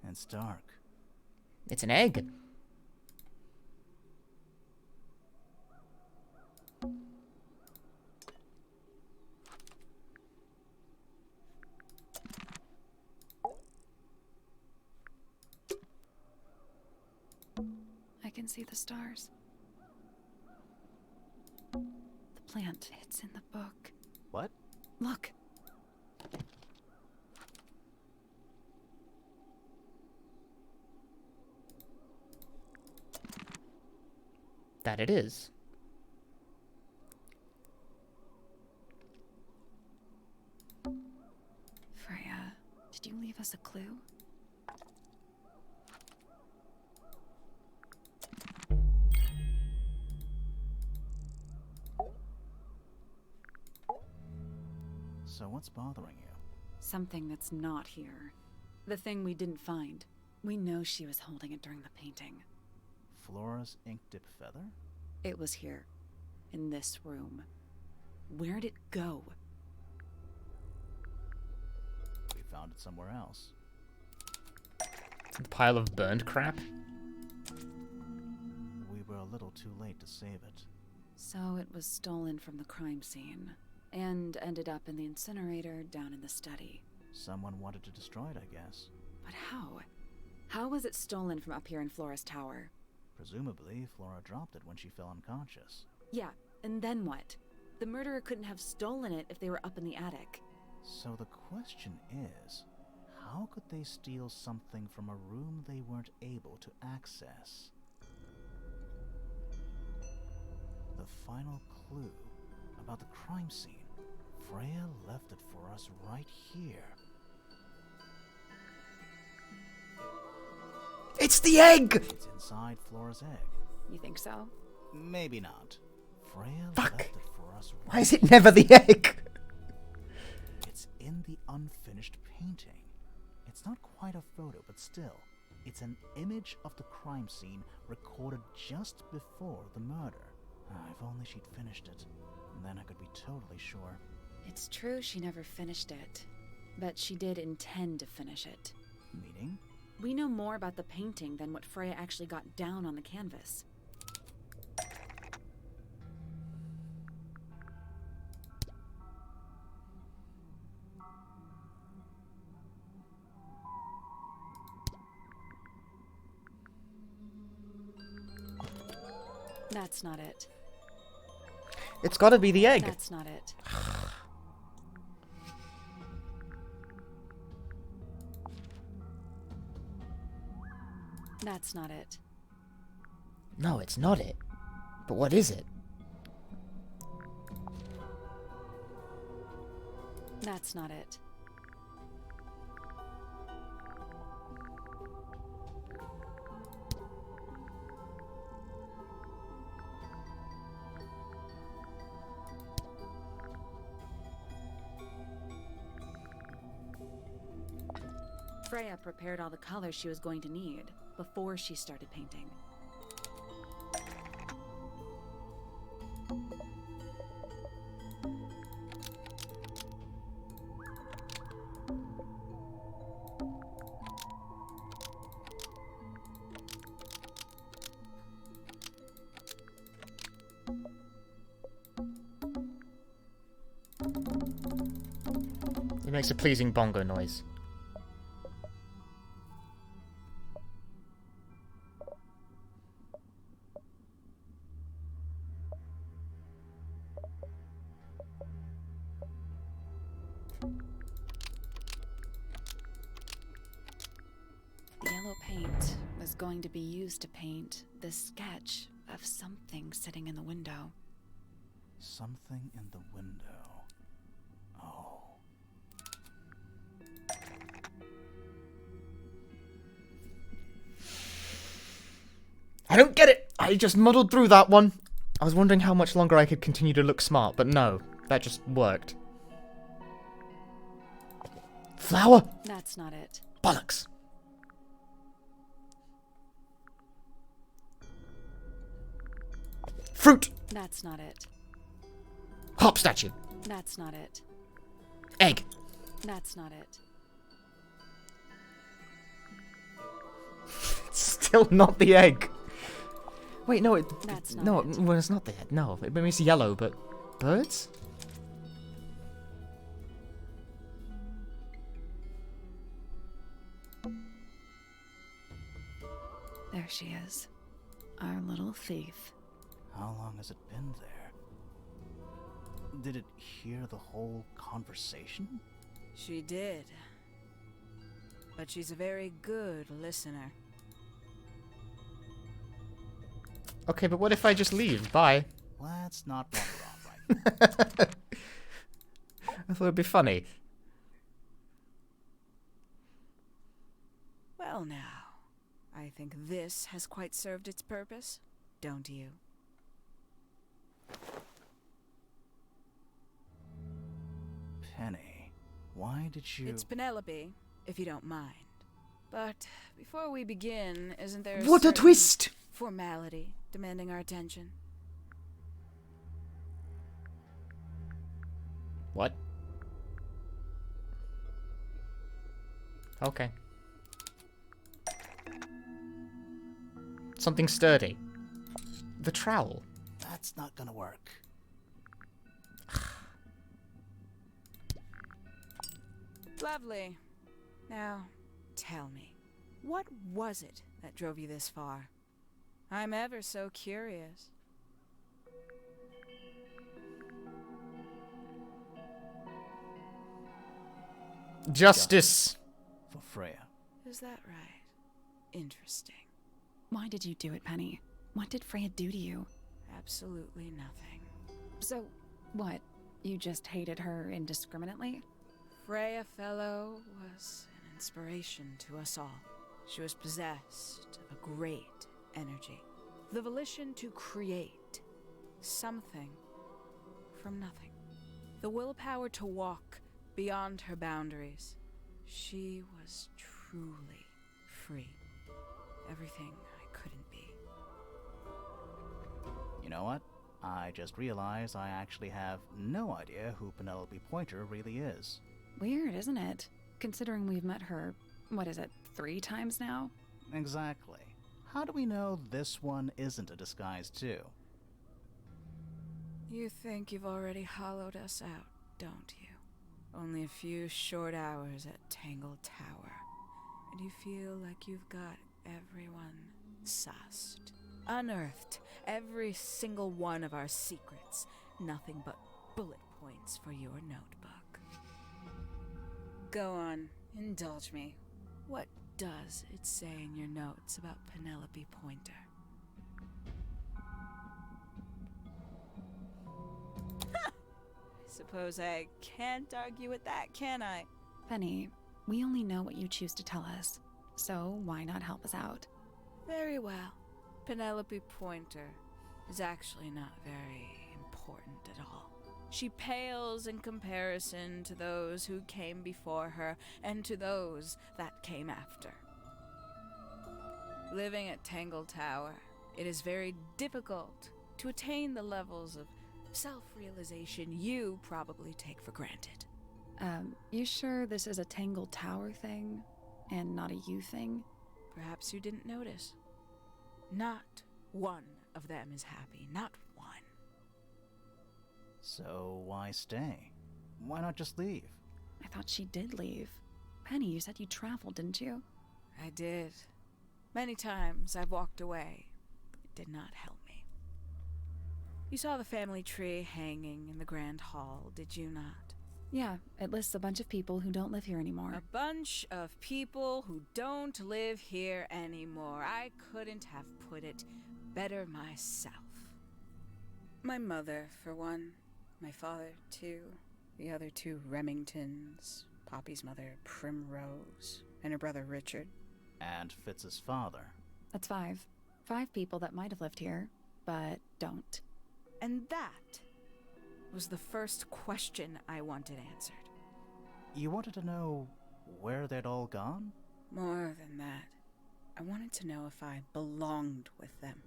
It's dark. It's an egg. I can see the stars. The plant, it's in the book. What? Look. That it is. Freya, did you leave us a clue? So what's bothering you? Something that's not here. The thing we didn't find. We know she was holding it during the painting. Flora's ink dip feather? It was here. In this room. Where'd it go? We found it somewhere else. A pile of burned crap? We were a little too late to save it. So it was stolen from the crime scene. And ended up in the incinerator down in the study. Someone wanted to destroy it, I guess. But how? How was it stolen from up here in Flora's tower? Presumably, Flora dropped it when she fell unconscious. Yeah, and then what? The murderer couldn't have stolen it if they were up in the attic. So the question is, how could they steal something from a room they weren't able to access? final clue about the crime scene. Freya left it for us right here. It's the egg! It's inside Flora's egg. You think so? Maybe not. Freya Fuck. left it for us right Why is it never the egg? It's in the unfinished painting. It's not quite a photo, but still, it's an image of the crime scene recorded just before the murder. If only she'd finished it, then I could be totally sure. It's true she never finished it, but she did intend to finish it. Meaning? We know more about the painting than what Freya actually got down on the canvas. That's not it. It's gotta be the egg. That's not it. That's not it. No, it's not it. But what is it? That's not it. Freya prepared all the colors she was going to need before she started painting. It makes a pleasing bongo noise. The yellow paint was going to be used to paint the sketch of something sitting in the window. Something in the window. Oh. I don't get it! I just muddled through that one. I was wondering how much longer I could continue to look smart, but no. That just worked. Flower? That's not it. Bollocks. Fruit. That's not it. Hop statue. That's not it. Egg. That's not it. It's still not the egg. Wait, no, That's not no, it. well, it's not the egg. No, it makes yellow, but birds? There she is. Our little thief. How long has it been there? Did it hear the whole conversation? She did. But she's a very good listener. Okay, but what if I just leave? Bye. Let's not run her off right I thought it'd be funny. Well now, I think this has quite served its purpose, don't you? Penny, why did you... It's Penelope, if you don't mind. But before we begin, isn't there What a certain twist! formality demanding our attention? What? Okay. Something sturdy. The trowel. That's not gonna work. Lovely. Now, tell me, what was it that drove you this far? I'm ever so curious. Justice. For Freya. Is that right? Interesting. Why did you do it, Penny? What did Freya do to you? absolutely nothing. So, what? You just hated her indiscriminately? Freya Fellow was an inspiration to us all. She was possessed of a great energy. The volition to create something from nothing. The willpower to walk beyond her boundaries. She was truly free. Everything I couldn't be. You know what? I just realized I actually have no idea who Penelope Pointer really is. Weird, isn't it? Considering we've met her, 3 times now? Exactly. How do we know this one isn't a disguise too? You think you've already hollowed us out, don't you? Only a few short hours at Tangle Tower, and you feel like you've got everyone sussed. Unearthed every single one of our secrets. Nothing but bullet points for your notebook. Go on, indulge me. What does it say in your notes about Penelope Pointer? I suppose I can't argue with that, can I? Penny, we only know what you choose to tell us, so why not help us out? Very well. Penelope Pointer is actually not very important at all. She pales in comparison to those who came before her and to those that came after. Living at Tangle Tower, it is very difficult to attain the levels of self-realization you probably take for granted. You sure this is a Tangle Tower thing and not a you thing? Perhaps you didn't notice. Not one of them is happy. Not one. So why stay? Why not just leave? I thought she did leave. Penny, you said you traveled, didn't you? I did. Many times I've walked away. It did not help me. You saw the family tree hanging in the grand hall, did you not? Yeah, it lists a bunch of people who don't live here anymore. A bunch of people who don't live here anymore. I couldn't have put it better myself. My mother, for one. My father, too. The other 2 Remingtons. Poppy's mother, Primrose. And her brother, Richard. And Fitz's father. That's 5. 5 people that might have lived here, but don't. And that was the first question I wanted answered. You wanted to know where they'd all gone? More than that. I wanted to know if I belonged with them.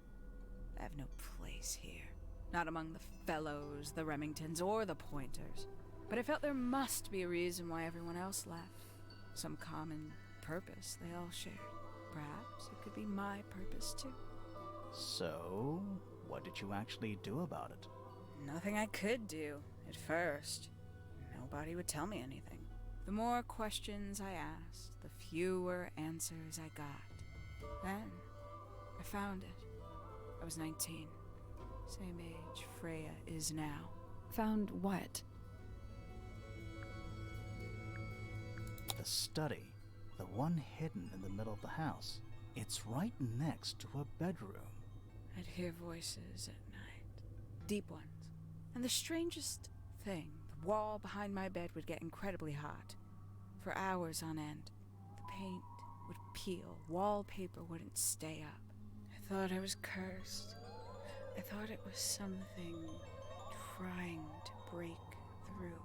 I have no place here. Not among the Fellows, the Remingtons, or the Pointers. But I felt there must be a reason why everyone else left. Some common purpose they all shared. Perhaps it could be my purpose too. So, what did you actually do about it? Nothing I could do, at first. Nobody would tell me anything. The more questions I asked, the fewer answers I got. Then, I found it. I was 19. Same age Freya is now. Found what? The study. The one hidden in the middle of the house. It's right next to a bedroom. I'd hear voices at night. Deep ones. And the strangest thing, the wall behind my bed would get incredibly hot. For hours on end. The paint would peel. Wallpaper wouldn't stay up. I thought I was cursed. I thought it was something trying to break through.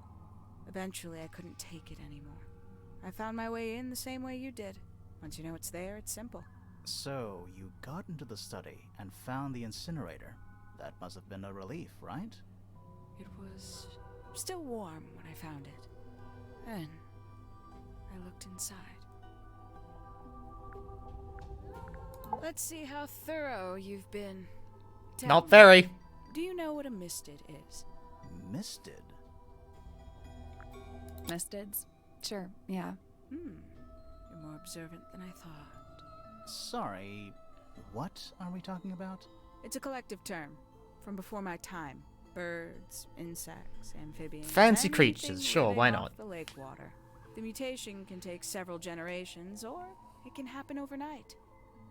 Eventually, I couldn't take it anymore. I found my way in the same way you did. Once you know it's there, it's simple. So, you got into the study and found the incinerator. That must have been a relief, right? It was still warm when I found it. Then, I looked inside. Let's see how thorough you've been. Tell Not me, very. do you know what a misted is? Misted? Mistids? Sure, yeah. You're more observant than I thought. Sorry, what are we talking about? It's a collective term from before my time. Birds, insects, amphibians. Fancy anything creatures, sure, living why off not? The lake water. The mutation can take several generations, or it can happen overnight.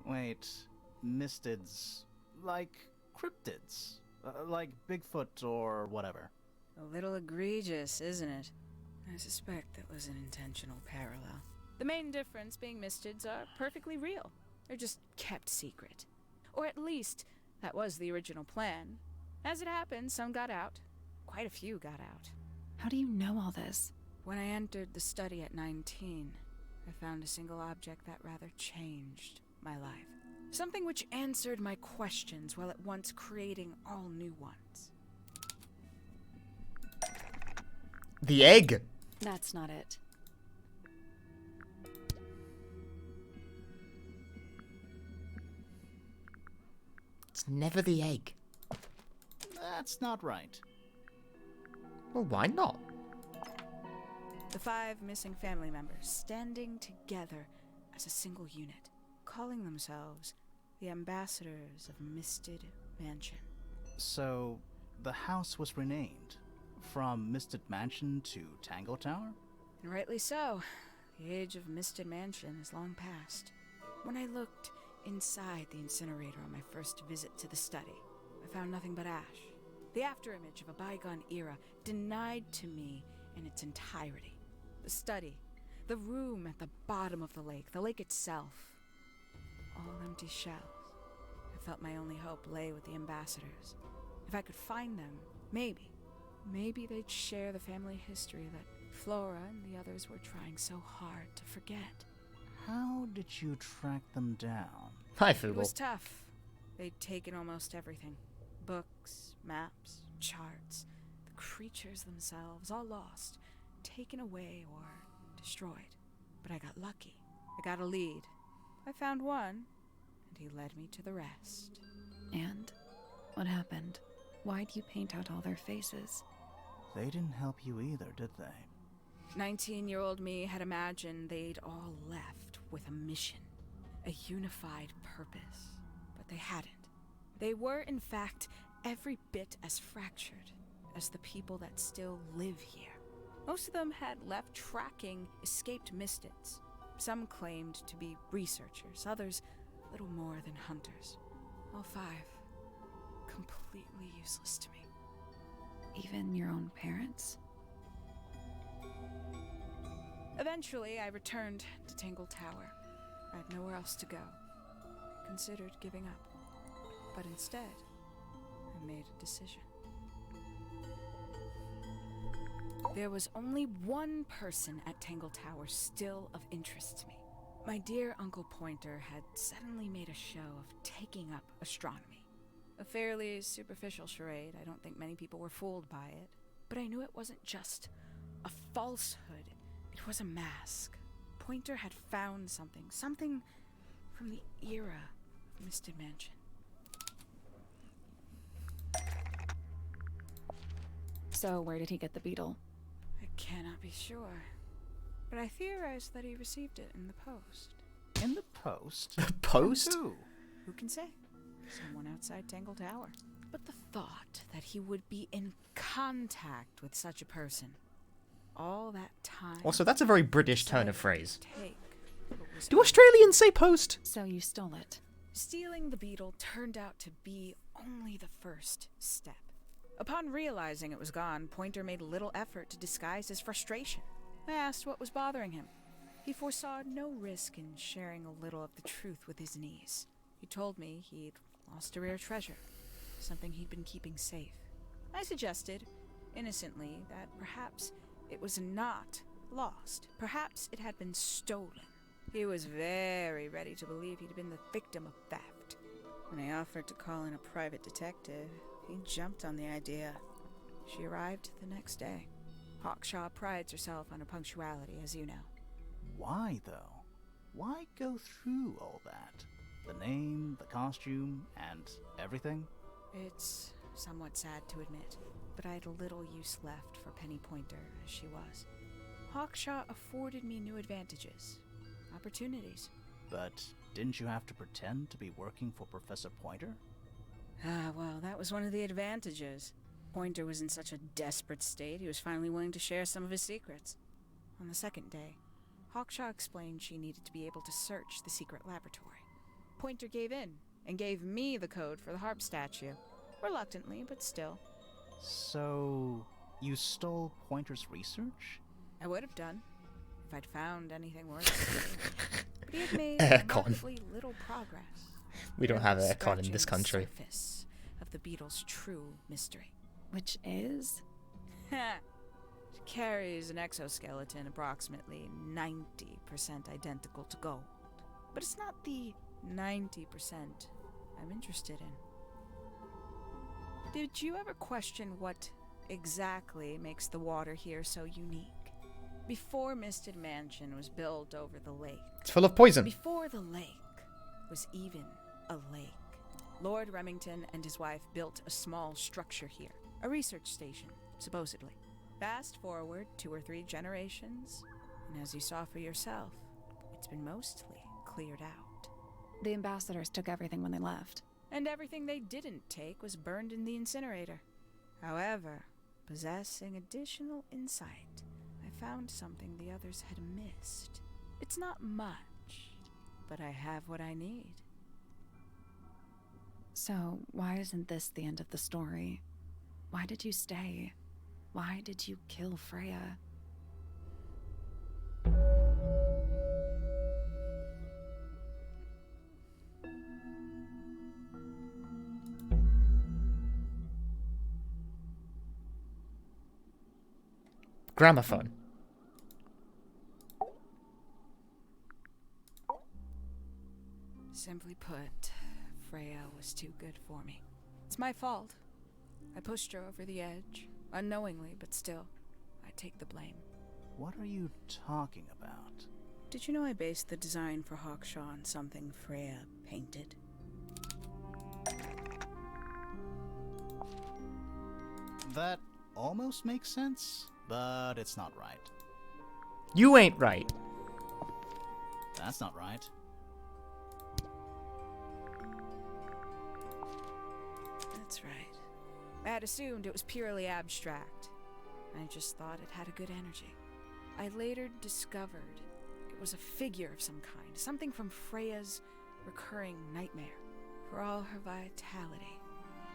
Wait, mistids, like cryptids? Like Bigfoot or whatever. A little egregious, isn't it? I suspect that was an intentional parallel. The main difference being mystids are perfectly real. They're just kept secret. Or at least, that was the original plan. As it happened, some got out. Quite a few got out. How do you know all this? When I entered the study at 19, I found a single object that rather changed my life. Something which answered my questions while at once creating all new ones. The egg! That's not it. It's never the egg. That's not right. Well, why not? The 5 missing family members standing together as a single unit, calling themselves the ambassadors of Misted Mansion. So, the house was renamed from Misted Mansion to Tangle Tower? And rightly so. The age of Misted Mansion is long past. When I looked inside the incinerator on my first visit to the study, I found nothing but ash. The afterimage of a bygone era denied to me in its entirety. The study, the room at the bottom of the lake itself, all empty shells. I felt my only hope lay with the ambassadors. If I could find them, maybe they'd share the family history that Flora and the others were trying so hard to forget. How did you track them down? Hi, It Fooble. was tough. They'd taken almost everything. Books, maps, charts, the creatures themselves, all lost, taken away or destroyed. But I got lucky. I got a lead. I found one, and he led me to the rest. And? What happened? Why'd you paint out all their faces? They didn't help you either, did they? 19-year-old me had imagined they'd all left with a mission, a unified purpose. But they hadn't. They were, in fact, every bit as fractured as the people that still live here. Most of them had left tracking escaped mystids. Some claimed to be researchers, others little more than hunters. All 5 completely useless to me. Even your own parents? Eventually, I returned to Tangle Tower. I had nowhere else to go. I considered giving up, but instead, I made a decision. There was only one person at Tangle Tower still of interest to me. My dear Uncle Pointer had suddenly made a show of taking up astronomy. A fairly superficial charade. I don't think many people were fooled by it. But I knew it wasn't just a falsehood. It was a mask. Pointer had found something from the era of Misted Mansion. So where did he get the beetle? I cannot be sure, but I theorize that he received it in the post. In the post? Post? From who? Who can say? Someone outside Tangle Tower. But the thought that he would be in contact with such a person all that time... Also, that's a very British turn of phrase. Take Do Australians say post? So you stole it. Stealing the beetle turned out to be only the first step. Upon realizing it was gone, Pointer made little effort to disguise his frustration. I asked what was bothering him. He foresaw no risk in sharing a little of the truth with his niece. He told me he'd lost a rare treasure, something he'd been keeping safe. I suggested, innocently, that perhaps it was not lost. Perhaps it had been stolen. He was very ready to believe he'd been the victim of theft. When I offered to call in a private detective, he jumped on the idea. She arrived the next day. Hawkshaw prides herself on her punctuality, as you know. Why, though? Why go through all that? The name, the costume, and everything? It's somewhat sad to admit, but I had little use left for Penny Pointer as she was. Hawkshaw afforded me new advantages, opportunities. But didn't you have to pretend to be working for Professor Pointer? Well, that was one of the advantages. Pointer was in such a desperate state, he was finally willing to share some of his secrets. On the second day, Hawkshaw explained she needed to be able to search the secret laboratory. Pointer gave in, and gave me the code for the harp statue. Reluctantly, but still. So, you stole Pointer's research? I would have done, if I'd found anything worth stealing. But he had made Aircon. remarkably little progress. We don't have Barely aircon in this scratching the country. surface of the beetle's true mystery. Which is? She carries an exoskeleton approximately 90% identical to gold. But it's not the 90% I'm interested in. Did you ever question what exactly makes the water here so unique? Before Misted Mansion was built over the lake. It's full of poison. Before the lake was even a lake, Lord Remington and his wife built a small structure here. A research station, supposedly. Fast forward 2 or 3 generations, and as you saw for yourself, it's been mostly cleared out. The ambassadors took everything when they left. And everything they didn't take was burned in the incinerator. However, possessing additional insight, I found something the others had missed. It's not much, but I have what I need. So, why isn't this the end of the story? Why did you stay? Why did you kill Freya? Gramophone. Simply put, Freya was too good for me. It's my fault. I pushed her over the edge, unknowingly, but still, I take the blame. What are you talking about? Did you know I based the design for Hawkshaw on something Freya painted? That almost makes sense, but it's not right. You ain't right. That's not right. That's right. I had assumed it was purely abstract. I just thought it had a good energy. I later discovered it was a figure of some kind, something from Freya's recurring nightmare. For all her vitality,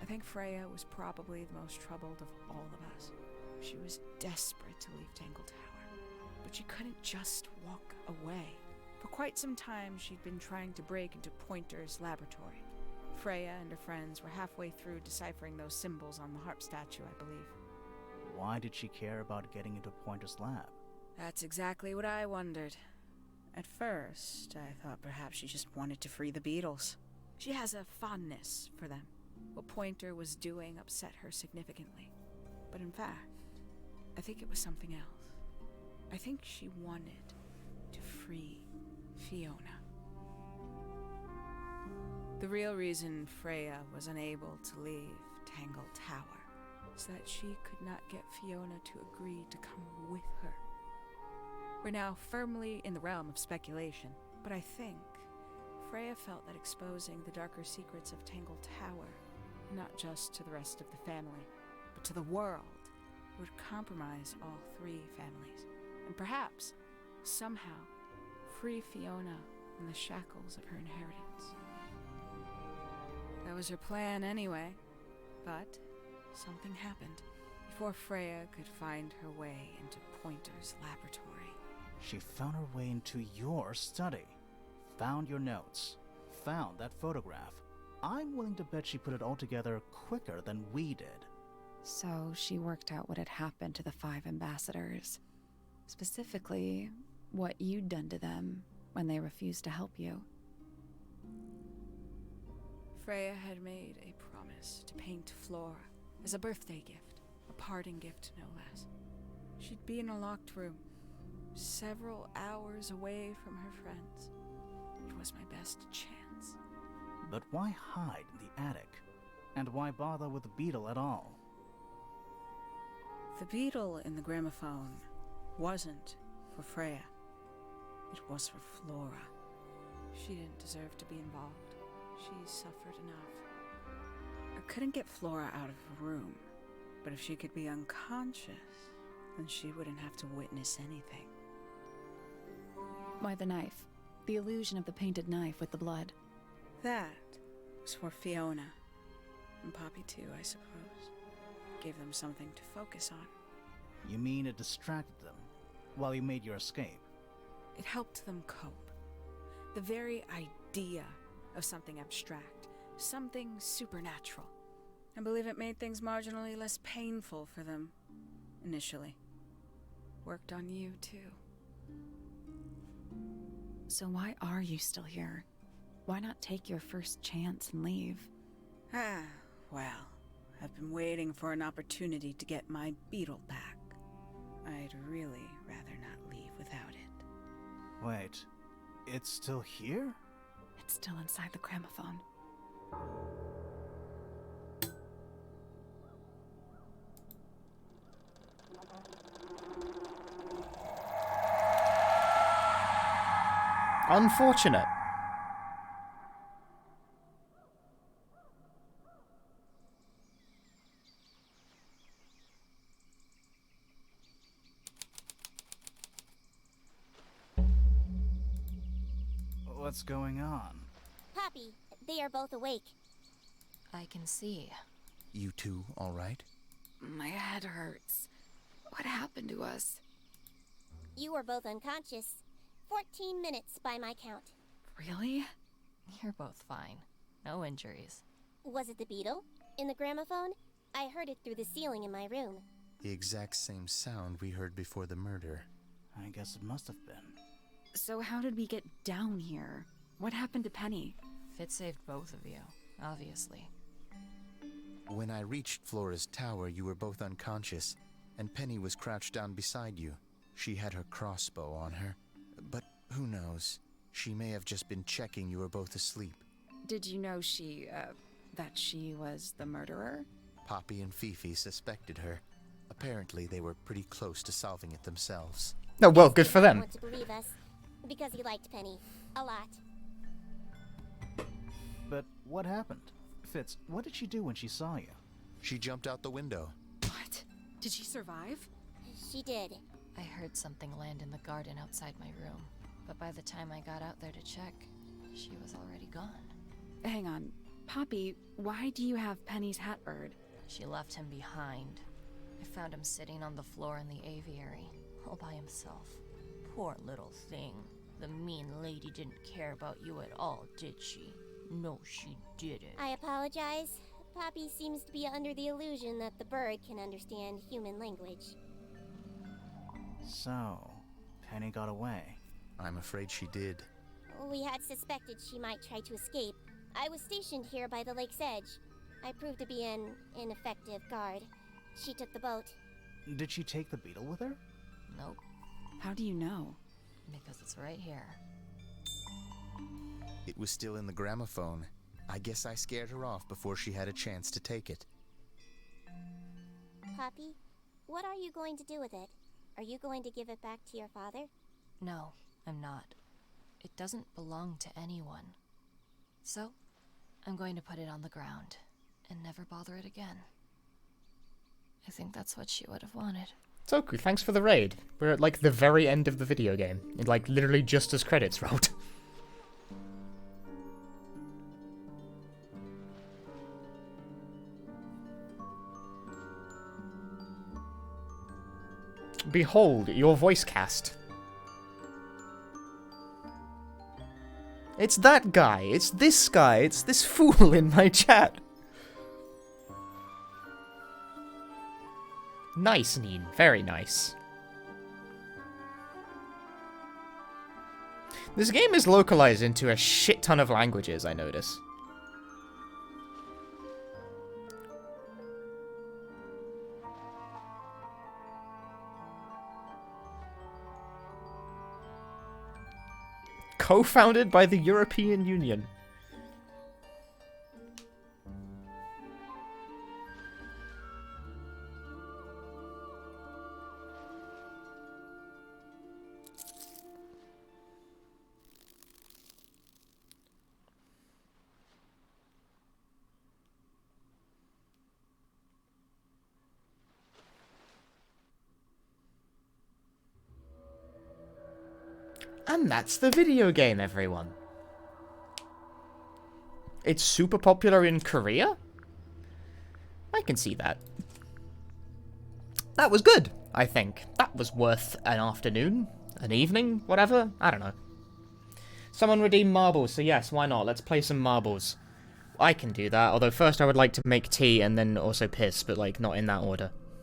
I think Freya was probably the most troubled of all of us. She was desperate to leave Tangle Tower, but she couldn't just walk away. For quite some time, she'd been trying to break into Pointer's laboratory. Freya and her friends were halfway through deciphering those symbols on the harp statue, I believe. Why did she care about getting into Pointer's lab? That's exactly what I wondered. At first, I thought perhaps she just wanted to free the beetles. She has a fondness for them. What Pointer was doing upset her significantly. But in fact, I think it was something else. I think she wanted to free Fiona. The real reason Freya was unable to leave Tangle Tower is that she could not get Fiona to agree to come with her. We're now firmly in the realm of speculation, but I think Freya felt that exposing the darker secrets of Tangle Tower, not just to the rest of the family, but to the world, would compromise all 3 families, and perhaps, somehow, free Fiona from the shackles of her inheritance. That was her plan anyway, but something happened before Freya could find her way into Pointer's laboratory. She found her way into your study, found your notes, found that photograph. I'm willing to bet she put it all together quicker than we did. So she worked out what had happened to the 5 ambassadors. Specifically, what you'd done to them when they refused to help you. Freya had made a promise to paint Flora as a birthday gift, a parting gift no less. She'd be in a locked room, several hours away from her friends. It was my best chance. But why hide in the attic? And why bother with the beetle at all? The beetle in the gramophone wasn't for Freya. It was for Flora. She didn't deserve to be involved. She suffered enough. I couldn't get Flora out of her room, but if she could be unconscious, then she wouldn't have to witness anything. Why the knife? The illusion of the painted knife with the blood. That was for Fiona. And Poppy too, I suppose. Gave them something to focus on. You mean it distracted them while you made your escape? It helped them cope. The very idea of something abstract, something supernatural. I believe it made things marginally less painful for them, initially. Worked on you, too. So why are you still here? Why not take your first chance and leave? Ah, well, I've been waiting for an opportunity to get my beetle back. I'd really rather not leave without it. Wait, it's still here? It's still inside the gramophone. Unfortunate. What's going on? Poppy, they are both awake. I can see. You two all right? My head hurts. What happened to us? You were both unconscious. 14 minutes by my count. Really? You're both fine. No injuries. Was it the beetle? In the gramophone? I heard it through the ceiling in my room. The exact same sound we heard before the murder. I guess it must have been. So how did we get down here? What happened to Penny? Fitz saved both of you, obviously. When I reached Flora's tower, you were both unconscious, and Penny was crouched down beside you. She had her crossbow on her, but who knows? She may have just been checking you were both asleep. Did you know that she was the murderer? Poppy and Fifi suspected her. Apparently, they were pretty close to solving it themselves. Oh, well, good for them. Want to believe us, because he liked Penny. A lot. But what happened? Fitz, what did she do when she saw you? She jumped out the window. What? Did she survive? She did. I heard something land in the garden outside my room, but by the time I got out there to check, she was already gone. Hang on. Poppy, why do you have Penny's hat bird? She left him behind. I found him sitting on the floor in the aviary, all by himself. Poor little thing. The mean lady didn't care about you at all, did she? No, she didn't. I apologize. Poppy seems to be under the illusion that the bird can understand human language. So, Penny got away. I'm afraid she did. We had suspected she might try to escape. I was stationed here by the lake's edge. I proved to be an ineffective guard. She took the boat. Did she take the beetle with her? Nope. How do you know? Because it's right here. It was still in the gramophone. I guess I scared her off before she had a chance to take it. Poppy, what are you going to do with it? Are you going to give it back to your father? No, I'm not. It doesn't belong to anyone. So, I'm going to put it on the ground and never bother it again. I think that's what she would have wanted. Toku, thanks for the raid. We're at, like, the very end of the video game. And, like, literally just as credits rolled. Behold, your voice cast. It's that guy. It's this guy. It's this fool in my chat. Nice, Neen. Very nice. This game is localized into a shit ton of languages, I notice. Co-founded by the European Union. And that's the video game, everyone. It's super popular in Korea? I can see that. That was good, I think. That was worth an afternoon, an evening, whatever. I don't know. Someone redeem marbles, so yes, why not? Let's play some marbles. I can do that, although first I would like to make tea and then also piss, but, like, not in that order.